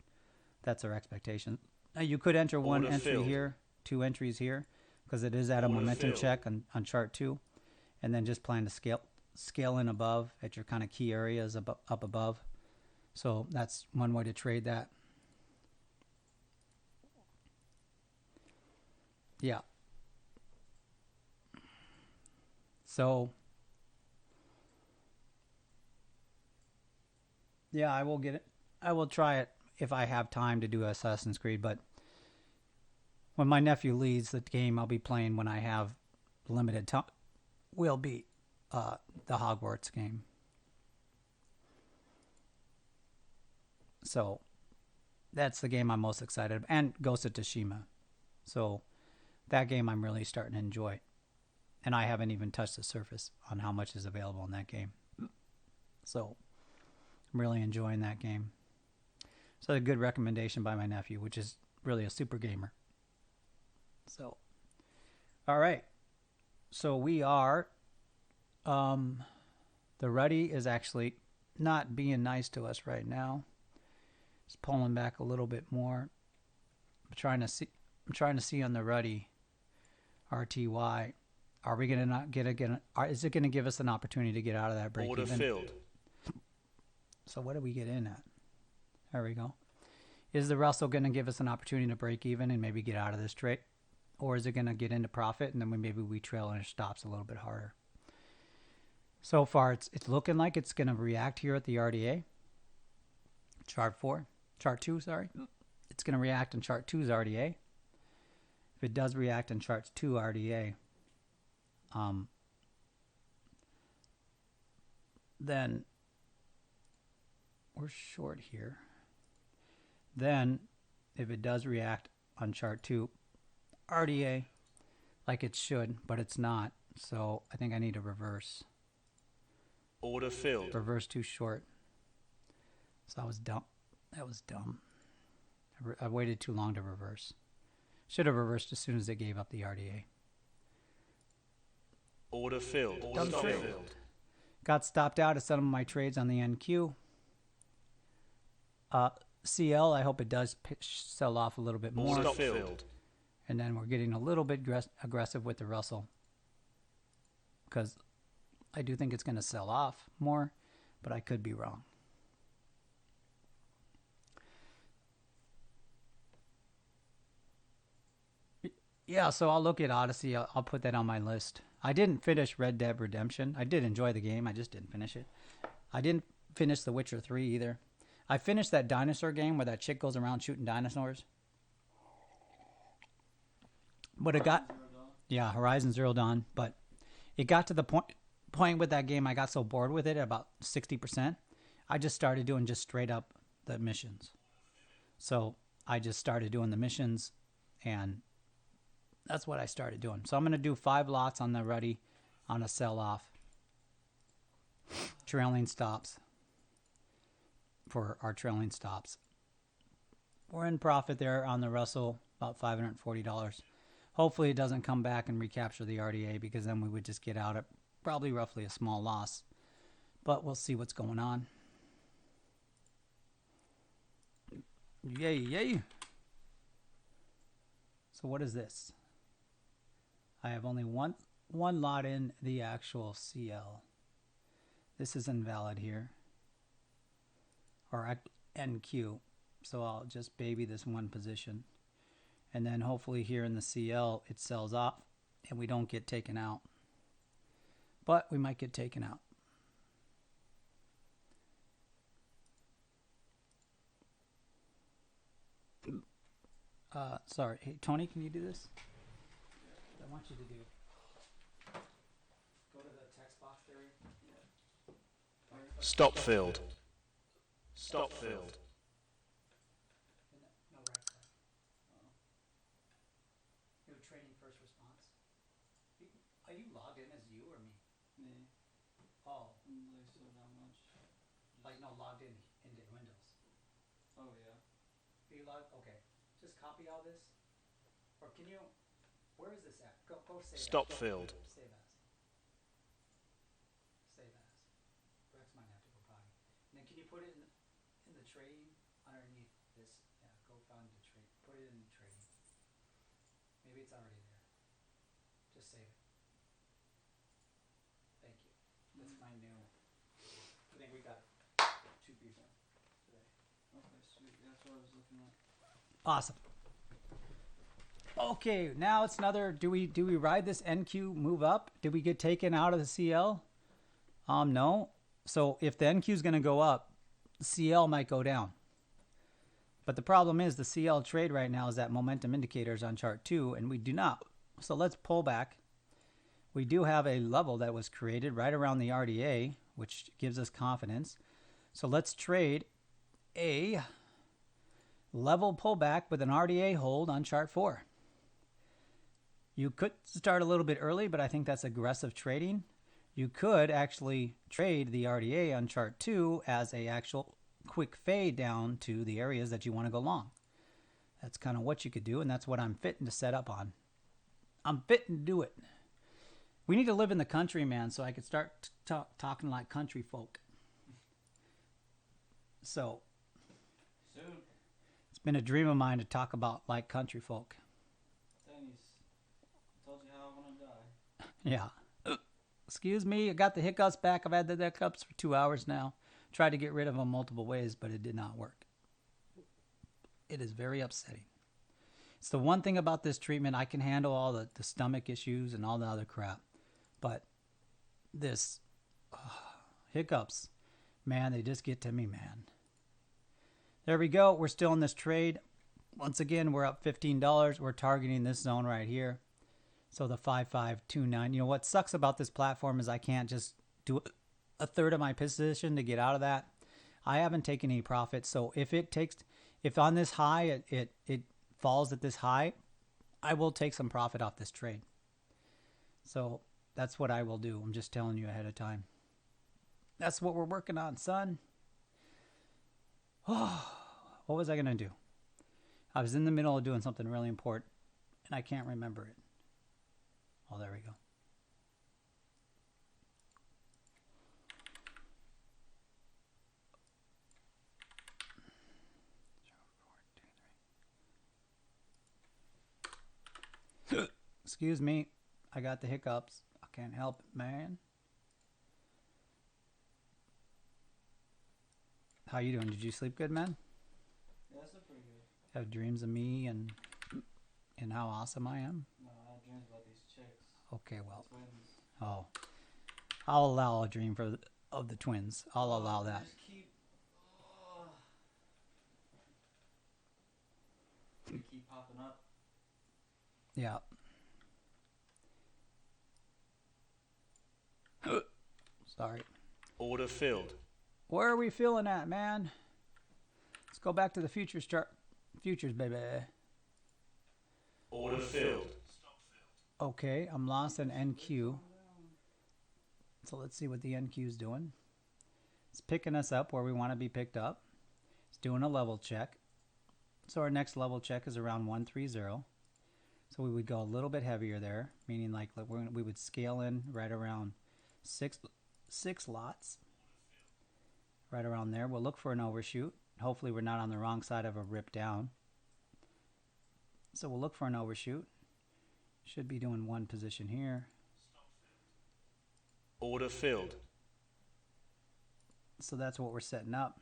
That's our expectation. Now you could enter one Order entry filled. here, 2 entries here, because it is at a Order momentum filled. check on chart 2, and then just plan to scale in above at your kind of key areas up above. So that's one way to trade that. Yeah. So, yeah, I will get it. I will try it if I have time to do Assassin's Creed, but when my nephew leads the game I'll be playing when I have limited time will be the Hogwarts game. So that's the game I'm most excited about. And Ghost of Tsushima. So that game I'm really starting to enjoy. And I haven't even touched the surface on how much is available in that game. So I'm really enjoying that game. So a good recommendation by my nephew, which is really a super gamer. So, all right. So we are, the Ruddy is actually not being nice to us right now. It's pulling back a little bit more. I'm trying to see on the Ruddy RTY. Are we gonna not get again? Is it gonna give us an opportunity to get out of that break Order even? filled. So what do we get in at? There we go. Is the Russell gonna give us an opportunity to break even and maybe get out of this trade, or is it gonna get into profit and then maybe we trail and it stops a little bit harder? So far, it's looking like it's gonna react here at the RDA. Chart 2, sorry. It's gonna react in chart 2's RDA. If it does react in chart 2 RDA, then we're short here. Then if it does react on chart 2 RDA like it should, but it's not, so I think I need to reverse. Order filled. Reverse too short. So that was dumb. I waited too long to reverse. Should have reversed as soon as they gave up the RDA. Order filled. Done Stop filled. filled. Got stopped out of some of my trades on the NQ. CL, I hope it does sell off a little bit more. Stop filled. And then we're getting a little bit aggressive with the Russell, because I do think it's going to sell off more, but I could be wrong. Yeah, so I'll look at Odyssey. I'll put that on my list. I didn't finish Red Dead Redemption. I did enjoy the game. I just didn't finish it. I didn't finish The Witcher 3 either. I finished that dinosaur game where that chick goes around shooting dinosaurs. But it got... Yeah, Horizon Zero Dawn. But it got to the point with that game, I got so bored with it at about 60%. I just started doing just straight up the missions. So I just started doing the missions, and that's what I started doing. So I'm going to do 5 lots on the Ruddy on a sell-off. Trailing stops. For our trailing stops. We're in profit there on the Russell, about $540. Hopefully it doesn't come back and recapture the RDA, because then we would just get out at probably roughly a small loss. But we'll see what's going on. Yay, yay. So what is this? I have only one lot in the actual CL. This is invalid here. Or NQ. So I'll just baby this one position. And then hopefully here in the CL it sells off and we don't get taken out. But we might get taken out. Sorry. Hey, Tony, can you do this? I want you to do. Go to the text box there. Stop filled. Stop filled. No right click. Do training first response. Are you logged in as you or me? Me. Oh, Like, so not much. like no, logged in into Windows. Oh, yeah. Are you logged? Okay. Just copy all this. Or can you? Where is this at? Go save. Stop as. filled. Save as. Save as. Rex might have to go potty. And then can you put it in the trading underneath this? Yeah. Go find the trade. Put it in the trading. Maybe it's already there. Just save it. Thank you. That's my new. I think we got 2 people. That's what I was looking at. Awesome. Okay, now it's another. Do we ride this NQ move up? Did we get taken out of the CL? No. So if the NQ is going to go up, the CL might go down. But the problem is the CL trade right now is at momentum indicators on chart 2, and we do not. So let's pull back. We do have a level that was created right around the RDA, which gives us confidence. So let's trade a level pullback with an RDA hold on chart 4. You could start a little bit early, but I think that's aggressive trading. You could actually trade the RDA on chart 2 as a actual quick fade down to the areas that you want to go long. That's kind of what you could do, and that's what I'm fitting to set up on. I'm fitting to do it. We need to live in the country, man, so I could start talking like country folk. So, Soon. it's been a dream of mine to talk about like country folk. Denny's. Told you how I want to die. Yeah. Excuse me, I got the hiccups back. I've had the hiccups for 2 hours now. Tried to get rid of them multiple ways, but it did not work. It is very upsetting. It's the one thing about this treatment. I can handle all the stomach issues and all the other crap. But this hiccups, man, they just get to me, man. There we go. We're still in this trade. Once again, we're up $15. We're targeting this zone right here. So the 5529. You know what sucks about this platform is I can't just do a third of my position to get out of that. I haven't taken any profit. So if on this high it falls at this high, I will take some profit off this trade. So that's what I will do. I'm just telling you ahead of time. That's what we're working on, son. Oh, what was I going to do? I was in the middle of doing something really important, and I can't remember it. Oh, there we go. Excuse me. I got the hiccups. I can't help it, man. How you doing? Did you sleep good, man? Yeah, that's pretty good. Have dreams of me and how awesome I am? No, I have dreams about these chicks. Okay, well. Twins. Oh. I'll allow a dream of the twins. I'll allow that. Just keep popping up. Yeah. Sorry. Order filled. Where are we feeling at, man? Let's go back to the futures chart. Futures, baby. Order filled. Okay, I'm lost in NQ. So let's see what the NQ is doing. It's picking us up where we want to be picked up. It's doing a level check. So our next level check is around 130. So we would go a little bit heavier there, meaning like we would scale in right around six lots. Right around there. We'll look for an overshoot. Hopefully we're not on the wrong side of a rip down. So we'll look for an overshoot. Should be doing one position here. Order filled. So that's what we're setting up.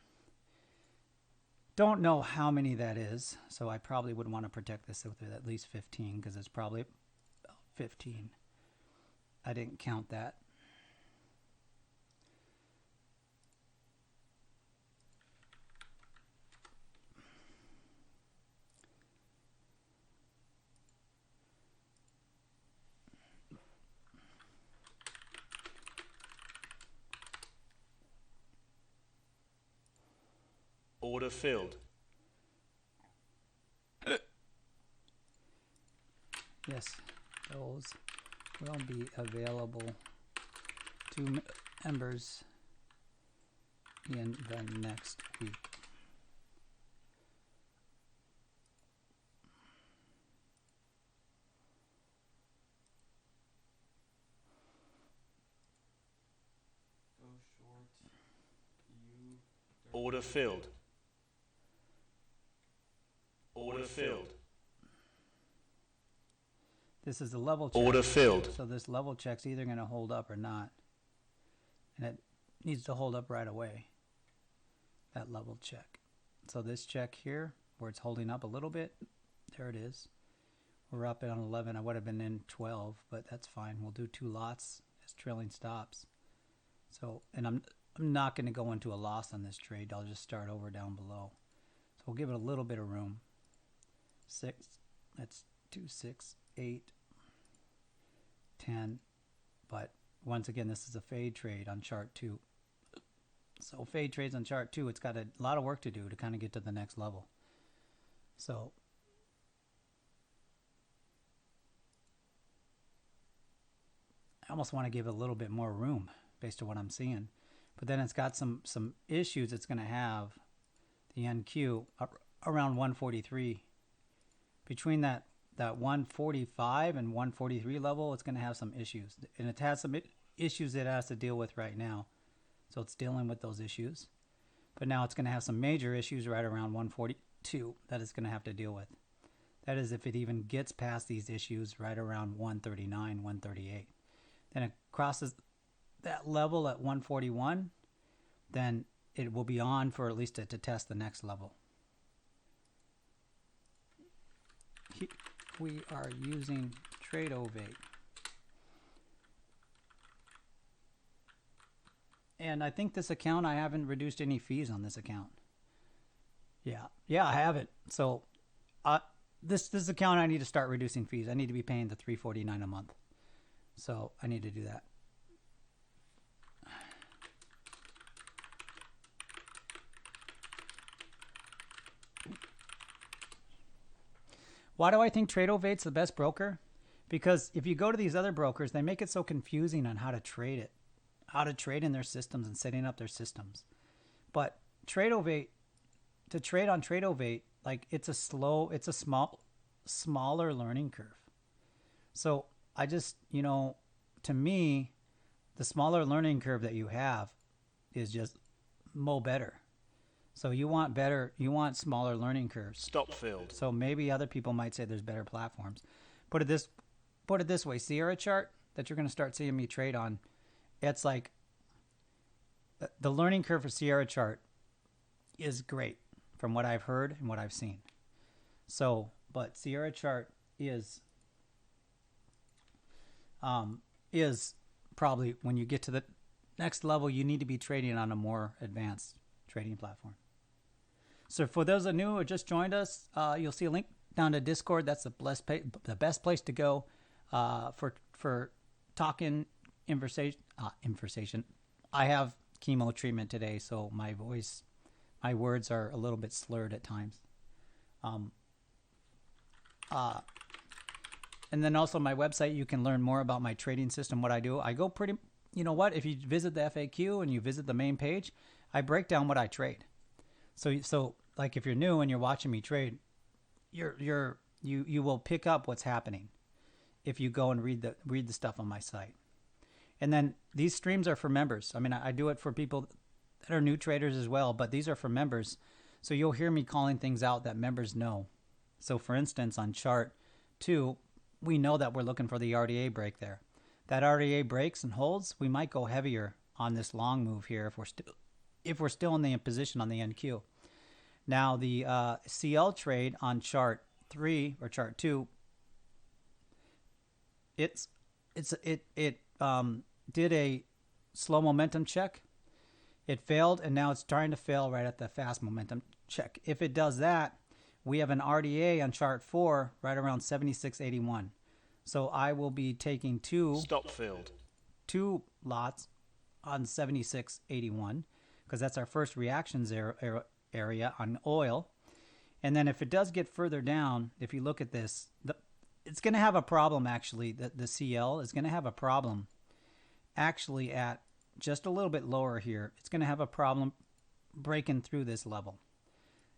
Don't know how many that is, so I probably would want to protect this with at least 15 because it's probably about 15. I didn't count that. Order filled. Yes, those will be available to members in the next week. Go short. You. Order filled. Order filled. This is the level check. Order filled. So this level check's either going to hold up or not. And it needs to hold up right away. That level check. So this check here, where it's holding up a little bit, there it is. We're up at 11. I would have been in 12, but that's fine. We'll do 2 lots as trailing stops. So, and I'm not going to go into a loss on this trade. I'll just start over down below. So we'll give it a little bit of room. 6, that's 2, 6, 8, 10. But once again, this is a fade trade on chart 2. So fade trades on chart 2, it's got a lot of work to do to kind of get to the next level. So I almost want to give it a little bit more room based on what I'm seeing. But then it's got some issues it's going to have, the NQ, around 143. Between that 145 and 143 level, it's going to have some issues. And it has some issues it has to deal with right now. So it's dealing with those issues. But now it's going to have some major issues right around 142 that it's going to have to deal with. That is if it even gets past these issues right around 139, 138. Then it crosses that level at 141, then it will be on for at least to test the next level. We are using Tradovate. And I think this account, I haven't reduced any fees on this account. Yeah, I haven't. So this account, I need to start reducing fees. I need to be paying the $349 a month. So I need to do that. Why do I think Tradovate's the best broker? Because if you go to these other brokers, they make it so confusing on how to trade it, how to trade in their systems and setting up their systems. But Tradovate, to trade on Tradovate, like it's a smaller learning curve. So I just, to me, the smaller learning curve that you have is just better. So you want smaller learning curves. Stop field. So maybe other people might say there's better platforms. Put it this way, Sierra chart that you're going to start seeing me trade on, it's like the learning curve for Sierra chart is great from what I've heard and what I've seen. So, but Sierra chart is probably, when you get to the next level, you need to be trading on a more advanced trading platform. So for those of you who just joined us, you'll see a link down to Discord. That's the best place to go for talking conversation. I have chemo treatment today, so my words are a little bit slurred at times. And then also my website, you can learn more about my trading system, what I do. I go pretty, if you visit the FAQ and you visit the main page, I break down what I trade. So like if you're new and you're watching me trade, you will pick up what's happening if you go and read the stuff on my site. And then these streams are for members. I mean, I do it for people that are new traders as well, but these are for members. So you'll hear me calling things out that members know. So for instance, on chart 2, we know that we're looking for the RDA break there. That RDA breaks and holds, we might go heavier on this long move here if we're still in the position on the NQ. Now the CL trade on chart 3 or chart 2, it did a slow momentum check. It failed, and now it's trying to fail right at the fast momentum check. If it does that, we have an RDA on chart 4 right around 76.81. So I will be taking two lots on 76.81 because that's our first reactions area on oil. And then if it does get further down, if you look at this, it's going to have a problem actually. The CL is going to have a problem actually at just a little bit lower here. It's going to have a problem breaking through this level.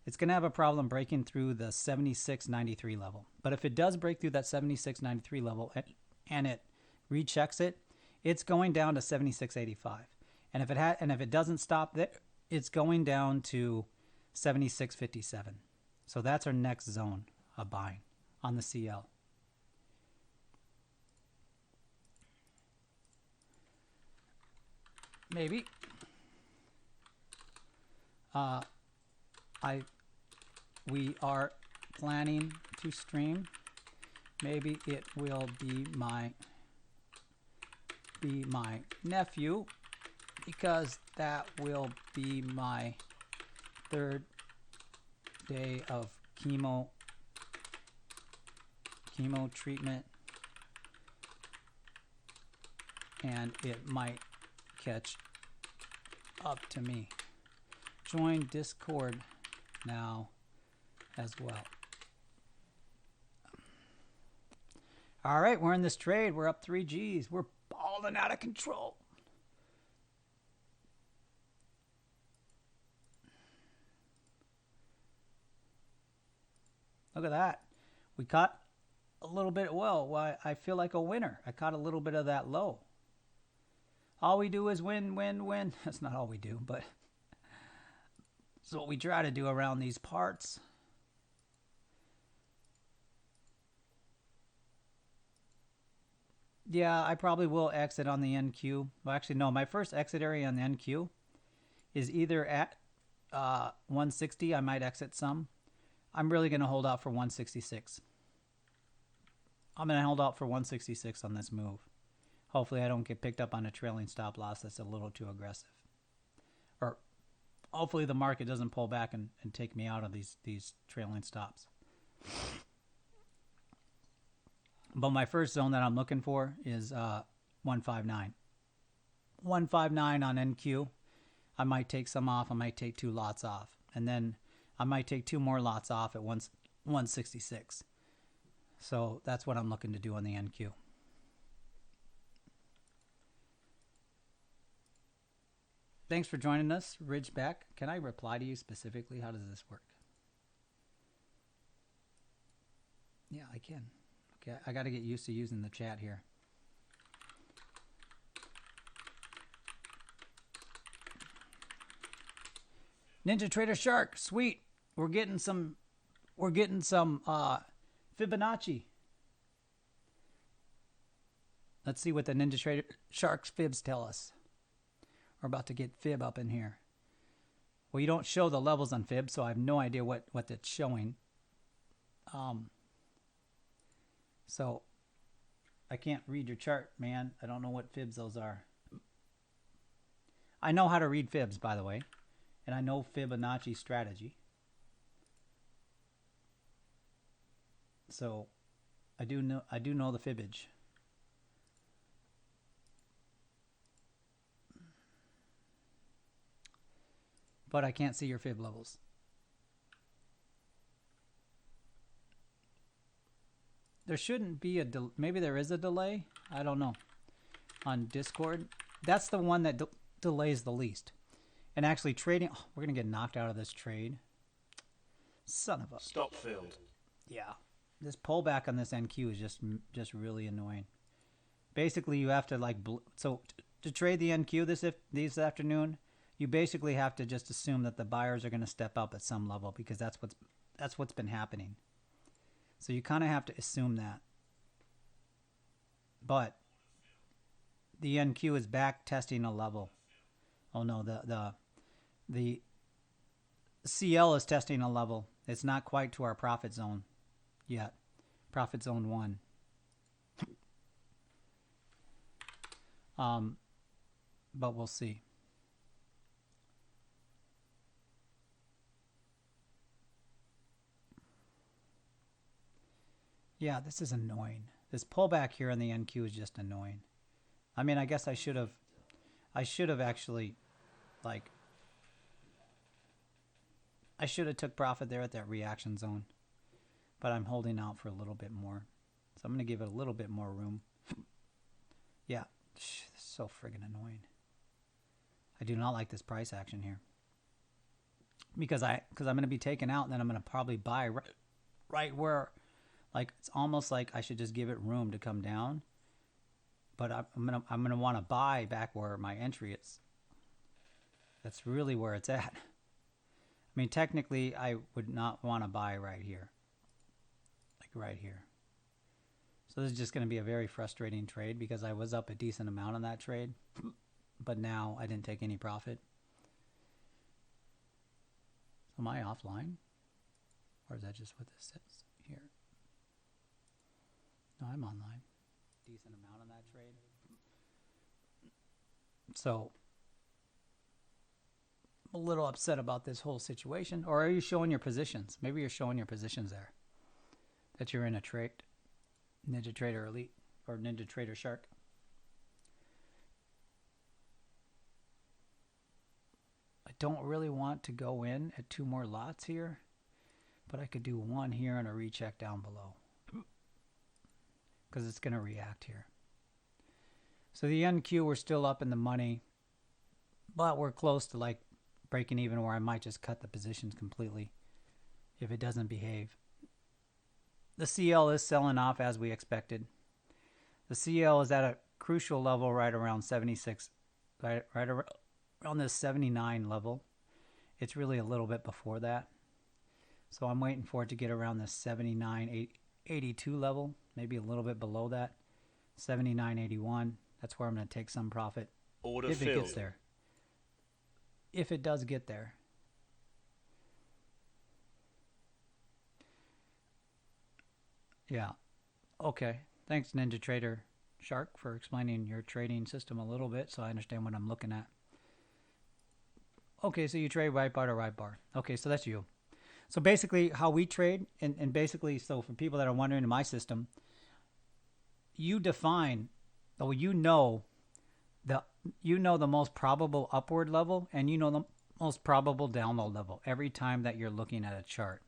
It's going to have a problem breaking through the 76.93 level. But if it does break through that 76.93 level and it rechecks it, it's going down to 76.85. And if it doesn't stop there, it's going down to 76.57. So that's our next zone of buying on the CL. we are planning to stream. Maybe it will be my nephew, because that will be my 3rd day of chemo treatment, and it might catch up to me. Join Discord now as well. All right, we're in this trade. We're up 3 Gs. We're balling out of control. Look at that. We caught a little bit. Well, why I feel like a winner. I caught a little bit of that low. All we do is win, win, win. That's not all we do, but it's what we try to do around these parts. Yeah, I probably will exit on the NQ. Well, actually, no. My first exit area on the NQ is either at 160. I might exit some. I'm really going to hold out for 166. I'm going to hold out for 166 on this move. Hopefully I don't get picked up on a trailing stop loss that's a little too aggressive. Or hopefully the market doesn't pull back and take me out of these trailing stops. But my first zone that I'm looking for is 159. 159 on NQ. I might take some off. I might take 2 lots off. And then I might take 2 more lots off at 166. So that's what I'm looking to do on the NQ. Thanks for joining us, Ridgeback. Can I reply to you specifically? How does this work? Yeah, I can. Okay, I got to get used to using the chat here. Ninja Trader Shark, sweet. We're getting some Fibonacci. Let's see what the Ninja Trader Shark's fibs tell us. We're about to get fib up in here. Well, you don't show the levels on fib, so I have no idea what it's showing. So I can't read your chart, man. I don't know what fibs those are. I know how to read fibs, by the way, and I know Fibonacci strategy. So I do know the fibbage. But I can't see your fib levels. There shouldn't be maybe there is a delay. I don't know. On Discord, that's the one that delays the least. And actually trading, oh, we're gonna get knocked out of this trade. Son of a. Stop filled. Yeah, this pullback on this NQ is just really annoying. Basically, you have to like to trade the NQ this afternoon. You basically have to just assume that the buyers are going to step up at some level, because that's what's been happening. So you kind of have to assume that. But the NQ is back testing a level. Oh no, the CL is testing a level. It's not quite to our profit zone yet. Profit zone 1. But we'll see. Yeah, this is annoying. This pullback here on the NQ is just annoying. I mean, I guess I should have actually, like, I should have took profit there at that reaction zone. But I'm holding out for a little bit more. So I'm going to give it a little bit more room. Yeah, this is so friggin' annoying. I do not like this price action here. Because I'm going to be taken out, and then I'm going to probably buy right where, like, it's almost like I should just give it room to come down. But I'm gonna want to buy back where my entry is. That's really where it's at. I mean, technically, I would not want to buy right here. Like right here. So this is just going to be a very frustrating trade, because I was up a decent amount on that trade. But now I didn't take any profit. So am I offline? Or is that just what this says here? No, I'm online. Decent amount on that trade. So, I'm a little upset about this whole situation. Or are you showing your positions? Maybe you're showing your positions there. That you're in a trade. Ninja Trader Elite. Or Ninja Trader Shark. I don't really want to go in at 2 more lots here. But I could do 1 here and a recheck down below. Because it's going to react here. So the NQ, we're still up in the money. But we're close to like breaking even where I might just cut the positions completely. If it doesn't behave. The CL is selling off as we expected. The CL is at a crucial level right around 76. Right around this 79 level. It's really a little bit before that. So I'm waiting for it to get around the 79, 82 level, maybe a little bit below that. 79.81. That's where I'm going to take some profit. Order if it filled. gets there. If it does get there. Yeah. Okay. Thanks, Ninja Trader Shark, for explaining your trading system a little bit so I understand what I'm looking at. Okay, so you trade right bar to right bar. Okay, so that's you. So basically how we trade, and basically, so for people that are wondering in my system, you define, or you know the most probable upward level, and you know the most probable downward level every time that you're looking at a chart.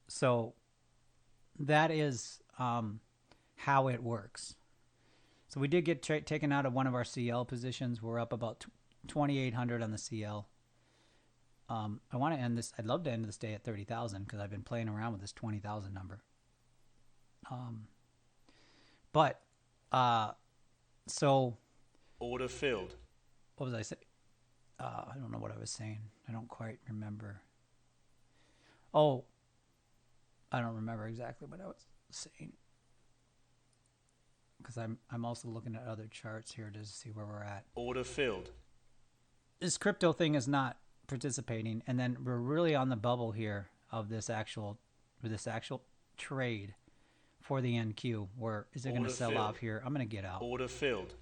So that is how it works. So we did get taken out of one of our CL positions. We're up about 2,800 on the CL. I want to end this. I'd love to end this day at 30,000 because I've been playing around with this 20,000 number. So Order filled. what was I saying? I don't know what I was saying. I don't quite remember. Oh, I don't remember exactly what I was saying because I'm also looking at other charts here to see where we're at. Order filled. This crypto thing is not participating, and then we're really on the bubble here of this actual trade for the NQ. Where is it going to Order sell filled. off here? I'm going to get out. Order filled.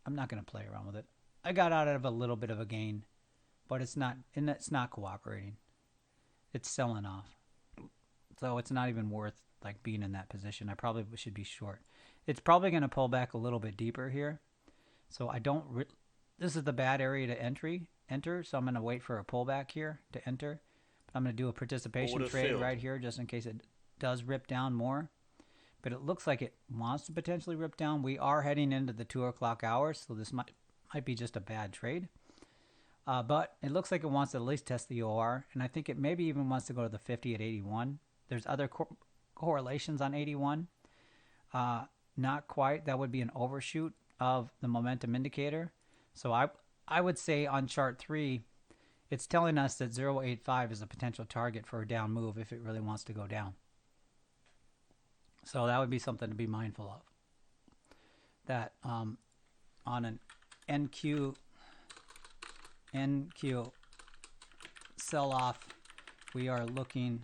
I'm not going to play around with it. I got out of a little bit of a gain, but it's not cooperating. It's selling off, so it's not even worth like being in that position. I probably should be short. It's probably going to pull back a little bit deeper here, so I don't. This is the bad area to enter, so I'm going to wait for a pullback here to enter. But I'm going to do a participation Order trade filled. right here just in case it does rip down more. But it looks like it wants to potentially rip down. We are heading into the 2 o'clock hour, so this might be just a bad trade. But it looks like it wants to at least test the OR, and I think it maybe even wants to go to the 50 at 81. There's other correlations on 81. Not quite. That would be an overshoot of the momentum indicator. So I would say on chart 3, it's telling us that 0.85 is a potential target for a down move if it really wants to go down. So that would be something to be mindful of. That on an NQ sell-off, we are looking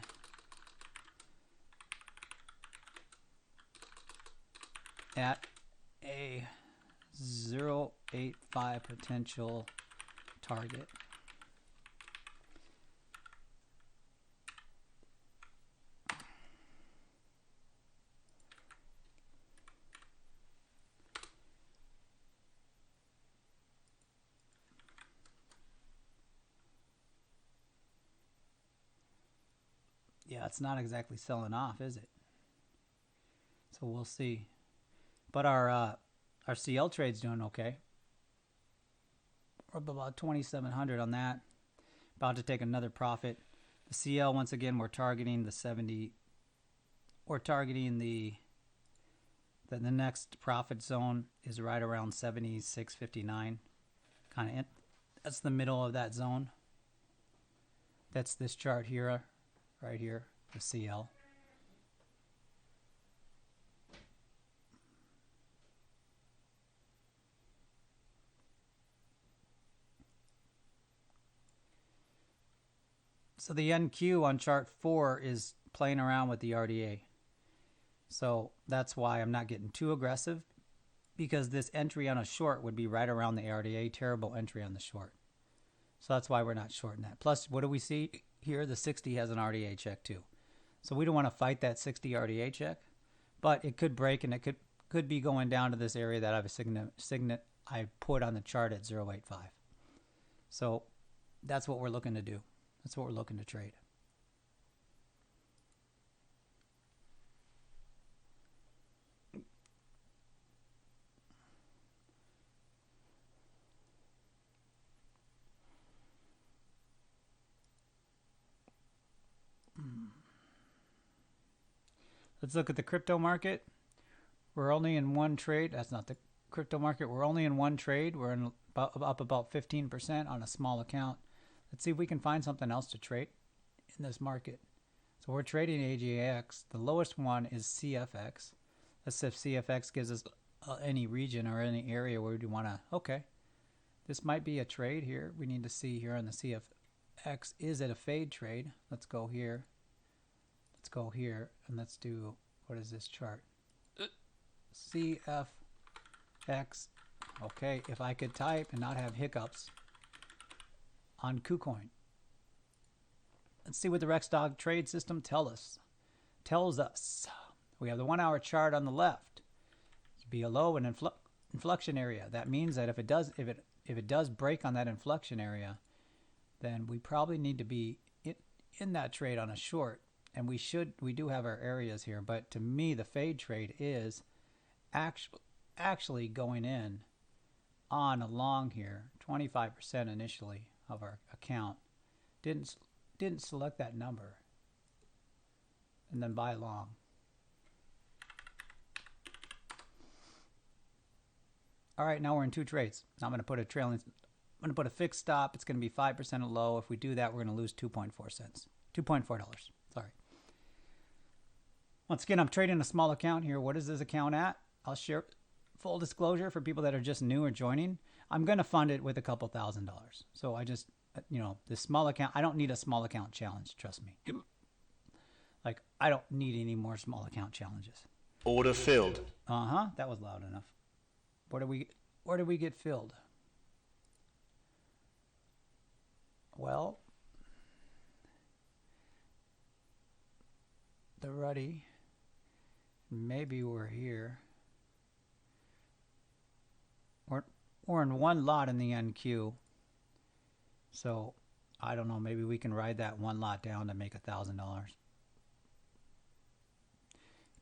at a 0.85 potential target. Yeah, it's not exactly selling off, is it? So we'll see. But our CL trade's doing okay. We're up about 2,700 on that. About to take another profit. The CL, once again, we're targeting the 70. We're targeting the next profit zone is right around 76.59. Kind of, that's the middle of that zone. That's this chart here, right here, the CL. So the NQ on chart 4 is playing around with the RDA. So that's why I'm not getting too aggressive, because this entry on a short would be right around the RDA. Terrible entry on the short. So that's why we're not shorting that. Plus, what do we see here? The 60 has an RDA check too. So we don't want to fight that 60 RDA check, but it could break, and it could be going down to this area that I put on the chart at 0.85. So that's what we're looking to do. That's what we're looking to trade. Let's look at the crypto market. We're only in one trade. That's not the crypto market. We're only in one trade. We're up about 15% on a small account. Let's see if we can find something else to trade in this market. So we're trading AGX. The lowest one is CFX. Let's see if CFX gives us any region or any area where we want to. Okay, this might be a trade here. We need to see here on the CFX. Is it a fade trade? Let's go here. Let's go here and let's do, what is this chart? CFX. Okay, if I could type and not have hiccups on KuCoin. Let's see what the Rexdog trade system tells us. We have the 1 hour chart on the left. Below an inflection area. That means that if it does break on that inflection area, then we probably need to be in that trade on a short. And we do have our areas here, but to me the fade trade is actually going in on a long here, 25% initially of our account. Didn't select that number, and then buy long. All right, now we're in two trades. Now I'm going to put a fixed stop. It's going to be 5% low. If we do that, we're going to lose 2.4 cents. $2.4. Sorry. Once again, I'm trading a small account here. What is this account at? I'll share full disclosure for people that are just new or joining. I'm going to fund it with a couple $1,000. So I just, this small account, I don't need a small account challenge. Trust me. Like, I don't need any more small account challenges. Order filled. That was loud enough. Where do we get filled? Well, the ruddy. Maybe we're here. We're in one lot in the NQ. So I don't know. Maybe we can ride that one lot down to make $1,000.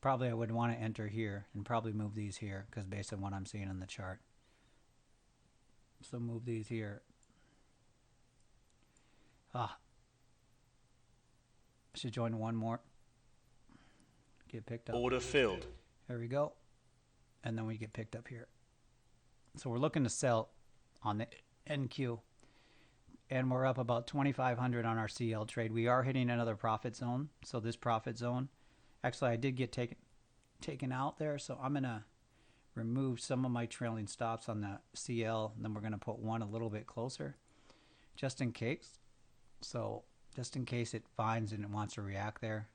Probably I would want to enter here and probably move these here, because based on what I'm seeing on the chart. So move these here. I should join one more. Get picked up. Order filled. There we go. And then we get picked up here. So we're looking to sell on the NQ. And we're up about 2,500 on our CL trade. We are hitting another profit zone. So this profit zone, actually I did get taken out there. So I'm going to remove some of my trailing stops on the CL. And then we're going to put one a little bit closer, just in case. So just in case it finds and it wants to react there.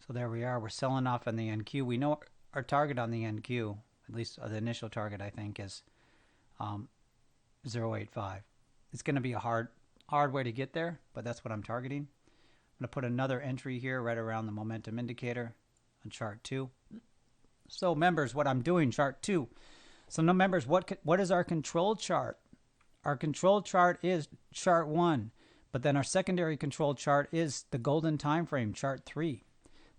So there we are. We're selling off on the NQ. We know our target on the NQ, at least the initial target, I think, is 0.85. It's going to be a hard way to get there, but that's what I'm targeting. I'm going to put another entry here right around the momentum indicator on chart 2. So members, what I'm doing, chart 2. So no members, what is our control chart? Our control chart is chart 1, but then our secondary control chart is the golden time frame, chart 3.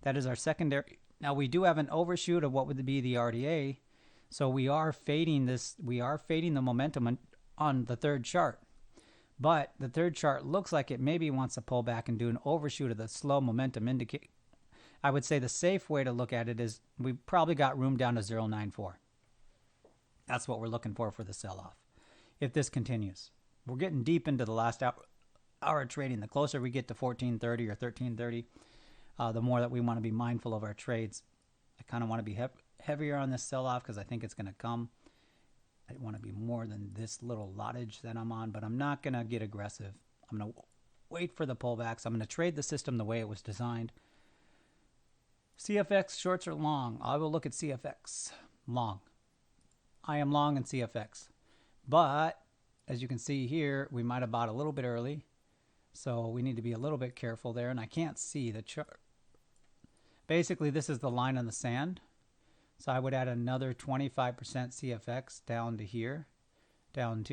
That is our secondary. Now we do have an overshoot of what would be the RDA. So we are fading this. We are fading the momentum on the third chart. But the third chart looks like it maybe wants to pull back and do an overshoot of the slow momentum indicator. I would say the safe way to look at it is we probably got room down to 0.94. That's what we're looking for the sell-off. If this continues. We're getting deep into the last hour of trading. The closer we get to 1430 or 1330, the more that we want to be mindful of our trades. I kind of want to be heavier on this sell-off because I think it's going to come. I want to be more than this little lottage that I'm on, but I'm not going to get aggressive. I'm going to wait for the pullbacks. I'm going to trade the system the way it was designed. CFX shorts are long. I will look at CFX long. I am long in CFX. But as you can see here, we might have bought a little bit early. So we need to be a little bit careful there. And I can't see the chart. Basically, this is the line on the sand. So I would add another 25% CFX down to here. Down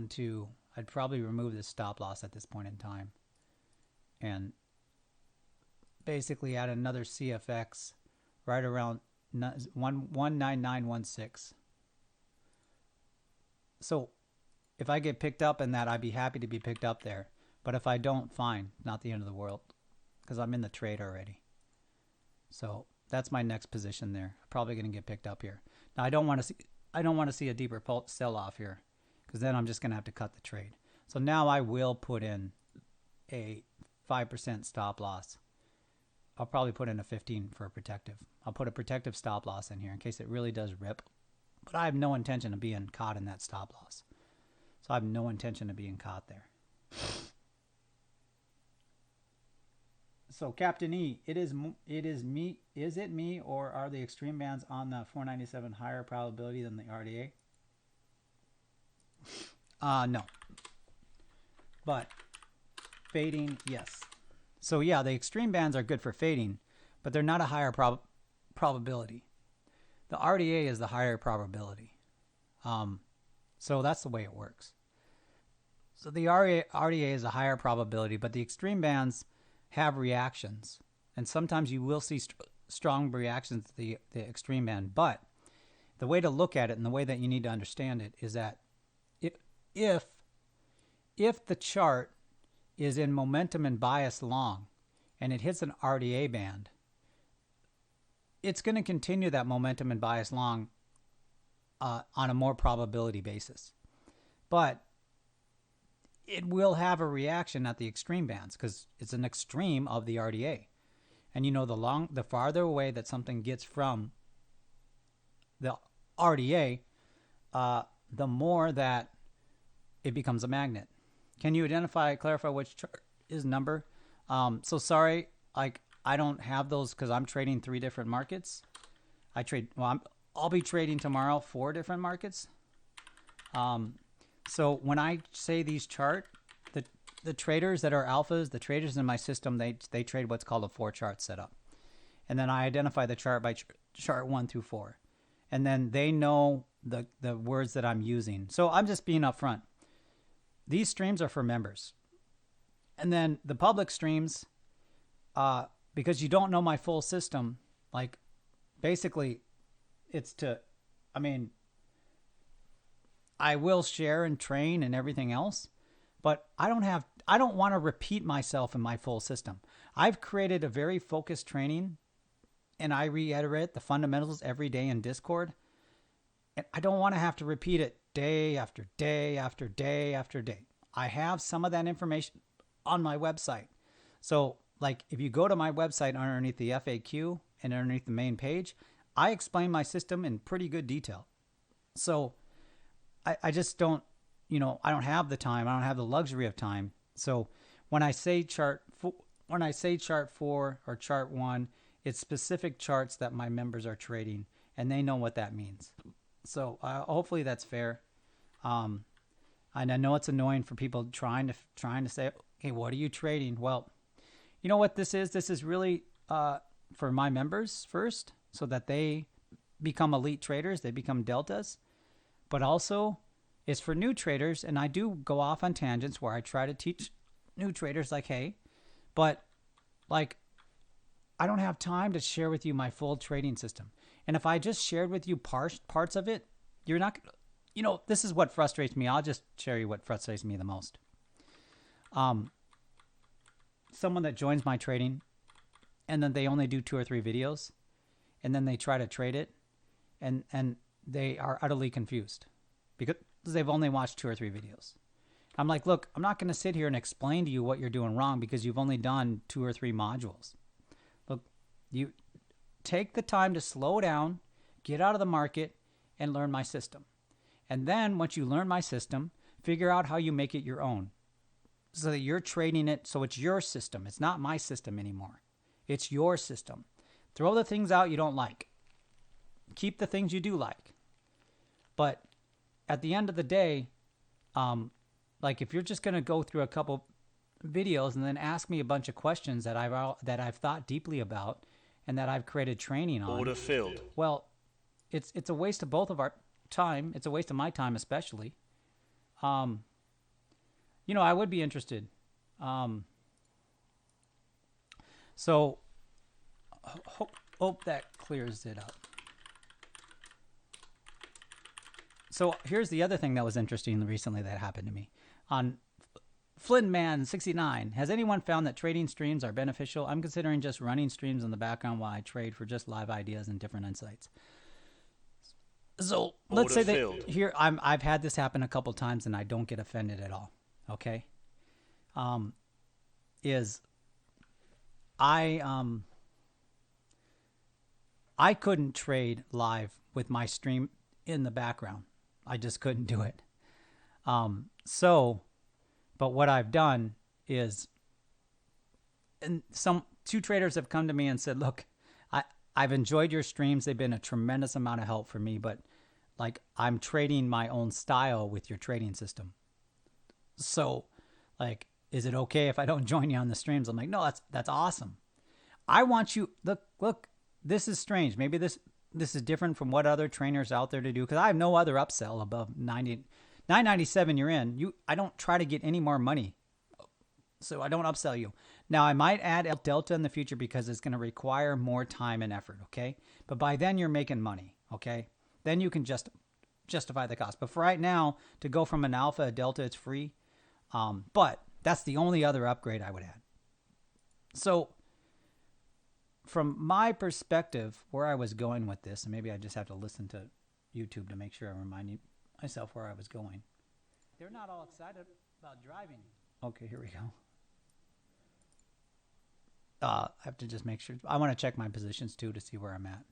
to, I'd probably remove this stop loss at this point in time. And basically add another CFX right around 19916. So if I get picked up in that, I'd be happy to be picked up there. But if I don't, fine. Not the end of the world, because I'm in the trade already. So that's my next position there. Probably going to get picked up here. Now I don't want to see a deeper sell off here, because then I'm just going to have to cut the trade. So now I will put in a 5% stop loss. I'll probably put in a 15 for a protective. I'll put a protective stop loss in here in case it really does rip. But I have no intention of being caught in that stop loss. So I have no intention of being caught there. So Captain E, it is me. Is it me, or are the extreme bands on the 497 higher probability than the RDA? No. But fading, yes. So yeah, the extreme bands are good for fading, but they're not a higher probability. The RDA is the higher probability. So that's the way it works. So the RDA is a higher probability, but the extreme bands have reactions. And sometimes you will see strong reactions to the extreme band. But the way to look at it and the way that you need to understand it is that if the chart is in momentum and bias long and it hits an RDA band, it's going to continue that momentum and bias long on a more probability basis. But it will have a reaction at the extreme bands because it's an extreme of the RDA. And you know, the farther away that something gets from the RDA, the more that it becomes a magnet. Can you clarify which chart is number? So sorry, I don't have those because I'm trading 3 different markets. I'll be trading tomorrow 4 different markets. So when I say these the traders that are alphas, the traders in my system, they trade what's called a 4 chart setup. And then I identify the chart by chart 1 through 4. And then they know the words that I'm using. So I'm just being upfront. These streams are for members. And then the public streams, because you don't know my full system, like basically it's I will share and train and everything else, but I don't want to repeat myself in my full system. I've created a very focused training and I reiterate the fundamentals every day in Discord. And I don't want to have to repeat it day after day after day after day. I have some of that information on my website. So like if you go to my website underneath the FAQ and underneath the main page, I explain my system in pretty good detail. So I just don't, I don't have the time. I don't have the luxury of time. So when I say chart 4 or chart 1, it's specific charts that my members are trading and they know what that means. So hopefully that's fair. And I know it's annoying for people trying to say, okay, what are you trading? Well, you know what this is? This is really for my members first, so that they become elite traders, they become deltas. But also it's for new traders, and I do go off on tangents where I try to teach new traders like, hey, but like I don't have time to share with you my full trading system. And if I just shared with you parts of it, you're not, this is what frustrates me. I'll just share you what frustrates me the most. Someone that joins my trading and then they only do 2 or 3 videos and then they try to trade it and they are utterly confused because they've only watched 2 or 3 videos. I'm like, look, I'm not going to sit here and explain to you what you're doing wrong because you've only done 2 or 3 modules. Look, you take the time to slow down, get out of the market, and learn my system. And then once you learn my system, figure out how you make it your own. so that you're trading it. So it's your system. It's not my system anymore. It's your system. Throw the things out you don't like. Keep the things you do like. But at the end of the day, like if you're just going to go through a couple videos and then ask me a bunch of questions that I've thought deeply about and that I've created training on. Order filled. Well, it's a waste of both of our time. It's a waste of my time especially. You know, I would be interested. So hope that clears it up. So here's the other thing that was interesting recently that happened to me. On Flynnman69, has anyone found that trading streams are beneficial? I'm considering just running streams in the background while I trade for just live ideas and different insights. So let's say that here I've had this happen a couple times and I don't get offended at all. Okay, I couldn't trade live with my stream in the background. I just couldn't do it. But what I've done is, and two traders have come to me and said, look, I've enjoyed your streams. They've been a tremendous amount of help for me, but like I'm trading my own style with your trading system. So like, is it okay if I don't join you on the streams? I'm like, no, that's awesome. I want you, look, this is strange. Maybe this is different from what other trainers out there to do, because I have no other upsell above 997 you're in. I don't try to get any more money, so I don't upsell you. Now, I might add Delta in the future because it's going to require more time and effort, okay? But by then, you're making money, okay? Then you can just justify the cost. But for right now, to go from an Alpha to Delta, it's free. But that's the only other upgrade I would add. So from my perspective, where I was going with this, and maybe I just have to listen to YouTube to make sure I'm reminding myself where I was going. They're not all excited about driving. Okay, here we go. I have to just make sure. I want to check my positions too to see where I'm at.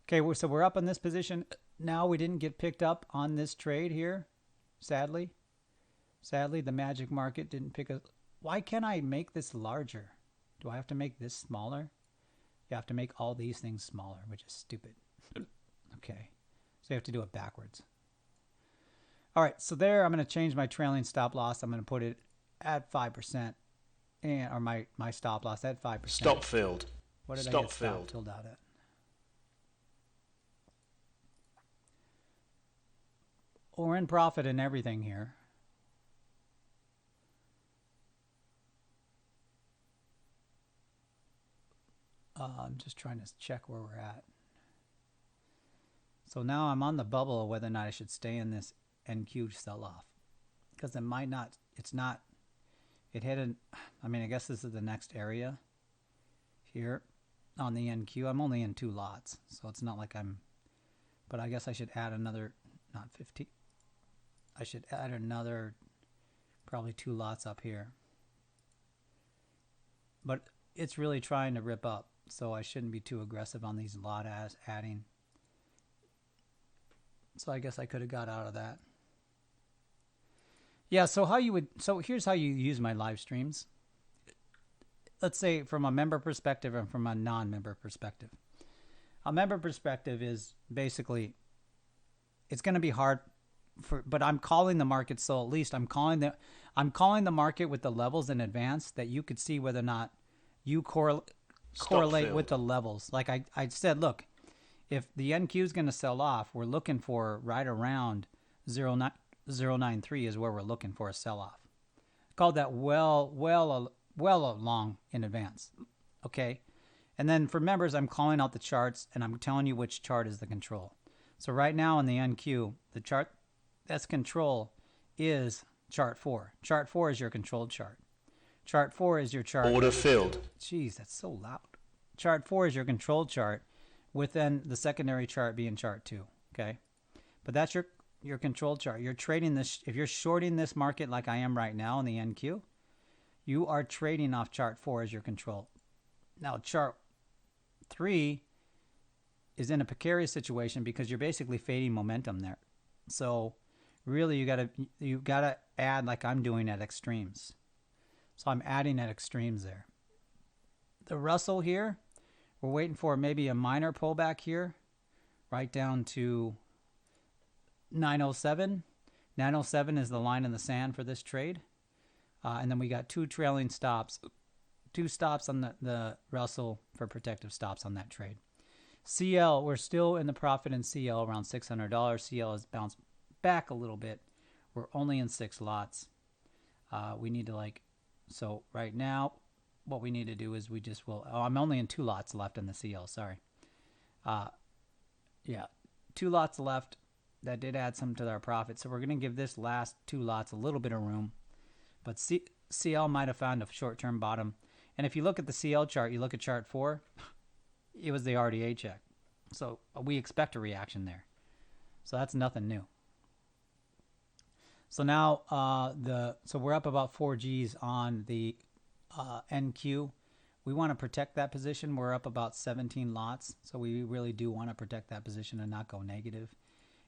Okay, so we're up on this position. Now we didn't get picked up on this trade here, sadly. Sadly, the magic market didn't pick us. Why can't I make this larger? Do I have to make this smaller? You have to make all these things smaller, which is stupid. Okay, so you have to do it backwards. All right, so there I'm going to change my trailing stop loss. I'm going to put it at 5%, or my stop loss at 5%. Stop filled. What did I Stop get filled. filled out at? We're in profit in everything here. I'm just trying to check where we're at. So now I'm on the bubble of whether or not I should stay in this NQ sell-off, because it might not. It's not. It hit an. I mean, I guess this is the next area here on the NQ. I'm only in 2 lots, so it's not like I'm. But I guess I should add another, not 50. I should add another, probably 2 lots up here. But it's really trying to rip up, so I shouldn't be too aggressive on these lot adding. So I guess I could have got out of that. Yeah, so here's how you use my live streams. Let's say from a member perspective and from a non-member perspective. A member perspective is basically, it's going to be hard but I'm calling the market, so at least I'm calling the market with the levels in advance that you could see whether or not you correlate with the levels. Like I said, look, if the NQ is going to sell off, we're looking for right around 0.93 is where we're looking for a sell-off. Called that well along in advance. Okay, and then for members, I'm calling out the charts and I'm telling you which chart is the control. So right now on the NQ, the chart that's control is chart 4. Chart 4 is your controlled chart. Chart 4 is your chart. Order filled. Jeez, that's so loud. Chart 4 is your controlled chart, with then the secondary chart being chart 2. Okay, but that's your controlled chart. You're trading this. If you're shorting this market like I am right now in the NQ, you are trading off chart 4 as your control. Now chart 3 is in a precarious situation because you're basically fading momentum there. So really you gotta add like I'm doing at extremes. So I'm adding at extremes there. The Russell here, we're waiting for maybe a minor pullback here, right down to 907. 907 is the line in the sand for this trade. And then we got two trailing stops, 2 stops on the Russell for protective stops on that trade. CL, we're still in the profit in CL around $600. CL has bounced back a little bit. We're only in 6 lots. We need to so right now, what we need to do is I'm only in 2 lots left in the CL, sorry. Yeah, 2 lots left. That did add some to our profit. So we're going to give this last 2 lots a little bit of room. But CL might have found a short-term bottom. And if you look at the CL chart, you look at chart 4, it was the RDA check. So we expect a reaction there. So that's nothing new. So now so we're up about 4 Gs on the NQ. We want to protect that position. We're up about 17 lots. So we really do want to protect that position and not go negative.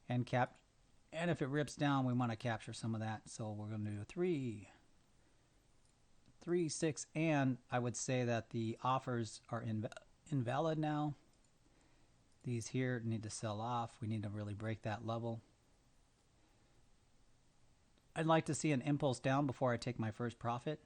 And if it rips down, we want to capture some of that. So we're going to do 3, 6, and I would say that the offers are invalid now. These here need to sell off. We need to really break that level. I'd like to see an impulse down before I take my first profit,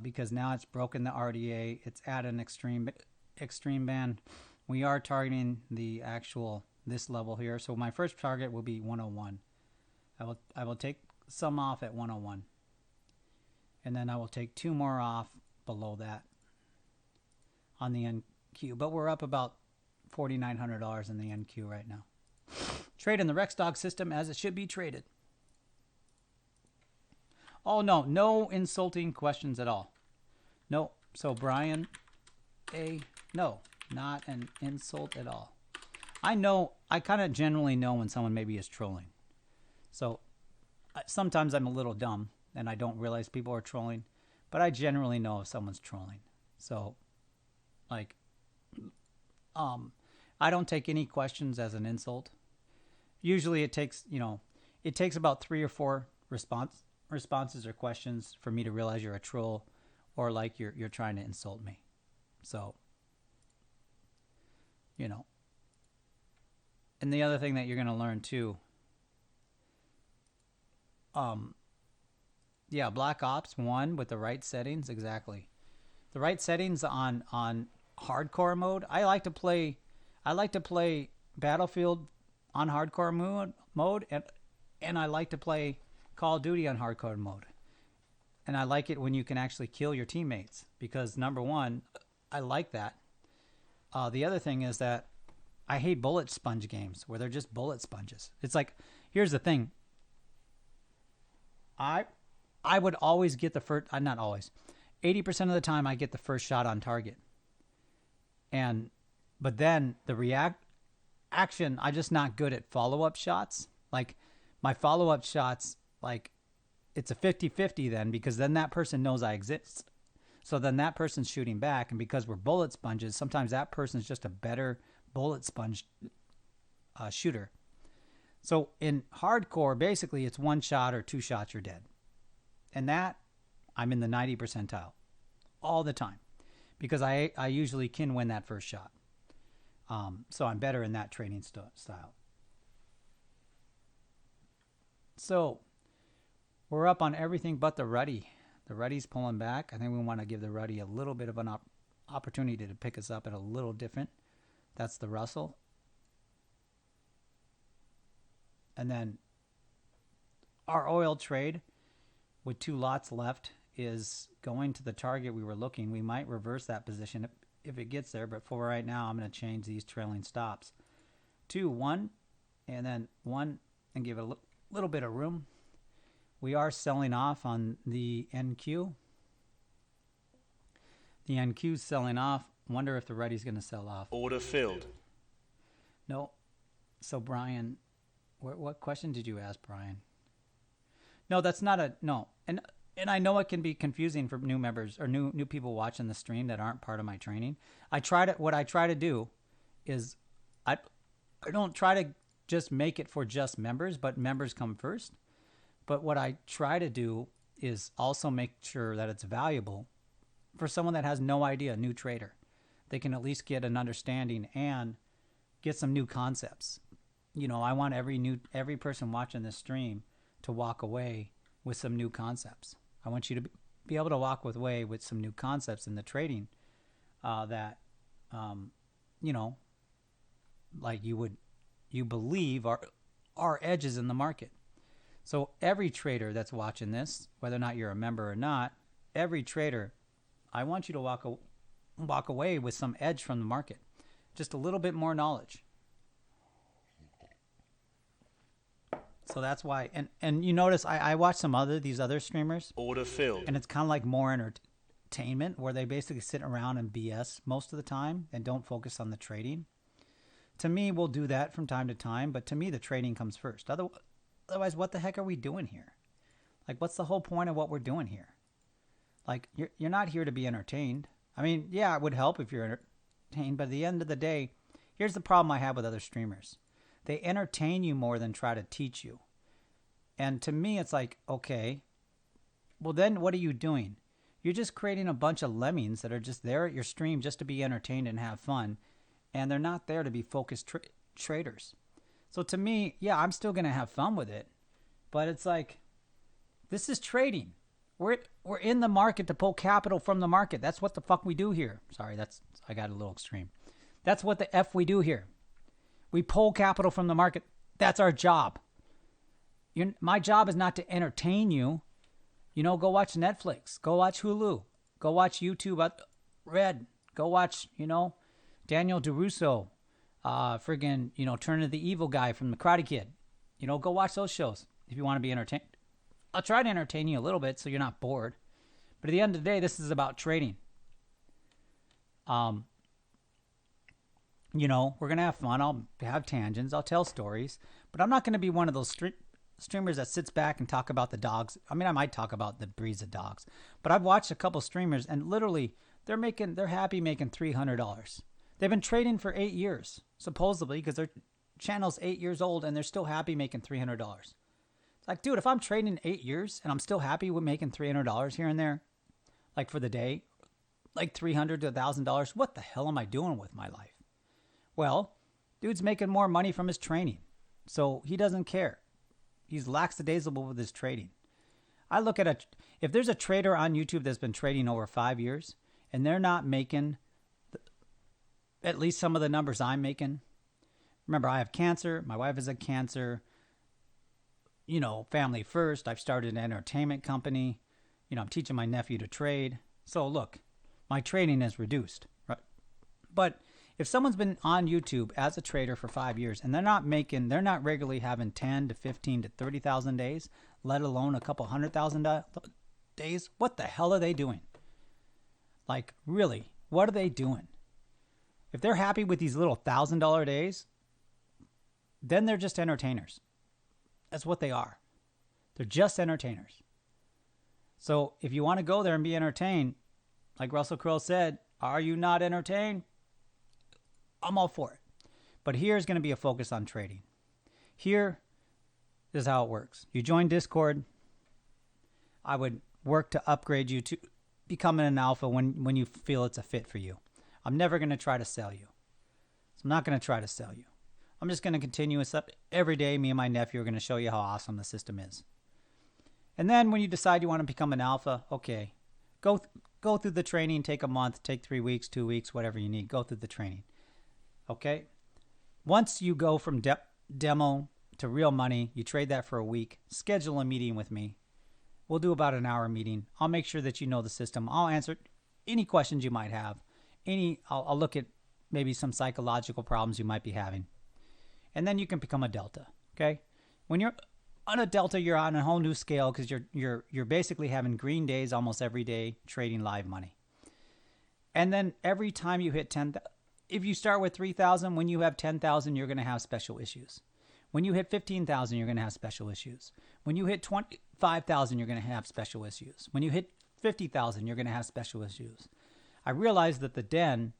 because now it's broken the RDA. It's at an extreme band. We are targeting the actual this level here. So my first target will be 101. I will take some off at 101. And then I will take 2 more off below that on the NQ. But we're up about $4,900 in the NQ right now. Trade in the Rex Dog system as it should be traded. Oh, no insulting questions at all. No. So Brian A, no, not an insult at all. I kind of generally know when someone maybe is trolling. So sometimes I'm a little dumb and I don't realize people are trolling, but I generally know if someone's trolling. So I don't take any questions as an insult. Usually it takes about 3 or 4 responses or questions for me to realize you're a troll or like you're trying to insult me. So, and the other thing that you're going to learn too, Black Ops 1 with the right settings, exactly. The right settings on hardcore mode. I like to play Battlefield on hardcore mode, and I like to play Call of Duty on hardcore mode. And I like it when you can actually kill your teammates because, number one, I like that. The other thing is that I hate bullet sponge games where they're just bullet sponges. It's like, here's the thing. I would always get the first, not always, 80% of the time I get the first shot on target. But then the action, I'm just not good at follow-up shots. Like my follow-up shots, it's a 50-50 then, because then that person knows I exist. So then that person's shooting back, and because we're bullet sponges, sometimes that person's just a better bullet sponge shooter. So in hardcore, basically it's 1 shot or 2 shots, you're dead. And that, I'm in the 90 percentile all the time because I usually can win that first shot. So I'm better in that training style. So we're up on everything but the Ruddy. The Ruddy's pulling back. I think we want to give the Ruddy a little bit of an opportunity to pick us up at a little different. That's the Russell. And then our oil trade with 2 lots left is going to the target we were looking. We might reverse that position if it gets there, but for right now, I'm going to change these trailing stops to 1 and then 1 and give it a little bit of room. We are selling off on the NQ. The NQ's selling off. Wonder if the Ruddy's going to sell off. Order filled. No. So Brian, what question did you ask, Brian? No, that's not a no. And I know it can be confusing for new members or new people watching the stream that aren't part of my training. What I try to do is I don't try to just make it for just members, but members come first. But what I try to do is also make sure that it's valuable for someone that has no idea, a new trader. They can at least get an understanding and get some new concepts. You know, I want every person watching this stream to walk away with some new concepts. I want you to be able to walk away with some new concepts in the trading that, you know, like you believe are edges in the market. So every trader that's watching this, whether or not you're a member or not, every trader, I want you to walk away with some edge from the market, just a little bit more knowledge. So that's why, and you notice I watch these other streamers, Order filled. and it's kind of like more entertainment, where they basically sit around and BS most of the time and don't focus on the trading. To me, we'll do that from time to time, but to me, the trading comes first. Otherwise, what the heck are we doing here? Like, what's the whole point of what we're doing here? Like, you're not here to be entertained. I mean, yeah, it would help if you're entertained, but at the end of the day, here's the problem I have with other streamers. They entertain you more than try to teach you. And to me, it's like, okay, well then what are you doing? You're just creating a bunch of lemmings that are just there at your stream just to be entertained and have fun. And they're not there to be focused traders. So to me, yeah, I'm still going to have fun with it. But it's like, this is trading. We're in the market to pull capital from the market. That's what the fuck we do here. Sorry, I got a little extreme. That's what the F we do here. We pull capital from the market. That's our job. My job is not to entertain you. You know, go watch Netflix. Go watch Hulu. Go watch YouTube Red. Go watch, you know, Daniel DeRusso. Friggin', you know, Turn to the Evil Guy from The Karate Kid. You know, go watch those shows if you want to be entertained. I'll try to entertain you a little bit so you're not bored. But at the end of the day, this is about trading. You know, we're going to have fun. I'll have tangents. I'll tell stories. But I'm not going to be one of those streamers that sits back and talk about the dogs. I mean, I might talk about the breeds of dogs. But I've watched a couple streamers, and literally, they're happy making $300. They've been trading for 8 years, supposedly, because their channel's 8 years old, and they're still happy making $300. It's like, dude, if I'm trading 8 years, and I'm still happy with making $300 here and there, like for the day, like $300 to $1,000, what the hell am I doing with my life? Well, dude's making more money from his training, so he doesn't care. He's lackadaisical with his trading. I look at if there's a trader on YouTube that's been trading over 5 years, and they're not making at least some of the numbers I'm making. Remember, I have cancer. My wife has had cancer. You know, family first. I've started an entertainment company. You know, I'm teaching my nephew to trade. So look, my trading is reduced, right? But if someone's been on YouTube as a trader for 5 years and they're not regularly having 10 to 15 to 30,000 days, let alone a couple 100,000 days, what the hell are they doing? Like, really, what are they doing? If they're happy with these little $1,000 days, then they're just entertainers. That's what they are. They're just entertainers. So if you want to go there and be entertained, like Russell Crowe said, are you not entertained? I'm all for it. But here's going to be a focus on trading. Here is how it works. You join Discord. I would work to upgrade you to becoming an alpha when you feel it's a fit for you. I'm never going to try to sell you. So I'm not going to try to sell you. I'm just going to continue this up every day. Me and my nephew are going to show you how awesome the system is. And then when you decide you want to become an alpha, okay, go through the training, take a month, take 3 weeks, 2 weeks, whatever you need. Go through the training. Okay? Once you go from demo to real money, you trade that for a week, schedule a meeting with me. We'll do about an hour meeting. I'll make sure that you know the system. I'll answer any questions you might have. I'll look at maybe some psychological problems you might be having. And then you can become a delta, okay? When you're on a delta, you're on a whole new scale because you're basically having green days almost every day trading live money. And then every time you hit 10,000, if you start with 3,000, when you have 10,000, you're going to have special issues. When you hit 15,000, you're going to have special issues. When you hit 25,000, you're going to have special issues. When you hit 50,000, you're going to have special issues. I realize that the den,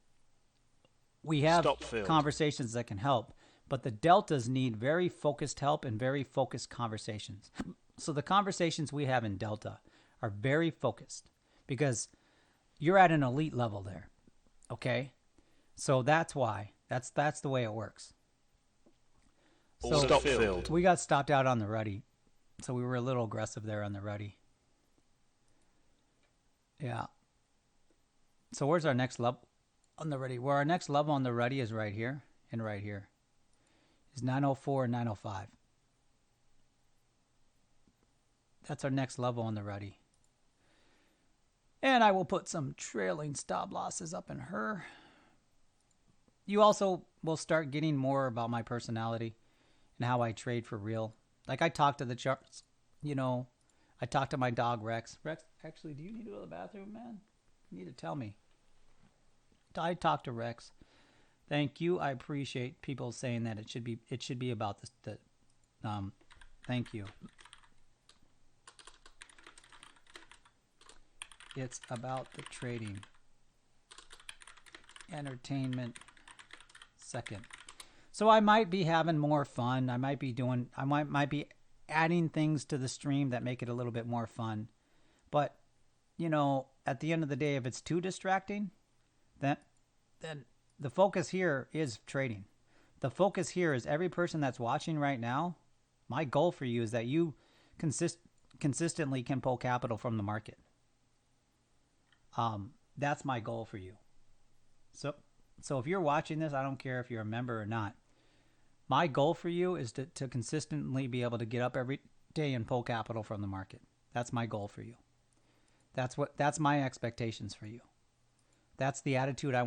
we have conversations that can help, But the deltas need very focused help and very focused conversations. So the conversations we have in delta are very focused because you're at an elite level there. Okay? So that's why. That's the way it works. So Stop filled. we got stopped out on the ruddy. So we were a little aggressive there on the ruddy. Yeah. So where's our next level on the ruddy? Where our next level on the ruddy is right here and right here. Is 904 and 905. That's our next level on the ruddy. And I will put some trailing stop losses up in her. You also will start getting more about my personality and how I trade for real. Like I talk to the charts, you know, I talk to my dog Rex. Rex, actually, do you need to go to the bathroom, man? You need to tell me. I talk to Rex. Thank you. I appreciate people saying that it should be about the thank you. It's about the trading. Entertainment second. So I might be having more fun. I might be adding things to the stream that make it a little bit more fun. But, you know, at the end of the day, if it's too distracting, then the focus here is trading. The focus here is every person that's watching right now. My goal for you is that you consistently can pull capital from the market. That's my goal for you. So if you're watching this, I don't care if you're a member or not. My goal for you is to consistently be able to get up every day and pull capital from the market. That's my goal for you. That's my expectations for you. That's the attitude I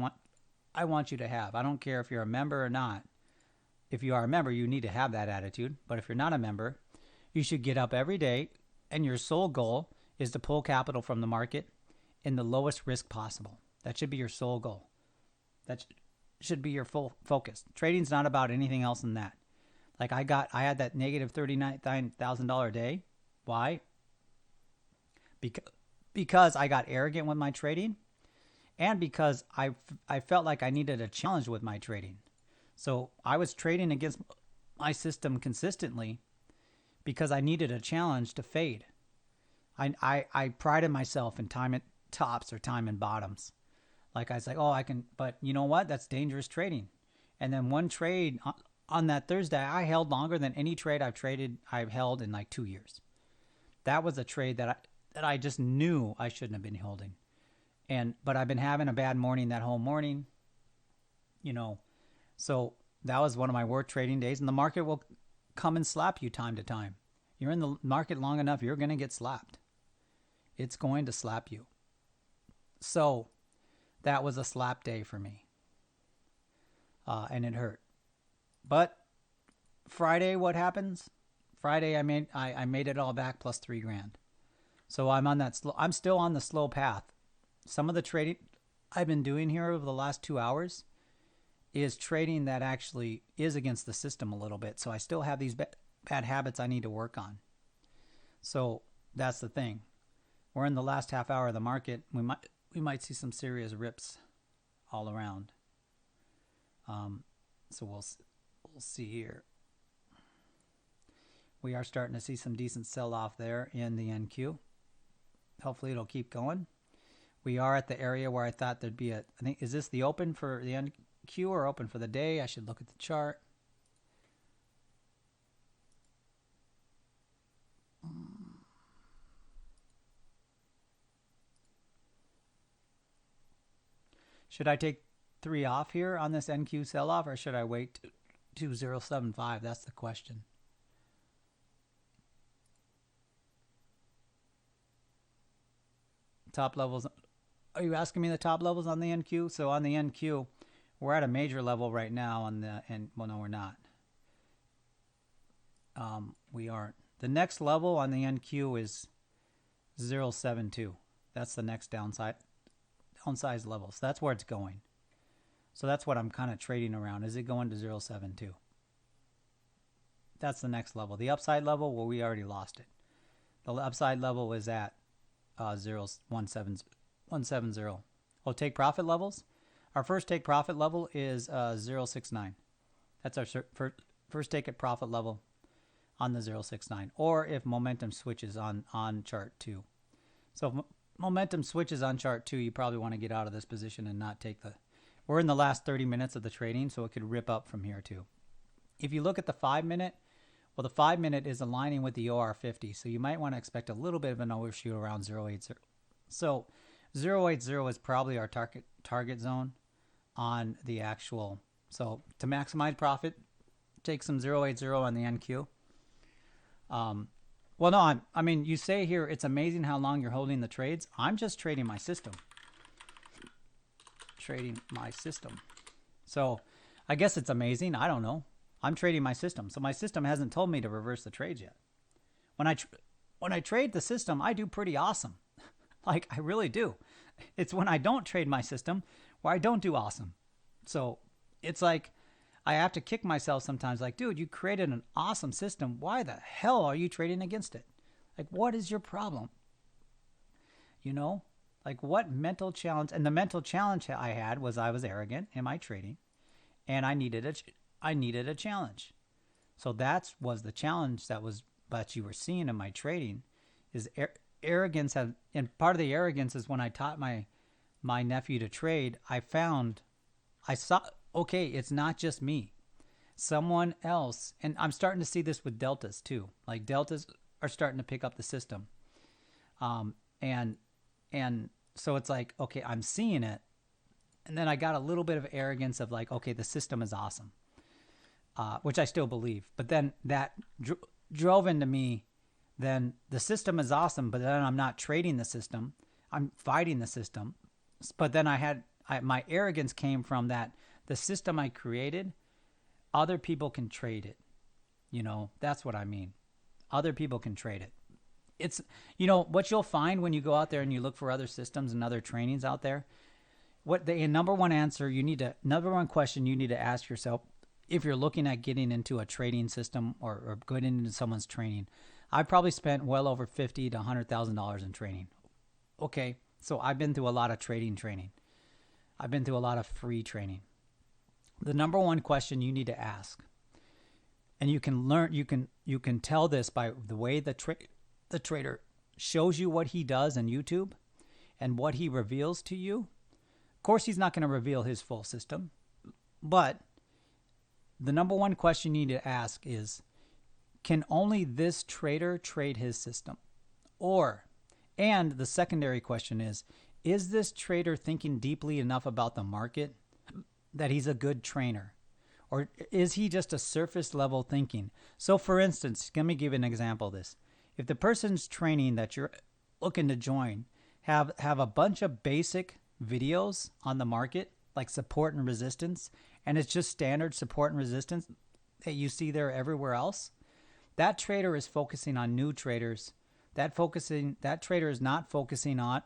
want you to have. I don't care if you're a member or not. If you are a member, you need to have that attitude. But if you're not a member, you should get up every day and your sole goal is to pull capital from the market in the lowest risk possible. That should be your sole goal. That should be your full focus. Trading's not about anything else than that. Like I had that negative $39,000 day. Why? Because I got arrogant with my trading and because I felt like I needed a challenge with my trading. So I was trading against my system consistently because I needed a challenge to fade. I prided myself in time at tops or time in bottoms. Like I was like, oh, I can, but you know what? That's dangerous trading. And then one trade on that Thursday, I held longer than any trade I've held in like 2 years. That was a trade that I just knew I shouldn't have been holding. But I've been having a bad morning that whole morning, you know. So that was one of my worst trading days. And the market will come and slap you time to time. You're in the market long enough, you're going to get slapped. It's going to slap you. So that was a slap day for me. And it hurt. But Friday, what happens? Friday, I made it all back plus $3,000. So I'm still on the slow path. Some of the trading I've been doing here over the last 2 hours is trading that actually is against the system a little bit. So I still have these bad habits I need to work on. So that's the thing. We're in the last half hour of the market. We might see some serious rips all around. So we'll see here. We are starting to see some decent sell-off there in the NQ. Hopefully it'll keep going. We are at the area where I thought there'd be I think, is this the open for the NQ or open for the day? I should look at the chart. Should I take 3 off here on this NQ sell-off or should I wait to 0.75? That's the question. Top levels. Are you asking me the top levels on the NQ? So on the NQ, we're at a major level right now on the, and well, no, we're not. We aren't. The next level on the NQ is 0.72. That's the next downside level. So that's where it's going. So that's what I'm kind of trading around. Is it going to 0.72? That's the next level. The upside level, well, we already lost it. The upside level is at 170. Oh, take profit levels. Our first take profit level is 0.69. That's our first take at profit level on the 069, or if momentum switches on chart 2. So if momentum switches on chart 2, you probably want to get out of this position and not take the... We're in the last 30 minutes of the trading, so it could rip up from here too. If you look at the 5-minute, well, the 5-minute is aligning with the OR50, so you might want to expect a little bit of an overshoot around 080. So 080 is probably our target zone on the actual. So to maximize profit, take some 080 on the NQ. Well, no, I mean, you say here, it's amazing how long you're holding the trades. I'm just trading my system. Trading my system. So I guess it's amazing. I don't know. I'm trading my system. So my system hasn't told me to reverse the trades yet. When I trade the system, I do pretty awesome. Like, I really do. It's when I don't trade my system where I don't do awesome. So it's like I have to kick myself sometimes. Like, dude, you created an awesome system. Why the hell are you trading against it? Like, what is your problem? You know? Like, what mental challenge? And the mental challenge I had was I was arrogant in my trading, and I needed a challenge. So that was the challenge that you were seeing in my trading is arrogance. And part of the arrogance is when I taught my nephew to trade, I saw, okay, it's not just me. Someone else, and I'm starting to see this with deltas too. Like deltas are starting to pick up the system. And so it's like, okay, I'm seeing it. And then I got a little bit of arrogance of like, okay, the system is awesome, which I still believe. But then that drove into me, then the system is awesome, but then I'm not trading the system. I'm fighting the system. But then my arrogance came from that the system I created, other people can trade it. You know, that's what I mean. Other people can trade it. It's, you know, what you'll find when you go out there and you look for other systems and other trainings out there, number one question you need to ask yourself if you're looking at getting into a trading system or going into someone's training. I've probably spent well over $50,000 to $100,000 in training. Okay, so I've been through a lot of trading training. I've been through a lot of free training. The number one question you need to ask, and you can learn, you can tell this by the way the trader shows you what he does on YouTube and what he reveals to you. Of course, he's not going to reveal his full system, but the number one question you need to ask is, can only this trader trade his system? And the secondary question is this trader thinking deeply enough about the market that he's a good trainer? Or is he just a surface level thinking? So for instance, let me give you an example of this. If the person's training that you're looking to join have a bunch of basic videos on the market, like support and resistance, and it's just standard support and resistance that you see there everywhere else, that trader is focusing on new traders. That trader is not focusing on,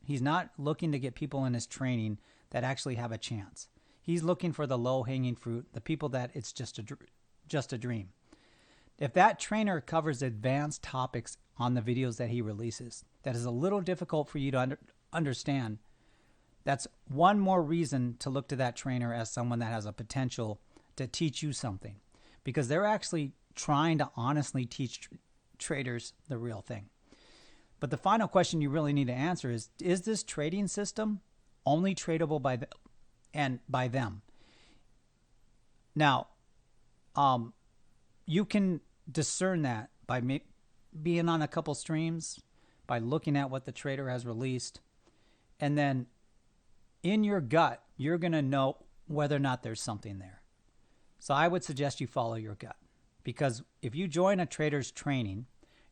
he's not looking to get people in his training that actually have a chance. He's looking for the low-hanging fruit, the people that it's just a dream. If that trainer covers advanced topics on the videos that he releases, that is a little difficult for you to understand, that's one more reason to look to that trainer as someone that has a potential to teach you something, because they're actually trying to honestly teach traders the real thing. But the final question you really need to answer is this trading system only tradable by them? Now, you can discern that by being on a couple streams, by looking at what the trader has released, and then in your gut, you're going to know whether or not there's something there. So I would suggest you follow your gut, because if you join a trader's training,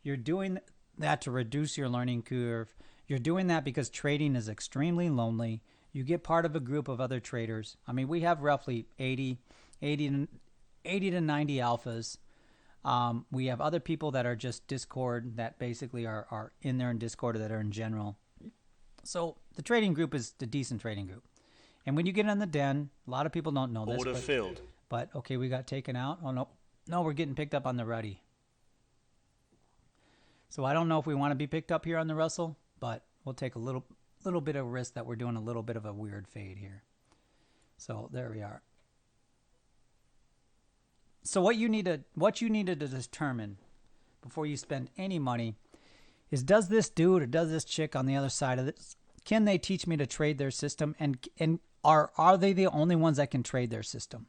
you're doing that to reduce your learning curve. You're doing that because trading is extremely lonely. You get part of a group of other traders. I mean, we have roughly 80 to 90 alphas. We have other people that are just Discord that basically are in there in Discord, that are in general. So the trading group is the decent trading group. And when you get in the den, a lot of people don't know this. Order filled. But okay, we got taken out. Oh, no, we're getting picked up on the ruddy. So I don't know if we want to be picked up here on the Russell, but we'll take a little bit of risk that we're doing a little bit of a weird fade here. So there we are. So what you need to determine before you spend any money is, does this dude or does this chick on the other side of this, can they teach me to trade their system, and are they the only ones that can trade their system?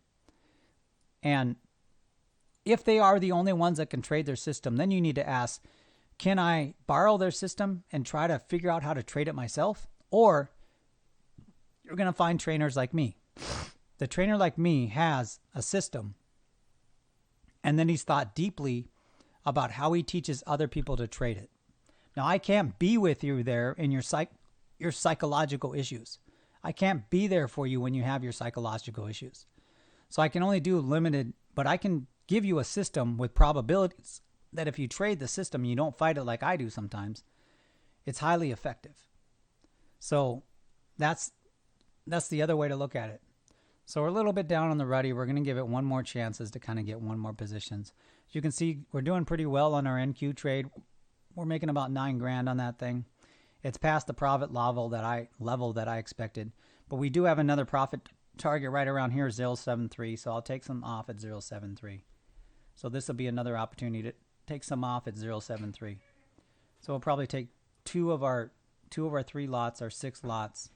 And if they are the only ones that can trade their system, then you need to ask, can I borrow their system and try to figure out how to trade it myself? Or you're going to find trainers like me. The trainer like me has a system, and then he's thought deeply about how he teaches other people to trade it. Now, I can't be with you there in your psychological issues. I can't be there for you when you have your psychological issues. So I can only do limited, but I can give you a system with probabilities that if you trade the system and you don't fight it like I do sometimes, it's highly effective. So that's the other way to look at it. So we're a little bit down on the ruddy. We're going to give it one more chances to kind of get one more positions. As you can see, we're doing pretty well on our NQ trade. We're making about $9,000 on that thing. It's past the profit level that I expected, but we do have another profit target right around here, 0.73. So I'll take some off at 0.73. So this will be another opportunity to take some off at 0.73. So we'll probably take two of our 3 lots, or 6 lots,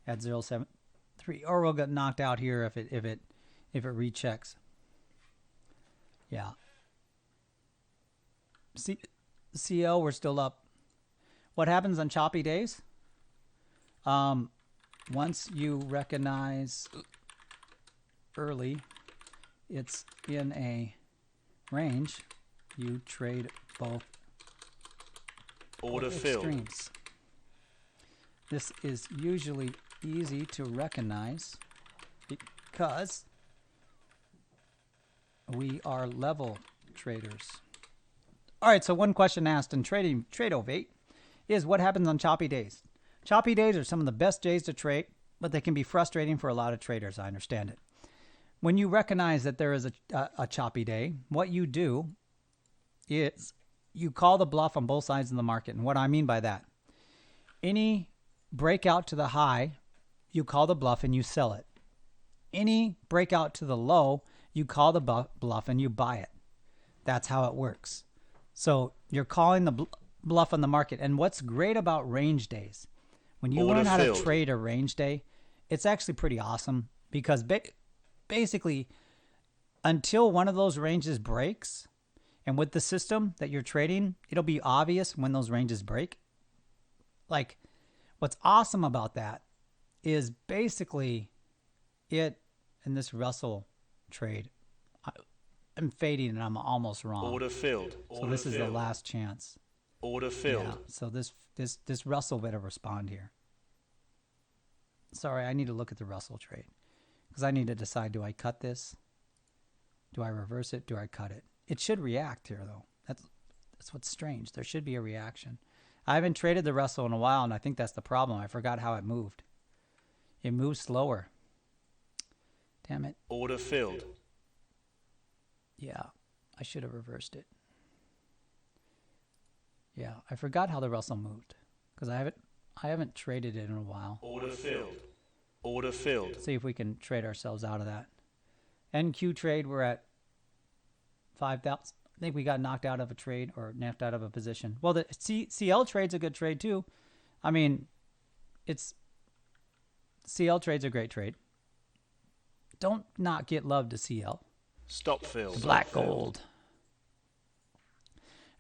at 0.73, or we'll get knocked out here if it rechecks. Yeah. CL, we're still up. What happens on choppy days? Once you recognize early it's in a range, you trade both Order filled. extremes. This is usually easy to recognize because we are level traders. All right, so one question asked in Tradeovate is, what happens on choppy days? Choppy days are some of the best days to trade, but they can be frustrating for a lot of traders. I understand it. When you recognize that there is a choppy day, what you do is you call the bluff on both sides of the market. And what I mean by that, any breakout to the high, you call the bluff and you sell it. Any breakout to the low, you call the bluff and you buy it. That's how it works. So you're calling the bluff on the market. And what's great about range days, when you learn how to trade a range day, it's actually pretty awesome, because basically until one of those ranges breaks, and with the system that you're trading, it'll be obvious when those ranges break. Like, what's awesome about that is basically it, in this Russell trade, I'm fading and I'm almost wrong. Order filled. So this is the last chance. Order filled. Yeah, so this Russell better respond here. Sorry, I need to look at the Russell trade, because I need to decide, do I cut this? Do I reverse it? Do I cut it? It should react here, though. That's what's strange. There should be a reaction. I haven't traded the Russell in a while, and I think that's the problem. I forgot how it moved. It moved slower. Damn it. Order filled. Yeah, I should have reversed it. Yeah, I forgot how the Russell moved, because I haven't traded it in a while. Order filled. Order filled. See if we can trade ourselves out of that. NQ trade, we're at 5,000. I think we got knocked out of a trade, or knocked out of a position. Well, the CL trade's a good trade too. I mean, CL trade's a great trade. Don't not get love to CL. Stop filled. Black gold.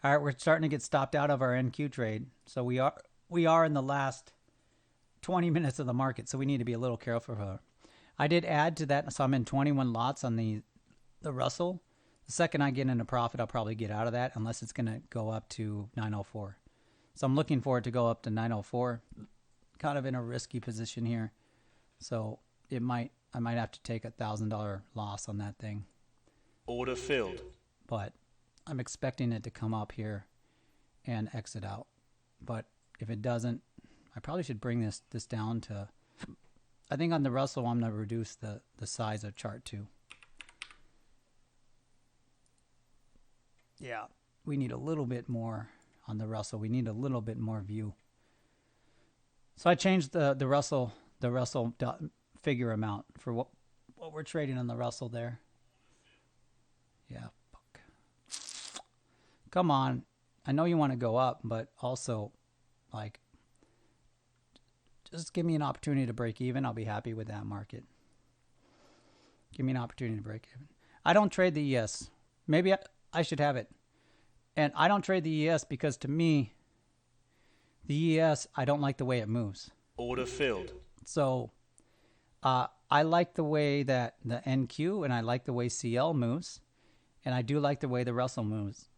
All right, we're starting to get stopped out of our NQ trade. So we are in the last 20 minutes of the market, so we need to be a little careful here. I did add to that, so I'm in 21 lots on the Russell. The second I get into profit, I'll probably get out of that, unless it's going to go up to 904. So I'm looking for it to go up to 904. Kind of in a risky position here. So I might have to take $1,000 loss on that thing. Order filled. But I'm expecting it to come up here and exit out. But if it doesn't, I probably should bring this down to, I think on the Russell, I'm going to reduce the size of chart too. Yeah, we need a little bit more on the Russell. We need a little bit more view. So I changed the Russell figure amount for what we're trading on the Russell there. Yeah. Fuck. Come on. I know you want to go up, but also, like, just give me an opportunity to break even. I'll be happy with that market. Give me an opportunity to break even. I don't trade the ES. Maybe I should have it. And I don't trade the ES because to me, the ES, I don't like the way it moves. Order filled. So I like the way that the NQ and I like the way CL moves. And I do like the way the Russell moves.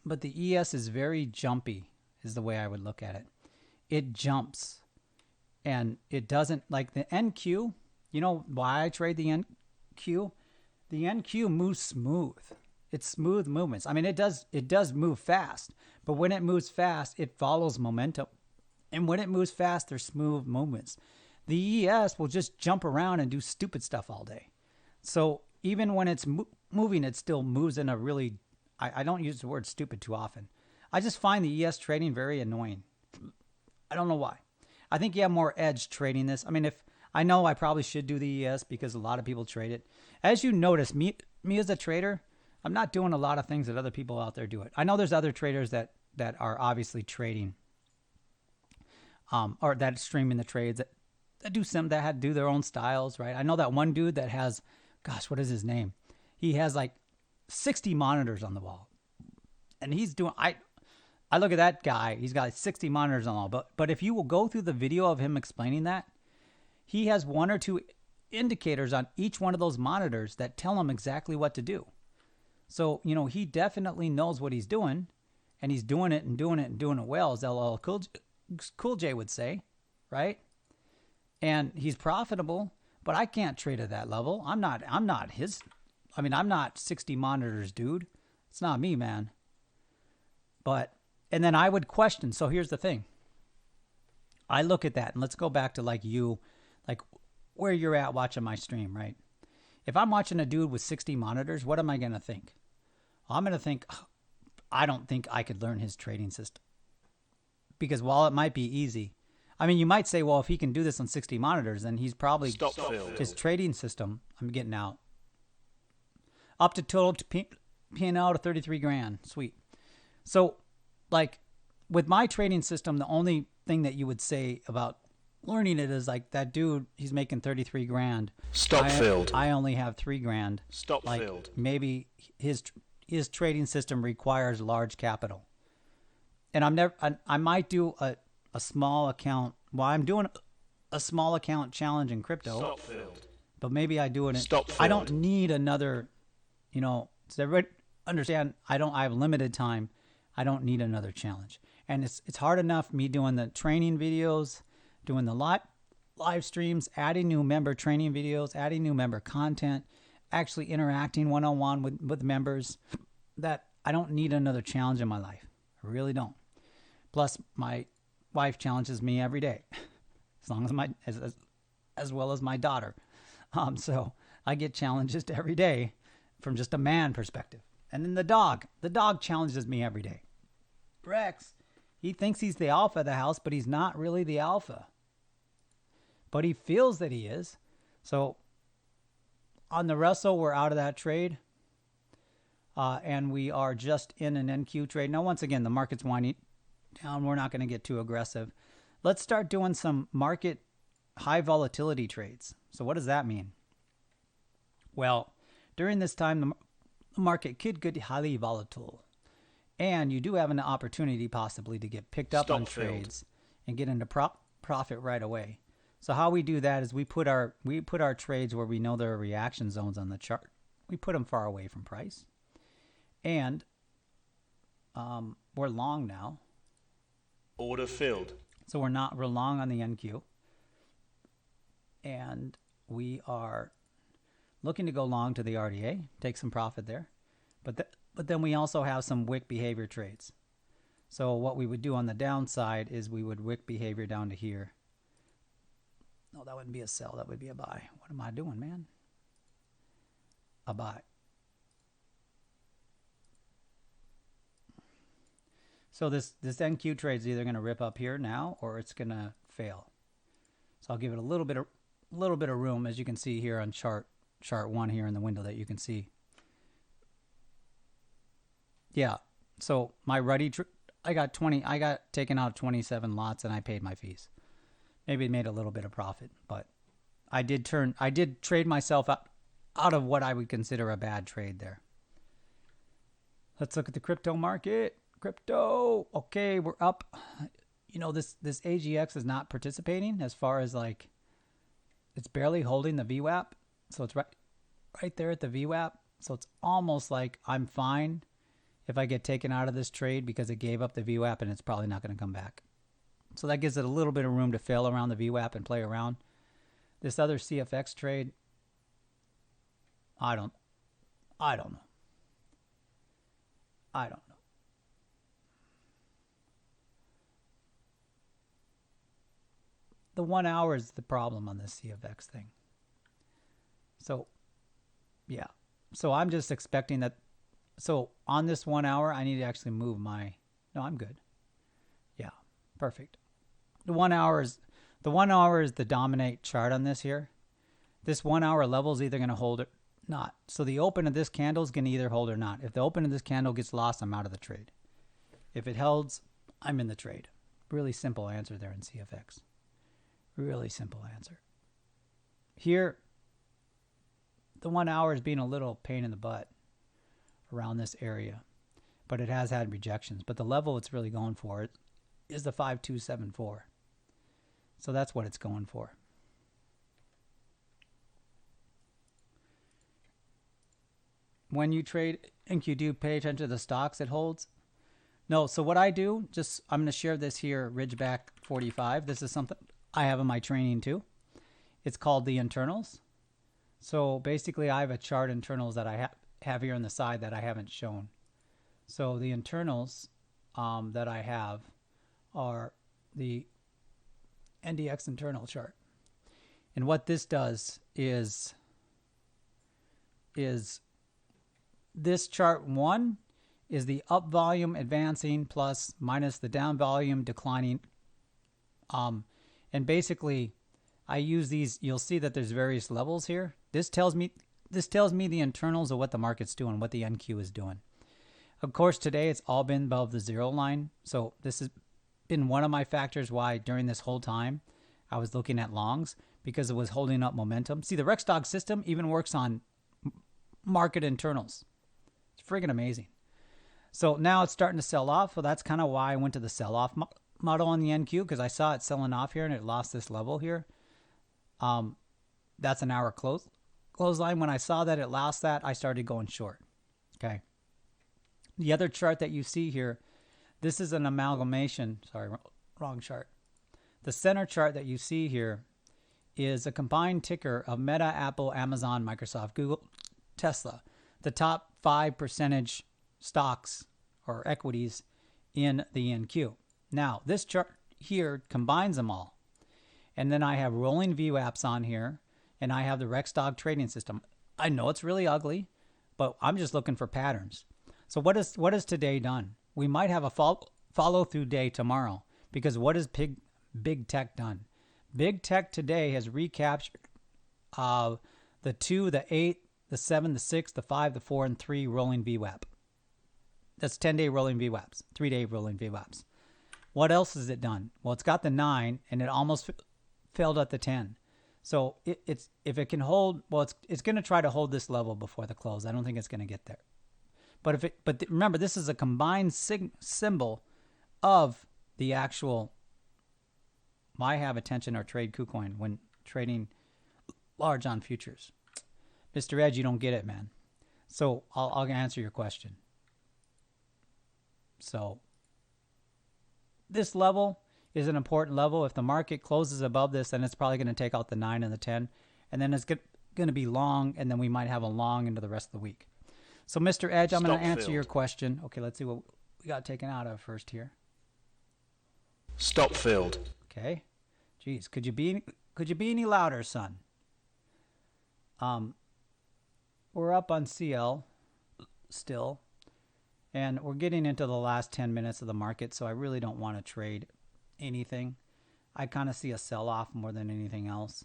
But the ES is very jumpy, is the way I would look at it. It jumps. And it doesn't, like the NQ, you know why I trade the NQ? The NQ moves smooth. It's smooth movements. I mean, it does move fast. But when it moves fast, it follows momentum. And when it moves fast, there's smooth movements. The ES will just jump around and do stupid stuff all day. So even when it's moving, it still moves in a really, I don't use the word stupid too often. I just find the ES trading very annoying. I don't know why. I think you have more edge trading this. I mean, if I know I probably should do the ES because a lot of people trade it. As you notice, me as a trader, I'm not doing a lot of things that other people out there do it. I know there's other traders that are obviously trading, or that streaming the trades that do their own styles, right? I know that one dude that has, gosh, what is his name? He has like 60 monitors on the wall, and he's doing. I look at that guy. He's got 60 monitors on the wall, but if you will go through the video of him explaining that, he has 1 or 2 indicators on each one of those monitors that tell him exactly what to do. So, you know, he definitely knows what he's doing, and he's doing it and doing it and doing it well, as LL Cool J would say, right? And he's profitable, but I can't trade at that level. I'm not I'm not 60 monitors, dude. It's not me, man. And then I would question. So here's the thing. I look at that, and let's go back to like where you're at watching my stream, right? If I'm watching a dude with 60 monitors, what am I going to think? I'm going to think, I don't think I could learn his trading system. Because while it might be easy, I mean, you might say, well, if he can do this on 60 monitors, then he's probably, his trading system, I'm getting out. Up to total P&L to 33 grand. Sweet. So, like, with my trading system, the only thing that you would say about learning it is like that dude, he's making 33 grand. Stop filled. I only have 3 grand. Stop like, filled. Maybe his trading system requires large capital. And I might do a small account. Well, I'm doing a small account challenge in crypto. Stop filled. But maybe I do it in, Stop filled. I don't need another, you know, does everybody understand? I have limited time. I don't need another challenge. And it's hard enough me doing the training videos, doing the live streams, adding new member training videos, adding new member content, actually interacting one-on-one with members, that I don't need another challenge in my life. I really don't. Plus, my wife challenges me every day, as well as my daughter. So I get challenges every day from just a man perspective. And then the dog challenges me every day. Rex, he thinks he's the alpha of the house, but he's not really the alpha. But he feels that he is. So on the Russell, we're out of that trade. And we are just in an NQ trade. Now, once again, the market's winding down. We're not going to get too aggressive. Let's start doing some market high volatility trades. So what does that mean? Well, during this time, the market could get highly volatile. And you do have an opportunity possibly to get picked up on trades and get into profit right away. So how we do that is we put our trades where we know there are reaction zones on the chart. We put them far away from price. And we're long now. Order filled. So we're long on the NQ. And we are looking to go long to the RDA, take some profit there. But then we also have some wick behavior trades. So what we would do on the downside is we would wick behavior down to here. No, that wouldn't be a sell. That would be a buy. What am I doing, man? A buy. So this NQ trade is either going to rip up here now or it's going to fail. So I'll give it a little bit of room, as you can see here on chart 1 here in the window that you can see. Yeah. So my I got taken out 27 lots and I paid my fees. Maybe made a little bit of profit, but I did trade myself out of what I would consider a bad trade there. Let's look at the crypto market. Crypto. Okay, we're up. You know, this AGX is not participating as far as like it's barely holding the VWAP. So it's right there at the VWAP. So it's almost like I'm fine if I get taken out of this trade because it gave up the VWAP and it's probably not going to come back. So that gives it a little bit of room to fail around the VWAP and play around. This other CFX trade, I don't know. I don't know. The 1 hour is the problem on this CFX thing. So, yeah. So I'm just expecting that. So on this 1 hour, I need to actually move my. No, I'm good. Yeah, perfect. The 1 hour is the dominate chart on this here. This 1 hour level is either going to hold or not. So the open of this candle is going to either hold or not. If the open of this candle gets lost, I'm out of the trade. If it holds, I'm in the trade. Really simple answer there in CFX. Really simple answer. Here, the 1 hour is being a little pain in the butt around this area, but it has had rejections. But the level it's really going for is the 5274. So that's what it's going for. When you trade NQD, pay attention to the stocks it holds. No, so what I do, I'm going to share this here, Ridgeback 45. This is something I have in my training too. It's called the internals. So basically I have a chart internals that I have here on the side that I haven't shown. So the internals that I have are the NDX internal chart. And what this does is this chart 1 is the up volume advancing plus minus the down volume declining. And basically I use these, you'll see that there's various levels here. This tells me the internals of what the market's doing, what the NQ is doing. Of course, today it's all been above the 0 line. So this has been one of my factors why during this whole time I was looking at longs, because it was holding up momentum. See, the Rexdog system even works on market internals. It's friggin' amazing. So now it's starting to sell off. So that's kind of why I went to the sell-off model on the NQ, because I saw it selling off here and it lost this level here. That's an hour close line. When I saw that it lost that, I started going short. Okay. The other chart that you see here, this is an amalgamation. Sorry, wrong chart. The center chart that you see here is a combined ticker of Meta, Apple, Amazon, Microsoft, Google, Tesla, the top 5% stocks or equities in the NQ. Now, this chart here combines them all. And then I have rolling VWAPs on here, and I have the Rexdog trading system. I know it's really ugly, but I'm just looking for patterns. So what has today done? We might have a follow-through day tomorrow, because what has Big Tech done? Big Tech today has recaptured the 2, the 8, the 7, the 6, the 5, the 4, and 3 rolling VWAP. That's 10-day rolling VWAPs, 3-day rolling VWAPs. What else has it done? Well, it's got the 9, and it almost failed at the 10. So if it can hold, well, it's going to try to hold this level before the close. I don't think it's going to get there. But remember, this is a combined symbol of the actual. I have attention or trade KuCoin when trading large on futures. Mr. Edge, you don't get it, man. So I'll answer your question. So this level is an important level. If the market closes above this, then it's probably going to take out the 9 and the 10. And then it's going to be long, and then we might have a long into the rest of the week. So, Mr. Edge, I'm going to answer your question. Okay, let's see what we got taken out of first here. Stop filled. Okay. Geez, could you be any louder, son? We're up on CL still, and we're getting into the last 10 minutes of the market, so I really don't want to trade anything. I kind of see a sell-off more than anything else.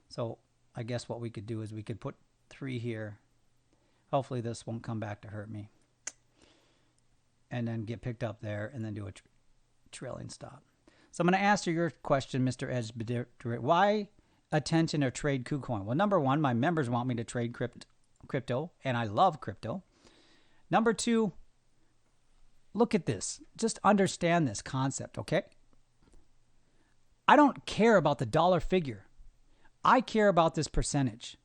So I guess what we could do is we could put 3 here. Hopefully this won't come back to hurt me. and then get picked up there and then do a trailing stop. So I'm going to answer your question, Mr. Edge. Why attention or trade KuCoin? Well, number one, my members want me to trade crypto, and I love crypto. Number two, look at this. Just understand this concept, okay? I don't care about the dollar figure. I care about this percentage.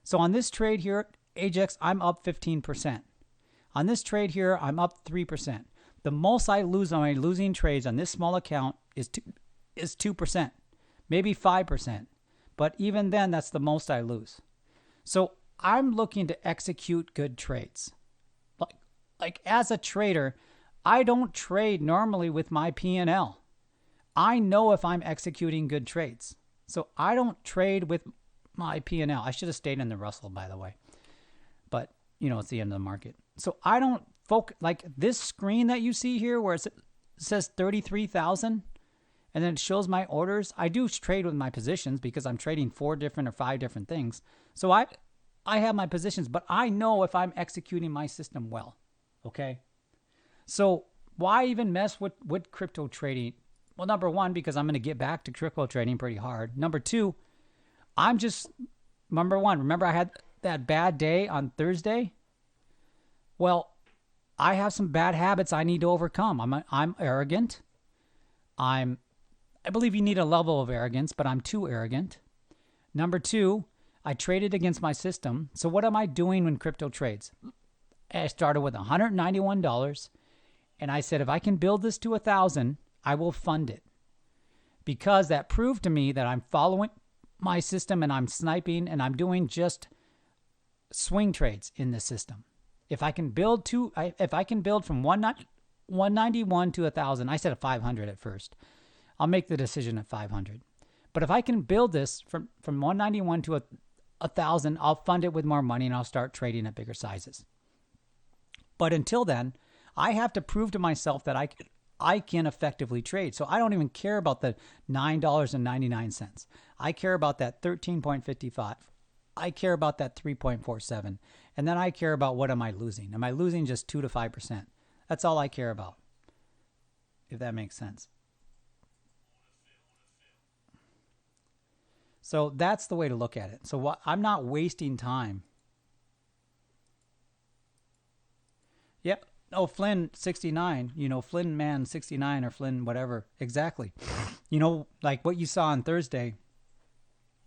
So on this trade here, Ajax, I'm up 15%. On this trade here, I'm up 3%. The most I lose on my losing trades on this small account is 2%, maybe 5%. But even then, that's the most I lose. So I'm looking to execute good trades. Like as a trader, I don't trade normally with my P&L. I know if I'm executing good trades. So I don't trade with my P&L. I should have stayed in the Russell, by the way. But, it's the end of the market. So I don't focus, like this screen that you see here where it says 33,000 and then it shows my orders. I do trade with my positions because I'm trading 4 different or 5 different things. So I have my positions, but I know if I'm executing my system well. Okay? So why even mess with crypto trading? Well, number one, because I'm going to get back to crypto trading pretty hard. Number two, remember I had that bad day on Thursday? Well, I have some bad habits I need to overcome. I'm arrogant. I believe you need a level of arrogance, but I'm too arrogant. Number two, I traded against my system. So what am I doing when crypto trades? I started with $191, and I said, if I can build this to 1,000, I will fund it. Because that proved to me that I'm following my system and I'm sniping and I'm doing just swing trades in the system. If I can build from 191 to 1,000, I said 500 at first. I'll make the decision at 500. But if I can build this from 191 to 1,000, I'll fund it with more money and I'll start trading at bigger sizes. But until then, I have to prove to myself that I can effectively trade. So I don't even care about the $9.99. I care about that 13.55. I care about that 3.47. And then I care about what am I losing? Am I losing just 2 to 5%? That's all I care about, if that makes sense. So that's the way to look at it. So I'm not wasting time. Yep. Oh, Flynn 69, Flynn man 69 or Flynn whatever. Exactly. Like what you saw on Thursday,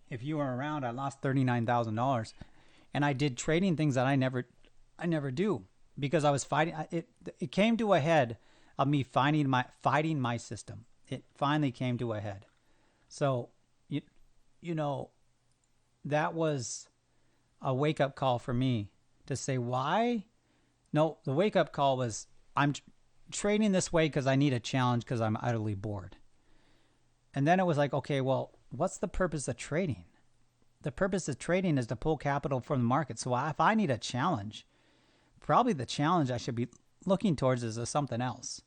if you were around, I lost $39,000 and I did trading things that I never do because I was fighting. It came to a head of me fighting my system. It finally came to a head. So, that was a wake up call for me to say, why? No, the wake-up call was I'm trading this way because I need a challenge because I'm utterly bored. And then it was like, okay, well, what's the purpose of trading? The purpose of trading is to pull capital from the market. So if I need a challenge, probably the challenge I should be looking towards is something else.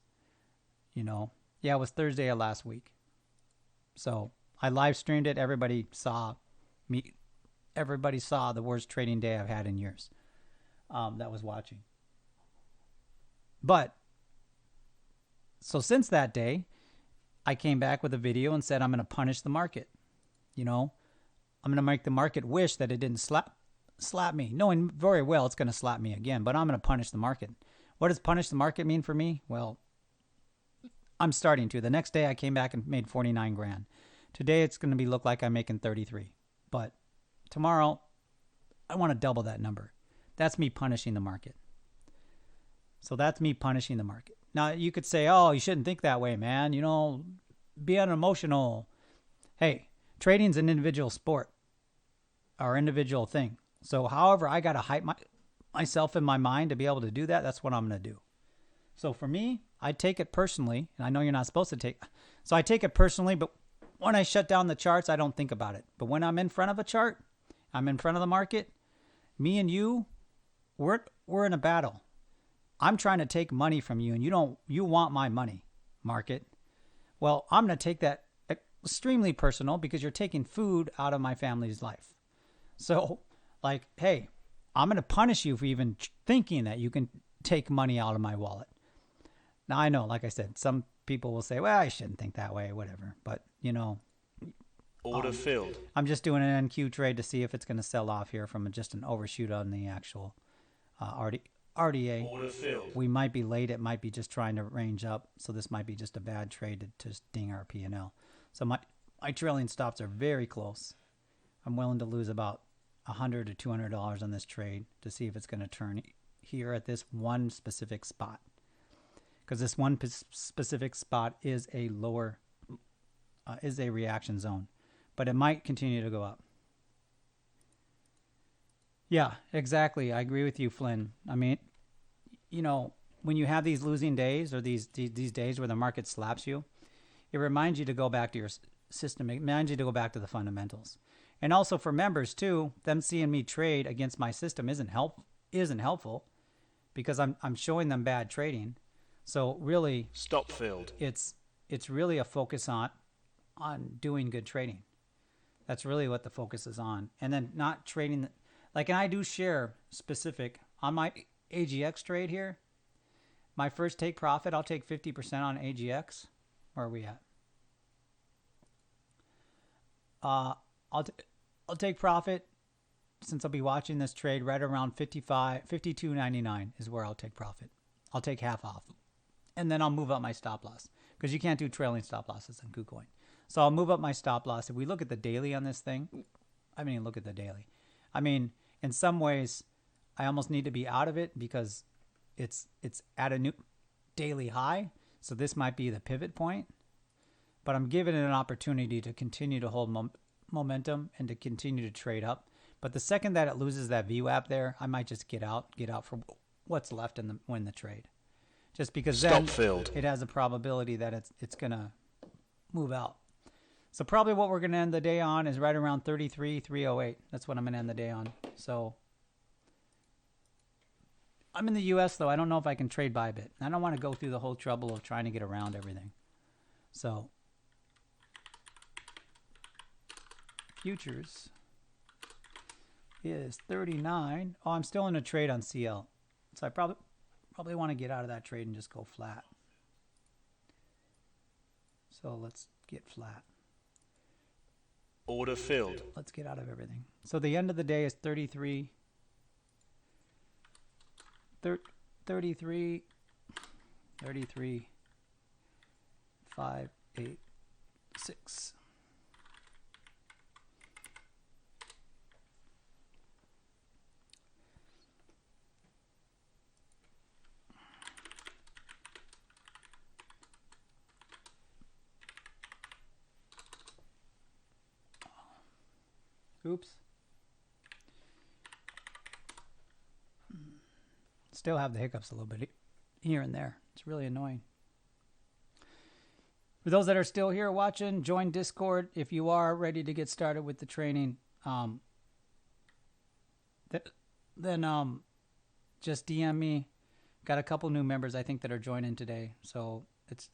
Yeah, it was Thursday of last week. So I live streamed it. Everybody saw me. Everybody saw the worst trading day I've had in years that was watching. But, so since that day, I came back with a video and said, I'm going to punish the market. I'm going to make the market wish that it didn't slap me. Knowing very well it's going to slap me again, but I'm going to punish the market. What does punish the market mean for me? Well, I'm starting to. The next day I came back and made 49 grand. Today it's going to look like I'm making 33. But tomorrow, I want to double that number. That's me punishing the market. So that's me punishing the market. Now, you could say, oh, you shouldn't think that way, man. Be unemotional. Hey, trading's an individual sport or individual thing. So however I got to hype myself in my mind to be able to do that, that's what I'm going to do. So for me, I take it personally, and I know you're not supposed to take. So I take it personally, but when I shut down the charts, I don't think about it. But when I'm in front of a chart, I'm in front of the market, me and you, we're in a battle. I'm trying to take money from you and you want my money, market. Well, I'm going to take that extremely personal because you're taking food out of my family's life. So hey, I'm going to punish you for even thinking that you can take money out of my wallet. Now, I know, like I said, some people will say, well, I shouldn't think that way, whatever. But, you know, Order filled. I'm just doing an NQ trade to see if it's going to sell off here from just an overshoot on the actual RDA. Order filled. We might be late. It might be just trying to range up. So this might be just a bad trade to just ding our P&L. So my trailing stops are very close. I'm willing to lose about $100 to $200 on this trade to see if it's going to turn here at this one specific spot. Because this one specific spot is a lower, is a reaction zone. But it might continue to go up. Yeah, exactly. I agree with you, Flynn. I mean, you know, when you have these losing days or these days where the market slaps you, it reminds you to go back to your system. It reminds you to go back to the fundamentals. And also for members too, them seeing me trade against my system isn't helpful because I'm showing them bad trading. So really, Stop filled. it's really a focus on doing good trading. That's really what the focus is on. And then not trading, and I do share specific on my AGX trade here. My first take profit, I'll take 50% on AGX. Where are we at? I'll take profit since I'll be watching this trade right around 52.99 is where I'll take profit. I'll take half off. And then I'll move up my stop loss because you can't do trailing stop losses on KuCoin. So I'll move up my stop loss. If we look at the daily on this thing, I mean, look at the daily. I mean, in some ways, I almost need to be out of it because it's at a new daily high. So this might be the pivot point. But I'm giving it an opportunity to continue to hold momentum and to continue to trade up. But the second that it loses that VWAP there, I might just get out for what's left and win the trade. Just because then it has a probability that it's going to move out. So probably what we're going to end the day on is right around 33,308. That's what I'm going to end the day on. So I'm in the U.S. though. I don't know if I can trade Bybit. I don't want to go through the whole trouble of trying to get around everything. So futures is 39. Oh, I'm still in a trade on CL. So I probably want to get out of that trade and just go flat. So let's get flat. Order filled. Let's get out of everything. So the end of the day is 33, 5, 8, 6. Oops. Still have the hiccups a little bit here and there. It's really annoying. For those that are still here watching, join Discord. If you are ready to get started with the training, then just DM me. Got a couple new members I think that are joining today, so it's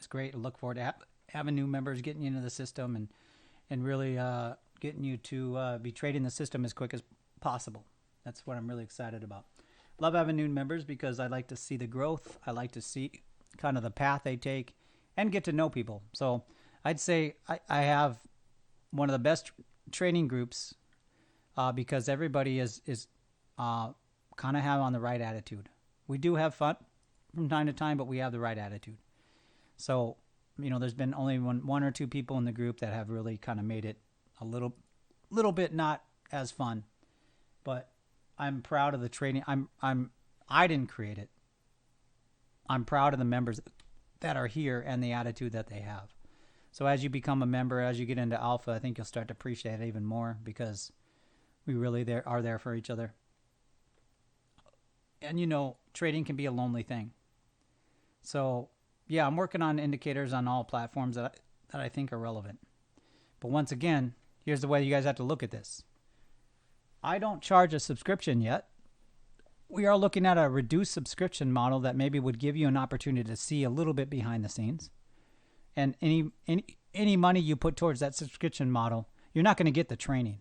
great. I look forward to having new members, getting you into the system, and really getting you to be trading the system as quick as possible. That's what I'm really excited about. Love having new members because I like to see the growth. I like to see kind of the path they take and get to know people. So I'd say I have one of the best trading groups because everybody is kind of have on the right attitude. We do have fun from time to time, but we have the right attitude. So, you know, there's been only one or two people in the group that have really kind of made it a little bit not as fun, but I'm proud of the trading. I didn't create it. I'm proud of the members that are here and the attitude that they have. So as you become a member, as you get into alpha, I think you'll start to appreciate it even more because we really are there for each other. And you know, trading can be a lonely thing. So yeah, I'm working on indicators on all platforms that I think are relevant. But once again, here's the way you guys have to look at this. I don't charge a subscription yet. We are looking at a reduced subscription model that maybe would give you an opportunity to see a little bit behind the scenes. And any money you put towards that subscription model, you're not going to get the training.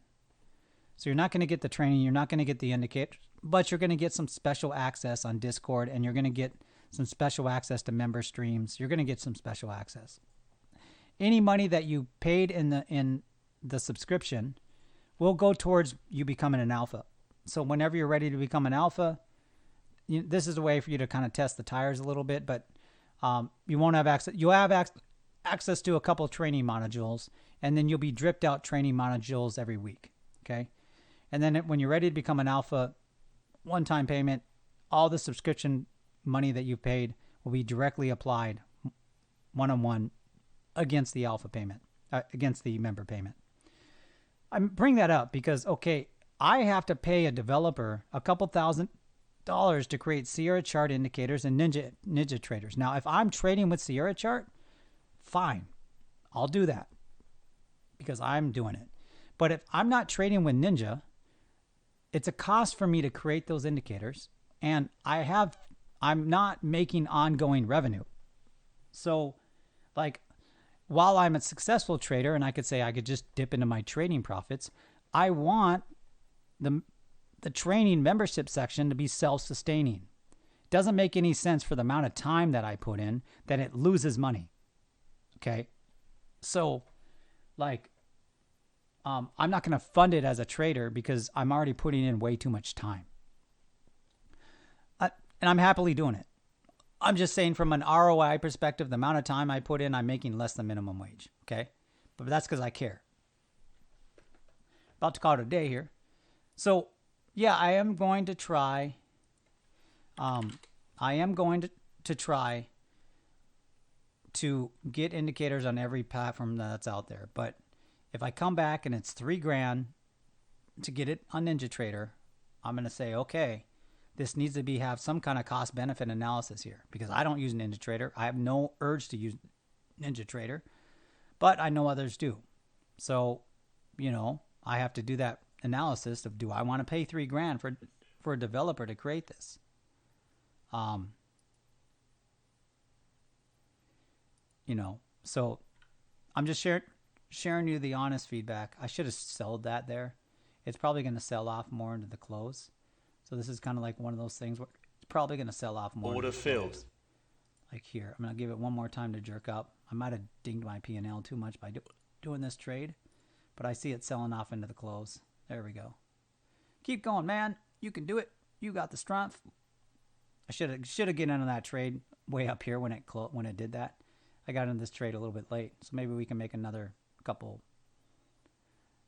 So you're not going to get the training, you're not going to get the indicators, but you're going to get some special access on Discord, and you're going to get some special access to member streams. You're going to get some special access. Any money that you paid in the subscription will go towards you becoming an alpha. So whenever you're ready to become an alpha, this is a way for you to kind of test the tires a little bit, but you won't have access. You'll have access to a couple training modules, and then you'll be dripped out training modules every week. Okay. And then when you're ready to become an alpha, one-time payment, all the subscription money that you've paid will be directly applied one-on-one against the alpha payment, against the member payment. I bring that up because, okay, I have to pay a developer a couple $1,000 to create Sierra Chart indicators and Ninja traders. Now, if I'm trading with Sierra Chart, fine, I'll do that because I'm doing it. But if I'm not trading with Ninja, it's a cost for me to create those indicators, and I'm not making ongoing revenue. So, like, while I'm a successful trader and I could say I could just dip into my trading profits, I want the training membership section to be self-sustaining. It doesn't make any sense for the amount of time that I put in that it loses money. Okay? So, like, I'm not going to fund it as a trader because I'm already putting in way too much time. And I'm happily doing it. I'm just saying from an ROI perspective, the amount of time I put in, I'm making less than minimum wage. Okay? But that's because I care. About to call it a day here. So, yeah, I am going to try. I am going to try to get indicators on every platform that's out there. But if I come back and it's $3,000 to get it on NinjaTrader, I'm going to say, okay, this needs to have some kind of cost benefit analysis here because I don't use NinjaTrader. I have no urge to use NinjaTrader, but I know others do. So, I have to do that analysis of, do I want to pay $3,000 for a developer to create this? So I'm just sharing you the honest feedback. I should have sold that there. It's probably going to sell off more into the close. So this is kind of like one of those things where it's probably going to sell off more. Order filled. Close. Like here, I'm going to give it one more time to jerk up. I might have dinged my P&L too much by doing this trade, but I see it selling off into the close. There we go. Keep going, man. You can do it. You got the strength. I should have get into that trade way up here when it did that. I got into this trade a little bit late, so maybe we can make another couple.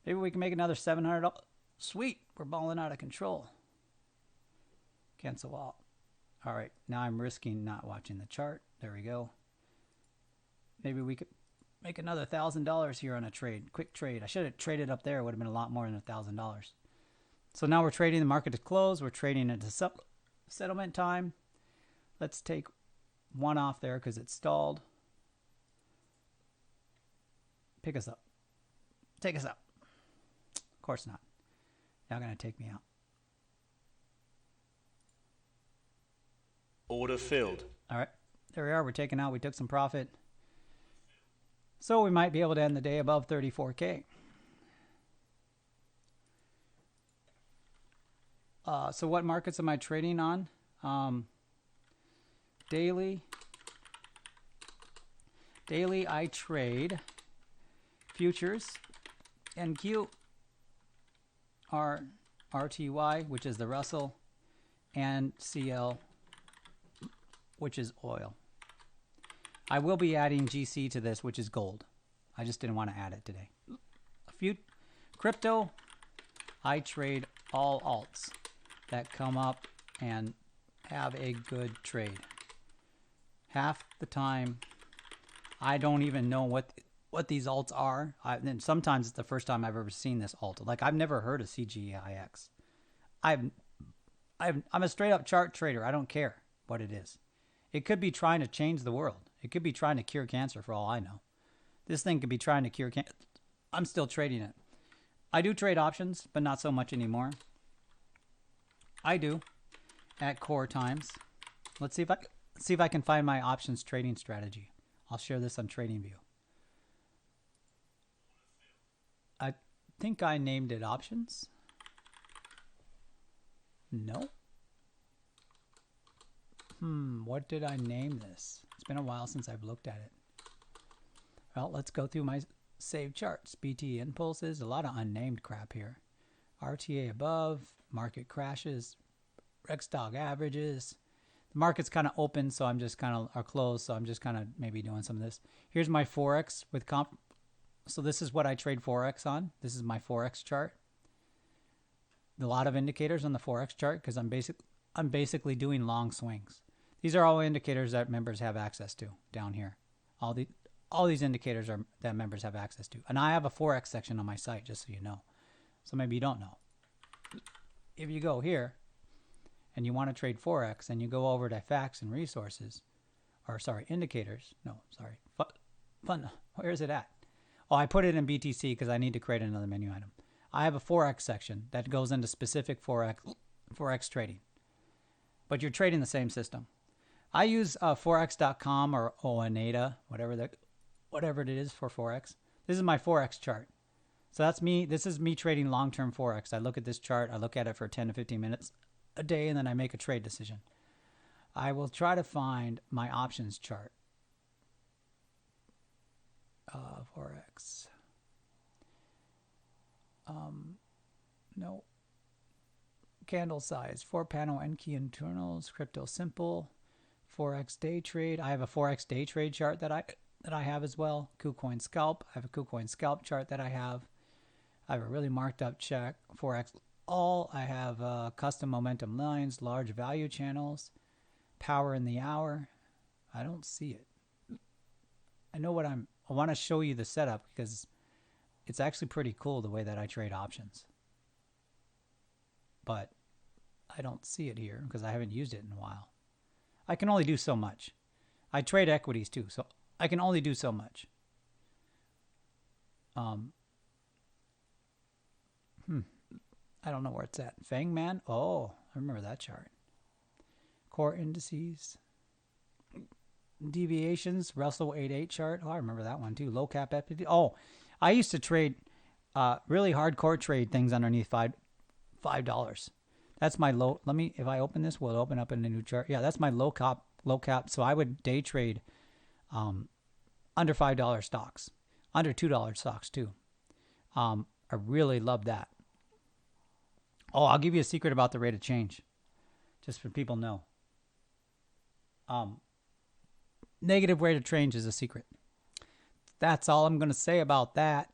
Maybe we can make another $700. Sweet, we're balling out of control. Cancel all. All right, now I'm risking not watching the chart. There we go. Maybe we could make another $1,000 here on a trade. Quick trade. I should have traded up there. It would have been a lot more than $1,000. So now we're trading the market to close. We're trading into settlement time. Let's take one off there because it's stalled. Pick us up. Take us up. Of course not. Y'all gonna take me out. Order filled. All right. There we are. We're taking out. We took some profit. So we might be able to end the day above 34K. So what markets am I trading on? Daily. Daily I trade futures, NQ, RTY, which is the Russell, and CL, which is oil. I will be adding GC to this, which is gold. I just didn't want to add it today. A few crypto, I trade all alts that come up and have a good trade. Half the time, I don't even know what these alts are. And sometimes it's the first time I've ever seen this alt. Like, I've never heard of CGIX. I'm a straight up chart trader. I don't care what it is. It could be trying to change the world. It could be trying to cure cancer for all I know. This thing could be trying to cure cancer. I'm still trading it. I do trade options, but not so much anymore. I do at core times. Let's see if I can find my options trading strategy. I'll share this on TradingView. I think I named it options. No. What did I name this? It's been a while since I've looked at it. Well, let's go through my saved charts. BT impulses, a lot of unnamed crap here. RTA above, market crashes, Rexdog averages. The market's kind of open, so I'm just kind of, or closed, so I'm just kind of maybe doing some of this. Here's my Forex with comp. So this is what I trade Forex on. This is my Forex chart. A lot of indicators on the Forex chart because I'm basically doing long swings. These are all indicators that members have access to down here. All these indicators are that members have access to. And I have a Forex section on my site, just so you know. So maybe you don't know. If you go here and you want to trade Forex and you go over to facts and resources, or sorry, indicators. No, sorry. Fun. Where is it at? Oh, I put it in BTC because I need to create another menu item. I have a Forex section that goes into specific Forex trading. But you're trading the same system. I use Forex.com or Oneida, whatever it is for Forex. This is my Forex chart. So that's me. This is me trading long-term Forex. I look at this chart. I look at it for 10 to 15 minutes a day, and then I make a trade decision. I will try to find my options chart. Forex. No. Candle size, 4-panel N-key internals, crypto simple, Forex day trade. I have a Forex day trade chart that I have as well. KuCoin scalp. I have a KuCoin scalp chart that I have. I have a really marked up check. Forex all. I have custom momentum lines, large value channels, power in the hour. I don't see it. I know what I want to show you the setup because it's actually pretty cool the way that I trade options. But I don't see it here because I haven't used it in a while. I can only do so much. I trade equities too, so I can only do so much. I don't know where it's at. Fangman? Oh, I remember that chart. Core indices. Deviations. Russell 88 chart. Oh, I remember that one too. Low cap equity. Oh, I used to trade really hardcore trade things underneath $5. That's my low. Let me, if I open this, will it open up in a new chart? Yeah, that's my low cap. So I would day trade under $5 stocks, under $2 stocks too. I really love that. Oh, I'll give you a secret about the rate of change, just for people know. Negative rate of change is a secret. That's all I'm going to say about that.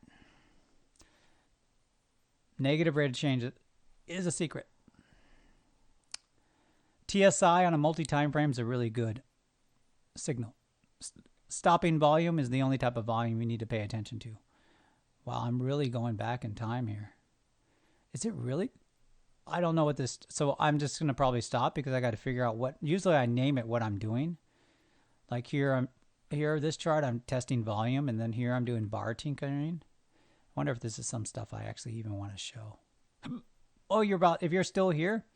Negative rate of change is a secret. TSI on a multi-time frame is a really good signal. Stopping volume is the only type of volume you need to pay attention to. Wow, I'm really going back in time here. Is it really? I don't know what this... So I'm just going to probably stop because I got to figure out what... Usually I name it what I'm doing. Like here, this chart, I'm testing volume, and then here I'm doing bar tinkering. I wonder if this is some stuff I actually even want to show. Oh, if you're still here,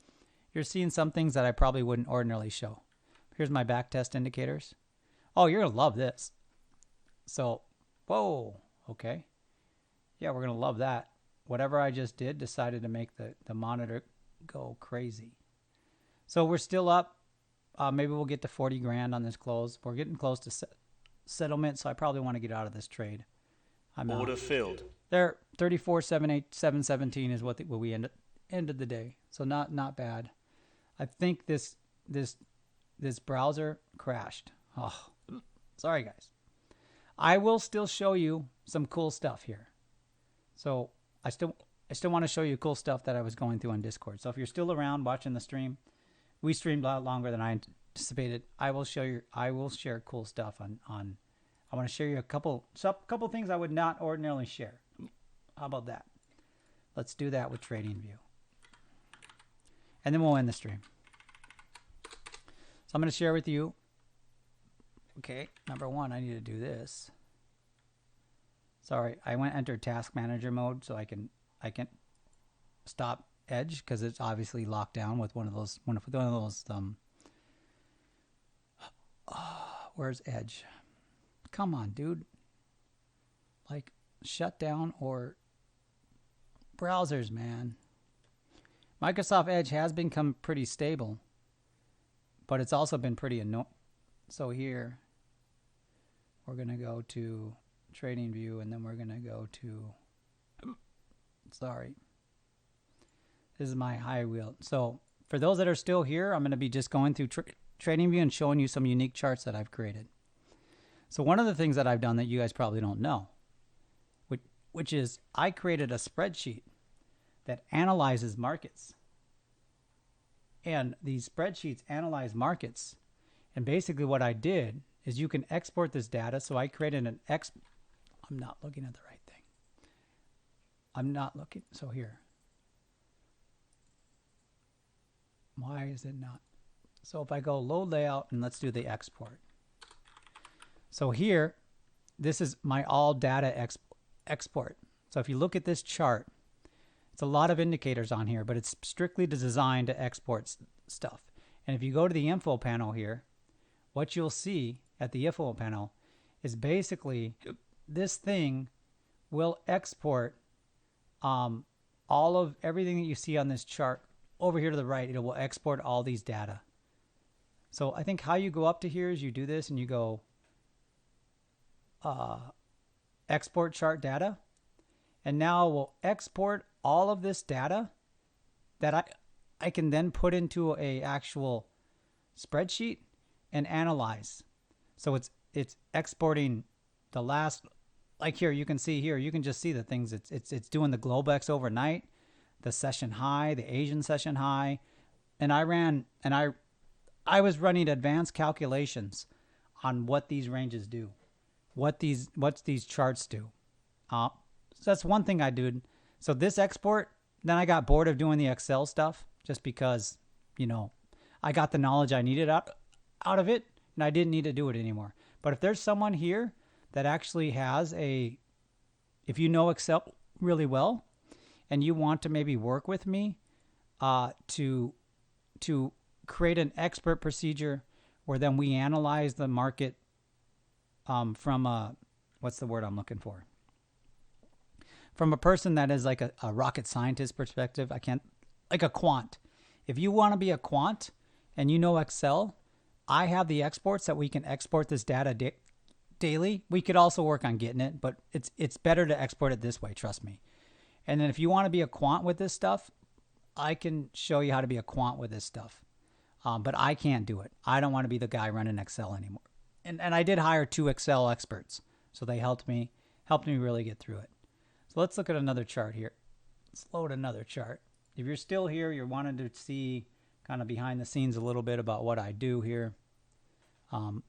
you're seeing some things that I probably wouldn't ordinarily show. Here's my back test indicators. Oh, you're going to love this. So, whoa, okay. Yeah, we're going to love that. Whatever I just did decided to make the monitor go crazy. So we're still up. Maybe we'll get to 40 grand on this close. We're getting close to settlement, so I probably want to get out of this trade. I'm Order out. filled. There, 34,717 is what we ended the day. So not bad. I think this browser crashed. Oh, sorry guys. I will still show you some cool stuff here. So I still want to show you cool stuff that I was going through on Discord. So if you're still around watching the stream, we streamed a lot longer than I anticipated. I will share cool stuff on I want to share you a couple things I would not ordinarily share. How about that? Let's do that with TradingView. And then we'll end the stream. So I'm going to share with you. Okay, number one, I need to do this. Sorry, I went enter task manager mode so I can stop Edge because it's obviously locked down with one of those where's Edge? Come on, dude. Like shut down or browsers, man. Microsoft Edge has become pretty stable, but it's also been pretty annoying. So here, we're going to go to Trading View, and then we're going to go to, sorry, this is my high wheel. So for those that are still here, I'm going to be just going through Trading View and showing you some unique charts that I've created. So one of the things that I've done that you guys probably don't know, which is I created a spreadsheet that analyzes markets. And these spreadsheets analyze markets. And basically what I did is you can export this data. So I created an I'm not looking at the right thing. I'm not looking. So here. Why is it not? So if I go load layout and let's do the export. So here, this is my all data export. So if you look at this chart, it's a lot of indicators on here, but it's strictly designed to export stuff. And if you go to the info panel here, what you'll see at the info panel is basically this thing will export all of everything that you see on this chart over here to the right. It will export all these data. So I think how you go up to here is you do this and you go export chart data, and now we'll export all of this data that I can then put into a actual spreadsheet and analyze. So it's exporting the last, like here you can see here, you can just see the things it's doing the Globex overnight, the session high, the Asian session high, and I was running advanced calculations on what these ranges do, what these charts do. So that's one thing I did. So this export, then I got bored of doing the Excel stuff just because, you know, I got the knowledge I needed out of it and I didn't need to do it anymore. But if there's someone here that actually has if you know Excel really well and you want to maybe work with me to create an expert procedure where then we analyze the market from what's the word I'm looking for? From a person that is like a rocket scientist perspective, like a quant. If you want to be a quant and you know Excel, I have the exports that we can export this data daily. We could also work on getting it, but it's better to export it this way, trust me. And then if you want to be a quant with this stuff, I can show you how to be a quant with this stuff. But I can't do it. I don't want to be the guy running Excel anymore. And I did hire 2 Excel experts, so they helped me really get through it. So let's look at another chart here. Let's load another chart. If you're still here, you're wanting to see kind of behind the scenes a little bit about what I do here. And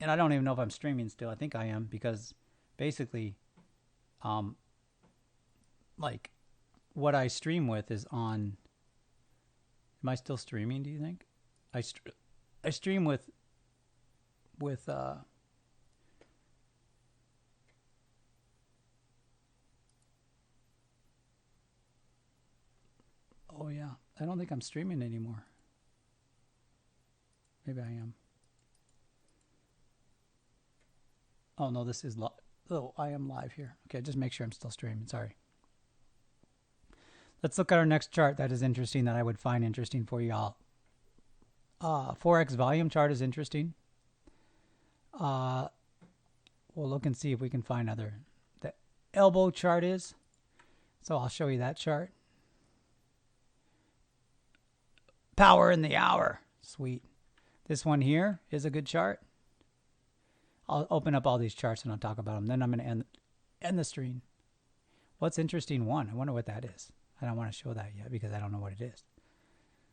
I don't even know if I'm streaming still. I think I am, because basically, like what I stream with is on. Am I still streaming, do you think? I stream with oh yeah, I don't think I'm streaming anymore. Maybe I am. Oh no, this is I am live here. Okay, just make sure I'm still streaming. Sorry. Let's look at our next chart that is interesting, that I would find interesting for y'all. Forex volume chart is interesting. We'll look and see if we can find other. The elbow chart is. So I'll show you that chart. Power in the hour. Sweet. This one here is a good chart. I'll open up all these charts and I'll talk about them. Then I'm going to end the stream. What's interesting? One. I wonder what that is. I don't want to show that yet because I don't know what it is.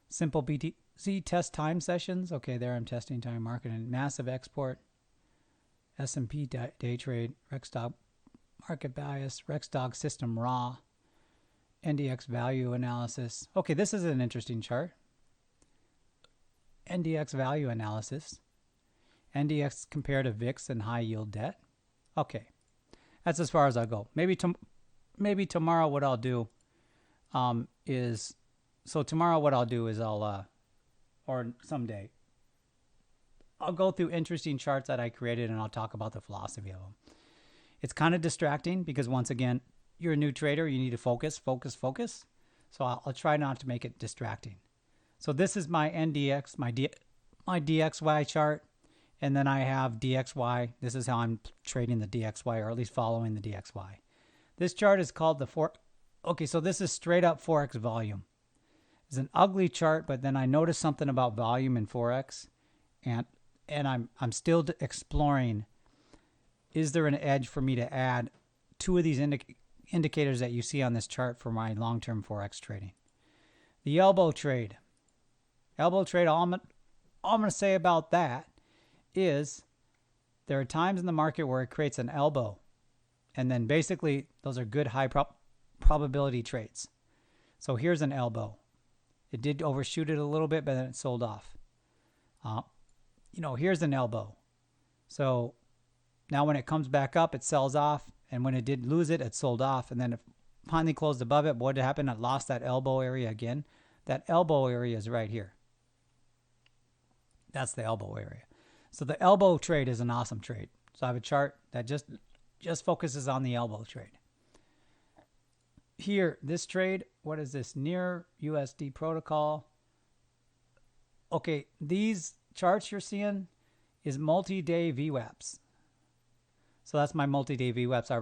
Simple BTC test time sessions. Okay, there I'm testing time market and massive export. S&P day trade. Rexdog market bias. Rexdog system raw. NDX value analysis. Okay, this is an interesting chart. NDX value analysis. NDX compared to VIX and high yield debt. Okay, that's as far as I'll go. Maybe tomorrow what I'll do is I'll or someday I'll go through interesting charts that I created and I'll talk about the philosophy of them. It's kind of distracting because once again, you're a new trader, you need to focus. So I'll try not to make it distracting. So this is my NDX, my DXY chart, and then I have DXY. This is how I'm trading the DXY, or at least following the DXY. This chart is called the okay, so this is straight up Forex volume. It's an ugly chart, but then I noticed something about volume in Forex, and I'm still exploring, is there an edge for me to add two of these indicators that you see on this chart for my long-term Forex trading. The elbow trade. Elbow trade, all I'm going to say about that is there are times in the market where it creates an elbow, and then basically those are good high probability trades. So here's an elbow. It did overshoot it a little bit, but then it sold off. Here's an elbow. So now when it comes back up, it sells off. And when it did lose it, it sold off. And then it finally closed above it. What happened? It lost that elbow area again. That elbow area is right here. That's the elbow area. So the elbow trade is an awesome trade. So I have a chart that just focuses on the elbow trade. Here, this trade, what is this? Near USD protocol. Okay, these charts you're seeing is multi-day VWAPs. So that's my multi-day VWAPs. I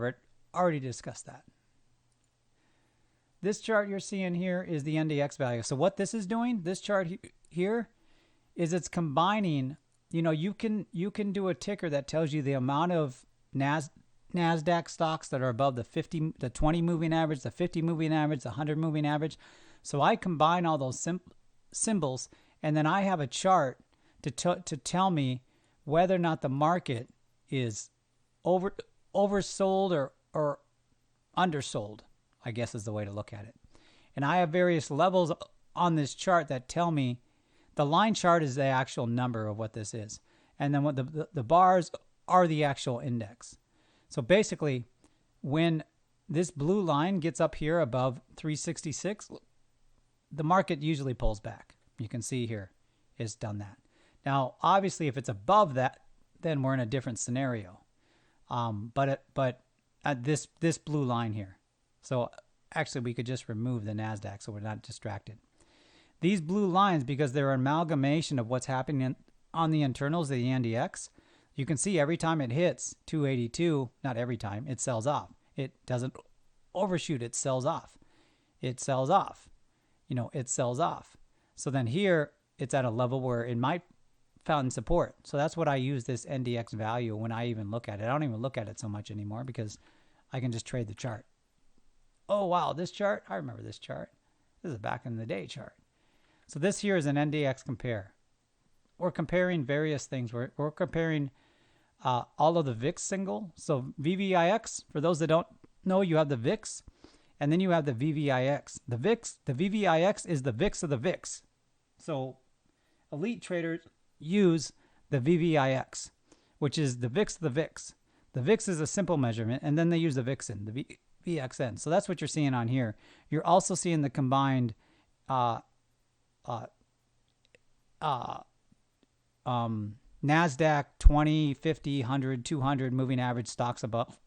already discussed that. This chart you're seeing here is the NDX value. So what this is doing, this chart here, is it's combining. You can do a ticker that tells you the amount of NASDAQ stocks that are above the 20 moving average, the 50 moving average, the 100 moving average. So I combine all those symbols, and then I have a chart to tell me whether or not the market is oversold or undersold, I guess is the way to look at it. And I have various levels on this chart that tell me the line chart is the actual number of what this is. And then what the bars are the actual index. So basically, when this blue line gets up here above 366, the market usually pulls back. You can see here it's done that. Now, obviously, if it's above that, then we're in a different scenario. But at this blue line here. So actually, we could just remove the NASDAQ so we're not distracted. These blue lines, because they're an amalgamation of what's happening on the internals of the NDX, you can see every time it hits 282, not every time, it sells off. It doesn't overshoot, it sells off. It sells off. It sells off. So then here, it's at a level where it might found support. So that's what I use this NDX value when I even look at it. I don't even look at it so much anymore because I can just trade the chart. Oh, wow, this chart, I remember this chart. This is a back in the day chart. So this here is an NDX compare. We're comparing various things. We're comparing all of the VIX single. So VVIX, for those that don't know, you have the VIX, and then you have the VVIX. The VVIX is the VIX of the VIX. So elite traders use the VVIX, which is the VIX of the VIX. The VIX is a simple measurement, and then they use the VIXN, the VXN. So that's what you're seeing on here. You're also seeing the combined NASDAQ 20, 50, 100, 200 moving average stocks above.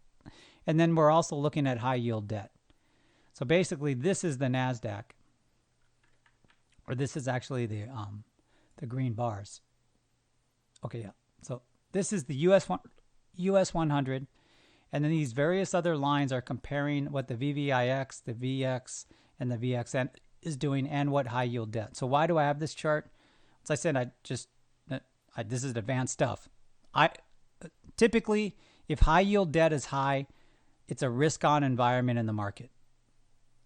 And then we're also looking at high yield debt. So basically, this is the NASDAQ, or this is actually the green bars. Okay, yeah. So this is the US 100, and then these various other lines are comparing what the VVIX, the VX, and the VXN is doing, and what high yield debt. So why do I have this chart? As I said, this is advanced stuff. Typically, if high yield debt is high, it's a risk-on environment in the market.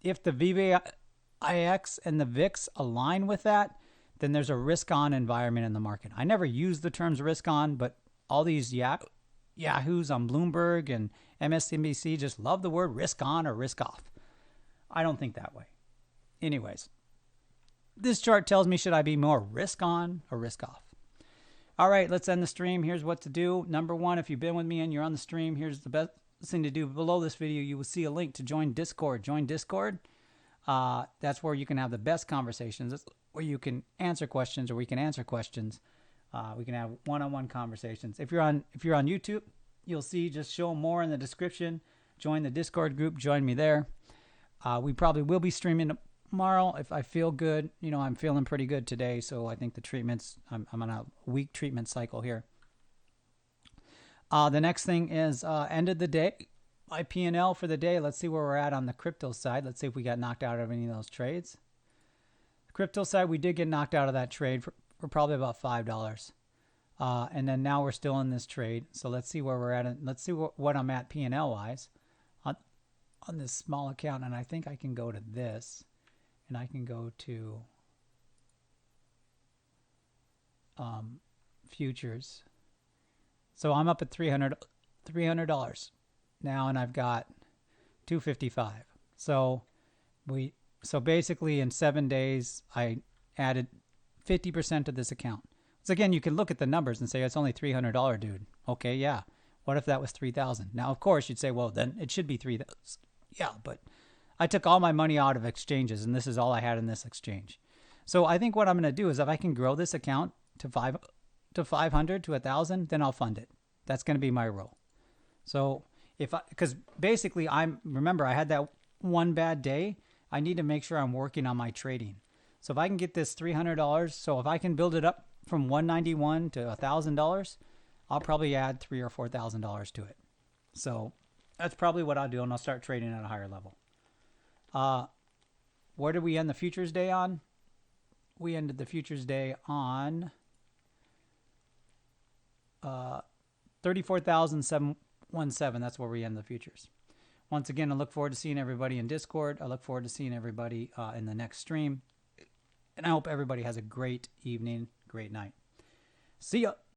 If the VVIX and the VIX align with that, then there's a risk-on environment in the market. I never use the terms risk-on, but all these yahoos on Bloomberg and MSNBC just love the word risk-on or risk-off. I don't think that way. Anyways, this chart tells me, should I be more risk-on or risk-off? All right, let's end the stream. Here's what to do. Number one, if you've been with me and you're on the stream, here's the best thing to do. Below this video, you will see a link to join Discord. Join Discord. That's where you can have the best conversations. That's where you can answer questions, or we can answer questions. We can have one-on-one conversations. If you're on YouTube, you'll see just show more in the description. Join the Discord group. Join me there. We probably will be streaming tomorrow if I feel good. You know, I'm feeling pretty good today, so I think the treatments, I'm on a week treatment cycle here. The next thing is end of the day, my P&L for the day. Let's see where we're at on the crypto side. Let's see if we got knocked out of any of those trades. The crypto side, we did get knocked out of that trade for probably about $5. And then now we're still in this trade. So let's see where we're at. And let's see what I'm at P&L wise on this small account. And I think I can go to this, and I can go to futures. So I'm up at $300 now, and I've got $255. So basically in 7 days I added 50% to this account. So again, you can look at the numbers and say it's only $300, dude. Okay, yeah. What if that was $3,000? Now, of course, you'd say, well, then it should be $3,000. Yeah, but I took all my money out of exchanges, and this is all I had in this exchange. So I think what I'm going to do is if I can grow this account to 500 to 1,000, then I'll fund it. That's going to be my rule. So because basically remember I had that one bad day. I need to make sure I'm working on my trading. So if I can get this $300, so if I can build it up from $191 to $1,000, I'll probably add $3,000 or $4,000 to it. So that's probably what I'll do, and I'll start trading at a higher level. Where did we end the futures day on? We ended the futures day on 34,717. That's where we end the futures. Once again, I look forward to seeing everybody in Discord. I look forward to seeing everybody in the next stream. And I hope everybody has a great evening, great night. See ya.